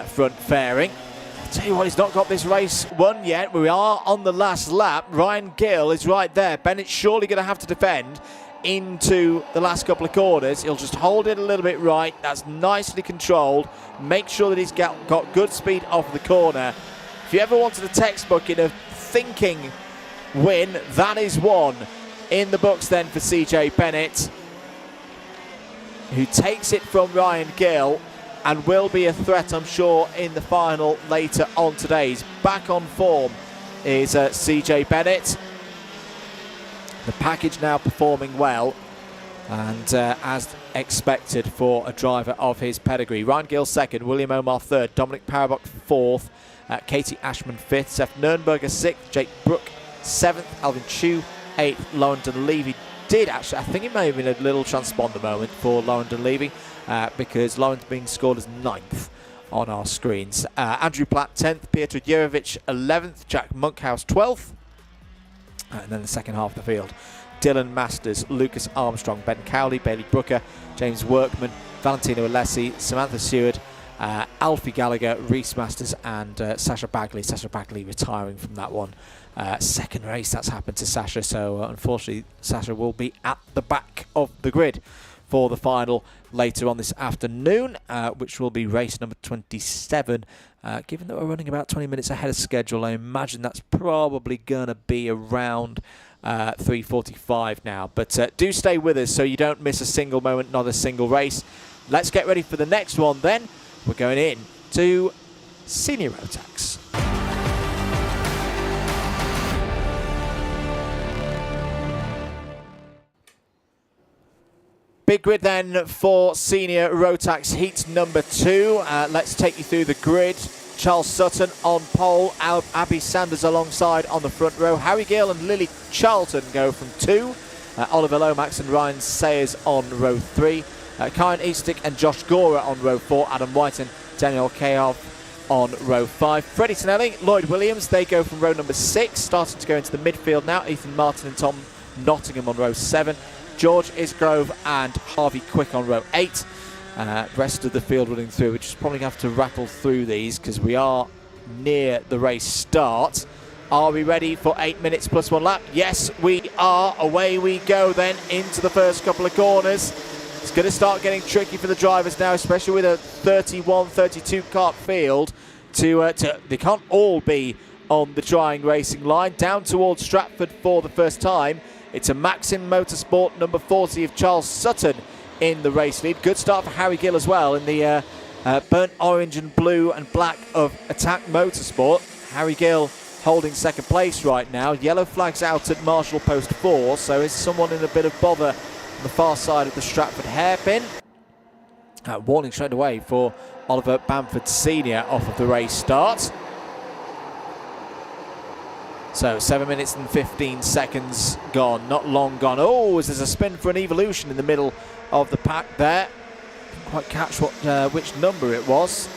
front fairing. I'll tell you what, he's not got this race won yet. We are on the last lap. Ryan Gill is right there. Bennett's surely going to have to defend into the last couple of corners. He'll just hold it a little bit right. That's nicely controlled. Make sure that he's got good speed off the corner. If you ever wanted a textbook in a thinking win, that is one in the books then for CJ Bennett, who takes it from Ryan Gill and will be a threat, I'm sure, in the final later on today. He's back on form is CJ Bennett. The package now performing well, and as expected for a driver of his pedigree. Ryan Gill 2nd, William Omar 3rd, Dominic Powerbox 4th, Katie Ashman 5th, Seth Nurnberger 6th, Jake Brook 7th, Alvin Chu 8th, Lauren Dunleavy did actually, I think it may have been a little transponder moment for Lauren Dunleavy, because Lauren's being scored as 9th on our screens. Andrew Platt 10th, Pietro Jurovic 11th, Jack Monkhouse 12th, and then the second half of the field, Dylan Masters, Lucas Armstrong, Ben Cowley, Bailey Brooker, James Workman, Valentino Alessi, Samantha Seward, Alfie Gallagher, Reese Masters, and Sasha Bagley. Sasha Bagley retiring from that one. Second race that's happened to Sasha, so unfortunately Sasha will be at the back of the grid for the final later on this afternoon, which will be race number 27. Given that we're running about 20 minutes ahead of schedule, I imagine that's probably going to be around 3:45 now. But do stay with us so you don't miss a single moment, not a single race. Let's get ready for the next one then. We're going in to Senior Rotax. Big grid then for senior Rotax heat number 2. Let's take you through the grid. Charles Sutton on pole, Abby Sanders alongside on the front row. Harry Gill and Lily Charlton go from 2. Oliver Lomax and Ryan Sayers on row 3. Kyan Eastick and Josh Gora on row 4. Adam White and Daniel Kaov on row 5. Freddie Tonelli, Lloyd Williams, they go from row number 6, starting to go into the midfield now. Ethan Martin and Tom Nottingham on row 7. George Isgrove and Harvey Quick on row 8. Rest of the field running through. We're just probably going to have to rattle through these because we are near the race start. Are we ready for 8 minutes plus 1 lap? Yes, we are. Away we go then into the first couple of corners. It's going to start getting tricky for the drivers now, especially with a 31-32 kart field. They can't all be on the drying racing line. Down towards Stratford for the first time. It's a Maxim Motorsport number 40 of Charles Sutton in the race lead. Good start for Harry Gill as well in the burnt orange and blue and black of Attack Motorsport. Harry Gill holding second place right now. Yellow flags out at Marshall Post 4, so is someone in a bit of bother on the far side of the Stratford hairpin. Warning straight away for Oliver Bamford Senior off of the race start. So 7 minutes and 15 seconds gone, not long gone. Oh, there's a spin for an Evolution in the middle of the pack there. Didn't quite catch which number it was.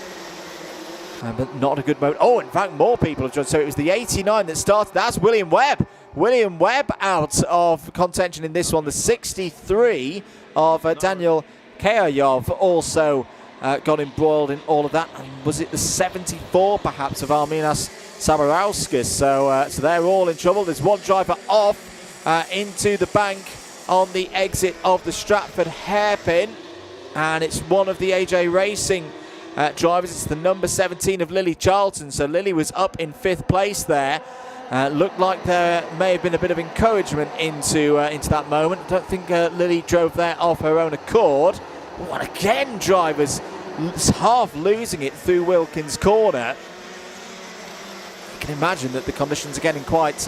But not a good moment. Oh, in fact, more people have joined. So it was the 89 that started. That's William Webb. William Webb out of contention in this one. The 63 of Daniel Kayayov also got embroiled in all of that. And was it the 74 perhaps of Arminas Sabarauskas? So they're all in trouble. There's one driver off into the bank on the exit of the Stratford hairpin. And it's one of the AJ Racing drivers. It's the number 17 of Lily Charlton. So Lily was up in 5th place there. Looked like there may have been a bit of encouragement into that moment. I don't think Lily drove there of her own accord. But again, drivers half losing it through Wilkins Corner. You can imagine that the conditions are getting quite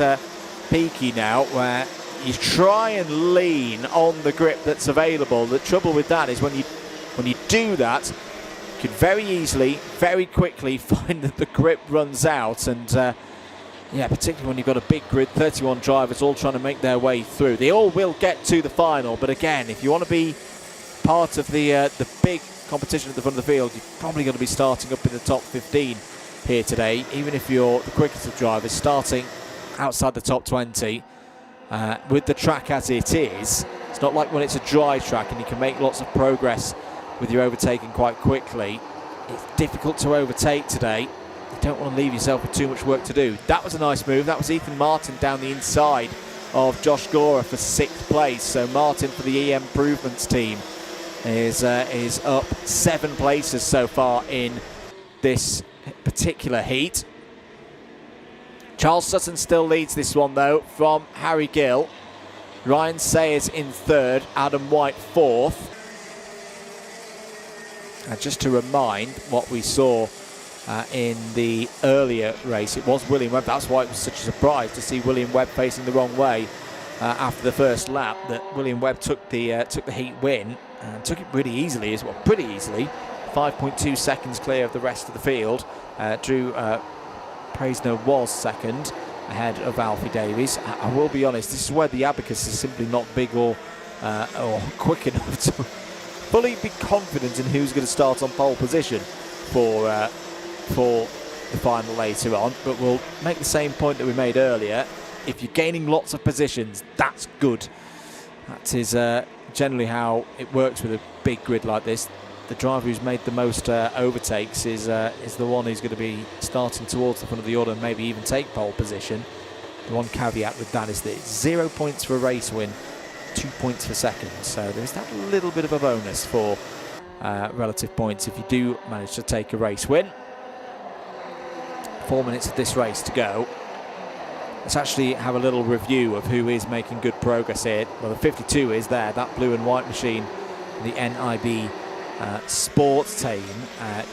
peaky now, where you try and lean on the grip that's available. The trouble with that is when you do that, you can very easily, very quickly find that the grip runs out. And yeah, particularly when you've got a big grid, 31 drivers all trying to make their way through. They all will get to the final, but again, if you want to be part of the big competition at the front of the field, you've probably got to be starting up in the top 15 here today, even if you're the quickest of drivers, starting outside the top 20. With the track as it is, it's not like when it's a dry track and you can make lots of progress with your overtaking quite quickly. It's difficult to overtake today. You don't want to leave yourself with too much work to do. That was a nice move. That was Ethan Martin down the inside of Josh Gora for 6th place. So Martin for the EM Improvements team is up 7 places so far in this particular heat. Charles Sutton still leads this one though from Harry Gill. Ryan Sayers in 3rd, Adam White 4th. And just to remind what we saw in the earlier race, it was William Webb. That's why it was such a surprise to see William Webb facing the wrong way after the first lap, that William Webb took the heat win and took it pretty easily as well. Pretty easily, 5.2 seconds clear of the rest of the field. Drew Praisner was 2nd ahead of Alfie Davies. I will be honest, this is where the abacus is simply not big or quick enough to fully be confident in who's going to start on pole position for the final later on. But we'll make the same point that we made earlier. If you're gaining lots of positions, that's good. That is generally how it works with a big grid like this. The driver who's made the most overtakes is the one who's going to be starting towards the front of the order and maybe even take pole position. The one caveat with that is that it's 0 points for a race win, 2 points for second. So there's that little bit of a bonus for relative points if you do manage to take a race win. 4 minutes of this race to go. Let's actually have a little review of who is making good progress here. Well, the 52 is there, that blue and white machine, the NIB sports team.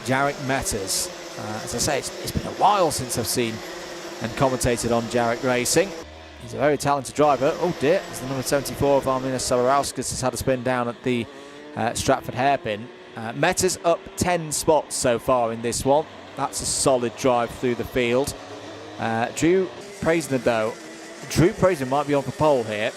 Jarek Metters. As I say, it's been a while since I've seen and commentated on Jarek Racing. He's a very talented driver. Oh dear, it's the number 74 of Armina Soborauskas has had a spin down at the Stratford hairpin. Meta's up 10 spots so far in this one. That's a solid drive through the field. Drew Preisner though. Drew Preisner might be on for pole here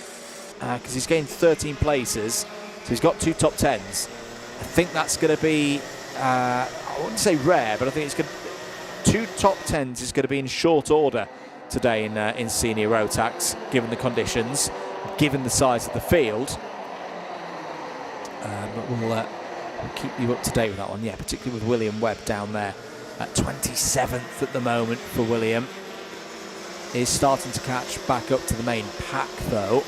because he's gained 13 places. So he's got 2 top 10s. I think that's going to be, I wouldn't say rare, but I think it's going to, 2 top 10s is going to be in short order today in senior Rotax, given the conditions, given the size of the field. But we'll keep you up to date with that one, yeah, particularly with William Webb down there at 27th at the moment for William. Is starting to catch back up to the main pack though.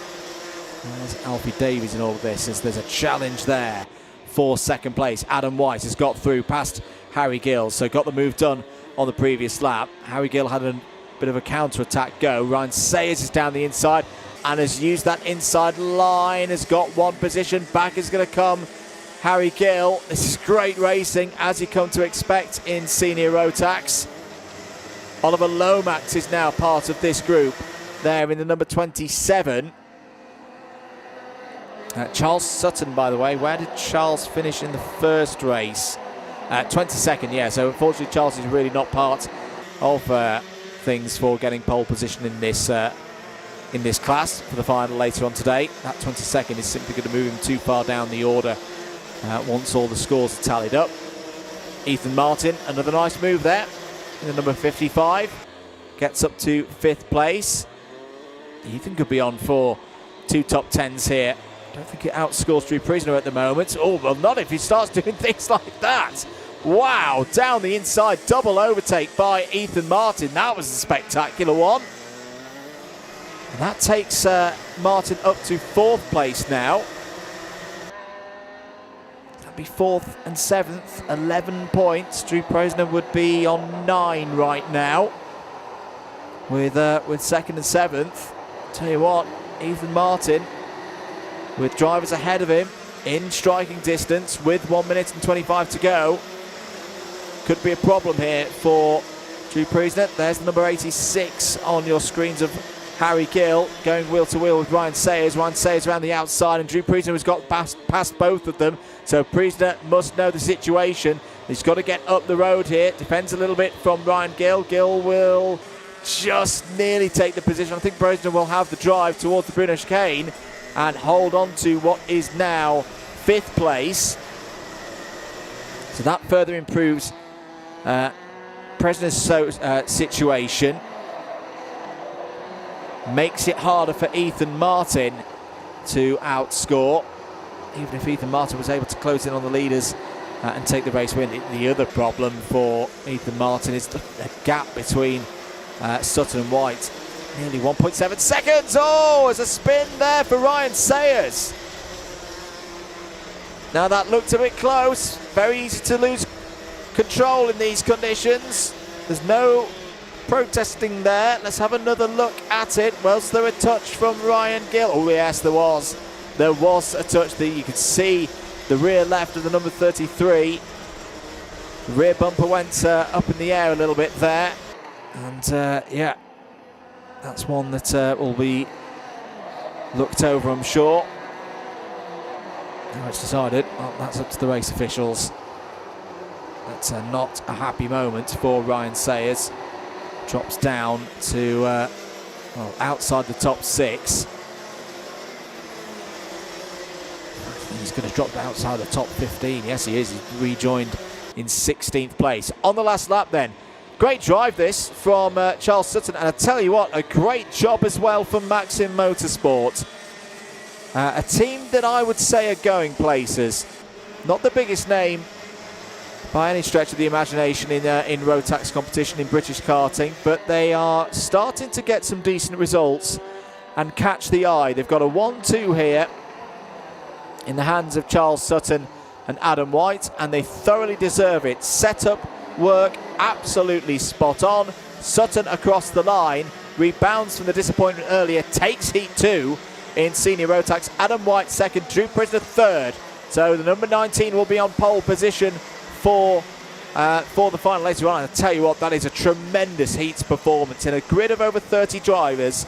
There's Alfie Davies in all of this as there's a challenge there for second place. Adam White has got through past Harry Gill, so got the move done on the previous lap. Harry Gill had a bit of a counter-attack go. Ryan Sayers is down the inside and has used that inside line, has got one position. Back is going to come Harry Gill. This is great racing, as you come to expect in senior Rotax. Oliver Lomax is now part of this group there in the number 27. Charles Sutton, by the way, where did Charles finish in the first race? 22nd, yeah, so unfortunately Charles is really not part of things for getting pole position in this class for the final later on today. That 22nd is simply going to move him too far down the order once all the scores are tallied up. Ethan Martin, another nice move there in the number 55, gets up to 5th place. Ethan could be on for 2 top 10s here. I don't think it outscores Drew Preisner at the moment. Oh, well, not if he starts doing things like that. Wow, down the inside, double overtake by Ethan Martin. That was a spectacular one. And that takes Martin up to 4th place now. That'd be 4th and 7th, 11 points. Drew Preisner would be on 9 right now with 2nd and 7th. Tell you what, Ethan Martin, with drivers ahead of him in striking distance with 1 minute and 25 to go, could be a problem here for Drew Preisner. There's the number 86 on your screens of Harry Gill going wheel to wheel with Ryan Sayers. Ryan Sayers around the outside, and Drew Preisner has got past both of them. So Preisner must know the situation. He's got to get up the road here. Depends a little bit from Ryan Gill. Gill will just nearly take the position. I think Preisner will have the drive towards the Bruno chicane and hold on to what is now 5th place. So that further improves Preisner's situation. Makes it harder for Ethan Martin to outscore, even if Ethan Martin was able to close in on the leaders and take the race win. The other problem for Ethan Martin is the gap between Sutton and White. Nearly 1.7 seconds. Oh, there's a spin there for Ryan Sayers. Now that looked a bit close. Very easy to lose control in these conditions. There's no protesting there. Let's have another look at it. Was there a touch from Ryan Gill? Oh yes, there was. There was a touch that you could see the rear left of the number 33. The rear bumper went up in the air a little bit there. And yeah, that's one that will be looked over, I'm sure. Now it's decided, well, that's up to the race officials. That's not a happy moment for Ryan Sayers. Drops down to well, outside the top 6. He's going to drop outside the top 15. Yes, he is. He's rejoined in 16th place. On the last lap then. Great drive this from Charles Sutton, and I tell you what, a great job as well from Maxim Motorsport. A team that I would say are going places. Not the biggest name by any stretch of the imagination in Rotax competition in British karting, but they are starting to get some decent results and catch the eye. They've got a 1-2 here in the hands of Charles Sutton and Adam White, and they thoroughly deserve it. Setup work absolutely spot on. Sutton across the line, rebounds from the disappointment earlier, takes Heat 2 in senior Rotax. Adam White second, Drew Preisner third. So the number 19 will be on pole position for the final later on. I tell you what, that is a tremendous heats performance in a grid of over 30 drivers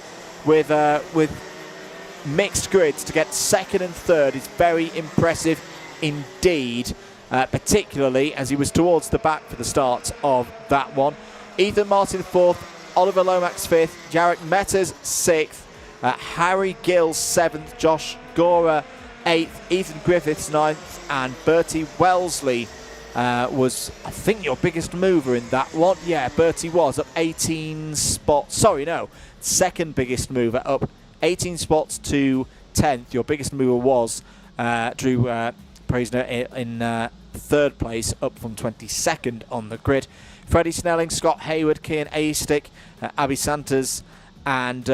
with mixed grids to get second and third is very impressive indeed, particularly as he was towards the back for the start of that one. Ethan Martin fourth, Oliver Lomax fifth, Jarek Metters sixth, Harry Gill seventh, Josh Gora eighth, Ethan Griffiths ninth, and Bertie Wellesley was, I think, your biggest mover in that one. Yeah, Bertie was up 18 spots. Sorry, no, second biggest mover, up 18 spots to 10th. Your biggest mover was Drew Preisner in third place, up from 22nd on the grid. Freddie Snelling, Scott Hayward, Kian Aistick, Abby Santers, and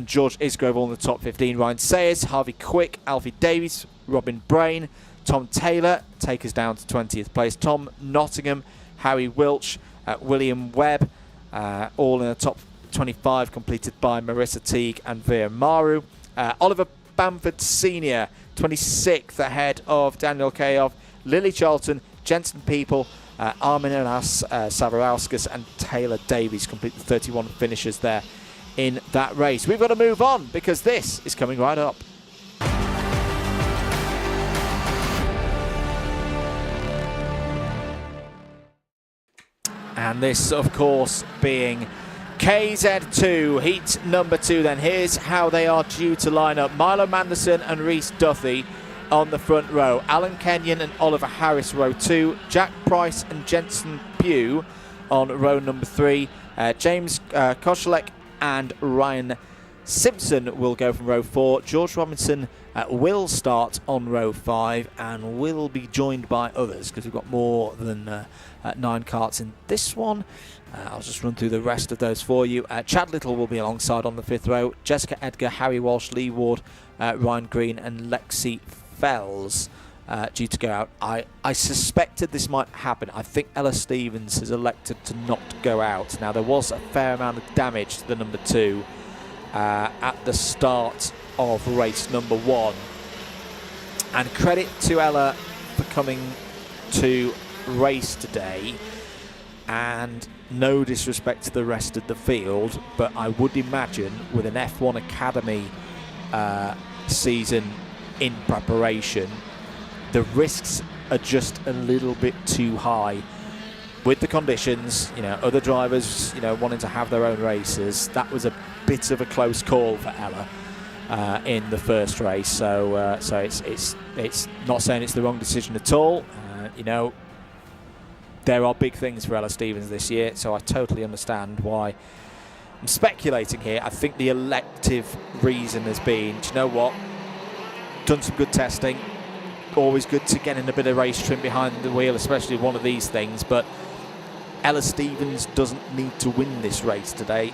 George Isgrove all in the top 15. Ryan Sayers, Harvey Quick, Alfie Davies, Robin Brain, Tom Taylor take us down to 20th place. Tom Nottingham, Harry Wilch, William Webb, all in the top 25, completed by Marissa Teague and Veer Maru. Oliver Bamford Sr., 26th, ahead of Daniel Kayoff, Lily Charlton, Jensen People, Armin Elas, Savarauskas, and Taylor Davies complete the 31 finishers there in that race. We've got to move on because this is coming right up. And this, of course, being KZ2 Heat number 2 then. Here's how they are due to line up. Milo Manderson and Reese Duthie on the front row. Alan Kenyon and Oliver Harris row 2. Jack Price and Jensen Pugh on row number 3. James Koshelek and Ryan Simpson will go from row 4. George Robinson will start on row 5 and will be joined by others because we've got more than 9 karts in this one. I'll just run through the rest of those for you. Chad Little will be alongside on the 5th row. Jessica Edgar, Harry Walsh, Lee Ward, Ryan Green and Lexi Fells due to go out. I suspected this might happen. I think Ella Stevens has elected to not go out. Now, there was a fair amount of damage to the number 2 at the start of race number 1. And credit to Ella for coming to race today, and no disrespect to the rest of the field, but I would imagine with an F1 Academy season in preparation, the risks are just a little bit too high with the conditions. You know, other drivers, you know, wanting to have their own races. That was a bit of a close call for Ella in the first race. So it's not saying it's the wrong decision at all. You know, there are big things for Ella Stevens this year, so I totally understand why. I'm speculating here. I think the elective reason has been, do you know what? Done some good testing. Always good to get in a bit of race trim behind the wheel, especially one of these things. But Ella Stevens doesn't need to win this race today.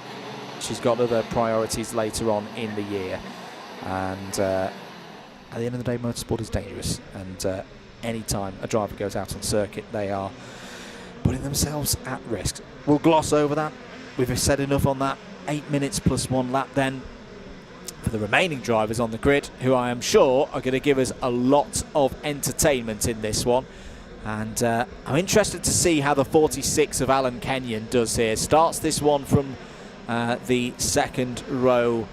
She's got other priorities later on in the year. And at the end of the day, motorsport is dangerous. And any time a driver goes out on circuit, they are putting themselves at risk. We'll gloss over that. We've said enough on that. 8 minutes plus 1 lap then for the remaining drivers on the grid, who I am sure are going to give us a lot of entertainment in this one. And I'm interested to see how the 46 of Alan Kenyon does here. Starts this one from the second row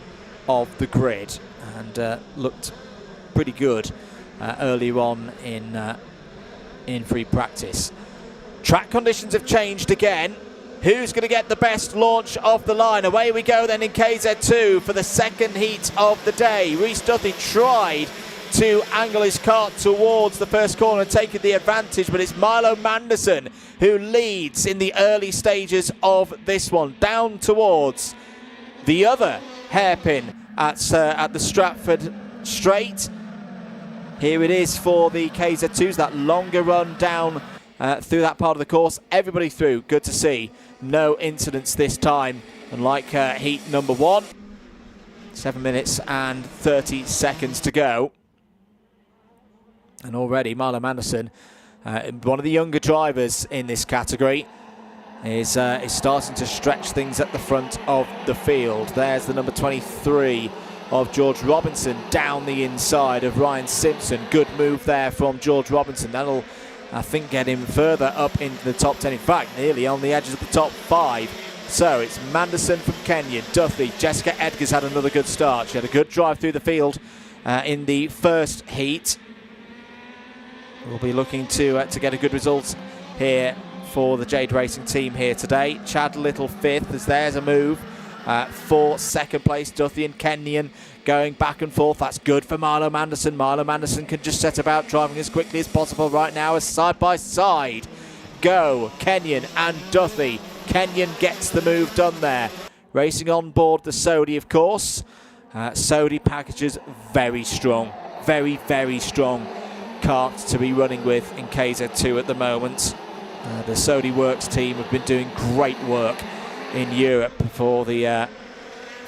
of the grid and looked pretty good earlier on in free practice. Track conditions have changed again. Who's going to get the best launch off the line? Away we go then in KZ2 for the second heat of the day. Reese Duthie tried to angle his kart towards the first corner, taking the advantage, but it's Milo Manderson who leads in the early stages of this one, down towards the other hairpin at the Stratford Straight. Here it is for the KZ2s, that longer run down through that part of the course. Everybody through, good to see. No incidents this time, unlike heat number 1. 7 minutes and 30 seconds to go. And already Milo Manderson, one of the younger drivers in this category, is starting to stretch things at the front of the field. There's the number 23 of George Robinson down the inside of Ryan Simpson. Good move there from George Robinson. That'll, I think, get him further up into the top 10. In fact, nearly on the edges of the top 5. So it's Manderson from Kenyon, Duthie, Jessica Edgar's had another good start. She had a good drive through the field in the first heat. We'll be looking to get a good result here for the Jade Racing team here today. Chad Little fifth, as there's a move for second place. Duthie and Kenyon going back and forth. That's good for Milo Manderson. Milo Manderson can just set about driving as quickly as possible right now as side by side go Kenyon and Duthie. Kenyon gets the move done there. Racing on board the Sodi, of course. Sodi packages very strong, very, very strong karts to be running with in KZ2 at the moment. The Sodi Works team have been doing great work in Europe for the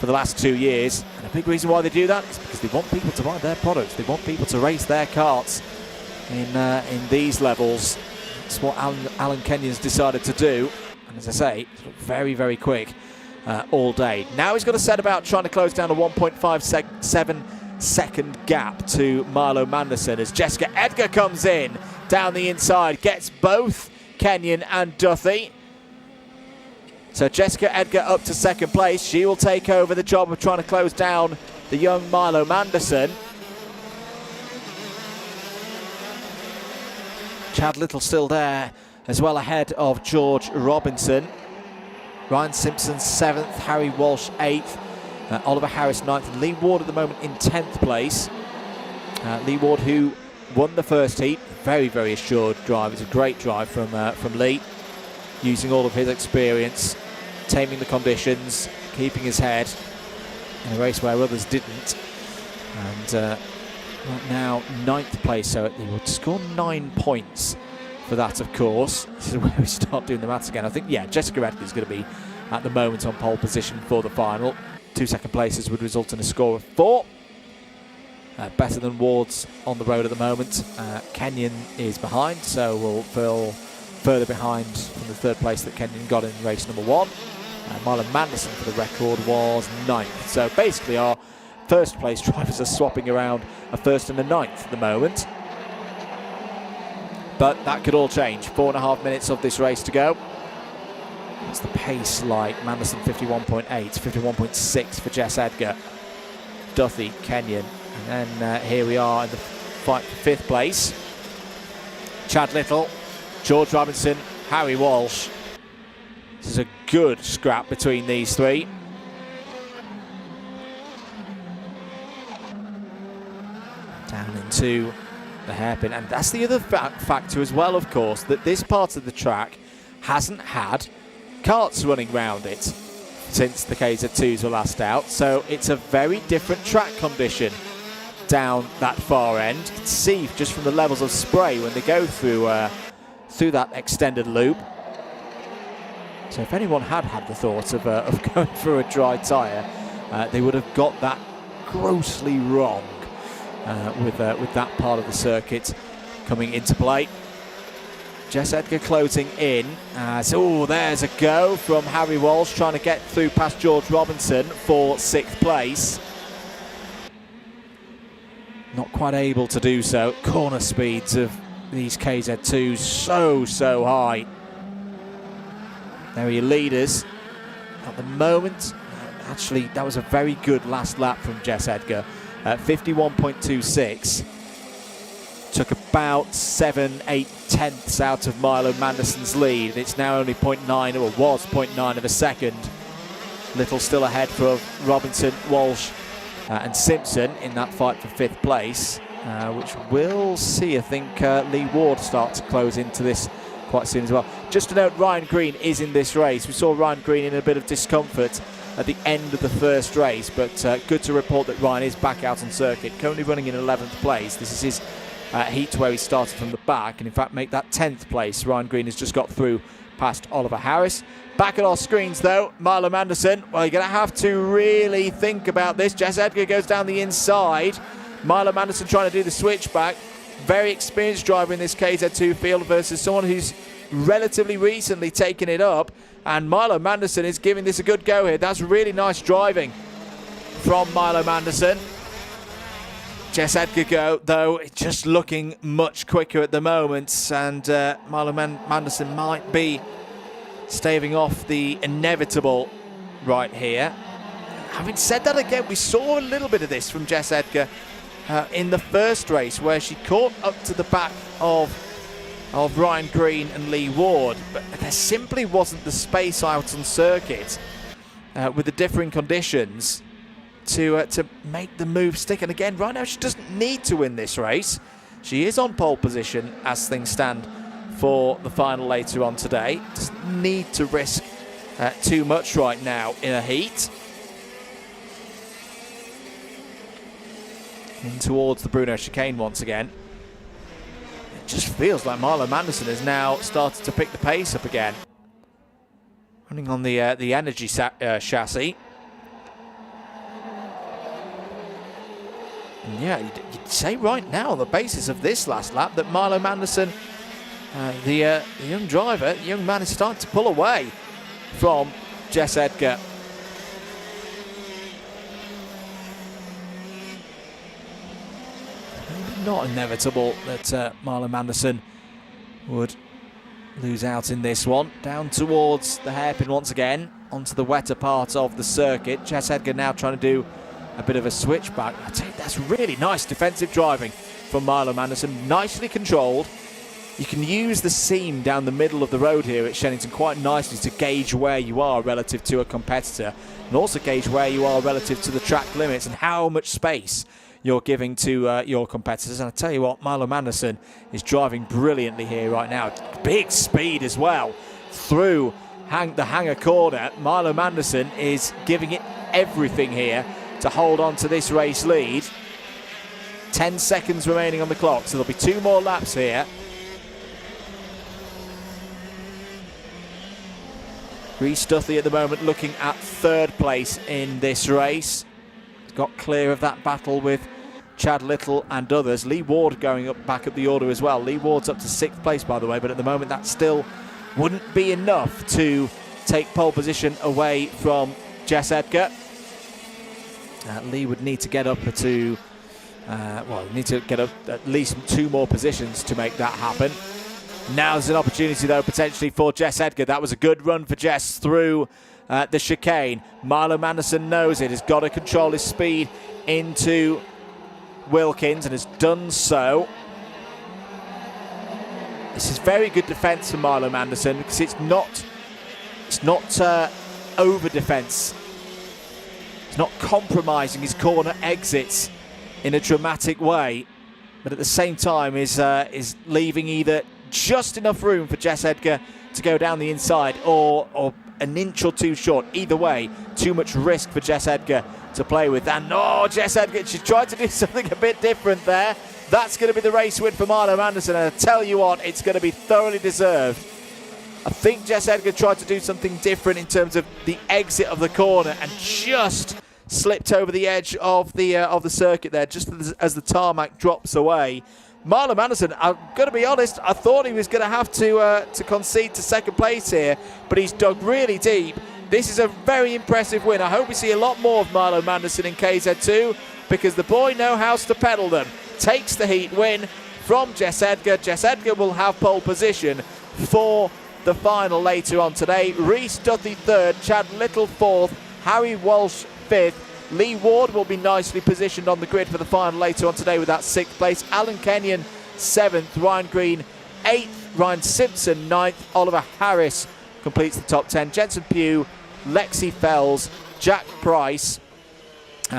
last 2 years. And a big reason why they do that is because they want people to buy their products. They want people to race their karts in these levels. That's what Alan Kenyon's decided to do. And as I say, very, very quick all day. Now he's got to set about trying to close down a 1.57 second gap to Milo Manderson as Jessica Edgar comes in down the inside, gets both Kenyon and Duthie. So Jessica Edgar up to second place. She will take over the job of trying to close down the young Milo Manderson. Chad Little still there as well, ahead of George Robinson. Ryan Simpson 7th, Harry Walsh 8th, Oliver Harris 9th, and Lee Ward at the moment in 10th place. Lee Ward, who won the first heat, very, very assured drive. It's a great drive from Lee, using all of his experience, taming the conditions, keeping his head in a race where others didn't. And right now 9th place, so he would score 9 points for that, of course. This is where we start doing the maths again. I think, yeah, Jessica Edgar is going to be at the moment on pole position for the final. 2 second places would result in a score of 4. Better than Ward's on the road at the moment. Kenyon is behind, so we'll feel further behind from the 3rd place that Kenyon got in race number 1. Milo Manderson, for the record, was 9th. So basically our first place drivers are swapping around a 1st and a 9th at the moment. But that could all change. 4.5 minutes of this race to go. What's the pace like? Manderson 51.8, 51.6 for Jess Edgar. Duthie, Kenyon. And then here we are in the fight for 5th place. Chad Little, George Robinson, Harry Walsh. This is a good scrap between these three. Down into the hairpin, and that's the other factor as well, of course, that this part of the track hasn't had karts running round it since the KZ2s were last out, so it's a very different track condition down that far end. You can see just from the levels of spray when they go through that extended loop. So if anyone had the thought of going through a dry tyre, they would have got that grossly wrong. With that part of the circuit coming into play. Jess Edgar closing in. So there's a go from Harry Walsh, trying to get through past George Robinson for 6th place. Not quite able to do so. Corner speeds of these KZ2s so high. There are your leaders at the moment. Actually, that was a very good last lap from Jess Edgar. 51.26. Took about 7-8 tenths out of Milo Manderson's lead. It's now only 0.9, or was 0.9 of a second. Little still ahead for Robinson, Walsh and Simpson in that fight for 5th place, which we'll see. I think Lee Ward start to close into this quite soon as well. Just to note, Ryan Green is in this race. We saw Ryan Green in a bit of discomfort at the end of the first race, but good to report that Ryan is back out on circuit, currently running in 11th place. This is his heat where he started from the back, and in fact make that 10th place. Ryan Green has just got through past Oliver Harris. Back at our screens though, Milo Manderson, well, you're going to have to really think about this. Jess Edgar goes down the inside. Milo Manderson trying to do the switchback. Very experienced driver in this KZ2 field versus someone who's relatively recently taken it up, and Milo Manderson is giving this a good go here. That's really nice driving from Milo Manderson. Jess Edgar though just looking much quicker at the moment, and Milo Manderson might be staving off the inevitable right here. Having said that, again, we saw a little bit of this from Jess Edgar in the first race, where she caught up to the back of Ryan Green and Lee Ward, but there simply wasn't the space out on circuit with the differing conditions to make the move stick. And again, right now she doesn't need to win this race. She is on pole position as things stand for the final later on today. Doesn't need to risk too much right now in a heat. In towards the Bruno chicane once again. It just feels like Milo Manderson has now started to pick the pace up again. Running on the energy chassis. And yeah, you'd say right now on the basis of this last lap that Milo Manderson, the young driver, the young man, is starting to pull away from Jess Edgar. Maybe not inevitable that Milo Manderson would lose out in this one. Down towards the hairpin once again, onto the wetter part of the circuit. Jess Edgar now trying to do a bit of a switchback. I tell you, that's really nice defensive driving from Milo Manderson. Nicely controlled. You can use the seam down the middle of the road here at Shenington quite nicely to gauge where you are relative to a competitor, and also gauge where you are relative to the track limits and how much space you're giving to your competitors. And I tell you what, Milo Manderson is driving brilliantly here right now. Big speed as well through the hangar corner. Milo Manderson is giving it everything here to hold on to this race lead. 10 seconds remaining on the clock, so there'll be 2 more laps here. Rhys Duthie at the moment looking at 3rd place in this race. He's got clear of that battle with Chad Little and others. Lee Ward going back up the order as well. Lee Ward's up to 6th place, by the way, but at the moment that still wouldn't be enough to take pole position away from Jess Edgar. Lee would need to get up to, need to get up at least 2 more positions to make that happen. Now's an opportunity, though, potentially for Jess Edgar. That was a good run for Jess through the chicane. Milo Manderson knows it. Has got to control his speed into Wilkins and has done so. This is very good defence for Milo Manderson because it's not over defence. He's not compromising his corner exits in a dramatic way, but at the same time is leaving either just enough room for Jess Edgar to go down the inside or an inch or 2 short. Either way, too much risk for Jess Edgar to play with. And Jess Edgar, she's tried to do something a bit different there. That's going to be the race win for Milo Manderson, and I tell you what, it's going to be thoroughly deserved. I think Jess Edgar tried to do something different in terms of the exit of the corner and just slipped over the edge of the circuit there, just as the tarmac drops away. Milo Manderson, I'm going to be honest, I thought he was going to have to concede to 2nd place here, but he's dug really deep. This is a very impressive win. I hope we see a lot more of Milo Manderson in KZ2 because the boy knows how to pedal them. Takes the heat win from Jess Edgar. Jess Edgar will have pole position for the final later on today. Rhys Duthie 3rd, Chad Little 4th, Harry Walsh 5th. Lee Ward will be nicely positioned on the grid for the final later on today with that 6th place. Alan Kenyon 7th, Ryan Green 8th, Ryan Simpson 9th, Oliver Harris completes the top 10. Jensen Pugh, Lexi Fells, Jack Price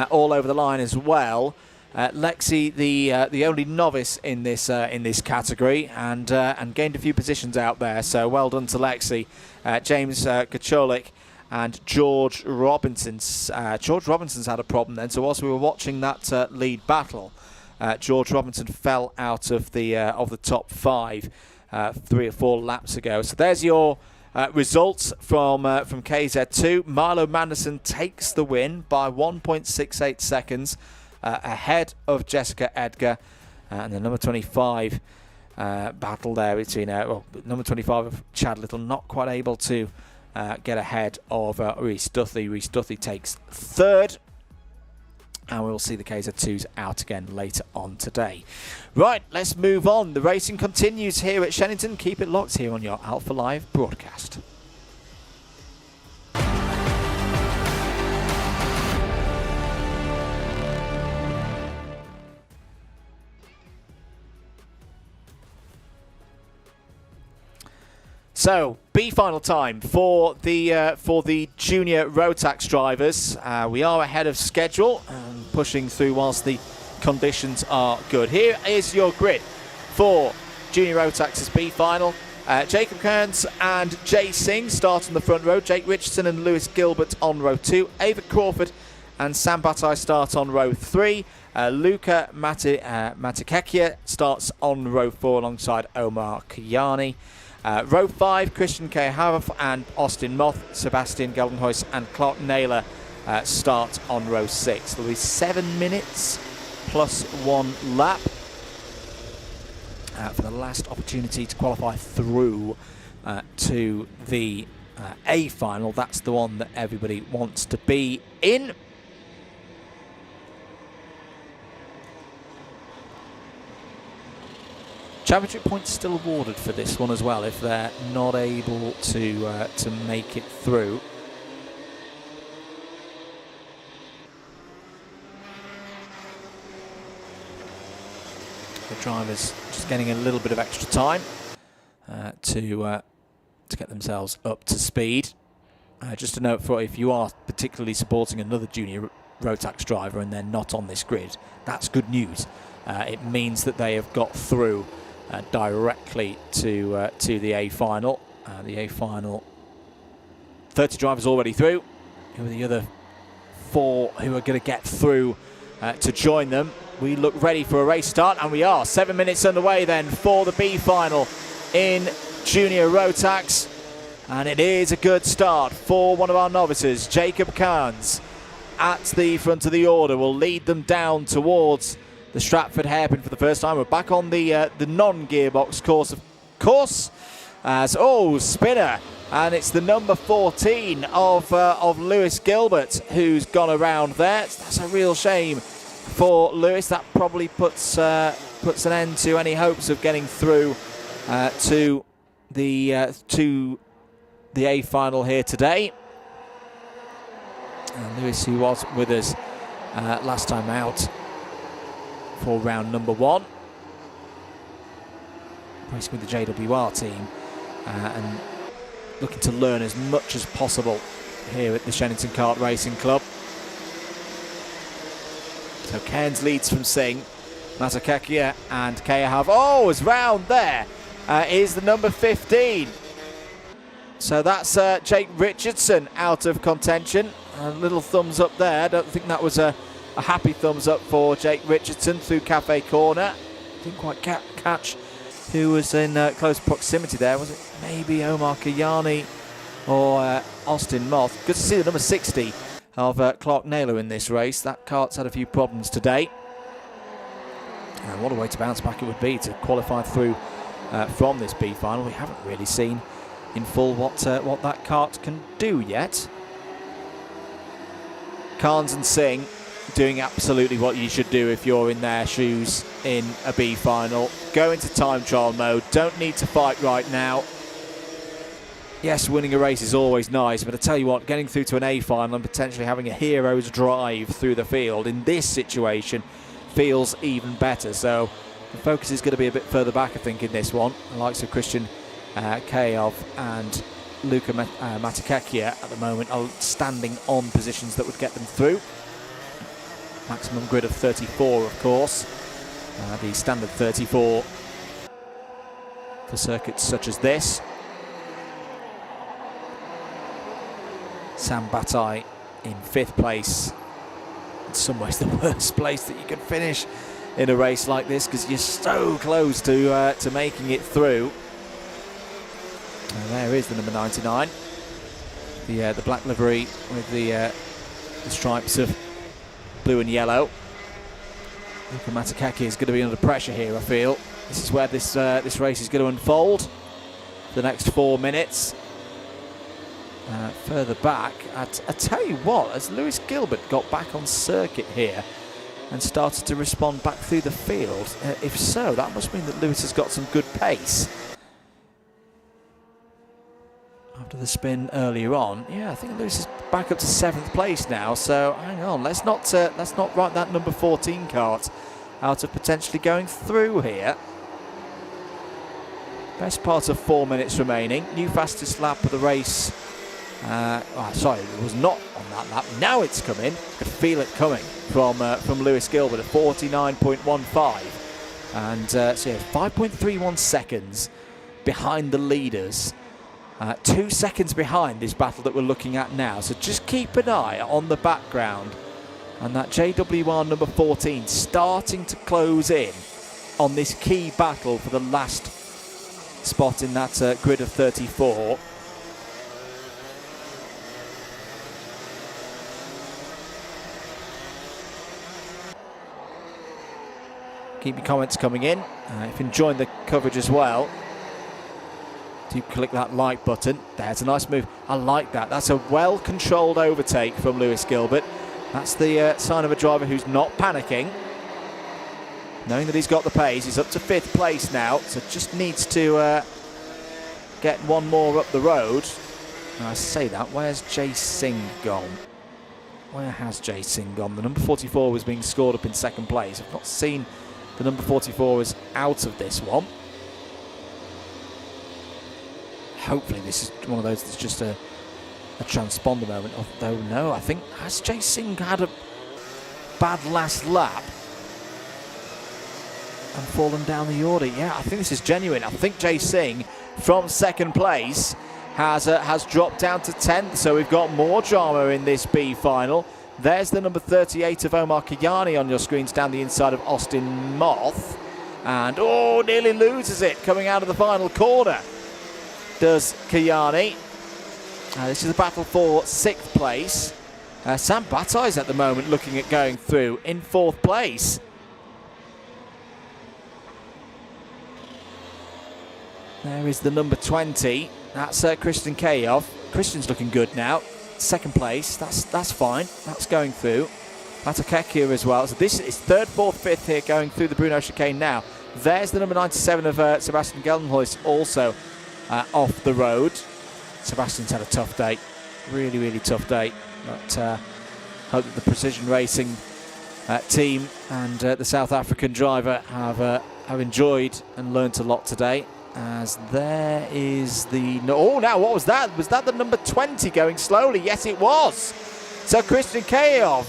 all over the line as well. Lexi, the only novice in this category, and gained a few positions out there. So well done to Lexi. James Kacholik and George Robinson's. George Robinson's had a problem then. So whilst we were watching that lead battle, George Robinson fell out of the top 5 3 or 4 laps ago. So there's your results from KZ2. Milo Manderson takes the win by 1.68 seconds. Ahead of Jessica Edgar, and the number 25 battle there between number 25 of Chad Little, not quite able to get ahead of Rhys Duthie. Rhys Duthie takes 3rd, and we'll see the KZ2s out again later on today. Right, let's move on. The racing continues here at Shenington. Keep it locked here on your Alpha Live broadcast. So, B final time for the junior Rotax drivers. We are ahead of schedule and pushing through whilst the conditions are good. Here is your grid for junior Rotax's B final. Jacob Kearns and Jay Singh start on the front row. Jake Richardson and Lewis Gilbert on row 2. Ava Crawford and Sam Batai start on row 3. Luca Matikakia starts on row 4 alongside Omar Kayani. Row 5, Christian K. Havaf and Austin Moth, Sebastian Geldenhuis and Clark Naylor start on row 6. There'll be 7 minutes plus 1 lap for the last opportunity to qualify through to the A final. That's the one that everybody wants to be in. Championship points still awarded for this one as well if they're not able to make it through. The drivers just getting a little bit of extra time to get themselves up to speed. Just a note for if you are particularly supporting another junior Rotax driver and they're not on this grid, that's good news. It means that they have got through directly to the A final. The A final, 30 drivers already through. Who are the other 4 who are going to get through to join them? We look ready for a race start, and we are. 7 minutes underway then for the B final in junior Rotax, and it is a good start for one of our novices. Jacob Kearns at the front of the order will lead them down towards the Stratford hairpin for the first time. We're back on the non-gearbox course, of course. Spinner, and it's the number 14 of Lewis Gilbert who's gone around there. That's a real shame for Lewis. That probably puts an end to any hopes of getting through to the A final here today. And Lewis, who was with us last time out for round number 1, racing with the JWR team and looking to learn as much as possible here at the Shenington Kart Racing Club. So Cairns leads from Singh, Matakakia and Kayahav. Oh, is round there is the number 15. So that's Jake Richardson out of contention. A little thumbs up there. I don't think that was a happy thumbs up for Jake Richardson through Cafe Corner. Didn't quite catch who was in close proximity there. Was it maybe Omar Kayani or Austin Moth? Good to see the number 60 of Clark Naylor in this race. That kart's had a few problems today. And what a way to bounce back it would be to qualify through from this B final. We haven't really seen in full what that kart can do yet. Carnes and Singh doing absolutely what you should do if you're in their shoes in a B final. Go into time trial mode. Don't need to fight right now. Yes, winning a race is always nice, but I tell you what, getting through to an A final and potentially having a hero's drive through the field in this situation feels even better. So the focus is going to be a bit further back, I think, in this one. The likes of Christian Kayov and Luca Matikakia at the moment are standing on positions that would get them through. Maximum grid of 34, of course. The standard 34 for circuits such as this. Sam Batai in 5th place. In some ways the worst place that you can finish in a race like this because you're so close to making it through. And there is the number 99. The black livery with the stripes of blue and yellow. Luka Matakaki is going to be under pressure here, I feel. This is where this race is going to unfold for the next 4 minutes. Further back, I tell you what, as Lewis Gilbert got back on circuit here and started to respond back through the field, if so, that must mean that Lewis has got some good pace. After the spin earlier on, yeah, I think Lewis is back up to 7th place now. So hang on, let's not write that number 14 kart out of potentially going through here. Best part of 4 minutes remaining. New fastest lap of the race. Sorry, it was not on that lap. Now it's coming. You can feel it coming from Lewis Gilbert at 49.15. And so yeah, 5.31 seconds behind the leaders. 2 seconds behind this battle that we're looking at now. So just keep an eye on the background. And that JWR number 14 starting to close in on this key battle for the last spot in that grid of 34. Keep your comments coming in. If you're enjoying the coverage as well, do click that like button. There's a nice move. I like that. That's a well-controlled overtake from Lewis Gilbert. That's the sign of a driver who's not panicking. Knowing that he's got the pace, he's up to 5th place now, so just needs to get one more up the road. Now I say that, where's Jay Singh gone? Where has Jay Singh gone? The number 44 was being scored up in 2nd place. I've not seen the number 44 is out of this one. Hopefully this is one of those that's just a transponder moment. Although no, I think, has Jay Singh had a bad last lap and fallen down the order? Yeah, I think this is genuine. I think Jay Singh from 2nd place has dropped down to 10th. So we've got more drama in this B final. There's the number 38 of Omar Kayani on your screens down the inside of Austin Moth. And, oh, nearly loses it coming out of the final corner, does Kayani. This is a battle for 6th place. Sam Batai's at the moment looking at going through in 4th place. There is the number 20. That's Christian Kayov. Christian's looking good now. 2nd place, that's fine. That's going through. Matakekia as well. So this is 3rd, 4th, 5th here going through the Bruno chicane now. There's the number 97 of Sebastian Geldenhuis also off the road. Sebastian's had a tough day. Really, really tough day. But hope that the Precision Racing team and the South African driver have enjoyed and learnt a lot today. As there is the... Oh, now what was that? Was that the number 20 going slowly? Yes, it was. So Christian Kayov,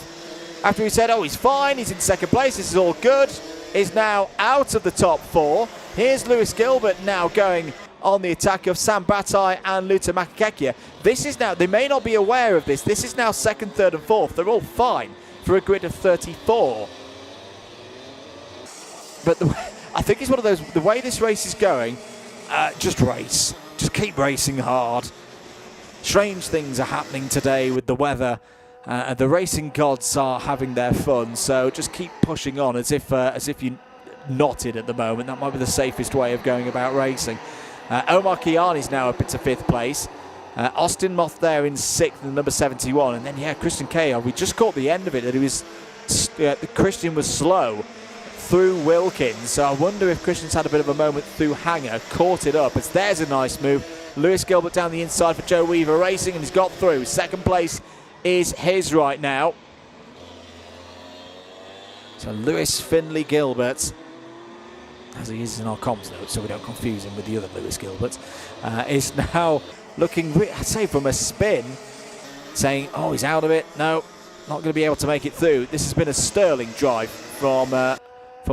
after we said, oh, he's fine, he's in 2nd place, this is all good, is now out of the top 4. Here's Lewis Gilbert now going on the attack of Sam Batai and Luta Makakekia. This is now, they may not be aware of this, this is now 2nd, 3rd and 4th. They're all fine for a grid of 34. But I think it's one of those, the way this race is going, just race. Just keep racing hard. Strange things are happening today with the weather. The racing gods are having their fun, so just keep pushing on as if you're knotted at the moment. That might be the safest way of going about racing. Omar Kiani's now up into 5th place. Austin Moth there in 6th and number 71. And then, yeah, Christian Kayov, we just caught the end of it, that he was, Christian was slow through Wilkins, so I wonder if Christian's had a bit of a moment through Hanger, caught it up, as there's a nice move. Lewis Gilbert down the inside for Joe Weaver Racing, and he's got through. 2nd place is his right now. So Lewis Finley Gilbert, as he is in our comms note, so we don't confuse him with the other Lewis Gilbert, is now looking, I'd say from a spin, saying, oh, he's out of it, no, not going to be able to make it through. This has been a sterling drive from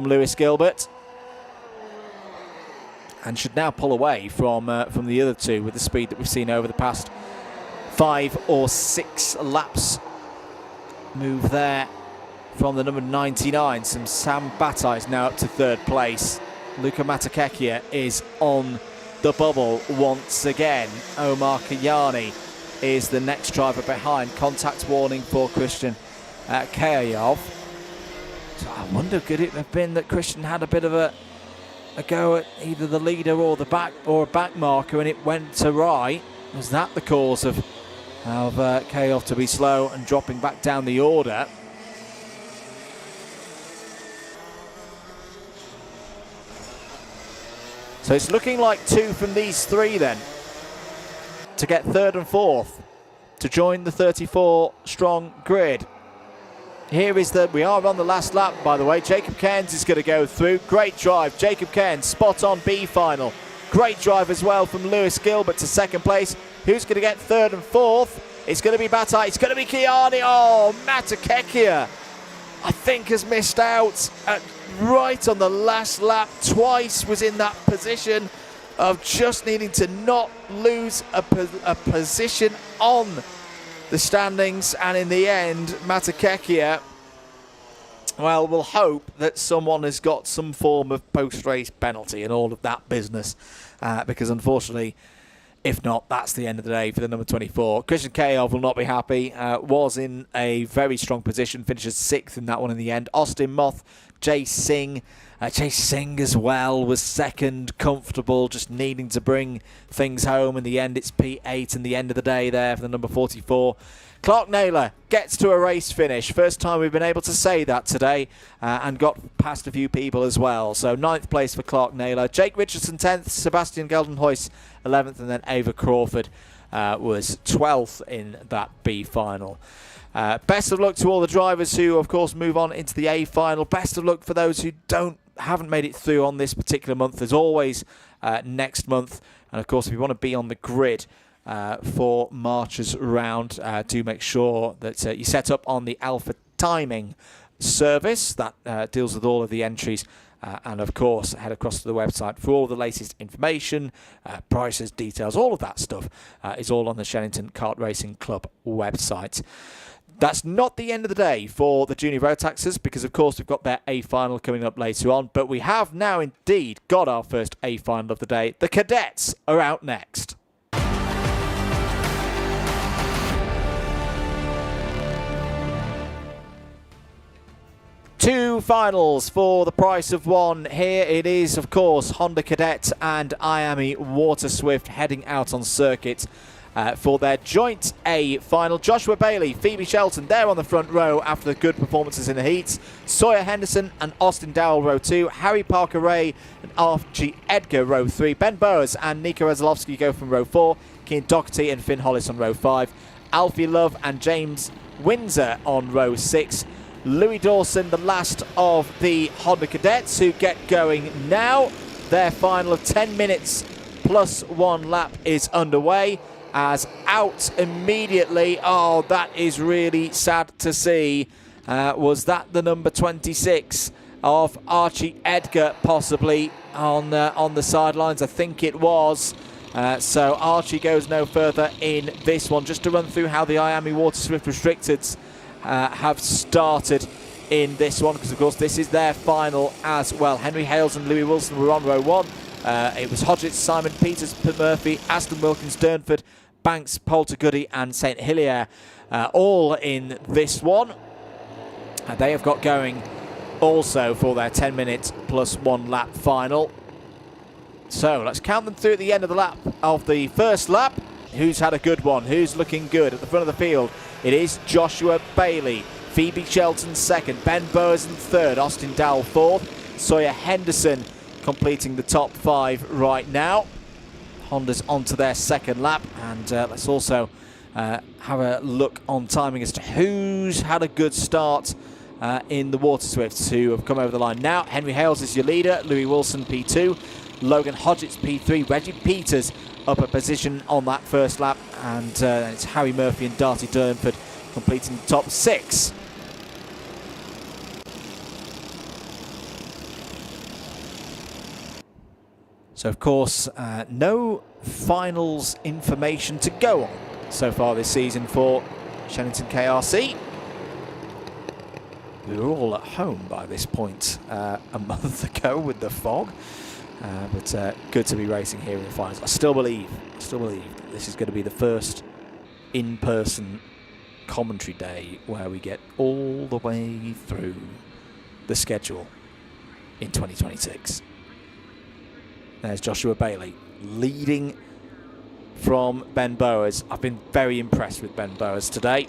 Lewis Gilbert, and should now pull away from the other two with the speed that we've seen over the past 5 or 6 laps. Move there from the number 99. Some Sam Batai is now up to 3rd place. Luka Matakekia is on the bubble once again. Omar Kayani is the next driver behind. Contact warning for Christian Kayov. So I wonder, could it have been that Christian had a bit of a go at either the leader or the back or a back marker, and it went awry? Was that the cause of Kayov to be slow and dropping back down the order? So it's looking like 2 from these 3 then to get 3rd and 4th to join the 34 strong grid. Here is we are on the last lap, by the way. Jacob Cairns is going to go through. Great drive. Jacob Cairns, spot on B final Great drive as well from Lewis Gilbert to second place. Who's going to get third and fourth? It's going to be Bataille. It's going to be Kiani. Oh, Matakekia, I think, has missed out right on the last lap. Twice was in that position of just needing to not lose a position on the standings. And in the end, Matakekia, well, we'll hope that someone has got some form of post-race penalty and all of that business, because unfortunately, if not, that's the end of the day for the number 24. Christian Kayov will not be happy. Was in a very strong position, finishes 6th in that one in the end. Austin Moth, Jay Singh. Jay Singh as well was second, comfortable, just needing to bring things home. In the end, it's P8 in the end of the day there for the number 44. Clark Naylor gets to a race finish. First time we've been able to say that today, and got past a few people as well. So 9th place for Clark Naylor. Jake Richardson 10th, Sebastian Geldenhuys 11th, and then Ava Crawford was 12th in that B final. Best of luck to all the drivers who, of course, move on into the A final. Best of luck for those who haven't made it through on this particular month. There's always next month, and of course, if you want to be on the grid for March's round, do make sure that you set up on the Alpha Timing service that deals with all of the entries, and of course head across to the website for all the latest information, prices, details, all of that stuff is all on the Shenington Kart Racing Club website. That's not the end of the day for the Junior Rotaxers, because of course we've got their A final coming up later on, but we have now indeed got our first A final of the day. The Cadets are out next. Two finals for the price of one. Here it is, of course, Honda Cadet and IAME Water Swift heading out on circuit for their joint A final. Joshua Bailey, Phoebe Shelton, they're on the front row after the good performances in the heats. Sawyer Henderson and Austin Dowell, row 2. Harry Parker Ray and Archie Edgar, row 3. Ben Bowers and Nico Rezolowski go from row 4. Keane Doherty and Finn Hollis on row 5. Alfie Love and James Windsor on row 6. Louis Dawson, the last of the Honda Cadets, who get going now. Their final of 10 minutes plus 1 lap is underway. As out immediately, oh, that is really sad to see. Was that the number 26 of Archie Edgar possibly on the sidelines? I think it was. So Archie goes no further in this one. Just to run through how the IAME Water Swift Restricteds have started in this one, because of course this is their final as well. Henry Hales and Louis Wilson were on row 1. It was Hodgetts, Simon Peters, Murphy, Aston Wilkins, Durnford, Banks, Poulter Goody and St Hilaire all in this one. And they have got going also for their 10 minutes plus 1 lap final. So let's count them through at the end of the lap, of the first lap. Who's had a good one? Who's looking good? At the front of the field, it is Joshua Bailey. Phoebe Shelton second. Ben Bowers in third. Austin Dowell fourth. Sawyer Henderson completing the top 5 right now. Honda's onto their second lap. And let's also have a look on timing as to who's had a good start in the Water Swifts who have come over the line now. Henry Hales is your leader. Louis Wilson P2. Logan Hodgetts P3. Reggie Peters up a position on that first lap, and it's Harry Murphy and Darty Durnford completing the top 6. So of course no finals information to go on so far this season for Shenington KRC. We were all at home by this point a month ago with the fog. But good to be racing here in the finals. I still believe that this is going to be the first in-person commentary day where we get all the way through the schedule in 2026. There's Joshua Bailey leading from Ben Bowers. I've been very impressed with Ben Bowers today,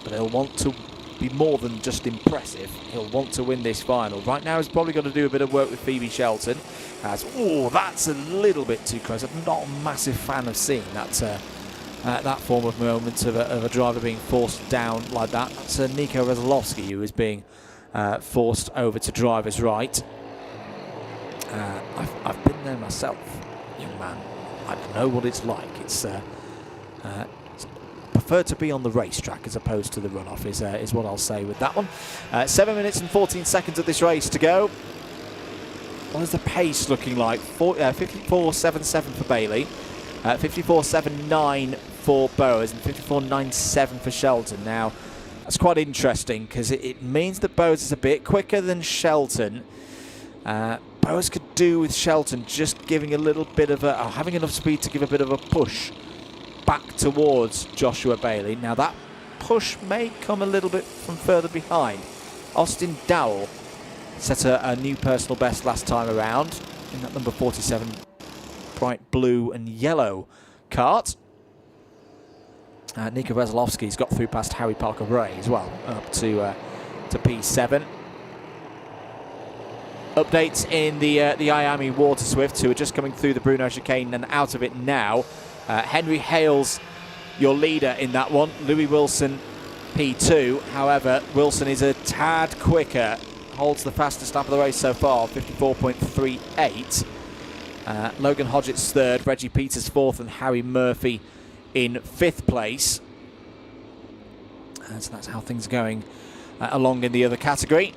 but he'll want to be more than just impressive. He'll want to win this final. Right now he's probably got to do a bit of work with Phoebe Shelton. Oh, that's a little bit too close. I'm not a massive fan of seeing that that form of moment of a driver being forced down like that. That's Nico Rezolowski who is being forced over to driver's right. I've been there myself, young man. I know what it's like. It's prefer to be on the racetrack as opposed to the runoff is what I'll say with that one. 7 minutes and 14 seconds of this race to go. What is the pace looking like? 54.77 for Bailey, 54.79 for Bowers, and 54.97 for Shelton. Now, that's quite interesting because it means that Bowers is a bit quicker than Shelton. Bowers could do with Shelton just giving a little bit of having enough speed to give a bit of a push back towards Joshua Bailey. Now that push may come a little bit from further behind. Austin Dowell set a new personal best last time around in that number 47 bright blue and yellow kart. Nico Veselovsky's got through past Harry Parker Ray as well, up to P7. Updates in the IAME Water Swifts, who are just coming through the Bruno chicane and out of it now. Henry Hales, your leader in that one. Louis Wilson, P2. However, Wilson is a tad quicker. Holds the fastest lap of the race so far, 54.38. Logan Hodgett's third, Reggie Peters fourth, and Harry Murphy in fifth place. So that's how things are going along in the other category.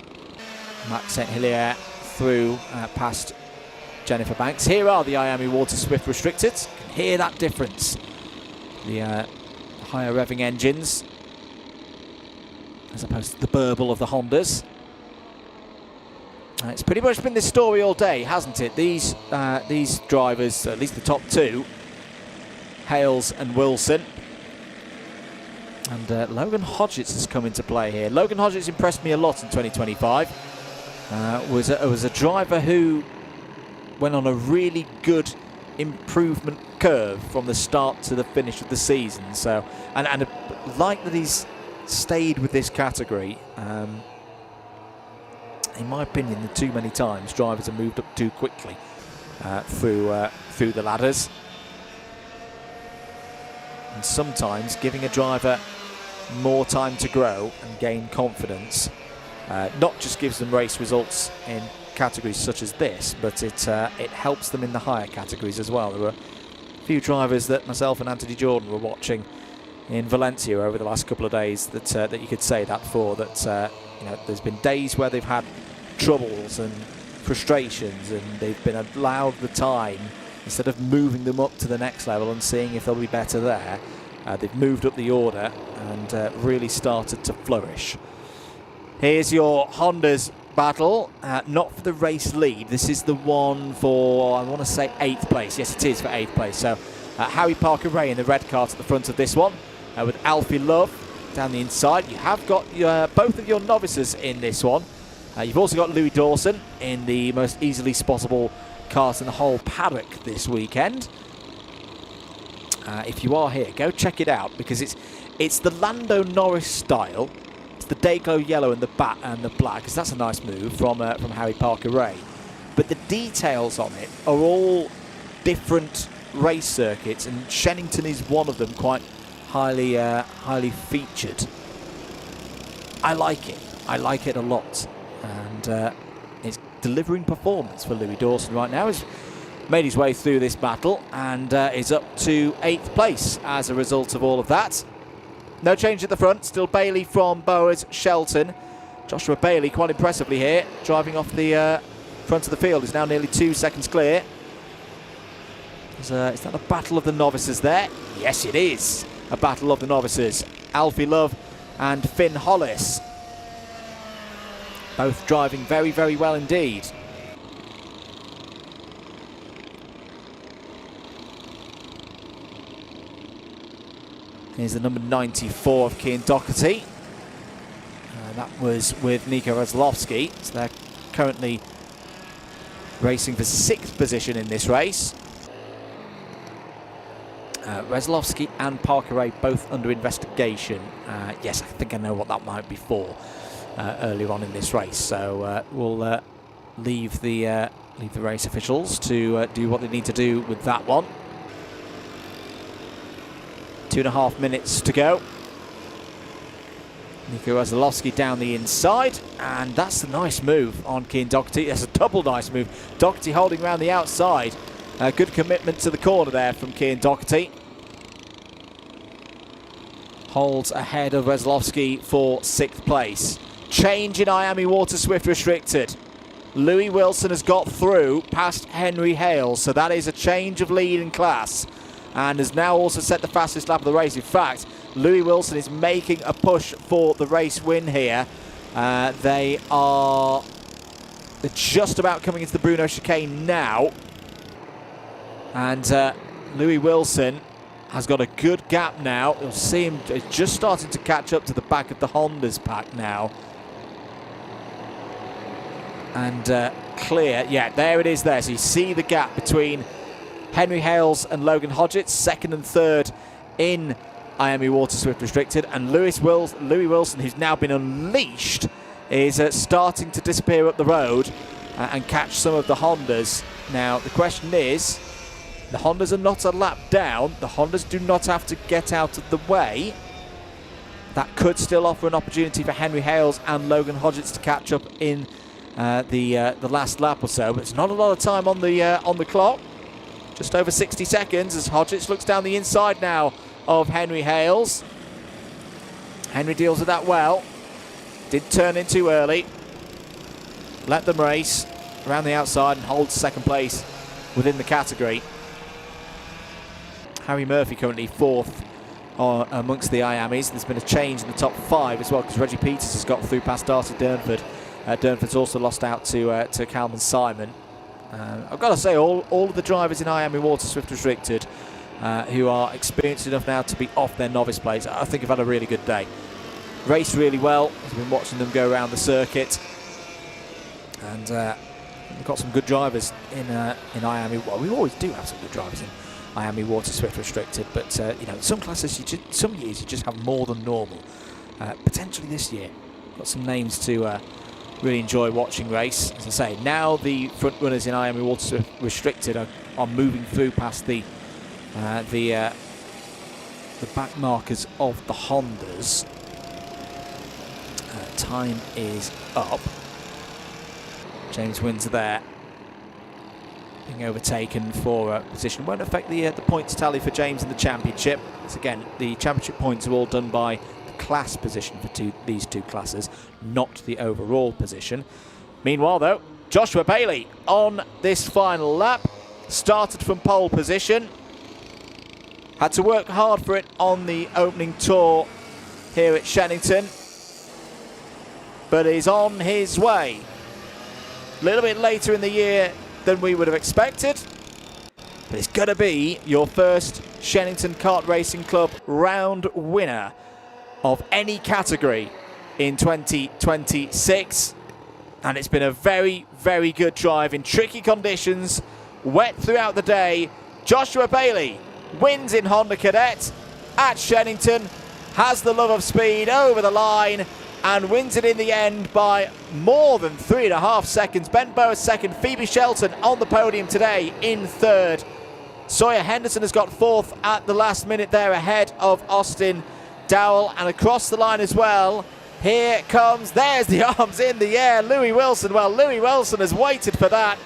Max St. Hilaire through past Jennifer Banks. Here are the IAME Water Swift Restricted. You can hear that difference. The higher revving engines as opposed to the burble of the Hondas. It's pretty much been this story all day, hasn't it? These drivers, at least the top two, Hales and Wilson. And Logan Hodgetts has come into play here. Logan Hodgetts impressed me a lot in 2025. Was a driver who went on a really good improvement curve from the start to the finish of the season. So, and I like that he's stayed with this category. In my opinion, too many times drivers have moved up too quickly through the ladders, and sometimes giving a driver more time to grow and gain confidence not just gives them race results in categories such as this, but it helps them in the higher categories as well. There were a few drivers that myself and Anthony Jordan were watching in Valencia over the last couple of days that you could say that for. That you know, there's been days where they've had troubles and frustrations, and they've been allowed the time, instead of moving them up to the next level and seeing if they'll be better there, they've moved up the order and really started to flourish. Here's your Honda's battle, not for the race lead. This is the one for, I want to say, 8th place. Yes, it is for 8th place. So Harry Parker Ray in the red kart at the front of this one, with Alfie Love down the inside. You have got both of your novices in this one. You've also got Louis Dawson in the most easily spottable kart in the whole paddock this weekend. If you are here, go check it out, because it's the Lando Norris style. It's the Dayglow yellow and the black, because that's a nice move from Harry Parker Ray. But the details on it are all different race circuits, and Shenington is one of them, quite highly featured. I like it. I like it a lot, and it's delivering performance for Louis Dawson right now. He's made his way through this battle and is up to 8th place as a result of all of that. No change at the front. Still Bailey from Bowers, Shelton. Joshua Bailey, quite impressively here, driving off the front of the field. Is now nearly 2 seconds clear. Is that a battle of the novices there? Yes, it is a battle of the novices. Alfie Love and Finn Hollis, both driving very, very well indeed. Here's the number 94 of Cian Doherty. That was with Nico Veselovsky. So they're currently racing for 6th position in this race. Veselovsky and Parker Ray both under investigation. Yes, I think I know what that might be for earlier on in this race. So we'll leave the race officials to do what they need to do with that one. 2.5 minutes to go. Nico Rozalowski down the inside, and that's a nice move on Cian Doherty. That's a double nice move. Doherty holding around the outside. Good commitment to the corner there from Cian Doherty. Holds ahead of Rozalowski for 6th place. Change in Miami Water Swift Restricted. Louis Wilson has got through past Henry Hales, so that is a change of lead in class, and has now also set the fastest lap of the race. In fact, Louis Wilson is making a push for the race win here. They're just about coming into the Bruno chicane now, and Louis Wilson has got a good gap now. You'll see him just starting to catch up to the back of the Honda's pack now. And clear, yeah, there it is there. So you see the gap between Henry Hales and Logan Hodgetts, 2nd and 3rd in Miami Water Swift Restricted, and Louis Wilson, who's now been unleashed, is starting to disappear up the road and catch some of the Hondas. Now the question is, the Hondas are not a lap down. The Hondas do not have to get out of the way. That could still offer an opportunity for Henry Hales and Logan Hodgetts to catch up in the last lap or so, but it's not a lot of time on the clock. Just over 60 seconds as Hodgetts looks down the inside now of Henry Hales. Henry deals with that well. Did turn in too early. Let them race around the outside and holds 2nd place within the category. Harry Murphy currently 4th amongst the IAMIs. There's been a change in the top 5 as well, because Reggie Peters has got through past Darcy Durnford. Durnford's also lost out to Calvin Simon. I've got to say, all of the drivers in Miami Water Swift Restricted who are experienced enough now to be off their novice plates, I think have had a really good day. Raced really well. I've been watching them go around the circuit, and we've got some good drivers in Miami. Well, we always do have some good drivers in Miami Water Swift Restricted, but you know, some classes, some years you just have more than normal. Potentially this year, got some names to really enjoy watching race. As I say, now the front runners in Miami Water Swift Restricted are moving through past the back markers of the Hondas. Time is up. James Windsor there, being overtaken for position. Won't affect the points tally for James in the championship. As again, the championship points are all done by the class position for these two classes, not the overall position. Meanwhile, though, Joshua Bailey on this final lap started from pole position. Had to work hard for it on the opening tour here at Shenington, but is on his way. A little bit later in the year than we would have expected, but it's going to be your first Shenington Kart Racing Club round winner of any category in 2026. And it's been a very, very good drive in tricky conditions, wet throughout the day. Joshua Bailey wins in Honda Cadet at Shenington, has the love of speed over the line, and wins it in the end by more than 3.5 seconds. Ben Boas second, Phoebe Shelton on the podium today in third. Sawyer Henderson has got fourth at the last minute there, ahead of Austin Dowell, and across the line as well. Here comes, there's the arms in the air, Louis Wilson. Well, Louis Wilson has waited for that.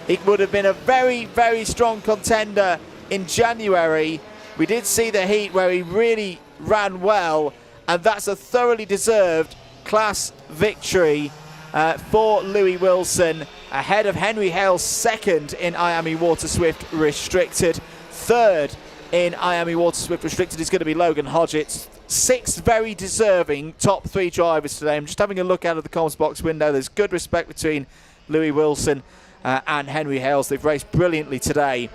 He would have been a very, very strong contender in January. We did see the heat where he really ran well, and that's a thoroughly deserved class victory for Louis Wilson, ahead of Henry Hales, second in Miami Water Swift Restricted. Third in Miami Water Swift Restricted is going to be Logan Hodgetts. 6 very deserving top 3 drivers today. I'm just having a look out of the comms box window. There's good respect between Louis Wilson and Henry Hales. They've raced brilliantly today.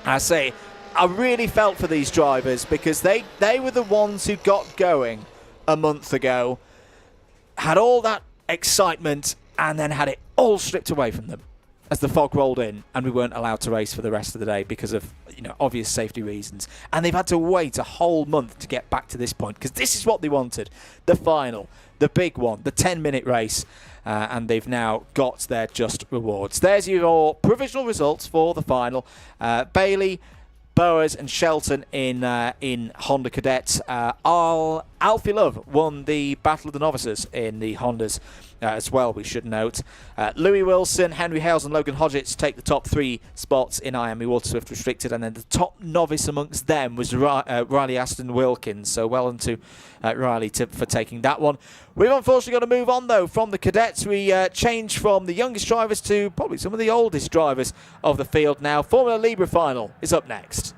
I say, I really felt for these drivers, because they were the ones who got going a month ago, had all that excitement, and then had it all stripped away from them as the fog rolled in and we weren't allowed to race for the rest of the day because of, you know, obvious safety reasons. And they've had to wait a whole month to get back to this point, because this is what they wanted, the final, the big one, the 10-minute race, and they've now got their just rewards. There's your provisional results for the final. Bailey, Boas and Shelton in Honda Cadet. I'll Alfie Love won the Battle of the Novices in the Hondas as well, we should note. Louis Wilson, Henry Hales and Logan Hodgetts take the top 3 spots in IAME Water Swift Restricted, and then the top novice amongst them was Riley Aston Wilkins, so well done to Riley for taking that one. We've unfortunately got to move on though from the cadets. We change from the youngest drivers to probably some of the oldest drivers of the field now. Formula Libre Final is up next.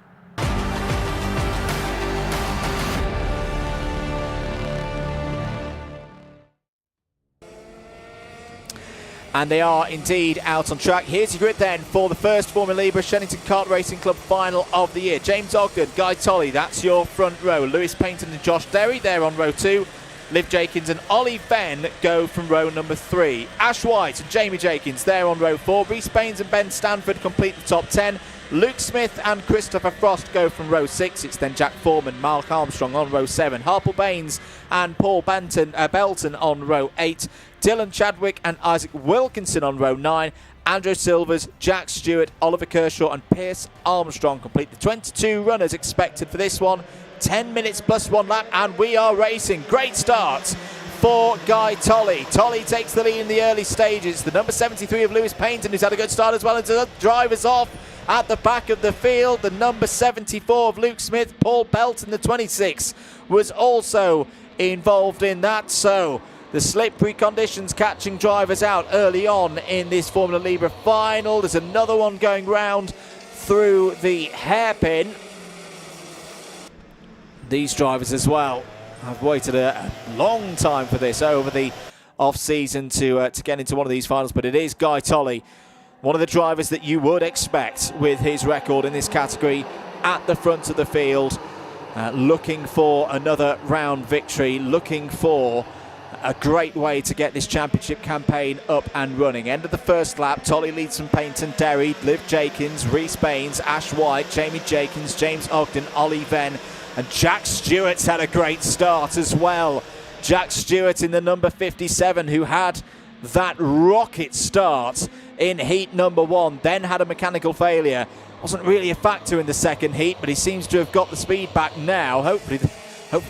And they are indeed out on track. Here's your grid then for the first Formula Libre Shenington Kart Racing Club final of the year. James Ogden, Guy Tolley, that's your front row. Lewis Paynton and Josh Derry, they're on row 2. Liv Jenkins and Ollie Venn go from row number 3. Ash White and Jamie Jenkins, they're on row 4. Rhys Baines and Ben Stanford complete the top 10. Luke Smith and Christopher Frost go from row 6. It's then Jack Foreman, Mark Armstrong on row 7. Harple Baines and Paul Belton on row 8. Dylan Chadwick and Isaac Wilkinson on row 9. Andrew Silvers, Jack Stewart, Oliver Kershaw and Pierce Armstrong complete the 22 runners expected for this one. 10 minutes plus 1 lap and we are racing. Great start for Guy Tolley. Tolley takes the lead in the early stages. The number 73 of Lewis Paynton, who's had a good start as well, into the drivers off at the back of the field. The number 74 of Luke Smith, Paul Belton, the 26, was also involved in that. So the slippery conditions catching drivers out early on in this Formula Libre final. There's another one going round through the hairpin. These drivers as well have waited a long time for this over the off-season to get into one of these finals, but it is Guy Tolley, one of the drivers that you would expect with his record in this category at the front of the field, looking for another round victory, looking for a great way to get this championship campaign up and running. End of the first lap, Tolley leads from Paynton, Derry, Liv Jenkins, Rhys Baines, Ash White, Jamie Jenkins, James Ogden, Ollie Venn, and Jack Stewart's had a great start as well. Jack Stewart in the number 57, who had that rocket start in heat number 1, then had a mechanical failure. Wasn't really a factor in the second heat, but he seems to have got the speed back now. Hopefully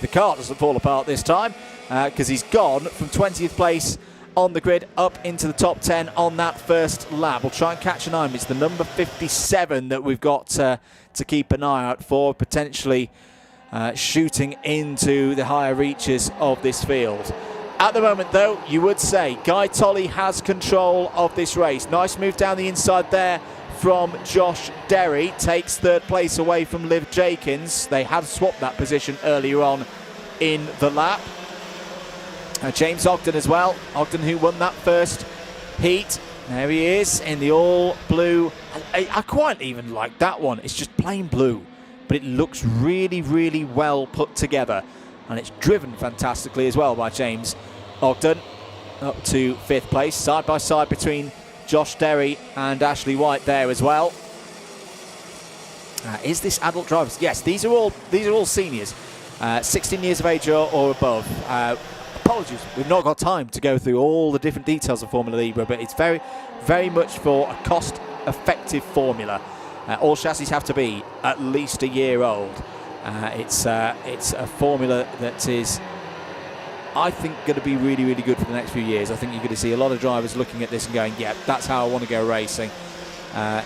the car doesn't fall apart this time, because he's gone from 20th place on the grid up into the top 10 on that first lap. We'll try and catch an eye on him. It's the number 57 that we've got to keep an eye out for, potentially shooting into the higher reaches of this field. At the moment, though, you would say Guy Tolley has control of this race. Nice move down the inside there from Josh Derry. Takes third place away from Liv Jenkins. They had swapped that position earlier on in the lap. James Ogden as well. Ogden, who won that first heat. There he is in the all blue. I quite even like that one. It's just plain blue, but it looks really, really well put together. And it's driven fantastically as well by James Ogden. Up to 5th place, side by side between Josh Derry and Ashley White there as well. Is this adult drivers? Yes, these are all seniors, 16 years of age or above. Apologies, we've not got time to go through all the different details of Formula Libre, but it's very, very much for a cost-effective formula. All chassis have to be at least a year old. It's a formula that is, I think, going to be really, really good for the next few years. I think you're going to see a lot of drivers looking at this and going, yeah, that's how I want to go racing. Head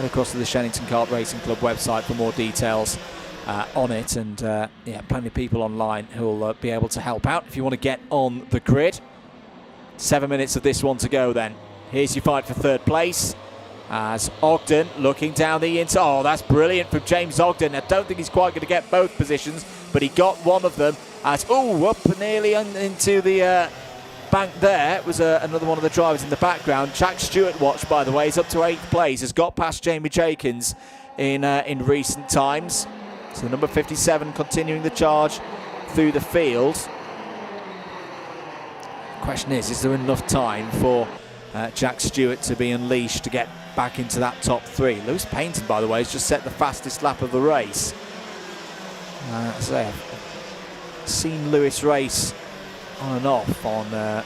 across to the Shenington Kart Racing Club website for more details on it, and yeah, plenty of people online who will be able to help out if you want to get on the grid. 7 minutes of this one to go then. Here's your fight for third place, as Ogden looking down the inside. Oh, that's brilliant from James Ogden. I don't think he's quite going to get both positions, but he got one of them. As up nearly into the bank there was another one of the drivers in the background. Jack Stewart, watch by the way, is up to 8th place, has got past Jamie Jenkins in recent times. So number 57 continuing the charge through the field. The question is there enough time for Jack Stewart to be unleashed to get back into that top 3? Lewis Paynton, by the way, has just set the fastest lap of the race. So I've seen Lewis race on and off on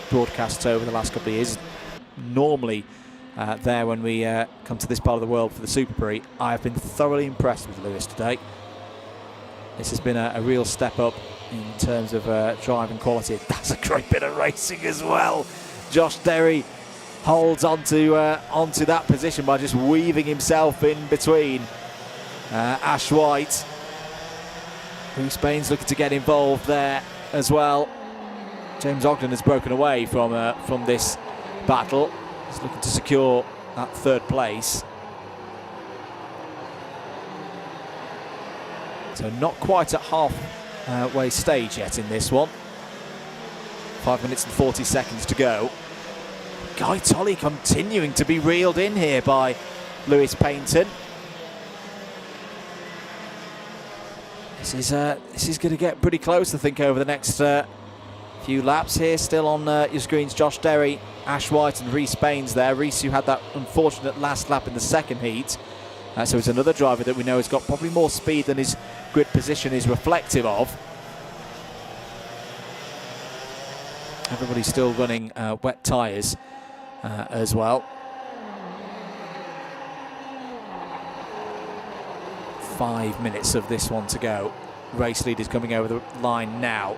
broadcasts over the last couple of years. Normally there when we come to this part of the world for the Super Prix. I have been thoroughly impressed with Lewis today. This has been a real step up in terms of driving quality. That's a great bit of racing as well. Josh Derry holds onto that position by just weaving himself in between Ash White. Bruce Baines looking to get involved there as well. James Ogden has broken away from this battle. He's looking to secure that third place. So not quite at halfway stage yet in this one. 5 minutes and 40 seconds to go. Guy Tolley continuing to be reeled in here by Lewis Paynton. This is going to get pretty close, I think, over the next few laps here. Still on your screens, Josh Derry, Ash White and Rhys Baines there. Rhys, who had that unfortunate last lap in the second heat. So it's another driver that we know has got probably more speed than his grid position is reflective of. Everybody's still running wet tyres as well. 5 minutes of this one to go. Race leaders coming over the line now.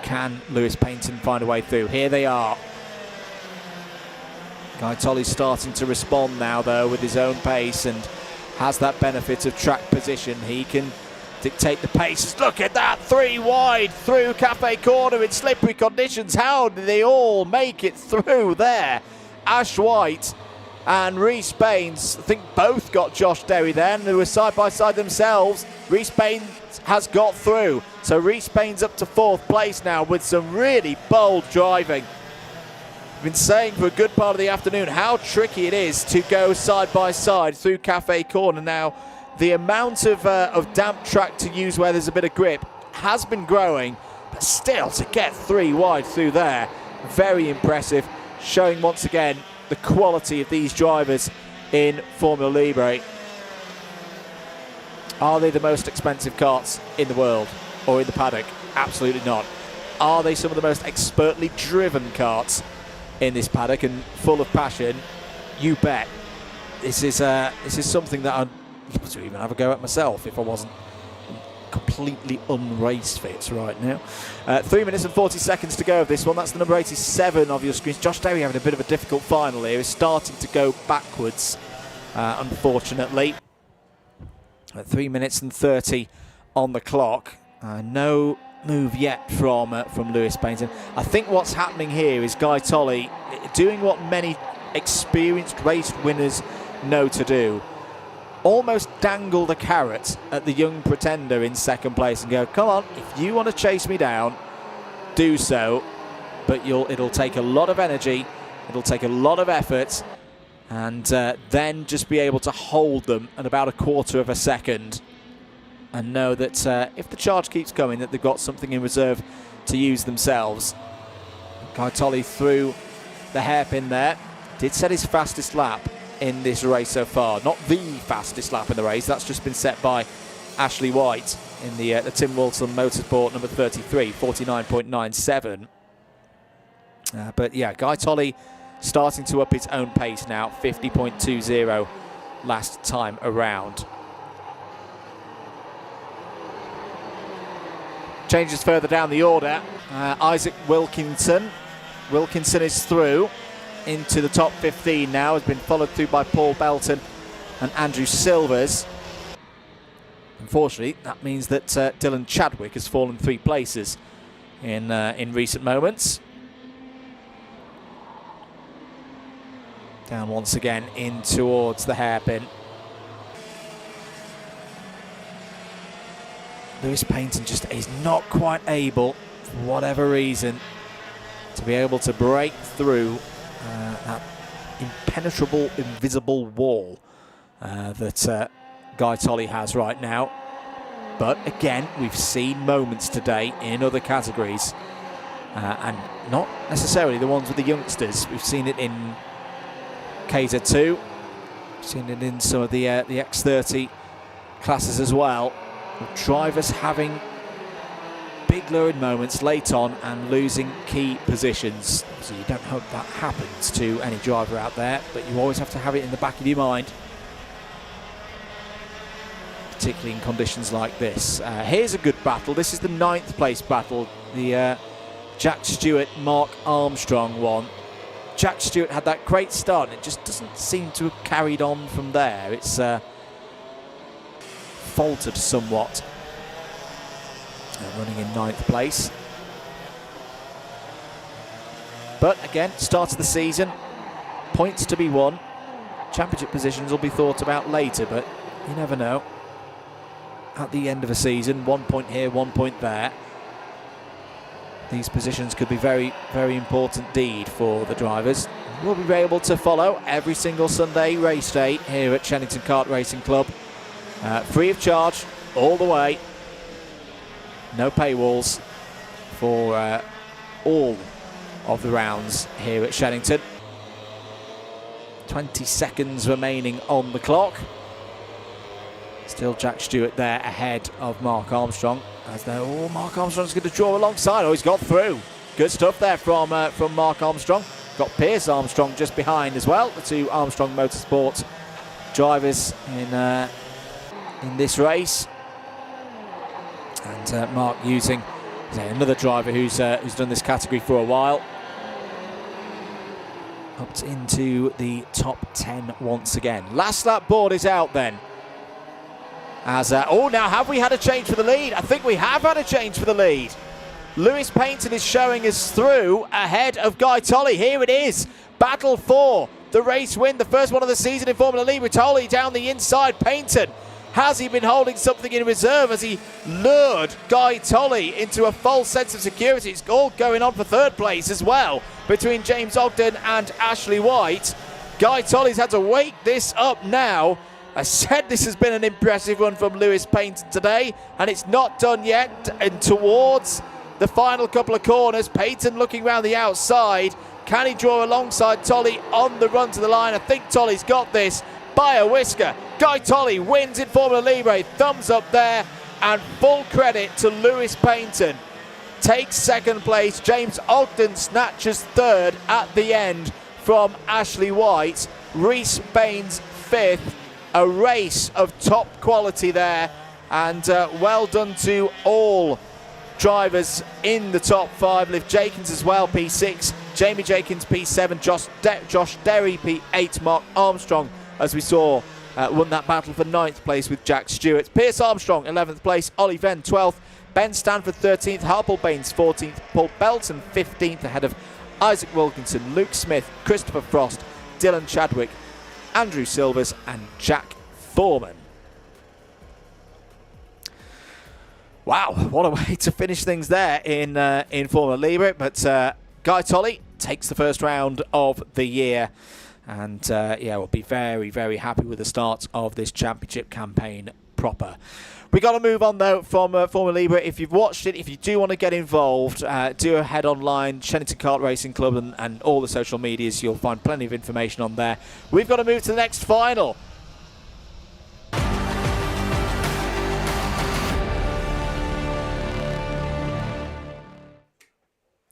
Can Lewis Paynton find a way through? Here they are. Guy Tolley's starting to respond now, though, with his own pace and has that benefit of track position. He can dictate the pace. Look at that, 3 wide through Cafe Corner in slippery conditions. How did they all make it through there? Ash White and Rhys Baines, I think both got Josh Derry there, and they were side by side themselves. Rhys Baines has got through. So Rhys Baines up to 4th place now with some really bold driving. I've been saying for a good part of the afternoon how tricky it is to go side by side through Cafe Corner. Now, the amount of damp track to use where there's a bit of grip has been growing, but still to get 3 wide through there, very impressive, showing once again the quality of these drivers in Formula Libre. Are they the most expensive karts in the world or in the paddock? Absolutely not. Are they some of the most expertly driven karts in this paddock and full of passion? You bet. This is something that I'd love to even have a go at myself if I wasn't completely unrace fit right now. 3 minutes and 40 seconds to go of this one. That's the number 87 of your screens. Josh Derry having a bit of a difficult final here. He's starting to go backwards, unfortunately. 3 minutes and 30 on the clock. No move yet from Lewis Paynton. I think what's happening here is Guy Tolley doing what many experienced race winners know to do. Almost dangle the carrot at the young pretender in second place and go, come on, if you want to chase me down, do so. But it'll take a lot of energy, it'll take a lot of effort, and then just be able to hold them at about a quarter of a second and know that if the charge keeps coming, that they've got something in reserve to use themselves. Guy Tolley through the hairpin there. Did set his fastest lap in this race so far. Not the fastest lap in the race. That's just been set by Ashley White in the Tim Wilson Motorsport number 33, 49.97. But yeah, Guy Tolley starting to up his own pace now, 50.20 last time around. Changes further down the order. Isaac Wilkinson. Wilkinson is through into the top 15 now, has been followed through by Paul Belton and Andrew Silvers. Unfortunately, that means that Dylan Chadwick has fallen 3 places in recent moments. Down once again in towards the hairpin. Lewis Paynton just is not quite able, for whatever reason, to be able to break through that impenetrable, invisible wall that Guy Tolley has right now. But again, we've seen moments today in other categories, and not necessarily the ones with the youngsters. We've seen it in KZ2, we've seen it in some of the X30 classes as well. Drivers having big lurid moments late on and losing key positions. So you don't hope that happens to any driver out there, but you always have to have it in the back of your mind. particularly in conditions like this. Here's a good battle. This is the 9th place battle, the Jack Stewart, Mark Armstrong one. Jack Stewart had that great start, and it just doesn't seem to have carried on from there. It's faltered somewhat. Running in 9th place. But again, start of the season, points to be won. Championship positions will be thought about later, but you never know. At the end of a season, 1 point here, 1 point there. These positions could be very, very important indeed for the drivers. We'll be able to follow every single Sunday race day here at Shenington Kart Racing Club. Free of charge, all the way. No paywalls for all of the rounds here at Shenington. 20 seconds remaining on the clock. Still Jack Stewart there ahead of Mark Armstrong. As though, oh, Mark Armstrong's going to draw alongside. Oh, he's got through. Good stuff there from Mark Armstrong. Got Pierce Armstrong just behind as well. The two Armstrong Motorsport drivers in this race. And Mark using another driver who's done this category for a while. Up into the top 10 once again. Last lap board is out then. As now have we had a change for the lead? I think we have had a change for the lead. Lewis Paynton is showing us through ahead of Guy Tolley. Here it is. Battle for the race win. The first one of the season in Formula Libre. Tolley down the inside. Paynton. Has he been holding something in reserve as he lured Guy Tolley into a false sense of security? It's all going on for 3rd place as well between James Ogden and Ashley White. Guy Tolley's had to wake this up now. I said this has been an impressive run from Lewis Paynton today, and it's not done yet. And towards the final couple of corners, Paynton looking round the outside. Can he draw alongside Tolley on the run to the line? I think Tolley's got this by a whisker. Guy Tolley wins in Formula Libre. Thumbs up there, and full credit to Lewis Paynton. Takes 2nd place. James Ogden snatches 3rd at the end from Ashley White. Reese Baines 5th. A race of top quality there, and well done to all drivers in the top 5. Liv Jakins as well, P6. Jamie Jakins, P7. Josh Derry, P8. Mark Armstrong, as we saw, won that battle for 9th place with Jack Stewart. Pierce Armstrong, 11th place. Ollie Venn, 12th. Ben Stanford, 13th. Harpal Baines, 14th. Paul Belton, 15th, ahead of Isaac Wilkinson, Luke Smith, Christopher Frost, Dylan Chadwick, Andrew Silvers and Jack Foreman. Wow, what a way to finish things there in Formula Libre. But Guy Tolley takes the first round of the year, and we'll be very, very happy with the start of this championship campaign proper. We got to move on though from Formula Libre. If you've watched it, if you do want to get involved, do head online, Shenington Kart Racing Club, and all the social medias. You'll find plenty of information on there. We've got to move to the next final.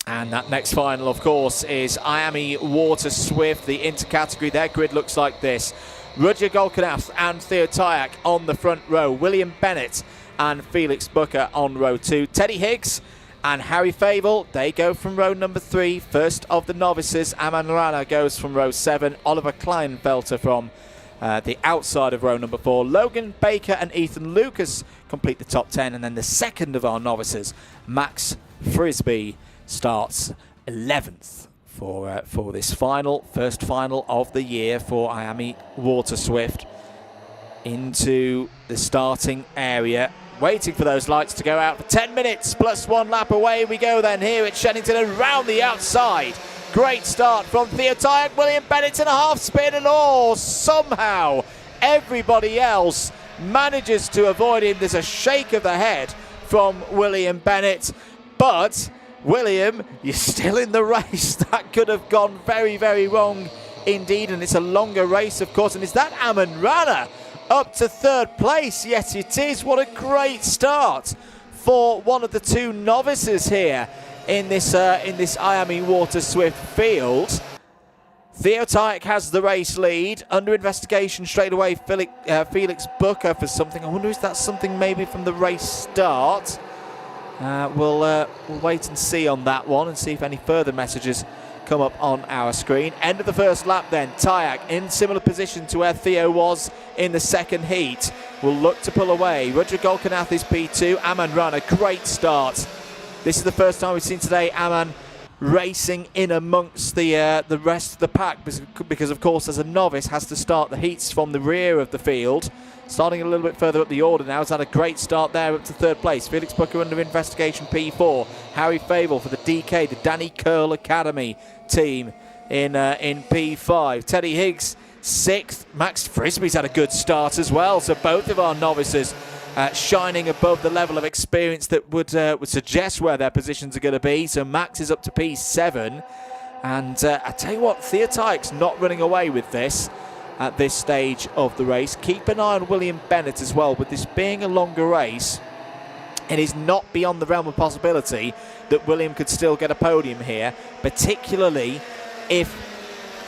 And that next final, of course, is Miami Water Swift, the intercategory. Their grid looks like this. Rudger Golkanath and Theo Tyack on the front row. William Bennett and Felix Booker on row 2. Teddy Higgs and Harry Fable, they go from row number 3. First of the novices, Aman Rana goes from row 7. Oliver Kleinfelter from the outside of row number 4. Logan Baker and Ethan Lucas complete the top 10. And then the second of our novices, Max Frisbee, starts 11th. For this first final of the year for Miami Water Swift. Into the starting area, waiting for those lights to go out for 10 minutes plus 1 lap. Away we go then here at Shenington and round the outside. Great start from Theo Tyack, William Bennett in a half spin, and somehow everybody else manages to avoid him. There's a shake of the head from William Bennett, but William, you're still in the race. That could have gone very, very wrong indeed, and it's a longer race, of course. And is that Aman Rana up to 3rd place? Yes, it is. What a great start for one of the 2 novices here in this Miami Water Swift field. Theo Tyke has the race lead. Under investigation straight away, Felix Booker for something. I wonder if that's something maybe from the race start. We'll wait and see on that one and see if any further messages come up on our screen. End of the first lap then. Tyke in similar position to where Theo was in the second heat. Will look to pull away. Roger Golkanath is P2. Aman Rana, great start. This is the first time we've seen today Aman racing in amongst the rest of the pack because of course as a novice has to start the heats from the rear of the field, starting a little bit further up the order now. Has had a great start there up to third place. Felix Booker under investigation P4. Harry Fable for the DK, the Danny Curl Academy team in P5. Teddy Higgs 6th. Max Frisbee's had a good start as well, so both of our novices shining above the level of experience that would suggest where their positions are going to be. So Max is up to P7. And I tell you what, Theo Tyke's not running away with this at this stage of the race. Keep an eye on William Bennett as well. With this being a longer race, it is not beyond the realm of possibility that William could still get a podium here, particularly if,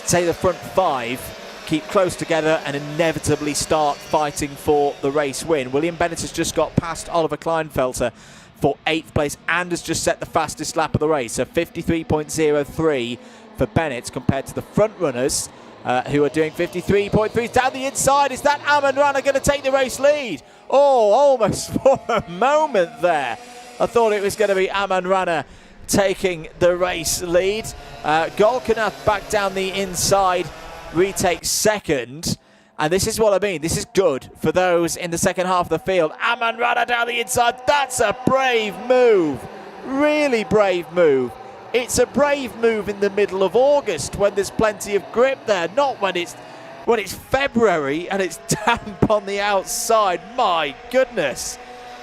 say, the front 5 keep close together and inevitably start fighting for the race win. William Bennett has just got past Oliver Kleinfelter for 8th place and has just set the fastest lap of the race. So 53.03 for Bennett compared to the front runners who are doing 53.3. Down the inside, is that Aman Rana going to take the race lead? Oh, almost for a moment there. I thought it was going to be Aman Rana taking the race lead. Golkanath back down the inside, retakes second, and this is what I mean. This is good for those in the second half of the field. Aman Rana down the inside. That's a brave move. Really brave move. It's a brave move in the middle of August when there's plenty of grip there, not when it's February and it's damp on the outside. My goodness.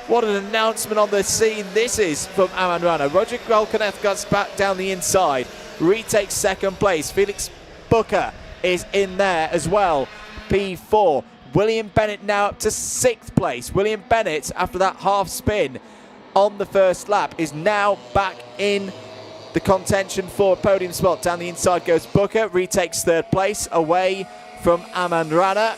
What an announcement on the scene this is from Aman Rana. Roger Golkanath gets back down the inside, retakes second place. Felix Booker is in there as well, P4. William Bennett now up to 6th place. William Bennett, after that half spin on the first lap, is now back in the contention for a podium spot. Down the inside goes Booker, retakes 3rd place away from Aman Rana.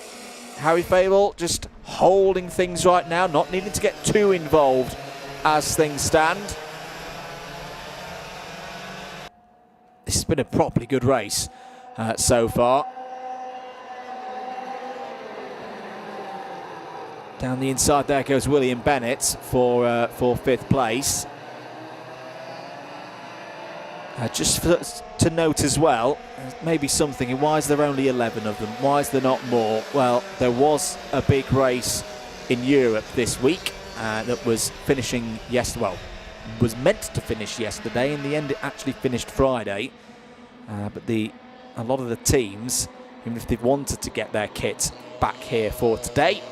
Harry Fable just holding things right now, not needing to get too involved as things stand. This has been a properly good race so far. Down the inside there goes William Bennett for 5th place. Just to note as well, maybe something, why is there only 11 of them? Why is there not more? Well, there was a big race in Europe this week that was finishing yesterday. Well, was meant to finish yesterday. In the end, it actually finished Friday. But a lot of the teams, even if they wanted to get their kit back here for today,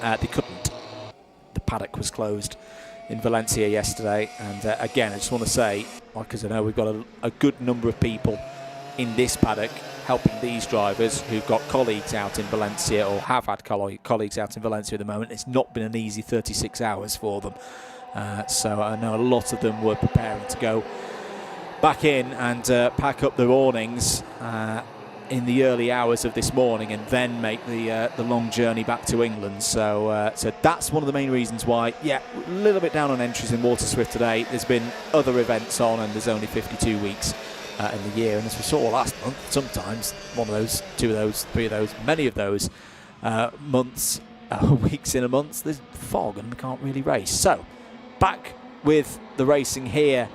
they couldn't. The paddock was closed in Valencia yesterday, and again, I just want to say, because I know we've got a good number of people in this paddock helping these drivers who've got colleagues out in Valencia or have had colleagues out in Valencia at the moment. It's not been an easy 36 hours for them. So I know a lot of them were preparing to go back in and pack up their awnings in the early hours of this morning and then make the long journey back to England. So that's one of the main reasons why, yeah, a little bit down on entries in Water Swift today. There's been other events on and there's only 52 weeks in the year. And as we saw last month, sometimes one of those, 2 of those, 3 of those, many of those months, weeks in a month, there's fog and we can't really race. So back with the racing here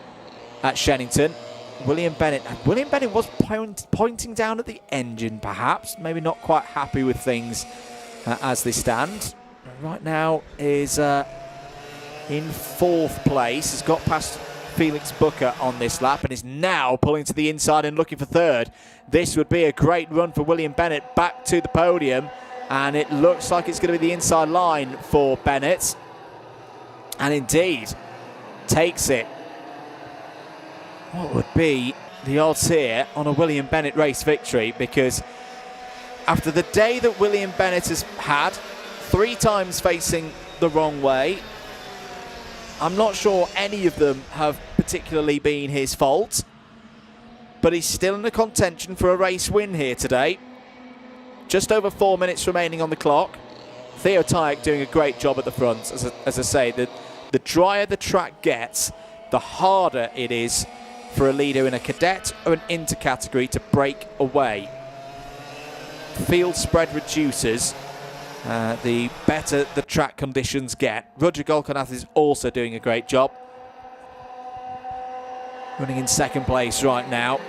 at Shenington. William Bennett was pointing down at the engine, perhaps, maybe not quite happy with things as they stand. Right now is in 4th place, has got past Felix Booker on this lap and is now pulling to the inside and looking for 3rd. This would be a great run for William Bennett back to the podium, and it looks like it's going to be the inside line for Bennett, and indeed takes it. What would be the odds here on a William Bennett race victory? Because after the day that William Bennett has had, 3 times facing the wrong way, I'm not sure any of them have particularly been his fault. but he's still in the contention for a race win here today. Just over 4 minutes remaining on the clock. Theo Tajek doing a great job at the front. As I say, the drier the track gets, the harder it is for a leader in a cadet or an inter category to break away. Field spread reduces, the better the track conditions get. Roger Golkanath is also doing a great job. Running in second place right now.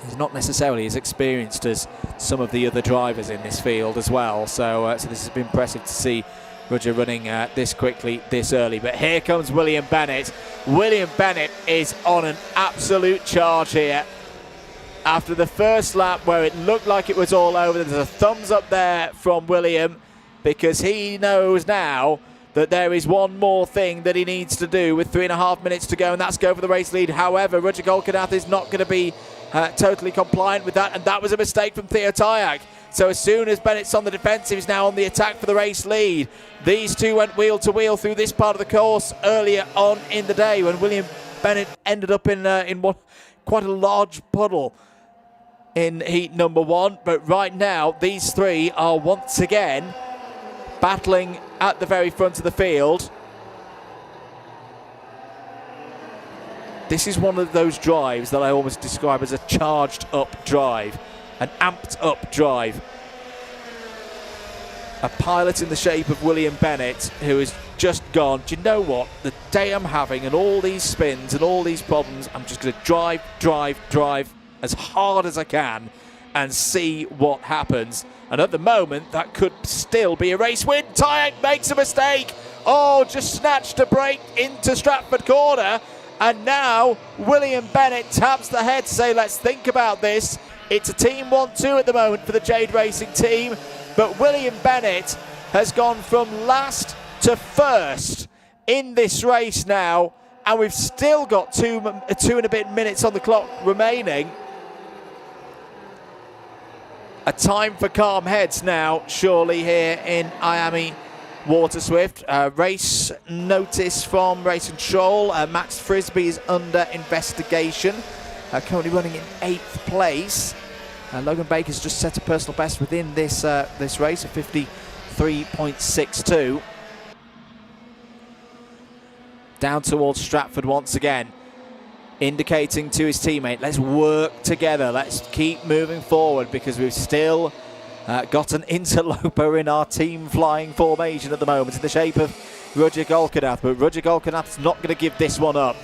He's not necessarily as experienced as some of the other drivers in this field as well. So this has been impressive to see Roger running this quickly, this early. But here comes William Bennett. William Bennett is on an absolute charge here. After the first lap where it looked like it was all over, there's a thumbs up there from William, because he knows now that there is one more thing that he needs to do with 3.5 minutes to go, and that's go for the race lead. However, Roger Golkanath is not going to be totally compliant with that, and that was a mistake from Theo Tajek. So as soon as Bennett's on the defensive, he's now on the attack for the race lead. These two went wheel to wheel through this part of the course earlier on in the day when William Bennett ended up in quite a large puddle in heat number 1. But right now, these three are once again battling at the very front of the field. This is one of those drives that I always describe as a charged up drive, an amped up drive. A pilot in the shape of William Bennett, who has just gone, do you know what, the day I'm having and all these spins and all these problems, I'm just going to drive as hard as I can and see what happens. And at the moment, that could still be a race win. Tajek makes a mistake. Oh, just snatched a break into Stratford Corner. And now William Bennett taps the head to say, let's think about this. It's a team 1-2 at the moment for the Jade Racing team. But William Bennett has gone from last to first in this race now. And we've still got two and a bit minutes on the clock remaining. A time for calm heads now, surely, here in Miami Water Swift. Race notice from Race Control. Max Frisbee is under investigation. Currently running in 8th place. Logan Baker's just set a personal best within this race of 53.62. Down towards Stratford once again, indicating to his teammate, let's work together, let's keep moving forward, because we've still got an interloper in our team flying formation at the moment in the shape of Roger Golkanath. But Roger Golkanath's not going to give this one up.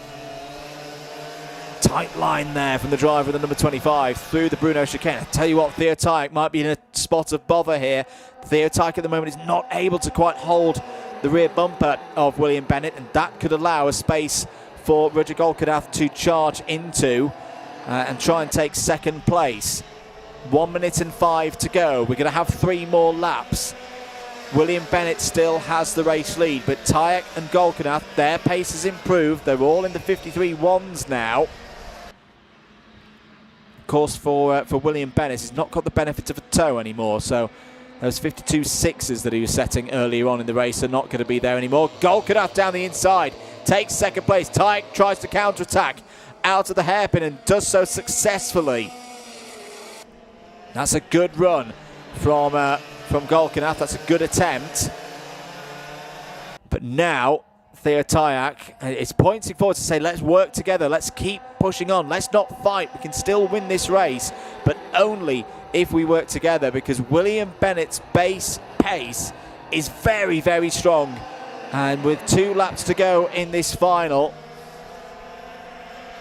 Tight line there from the driver of the number 25 through the Bruno chicane. I tell you what, Theo Tajek might be in a spot of bother here. Theo Tajek at the moment is not able to quite hold the rear bumper of William Bennett, and that could allow a space for Roger Golkanath to charge into and try and take second place. 1 minute and 5 to go. We're going to have 3 more laps. William Bennett still has the race lead, but Tajek and Golkanath, their pace has improved. They're all in the 53.1s now. Of course, for William Bennett, he's not got the benefit of a toe anymore, so those 52.6s that he was setting earlier on in the race are not going to be there anymore. Golkanath down the inside takes second place. Tajek tries to counter-attack out of the hairpin and does so successfully. That's a good run from Golkanath. That's a good attempt. But now Theo Tajek is pointing forward to say, let's work together. Let's keep pushing on. Let's not fight. We can still win this race, but only if we work together, because William Bennett's base pace is very, very strong. And with 2 laps to go in this final,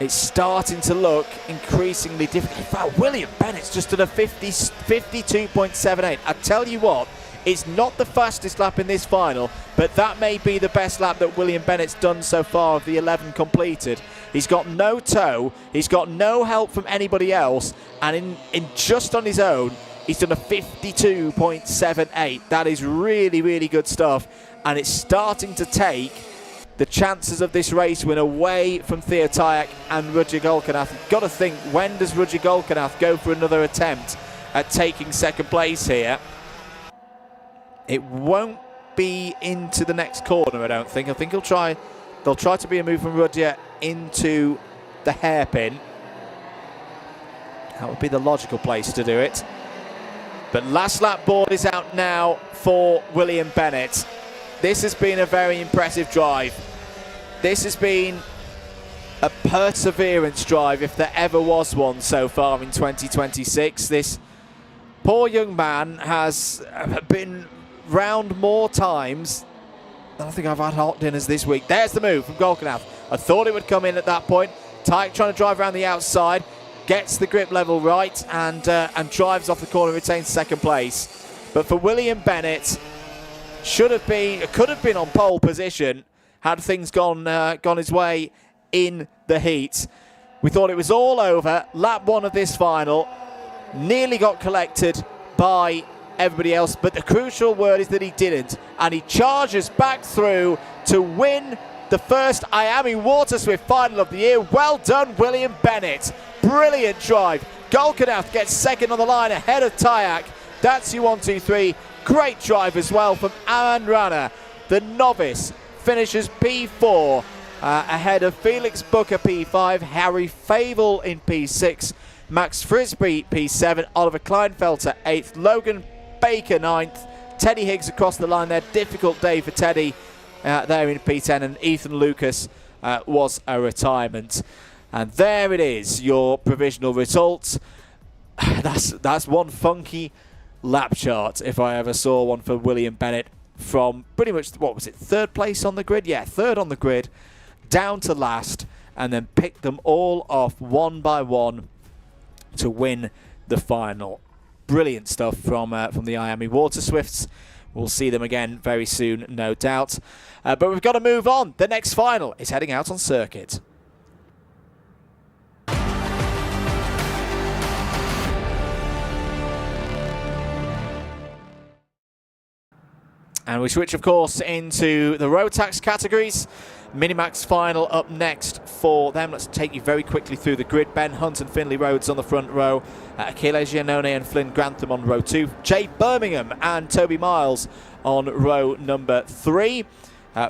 it's starting to look increasingly difficult. In fact, William Bennett's just at a 52.78. I tell you what, it's not the fastest lap in this final, but that may be the best lap that William Bennett's done so far of the 11 completed. He's got no toe, he's got no help from anybody else, and in just on his own, he's done a 52.78. That is really, really good stuff, and it's starting to take the chances of this race win away from Theo Tajek and Roger Golkanath. You've got to think, when does Roger Golkanath go for another attempt at taking second place here? It won't be into the next corner, I don't think. I think they'll try to be a move from Roger into the hairpin. That would be the logical place to do it. But last lap board is out now for William Bennett. This has been a very impressive drive. This has been a perseverance drive, if there ever was one so far in 2026. This poor young man has been round more times than I think I've had hot dinners this week. There's the move from Golkanath. I thought it would come in at that point. Tyke trying to drive around the outside, gets the grip level right, and drives off the corner, retains second place. But for William Bennett, could have been on pole position had things gone his way in the heat. We thought it was all over. Lap one of this final nearly got collected by everybody else, but the crucial word is that he didn't, and he charges back through to win the first Miami Water Swift final of the year. Well done, William Bennett. Brilliant drive. Golkanath gets second on the line ahead of Tyak. That's your 1, 2, 3. Great drive as well from Aman Rana. The novice finishes P4 ahead of Felix Booker P5, Harry Favel in P6, Max Frisbee P7, Oliver Kleinfelter 8th, Logan Baker 9th, Teddy Higgs across the line there. Difficult day for Teddy there in P10, and Ethan Lucas was a retirement. And there it is, your provisional results. That's one funky lap chart, if I ever saw one, for William Bennett, from pretty much, what was it, third place on the grid? Yeah, third on the grid, down to last, and then picked them all off one by one to win the final. Brilliant stuff from the Miami Water Swifts. We'll see them again very soon, no doubt. But we've got to move on. The next final is heading out on circuit. And we switch, of course, into the Rotax categories. Minimax Final up next for them. Let's take you very quickly through the grid. Ben Hunt and Finley Rhodes on the front row. Achille Giannone and Flynn Grantham on row 2. Jay Birmingham and Toby Miles on row number 3.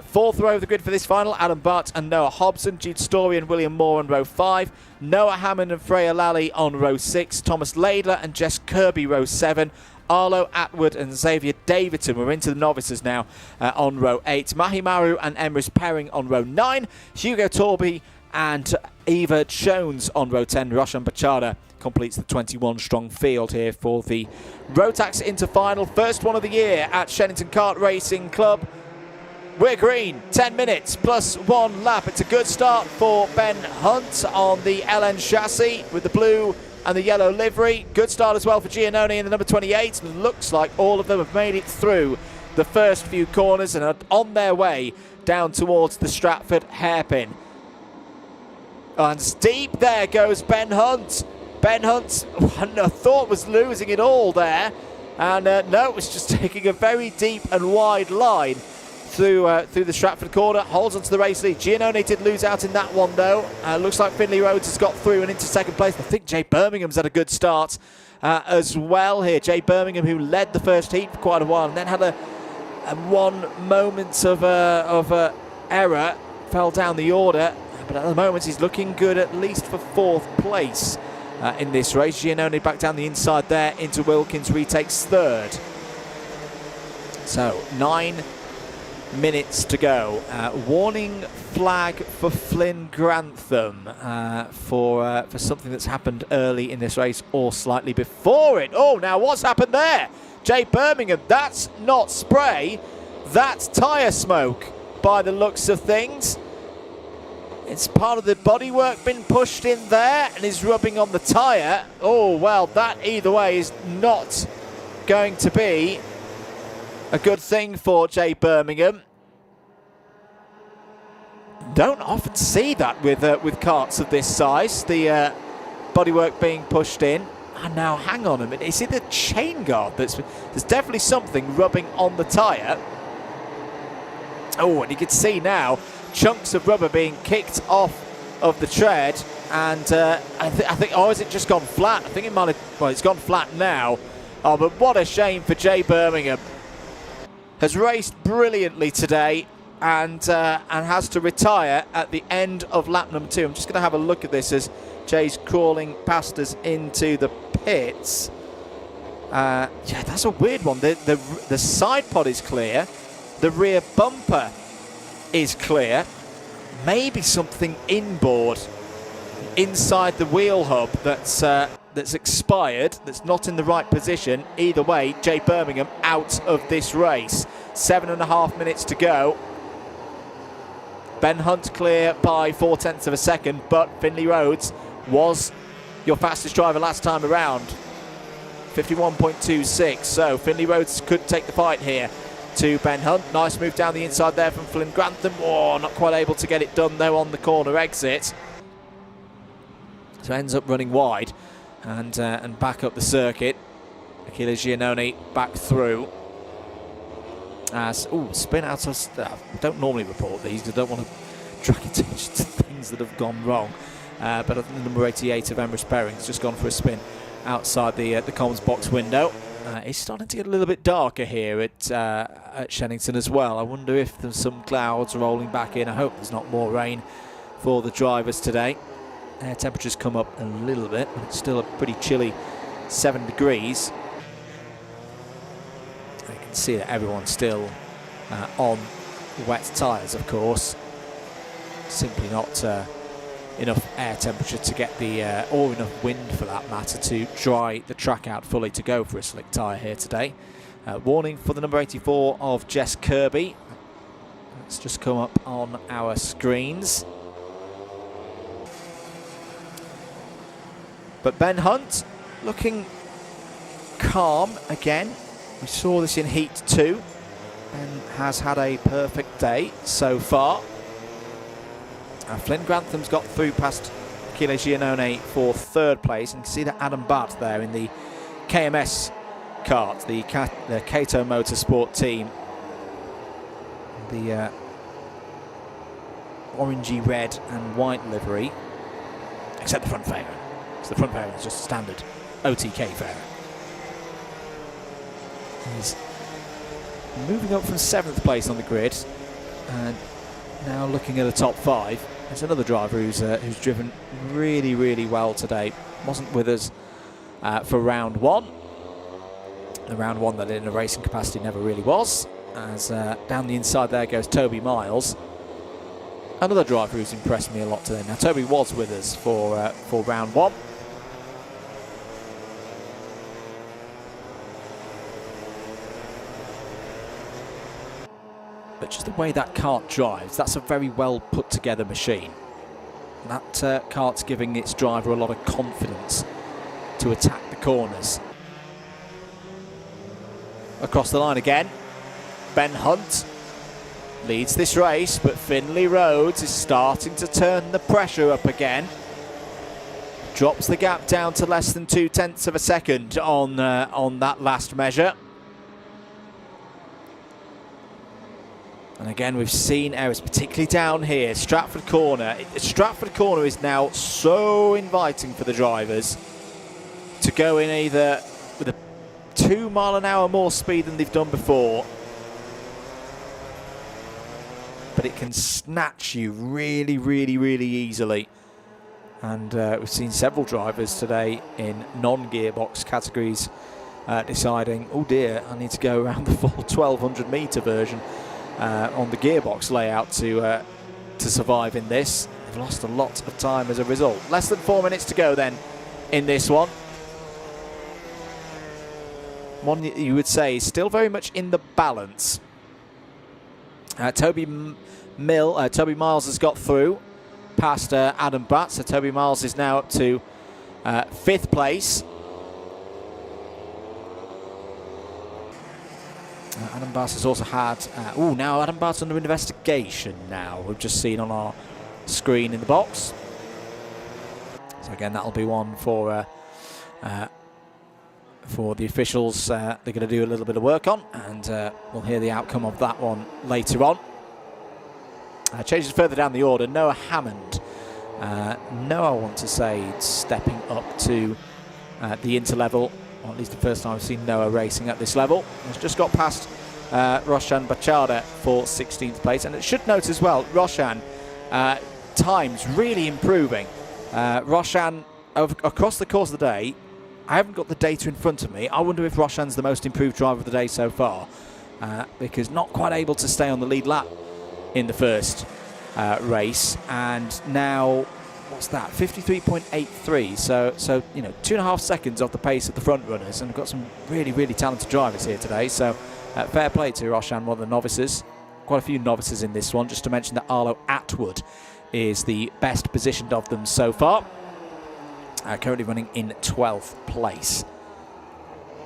Fourth row of the grid for this final, Adam Butt and Noah Hobson. Jude Story and William Moore on row 5. Noah Hammond and Freya Lally on row 6. Thomas Laidler and Jess Kirby row 7. Arlo Atwood and Xavier Davidson. We're into the novices now on row 8. Mahi Maru and Emrys Perring on row 9. Hugo Torby and Eva Jones on row 10. Roshan Bachada completes the 21-strong field here for the Rotax Inter Final. First one of the year at Shenington Kart Racing Club. We're green, 10 minutes plus 1 lap. It's a good start for Ben Hunt on the LN chassis with the blue and the yellow livery. Good start as well for Giannone in the number 28. And looks like all of them have made it through the first few corners and are on their way down towards the Stratford hairpin. And steep, there goes Ben Hunt. Ben Hunt, I thought was losing it all there. And no, it was just taking a very deep and wide line through the Stratford corner, holds onto the race lead. Giannone did lose out in that one though. Looks like Finley Rhodes has got through and into second place. I think Jay Birmingham's had a good start as well here. Jay Birmingham, who led the first heat for quite a while and then had a one moment of error, fell down the order. But at the moment he's looking good, at least for fourth place in this race. Giannone back down the inside there into Wilkins, retakes third. So 9 minutes to go. Warning flag for Flynn Grantham for something that's happened early in this race or slightly before it. Oh, now what's happened there? Jay Birmingham, that's not spray, that's tyre smoke by the looks of things. It's part of the bodywork been pushed in there and is rubbing on the tyre. Oh, well, that either way is not going to be a good thing for Jay Birmingham. Don't often see that with karts of this size, the bodywork being pushed in. And now, hang on a minute, is it the chain guard there's definitely something rubbing on the tyre. Oh, and you can see now chunks of rubber being kicked off of the tread, and I think, oh, has it just gone flat? I think it might have, well, it's gone flat now. Oh, but what a shame for Jay Birmingham. Has raced brilliantly today and has to retire at the end of lap number 2. I'm just going to have a look at this as Jay's crawling past us into the pits. Yeah, that's a weird one. The side pod is clear. The rear bumper is clear. Maybe something inboard inside the wheel hub that's expired, that's not in the right position. Either way, Jay Birmingham out of this race. 7.5 minutes to go. Ben Hunt clear by 0.4 of a second, but Finley Rhodes was your fastest driver last time around. 51.26, so Finley Rhodes could take the fight here to Ben Hunt. Nice move down the inside there from Flynn Grantham. Oh, not quite able to get it done though on the corner exit. So ends up running wide and back up the circuit. Achilles Giannone back through. As, spin out of, I don't normally report these because I don't want to drag attention to things that have gone wrong. But I think the number 88 of Emrys Perring's just gone for a spin outside the comms box window. It's starting to get a little bit darker here at Shenington as well. I wonder if there's some clouds rolling back in. I hope there's not more rain for the drivers today. Air temperatures come up a little bit, but it's still a pretty chilly 7 degrees. You can see that everyone's still on wet tyres, of course. Simply not enough air temperature to get or enough wind for that matter to dry the track out fully to go for a slick tyre here today. Warning for the number 84 of Jess Kirby. It's just come up on our screens. But Ben Hunt looking calm again. We saw this in Heat 2 and has had a perfect day so far. Flynn Grantham's got through past Achilles Giannone for 3rd place, and you can see that Adam Batt there in the KMS kart, the Kato Motorsport team. The orangey red and white livery, except the front fairing. So the front fairing is just a standard OTK fairing. He's moving up from 7th place on the grid, and now looking at the top 5. There's another driver who's driven really, really well today. Wasn't with us for round 1. The round 1 that in a racing capacity never really was. As down the inside there goes Toby Miles. Another driver who's impressed me a lot today. Now Toby was with us for round 1. But just the way that kart drives, that's a very well put together machine. That kart's giving its driver a lot of confidence to attack the corners. Across the line again, Ben Hunt leads this race, but Finley Rhodes is starting to turn the pressure up again. Drops the gap down to less than 0.2 of a second on that last measure. And again, we've seen errors, particularly down here, Stratford Corner. Stratford Corner is now so inviting for the drivers to go in either with a 2 mile an hour more speed than they've done before. But it can snatch you really, really, really easily. And we've seen several drivers today in non-gearbox categories deciding, oh dear, I need to go around the full 1200 metre version on the gearbox layout to survive in this. They've lost a lot of time as a result. Less than 4 minutes to go then in this one. One you would say is still very much in the balance. Toby Miles has got through past Adam Batt, so Toby Miles is now up to 5th place. Adam Batt has also had... now Adam Batt's under investigation now. We've just seen on our screen in the box. So again, that'll be one for the officials. They're going to do a little bit of work on, and we'll hear the outcome of that one later on. Changes further down the order. Noah Hammond. Noah, I want to say, stepping up to the interlevel. Or at least the first time I've seen Noah racing at this level. He's just got past Roshan Bachada for 16th place. And it should note as well, Roshan, times really improving. Roshan, across the course of the day, I haven't got the data in front of me. I wonder if Roshan's the most improved driver of the day so far, because not quite able to stay on the lead lap in the first race, and now, what's that, 53.83, so you know, 2.5 seconds off the pace of the front runners, and we've got some really, really talented drivers here today, so fair play to Roshan, one of the novices. Quite a few novices in this one, just to mention that Arlo Atwood is the best positioned of them so far, currently running in 12th place.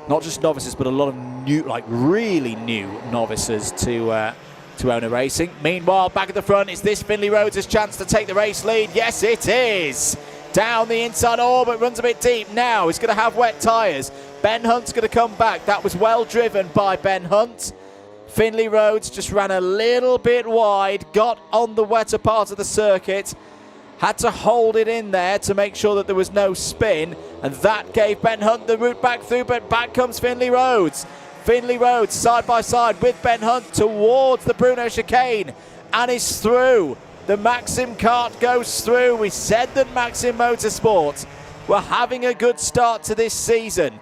Not just novices, but a lot of new, like really new novices to Owner Racing. Meanwhile, back at the front, is this Finley Rhodes' chance to take the race lead? Yes, it is. Down the inside orbit, runs a bit deep. Now he's going to have wet tyres. Ben Hunt's going to come back. That was well driven by Ben Hunt. Finley Rhodes just ran a little bit wide, got on the wetter part of the circuit, had to hold it in there to make sure that there was no spin, and that gave Ben Hunt the route back through, but back comes Finley Rhodes. Finley Rhodes side by side with Ben Hunt towards the Bruno chicane, and is through. The Maxim kart goes through. We said that Maxim Motorsport were having a good start to this season.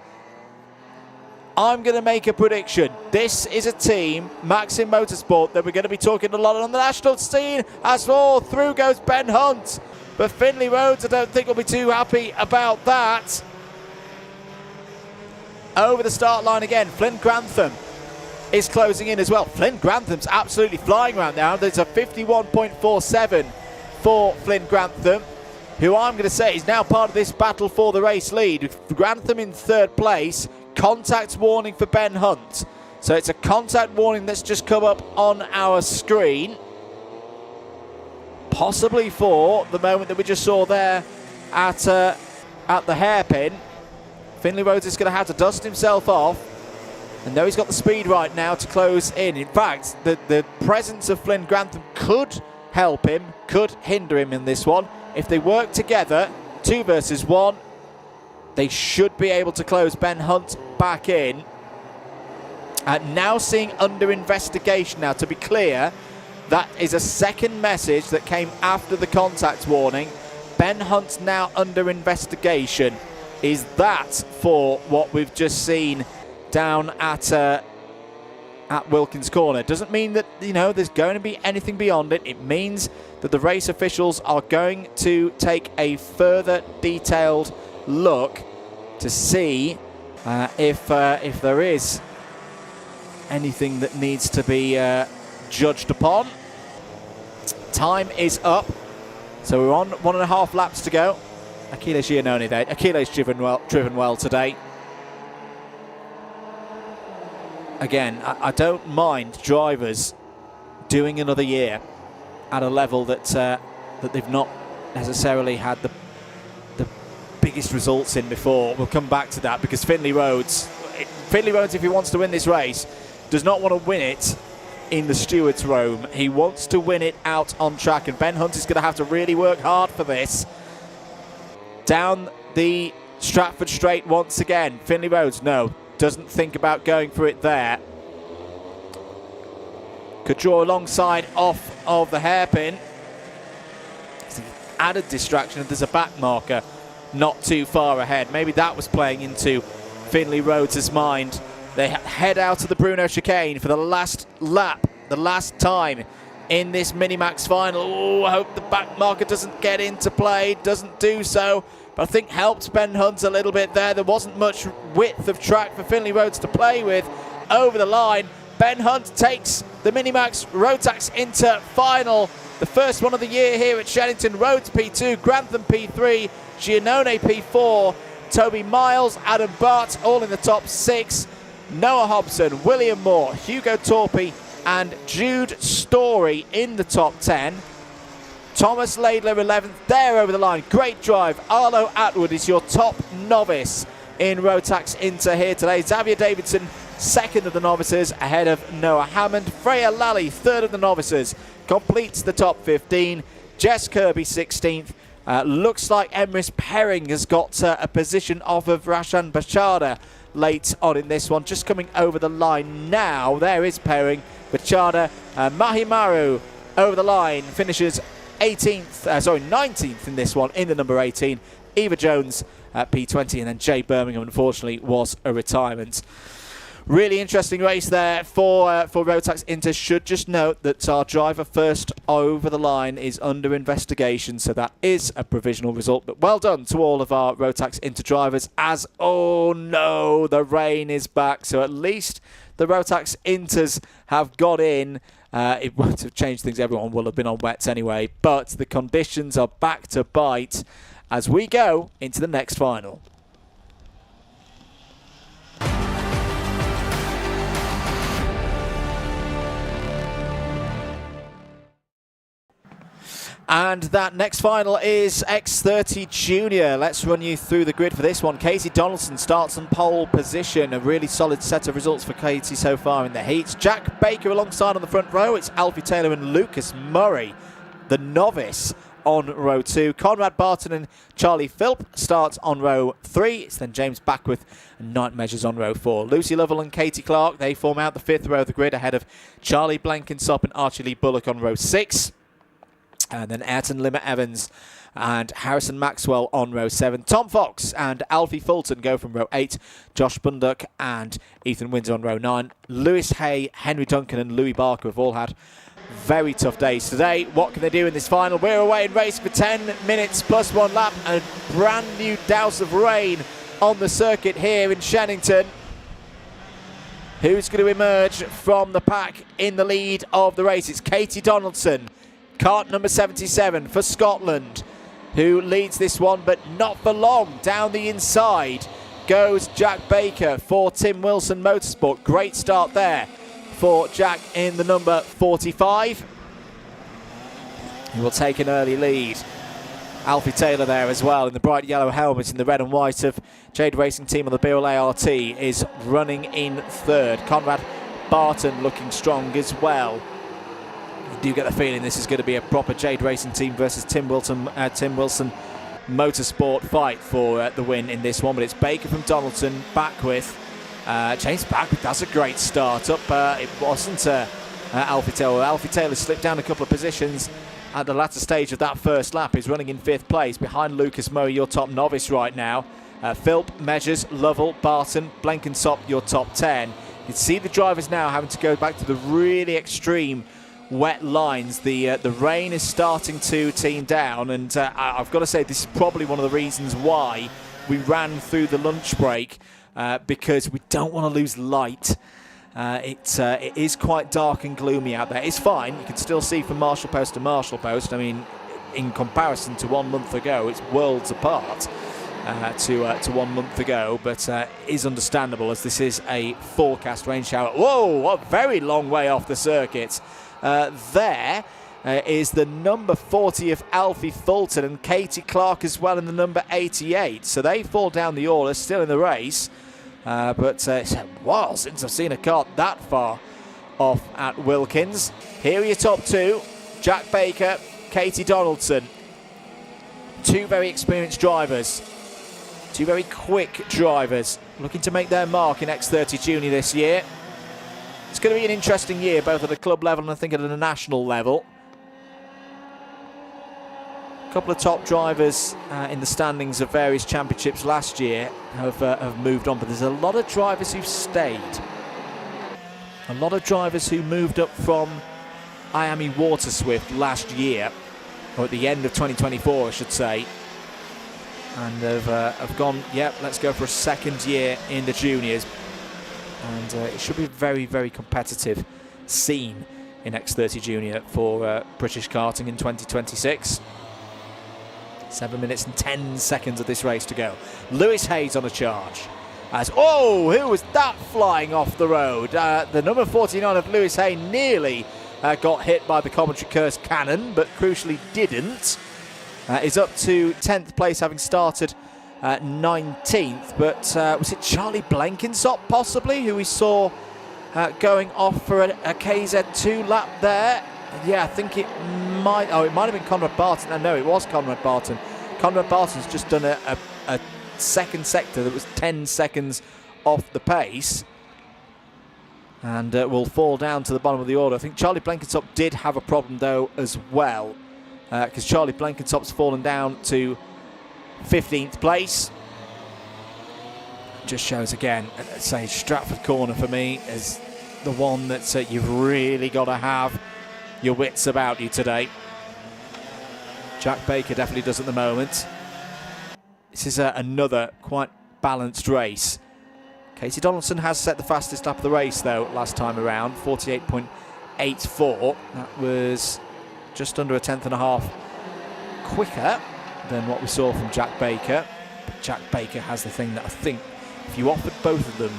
I'm going to make a prediction. This is a team, Maxim Motorsport, that we're going to be talking a lot on the national scene. As all through goes Ben Hunt. But Finley Rhodes, I don't think will be too happy about that. Over the start line again, Flynn Grantham is closing in as well. Flynn Grantham's absolutely flying around now. There's a 51.47 for Flynn Grantham, who I'm going to say is now part of this battle for the race lead. Grantham in third place. Contact warning for Ben Hunt. So it's a contact warning that's just come up on our screen. Possibly for the moment that we just saw there at the hairpin. Finley Rhodes is going to have to dust himself off. And though he's got the speed right now to close in. In fact, the presence of Flynn Grantham could help him, could hinder him in this one. If they work together, 2 versus 1, they should be able to close Ben Hunt back in. Now seeing under investigation now, to be clear, that is a second message that came after the contact warning. Ben Hunt's now under investigation. Is that for what we've just seen down at Wilkins Corner? Doesn't mean that, you know, there's going to be anything beyond it. It means that the race officials are going to take a further detailed look to see if there is anything that needs to be judged upon. Time is up, so we're on 1.5 laps to go. Achille Giannone there. Achille's driven well today. Again, I don't mind drivers doing another year at a level that that they've not necessarily had the biggest results in before. We'll come back to that, because Finley Rhodes, if he wants to win this race, does not want to win it in the stewards' room. He wants to win it out on track, and Ben Hunt is going to have to really work hard for this. Down the Stratford Straight once again. Finley Rhodes, no, doesn't think about going for it there. Could draw alongside off of the hairpin. It's an added distraction if there's a back marker not too far ahead. Maybe that was playing into Finley Rhodes' mind. They head out of the Bruno chicane for the last lap, the last time in this Minimax final. Oh, I hope the back marker doesn't get into play, doesn't do so. But I think helped Ben Hunt a little bit there. There wasn't much width of track for Finley Rhodes to play with. Over the line, Ben Hunt takes the Minimax Rotax into final. The first one of the year here at Shenington. Rhodes P2, Grantham P3, Giannone P4, Toby Miles, Adam Bart all in the top 6. Noah Hobson, William Moore, Hugo Torpy and Jude Story in the top 10. Thomas Laidler 11th there over the line. Great drive. Arlo Atwood is your top novice in Rotax Inter here today. Xavier Davidson, second of the novices, ahead of Noah Hammond. Freya Lally, third of the novices, completes the top 15. Jess Kirby, 16th. Looks like Emrys Perring has got a position off of Rashan Bachada late on in this one. Just coming over the line now. There is Perring. Bachada, Mahimaru over the line, finishes 19th in this one in the number 18. Eva Jones at P20, and then Jay Birmingham, unfortunately, was a retirement. Really interesting race there for Rotax Inter. Should just note that our driver first over the line is under investigation, so that is a provisional result. But well done to all of our Rotax Inter drivers, as, oh no, the rain is back. So at least the Rotax Inters have got in. It won't have changed things. Everyone will have been on wets anyway. But the conditions are back to bite as we go into the next final. And that next final is X30 Junior. Let's run you through the grid for this one. Casey Donaldson starts on pole position. A really solid set of results for Casey so far in the heats. Jack Baker alongside on the front row. It's Alfie Taylor and Lucas Murray, the novice, on row 2. Conrad Barton and Charlie Philp starts on row 3. It's then James Backworth and Night Measures on row 4. Lucy Lovell and Katie Clark, they form out the 5th row of the grid ahead of Charlie Blankensop and Archie Lee Bullock on row 6. And then Ayrton Limmer Evans and Harrison Maxwell on row 7. Tom Fox and Alfie Fulton go from row 8. Josh Bunduck and Ethan Windsor on row 9. Lewis Hay, Henry Duncan and Louis Barker have all had very tough days today. What can they do in this final? We're away in race for 10 minutes plus 1 lap. And a brand new douse of rain on the circuit here in Shenington. Who's going to emerge from the pack in the lead of the race? It's Katie Donaldson, kart number 77 for Scotland, who leads this one, but not for long. Down the inside goes Jack Baker for Tim Wilson Motorsport. Great start there for Jack in the number 45. He will take an early lead. Alfie Taylor there as well in the bright yellow helmet in the red and white of Jade Racing Team on the Beryl ART is running in 3rd. Conrad Barton looking strong as well. You do get the feeling this is going to be a proper Jade Racing Team versus Tim Wilson Motorsport fight for the win in this one. But it's Baker from Donaldson, Backworth. James Backworth, that's a great start up. It wasn't Alfie Taylor. Alfie Taylor slipped down a couple of positions at the latter stage of that first lap. He's running in 5th place behind Lucas Murray, your top novice right now. Philp, Measures, Lovell, Barton, Blankensop, your top 10. You can see the drivers now having to go back to the really extreme wet lines. The rain is starting to team down, and I've got to say this is probably one of the reasons why we ran through the lunch break, because we don't want to lose light. It is quite dark and gloomy out there. It's fine, you can still see from Marshall Post to Marshall Post. I mean, in comparison to 1 month ago, it's worlds apart to 1 month ago, but it is understandable as this is a forecast rain shower. Whoa, a very long way off the circuit. There is the number 40 of Alfie Fulton and Katie Clark as well in the number 88. So they fall down the order, still in the race. But it's a while since I've seen a kart that far off at Wilkins. Here are your top 2. Jack Baker, Katie Donaldson. 2 very experienced drivers. 2 very quick drivers looking to make their mark in X30 Junior this year. It's going to be an interesting year, both at a club level and I think at a national level. A couple of top drivers in the standings of various championships last year have moved on, but there's a lot of drivers who've stayed. A lot of drivers who moved up from Miami Water Swift last year, or at the end of 2024, I should say, and have gone, yep, let's go for a 2nd year in the juniors. And it should be a very, very competitive scene in X30 Junior for British karting in 2026. 7 minutes and 10 seconds of this race to go. Lewis Hayes on a charge. Oh, who was that flying off the road? The number 49 of Lewis Hayes nearly got hit by the commentary curse cannon, but crucially didn't. Is up to 10th place, having started 19th. But was it Charlie Blankensop possibly, who we saw going off for a KZ2 lap there? Yeah, I think it might. Oh, it might have been Conrad Barton. No, it was Conrad Barton. Conrad Barton's just done a second sector that was 10 seconds off the pace, and will fall down to the bottom of the order. I think Charlie Blankensop did have a problem though as well. because Charlie Blenkentop's fallen down to 15th place. Just shows again, say Stratford Corner for me is the one that you've really got to have your wits about you today. Jack Baker definitely does at the moment. This is another quite balanced race. Katie Donaldson has set the fastest lap of the race though last time around, 48.84. That was just under a tenth and a half quicker than what we saw from Jack Baker. But Jack Baker has the thing that I think if you offered both of them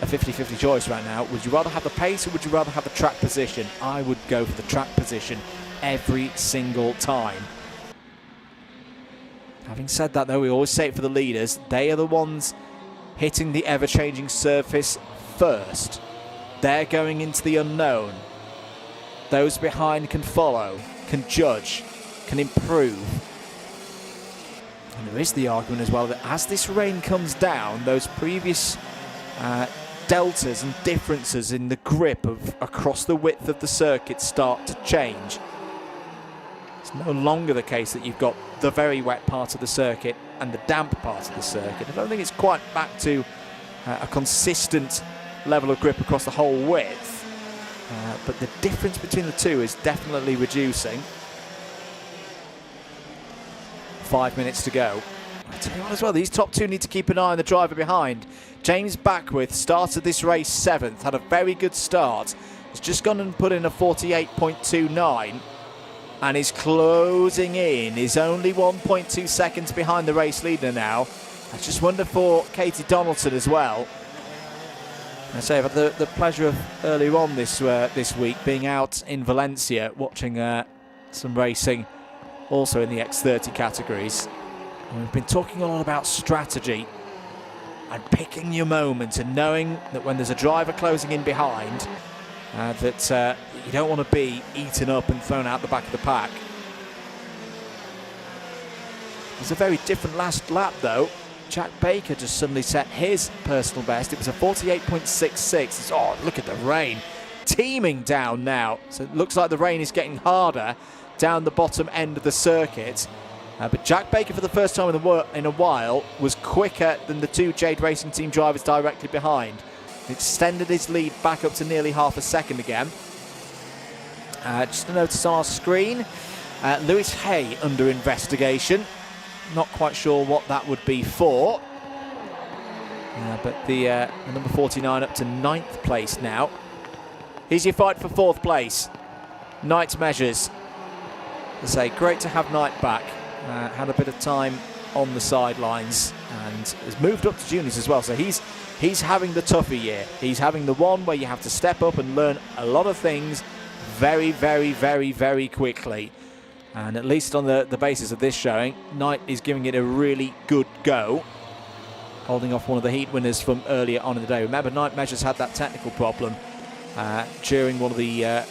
a 50-50 choice right now, would you rather have the pace or would you rather have the track position? I would go for the track position every single time. Having said that though, we always say it for the leaders, they are the ones hitting the ever-changing surface first. They're going into the unknown. Those behind can follow, can judge, can improve. And there is the argument as well that as this rain comes down, those previous deltas and differences in the grip of across the width of the circuit start to change. It's no longer the case that you've got the very wet part of the circuit and the damp part of the circuit. I don't think it's quite back to a consistent level of grip across the whole width, but the difference between the two is definitely reducing. 5 minutes to go. I tell you what as well, these top two need to keep an eye on the driver behind. James Backwith started this race 7th, had a very good start. He's just gone and put in a 48.29 and is closing in. He's only 1.2 seconds behind the race leader now. I just wonder for Katie Donaldson as well. I say I've had the pleasure of earlier on this week being out in Valencia watching some racing also in the X30 categories. And we've been talking a lot about strategy and picking your moment and knowing that when there's a driver closing in behind that you don't want to be eaten up and thrown out the back of the pack. It was a very different last lap though. Jack Baker just suddenly set his personal best. It was a 48.66. Oh, look at the rain teeming down now. So it looks like the rain is getting harder down the bottom end of the circuit. But Jack Baker, for the first time in a while, was quicker than the two Jade Racing Team drivers directly behind. Extended his lead back up to nearly half a second again. Just a notice on our screen, Lewis Hay under investigation. Not quite sure what that would be for. But the number 49 up to 9th place now. Here's your fight for 4th place. Knight's measures. As I say, great to have Knight back. Had a bit of time on the sidelines and has moved up to juniors as well. So he's having the tougher year. He's having the one where you have to step up and learn a lot of things very, very, very, very quickly. And at least on the basis of this showing, Knight is giving it a really good go, holding off one of the heat winners from earlier on in the day. Remember, Knight Measures had that technical problem during one of the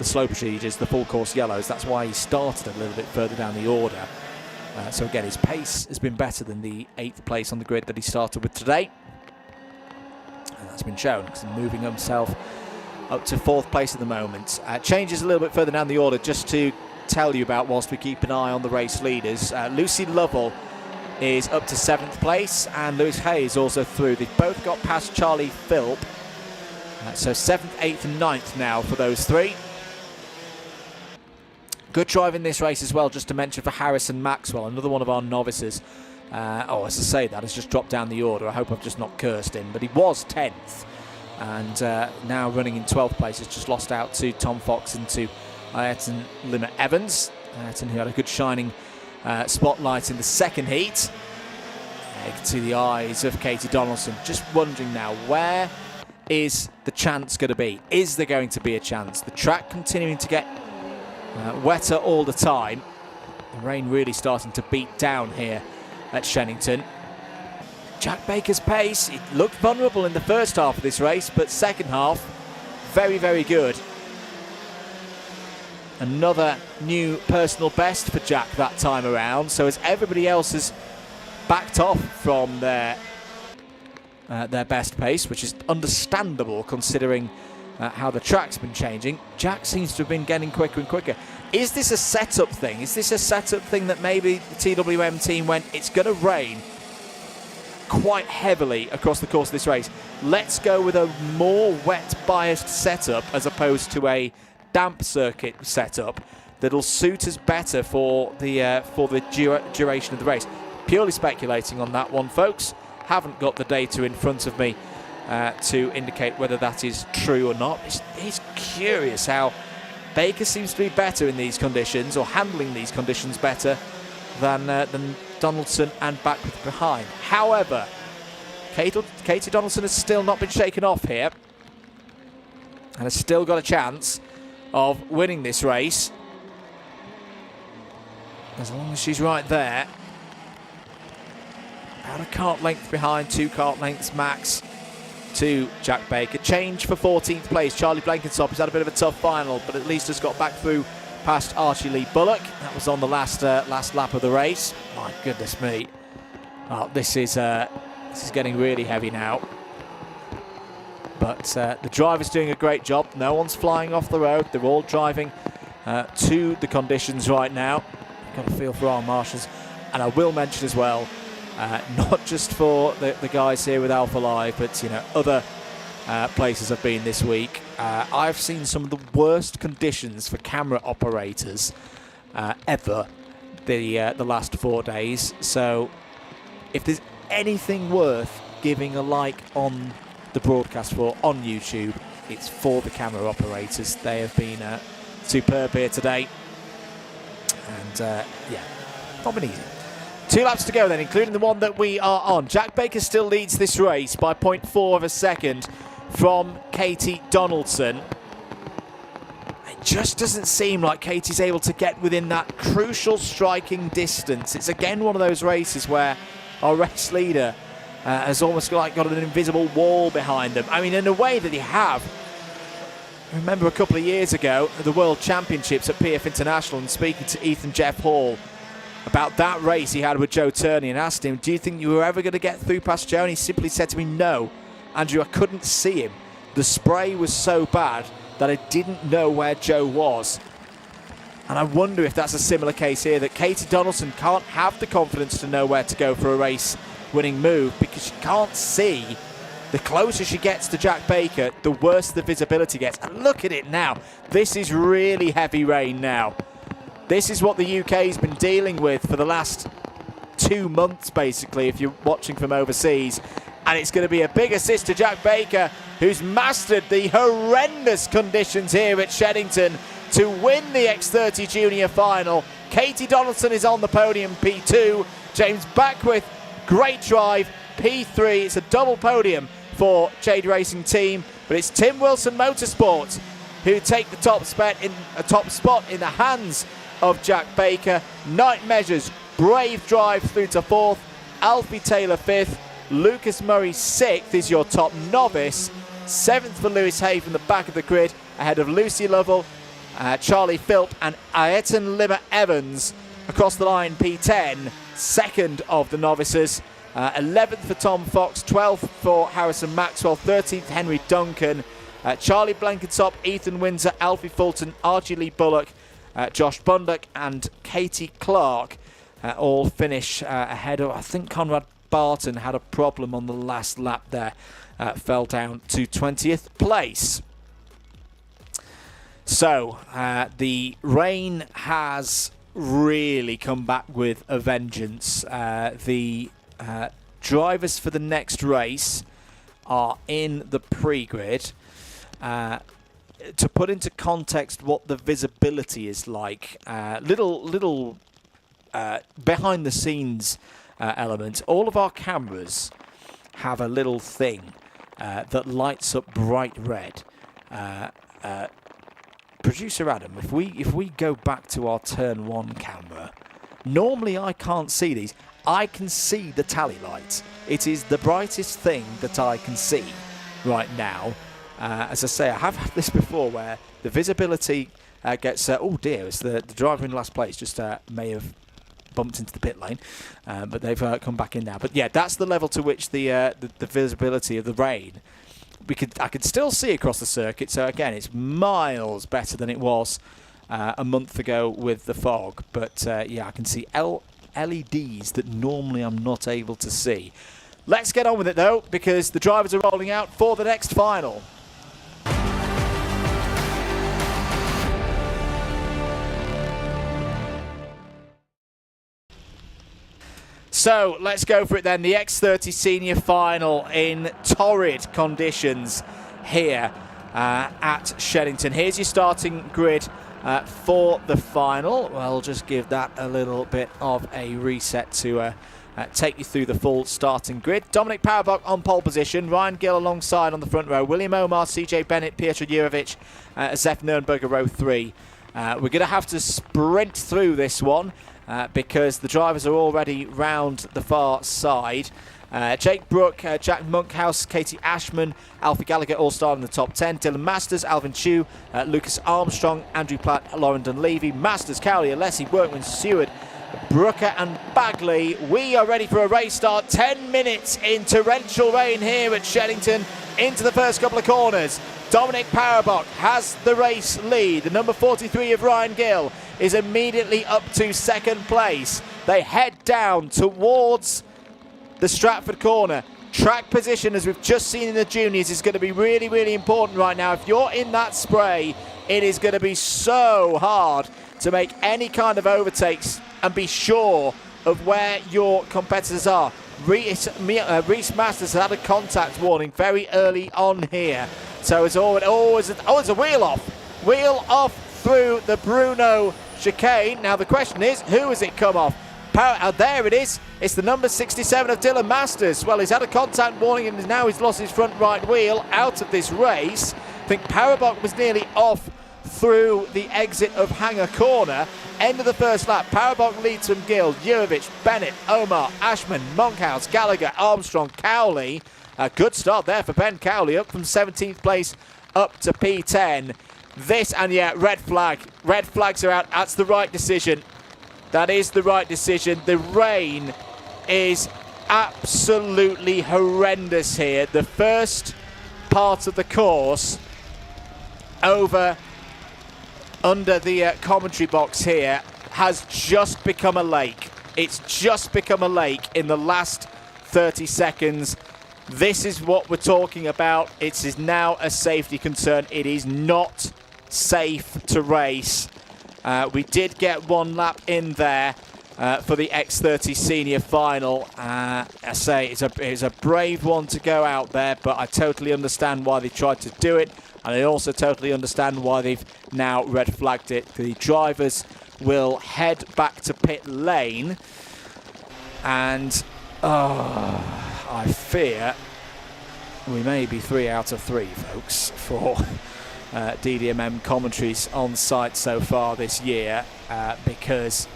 slow procedures, the full course yellows. That's why he started a little bit further down the order. So again, his pace has been better than the 8th place on the grid that he started with today. And that's been shown because he's moving himself up to 4th place at the moment. Changes a little bit further down the order just to tell you about whilst we keep an eye on the race leaders. Lucy Lovell is up to 7th place and Lewis Hayes also through. They've both got past Charlie Philp. So 7th, 8th and 9th now for those three. Good drive in this race as well, just to mention for Harrison Maxwell, another one of our novices. As I say, that has just dropped down the order. I hope I've just not cursed him, but he was 10th. And now running in 12th place, has just lost out to Tom Fox and to Ayrton Limmer Evans. Ayrton, who had a good shining spotlight in the second heat. You can see the eyes of Katie Donaldson, just wondering now, where is the chance going to be? Is there going to be a chance? The track continuing to get wetter all the time. The rain really starting to beat down here at Shenington. Jack Baker's pace, it looked vulnerable in the first half of this race, but second half, very, very good. Another new personal best for Jack that time around. So as everybody else has backed off from their best pace, which is understandable considering how the track's been changing, Jack seems to have been getting quicker and quicker. Is this a setup thing? Is this a setup thing that maybe the TWM team went, it's going to rain quite heavily across the course of this race. Let's go with a more wet-biased setup as opposed to a damp circuit setup that'll suit us better for the duration of the race. Purely speculating on that one, folks. Haven't got the data in front of me to indicate whether that is true or not. It's curious how Baker seems to be better in these conditions, or handling these conditions better than Donaldson and Beckwith behind. However, Katie Donaldson has still not been shaken off here and has still got a chance of winning this race as long as she's right there. About a kart length behind, 2 kart lengths max to Jack Baker. Change for 14th place. Charlie Blenkinsop has had a bit of a tough final, but at least has got back through past Archie Lee Bullock. That was on the last lap of the race. My goodness me. Oh, this is getting really heavy now. But the driver's doing a great job. No one's flying off the road. They're all driving to the conditions right now. Got a feel for our marshals. And I will mention as well, not just for the guys here with Alpha Live, but other places I've been this week. I've seen some of the worst conditions for camera operators ever the last 4 days. So if there's anything worth giving a like on the broadcast for on YouTube, it's for the camera operators. They have been superb here today. And yeah, not been easy. 2 laps to go then, including the one that we are on. Jack Baker still leads this race by 0.4 of a second from Katie Donaldson. It just doesn't seem like Katie's able to get within that crucial striking distance. It's again one of those races where our race leader has almost got an invisible wall behind them. I mean, in a way that they have. I remember a couple of years ago at the World Championships at PF International, and speaking to Ethan Jeff Hall about that race he had with Joe Turney, and asked him, do you think you were ever going to get through past Joe? And he simply said to me, no, Andrew, I couldn't see him. The spray was so bad that I didn't know where Joe was. And I wonder if that's a similar case here, that Katie Donaldson can't have the confidence to know where to go for a race-winning move because she can't see. The closer she gets to Jack Baker, the worse the visibility gets. And look at it now. This is really heavy rain now. This is what the UK's been dealing with for the last 2 months, basically, if you're watching from overseas. And it's going to be a big assist to Jack Baker, who's mastered the horrendous conditions here at Shenington to win the X30 Junior Final. Katie Donaldson is on the podium, P2. James Beckwith, great drive, P3. It's a double podium for Jade Racing Team, but it's Tim Wilson Motorsports who take the top spot in the hands of Jack Baker. Night Measures, brave drive through to 4th. Alfie Taylor 5th. Lucas Murray 6th is your top novice. 7th for Lewis Hay from the back of the grid, ahead of Lucy Lovell, Charlie Philp and Ayrton Limmer Evans. Across the line, P10, 2nd of the novices. 11th for Tom Fox, 12th for Harrison Maxwell, 13th Henry Duncan, Charlie Blenkinsop, Ethan Windsor, Alfie Fulton, Archie Lee Bullock, Josh Bundock and Katie Clark all finish ahead of, I think Conrad Barton had a problem on the last lap there, fell down to 20th place. So the rain has really come back with a vengeance. The drivers for the next race are in the pre-grid. To put into context what the visibility is like, little behind the scenes element. All of our cameras have a little thing that lights up bright red. Producer Adam, if we go back to our turn 1 camera, normally I can't see these. I can see the tally light. It is the brightest thing that I can see right now. As I say, I have had this before where the visibility gets... oh dear, it's the driver in last place just may have bumped into the pit lane, but they've come back in now. But yeah, that's the level to which the visibility of the rain I could still see across the circuit. So again, it's miles better than it was a month ago with the fog. But yeah, I can see LEDs that normally I'm not able to see. Let's get on with it though, because the drivers are rolling out for the next final. So let's go for it then. The X30 Senior Final in torrid conditions here at Shenington. Here's your starting grid for the final. We'll just give that a little bit of a reset to take you through the full starting grid. Dominic Parabok on pole position. Ryan Gill alongside on the front row. William Omar, CJ Bennett, Pietro Jurovic, Zef Nurnberger row 3. We're going to have to sprint through this one. Because the drivers are already round the far side. Jake Brook, Jack Monkhouse, Katie Ashman, Alfie Gallagher all starting in the top 10. Dylan Masters, Alvin Chu, Lucas Armstrong, Andrew Platt, Lauren Dunleavy, Masters, Cowley, Alessi, Workman, Seward, Brooker and Bagley. We are ready for a race start. 10 minutes in torrential rain here at Shenington into the first couple of corners. Dominic Parabok has the race lead. The number 43 of Ryan Gill is immediately up to second place. They head down towards the Stratford corner. Track position, as we've just seen in the juniors, is going to be really, really important right now. If you're in that spray, it is going to be so hard to make any kind of overtakes and be sure of where your competitors are. Reese Masters had a contact warning very early on here. So it's always a wheel off. Wheel off through the Bruno chicane. Now the question is, who has it come off? There it is. It's the number 67 of Dylan Masters. Well, he's had a contact warning and now he's lost his front right wheel out of this race. I think Parabok was nearly off through the exit of Hanger Corner. End of the first lap. Parabok leads from Gill, Jurovic, Bennett, Omar, Ashman, Monkhouse, Gallagher, Armstrong, Cowley. A good start there for Ben Cowley, up from 17th place up to P10. This, and yeah, red flag. Red flags are out. That's the right decision. That is the right decision. The rain is absolutely horrendous here. The first part of the course over under the commentary box here has just become a lake. It's just become a lake in the last 30 seconds. This is what we're talking about. It is now a safety concern. It is not safe to race. We did get one lap in there for the X30 Senior Final. I say it's a brave one to go out there, but I totally understand why they tried to do it, and I also totally understand why they've now red flagged it. The drivers will head back to pit lane, and I fear we may be 3 out of 3, folks, for DDMM commentaries on site so far this year, because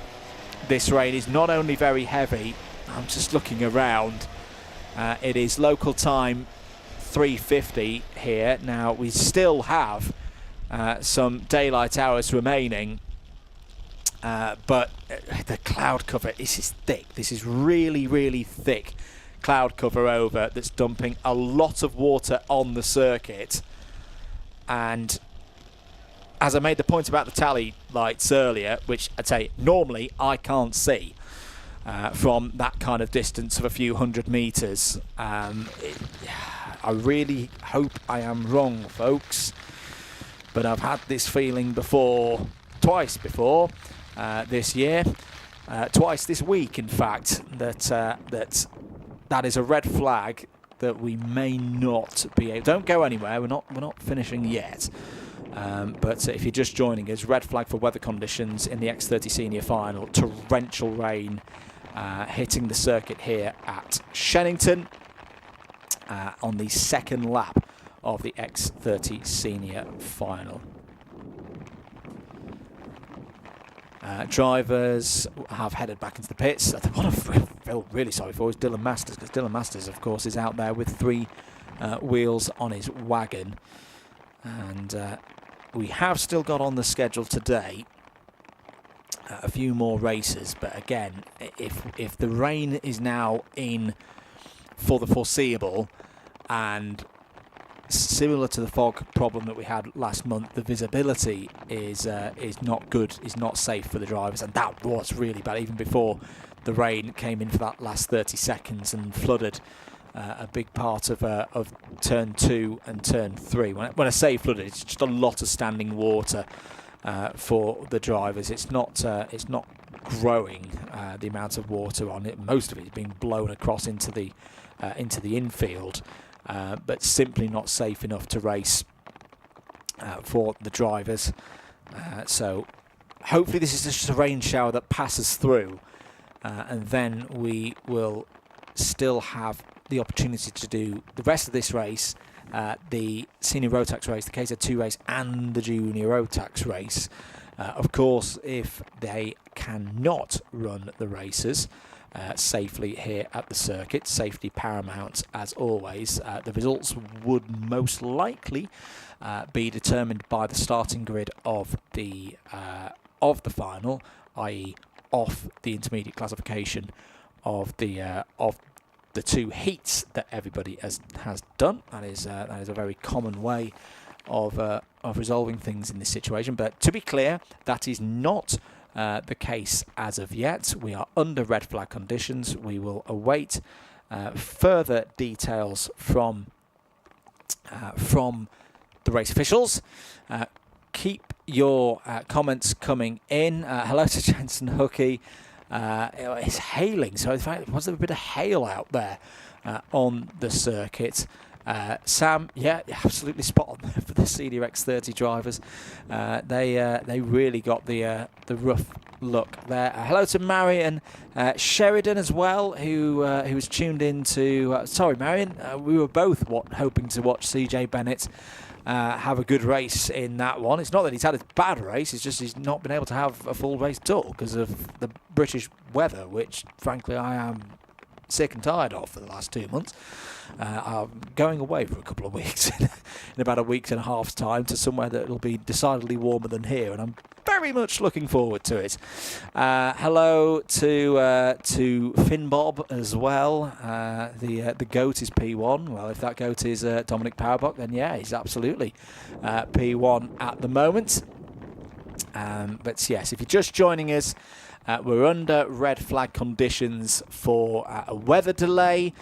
this rain is not only very heavy. I'm just looking around. It is local time 3:50 here. Now we still have some daylight hours remaining, but the cloud cover, this is thick. This is really, really thick cloud cover over that's dumping a lot of water on the circuit. And as I made the point about the tally lights earlier, which I'd say normally I can't see from that kind of distance of a few hundred meters. I really hope I am wrong, folks, but I've had this feeling before, twice before this year, twice this week in fact, that is a red flag that we may not be able. Don't go anywhere. We're not finishing yet. But if you're just joining us, red flag for weather conditions in the X30 Senior Final. Torrential rain hitting the circuit here at Shenington on the second lap of the X30 Senior Final. Drivers have headed back into the pits. What I feel really sorry for is Dylan Masters, because Dylan Masters, of course, is out there with 3 wheels on his wagon. And we have still got on the schedule today a few more races, but again, if the rain is now in for the foreseeable, and similar to the fog problem that we had last month, the visibility is not good, is not safe for the drivers, and that was really bad even before the rain came in for that last 30 seconds and flooded a big part of turn 2 and turn 3. When I say flooded, it's just a lot of standing water for the drivers. It's not growing the amount of water on it. Most of it is being blown across into the infield, but simply not safe enough to race for the drivers. So hopefully this is just a rain shower that passes through, and then we will still have the opportunity to do the rest of this race, the Senior Rotax race, the KZ2 race, and the Junior Rotax race. Of course, if they cannot run the races safely here at the circuit, safety paramount as always, the results would most likely be determined by the starting grid of the final, i.e. off the intermediate classification of the 2 heats that everybody has done. That is a very common way of resolving things in this situation. But to be clear, that is not the case as of yet. We are under red flag conditions. We will await further details from the race officials. Keep your comments coming in. Hello to Jensen Hookie. It's hailing, so in fact, was there a bit of hail out there on the circuit? Sam, yeah, absolutely spot on for the Senior X30 drivers. They really got the rough look there. Hello to Marion Sheridan as well, who was tuned in to. Sorry, Marion, we were both hoping to watch CJ Bennett have a good race in that one. It's not that he's had a bad race, it's just he's not been able to have a full race at all because of the British weather, which frankly I am sick and tired of for the last 2 months. I'm going away for a couple of weeks in about a week and a half's time to somewhere that will be decidedly warmer than here, and I'm very much looking forward to it. Hello to Finn Bob as well. The goat is P1. Well, if that goat is Dominic Powerbuck, then yeah, he's absolutely P1 at the moment. But yes, if you're just joining us, we're under red flag conditions for a weather delay.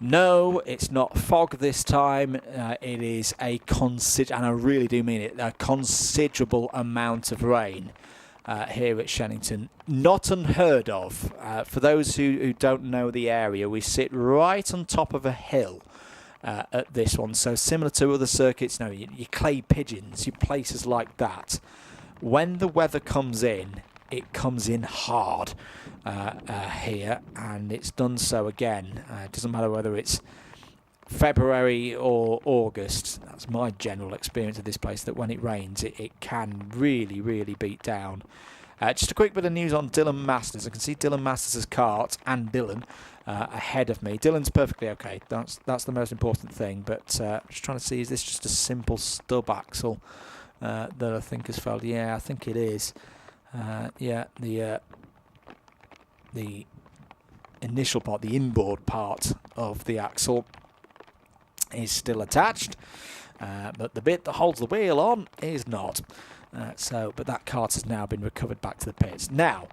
No, it's not fog this time. It is and I really do mean it, a considerable amount of rain here at Shenington. Not unheard of. For those who don't know the area, we sit right on top of a hill at this one. So similar to other circuits, your clay pigeons, your places like that. When the weather comes in, it comes in hard here, and it's done so again. It doesn't matter whether it's February or August. That's my general experience of this place, that when it rains, it can really, really beat down. Just a quick bit of news on Dylan Masters. I can see Dylan Masters' kart and Dylan ahead of me. Dylan's perfectly okay. That's the most important thing. But I'm just trying to see, is this just a simple stub axle that I think has failed? Yeah, I think it is. Yeah, the initial part, the inboard part of the axle is still attached, but the bit that holds the wheel on is not. But that kart has now been recovered back to the pits. Now,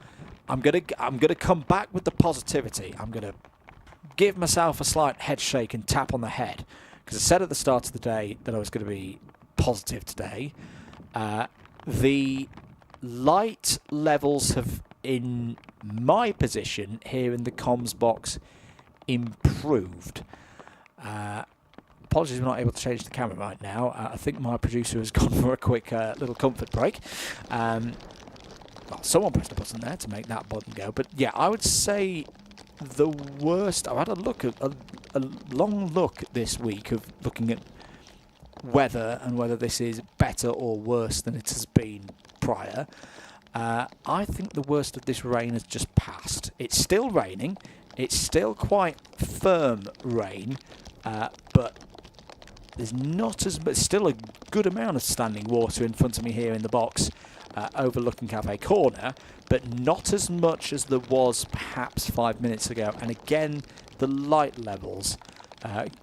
I'm gonna come back with the positivity. I'm gonna give myself a slight head shake and tap on the head, because I said at the start of the day that I was going to be positive today. The light levels have, in my position here in the comms box, improved. Apologies, we're not able to change the camera right now. I think my producer has gone for a quick little comfort break. Well, someone pressed a button there to make that button go. But yeah, I would say the worst. I've had a long look this week of looking at weather and whether this is better or worse than it has been prior. I think the worst of this rain has just passed. It's still raining. It's still quite firm rain, but there's not as much. Still a good amount of standing water in front of me here in the box, overlooking Cafe Corner, but not as much as there was perhaps 5 minutes ago. And again, the light levels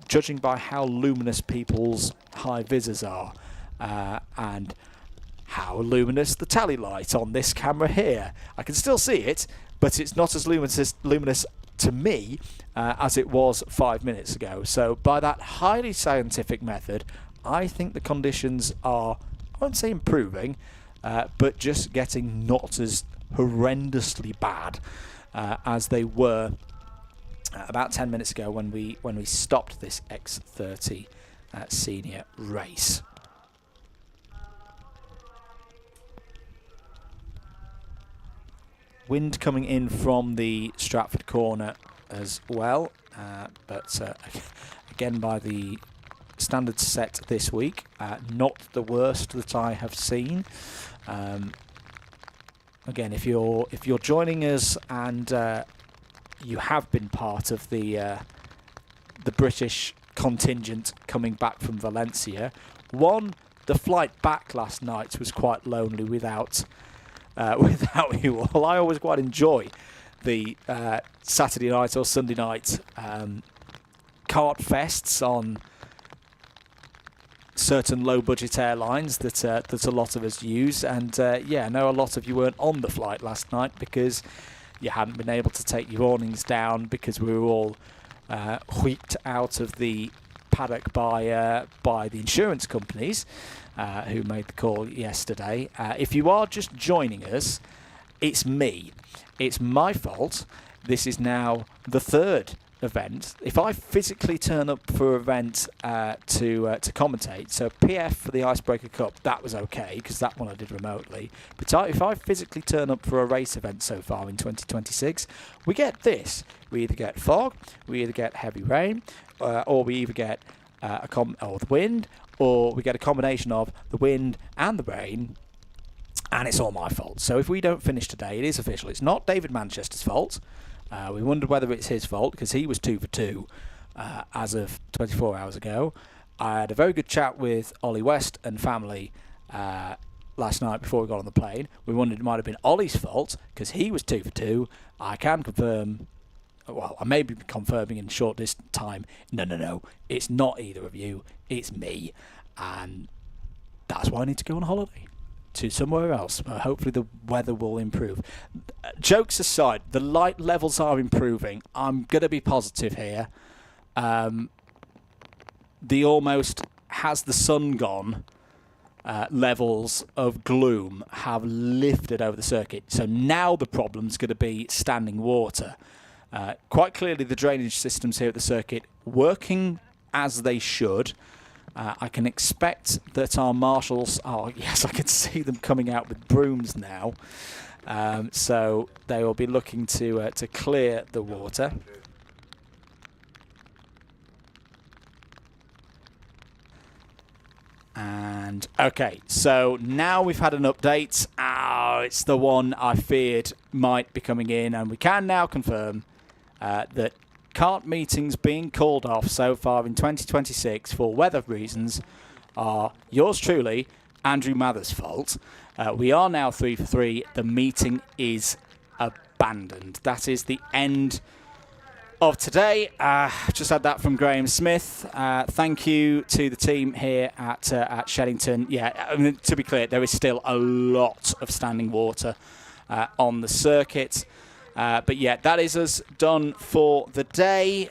judging by how luminous people's high visors are, and how luminous the tally light on this camera here. I can still see it, but it's not as luminous to me as it was 5 minutes ago. So by that highly scientific method, I think the conditions are, I won't say improving, but just getting not as horrendously bad as they were about 10 minutes ago when we stopped this X30 senior race. Wind coming in from the Stratford corner as well, but again by the standards set this week, not the worst that I have seen. Again, if you're joining us and you have been part of the British contingent coming back from Valencia, the flight back last night was quite lonely without you all. I always quite enjoy the Saturday night or Sunday night kart fests on certain low-budget airlines that a lot of us use, and yeah, I know a lot of you weren't on the flight last night because you hadn't been able to take your awnings down because we were all whipped out of the paddock by the insurance companies who made the call yesterday. If you are just joining us, it's me. It's my fault. This is now the third event. If I physically turn up for an event to commentate, so PF for the Icebreaker Cup, that was okay because that one I did remotely. But if I physically turn up for a race event so far in 2026, we get this. We either get fog, we either get heavy rain, or we either get the wind, or we get a combination of the wind and the rain, and it's all my fault. So if we don't finish today, it is official. It's not David Manchester's fault. We wondered whether it's his fault because he was 2 for 2 as of 24 hours ago. I had a very good chat with Ollie West and family last night before we got on the plane. We wondered it might have been Ollie's fault because he was 2 for 2. I can confirm, well, I may be confirming in short this time, no, it's not either of you, it's me. And that's why I need to go on holiday to somewhere else. Hopefully the weather will improve. Jokes aside, the light levels are improving. I'm going to be positive here. The almost has the sun gone levels of gloom have lifted over the circuit. So now the problem's going to be standing water. Quite clearly the drainage systems here at the circuit working as they should. I can expect that our marshals, yes, I can see them coming out with brooms now. So they will be looking to clear the water. And okay, so now we've had an update. It's the one I feared might be coming in, and we can now confirm that kart meetings being called off so far in 2026 for weather reasons are yours truly, Andrew Mather's fault. We are now 3 for 3. The meeting is abandoned. That is the end of today. Just had that from Graham Smith. Thank you to the team here at Shenington. Yeah, I mean, to be clear, there is still a lot of standing water on the circuit. But yeah, that is us done for the day.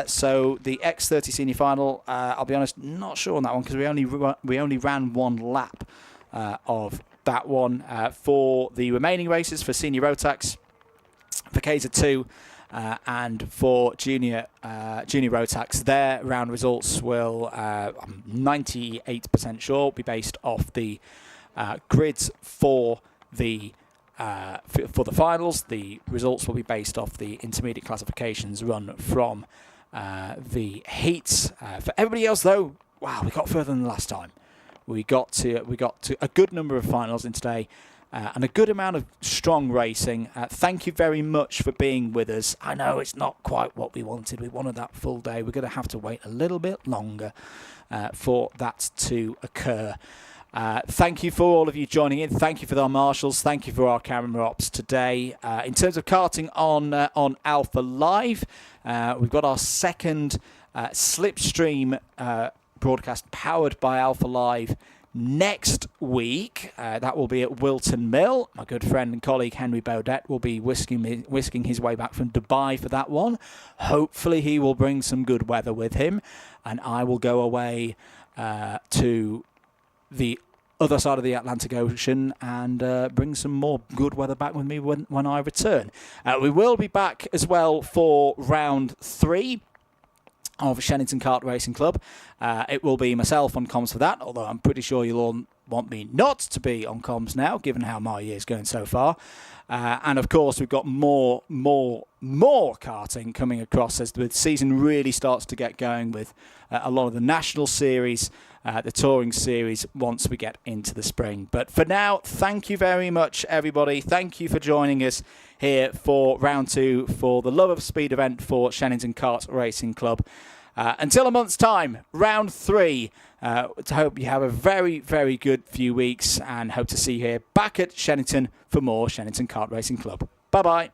So the X30 Senior Final, I'll be honest, not sure on that one because we only ran one lap of that one. For the remaining races for Senior Rotax, for KZ2 and for Junior Rotax, their round results will, I'm 98% sure, be based off the grids for the finals. The results will be based off the intermediate classifications run from the heats. For everybody else, though, wow, we got further than the last time. We got to a good number of finals in today, and a good amount of strong racing. Thank you very much for being with us. I know it's not quite what we wanted. We wanted that full day. We're going to have to wait a little bit longer for that to occur. Thank you for all of you joining in. Thank you for our marshals. Thank you for our camera ops today. In terms of karting on Alpha Live, we've got our second Slipstream broadcast powered by Alpha Live next week. That will be at Wilton Mill. My good friend and colleague Henry Baudet will be whisking his way back from Dubai for that one. Hopefully he will bring some good weather with him, and I will go away to the other side of the Atlantic Ocean and bring some more good weather back with me when I return. We will be back as well for round 3 of Shenington Kart Racing Club. It will be myself on comms for that, although I'm pretty sure you'll all want me not to be on comms now, given how my year's going so far. And of course, we've got more karting coming across as the season really starts to get going with a lot of the national series, the touring series, once we get into the spring. But for now, thank you very much, everybody. Thank you for joining us here for round 2 for the Love of Speed event for Shenington Kart Racing Club. Until a month's time, round 3. To hope you have a very, very good few weeks, and hope to see you here back at Shenington for more Shenington Kart Racing Club. Bye-bye.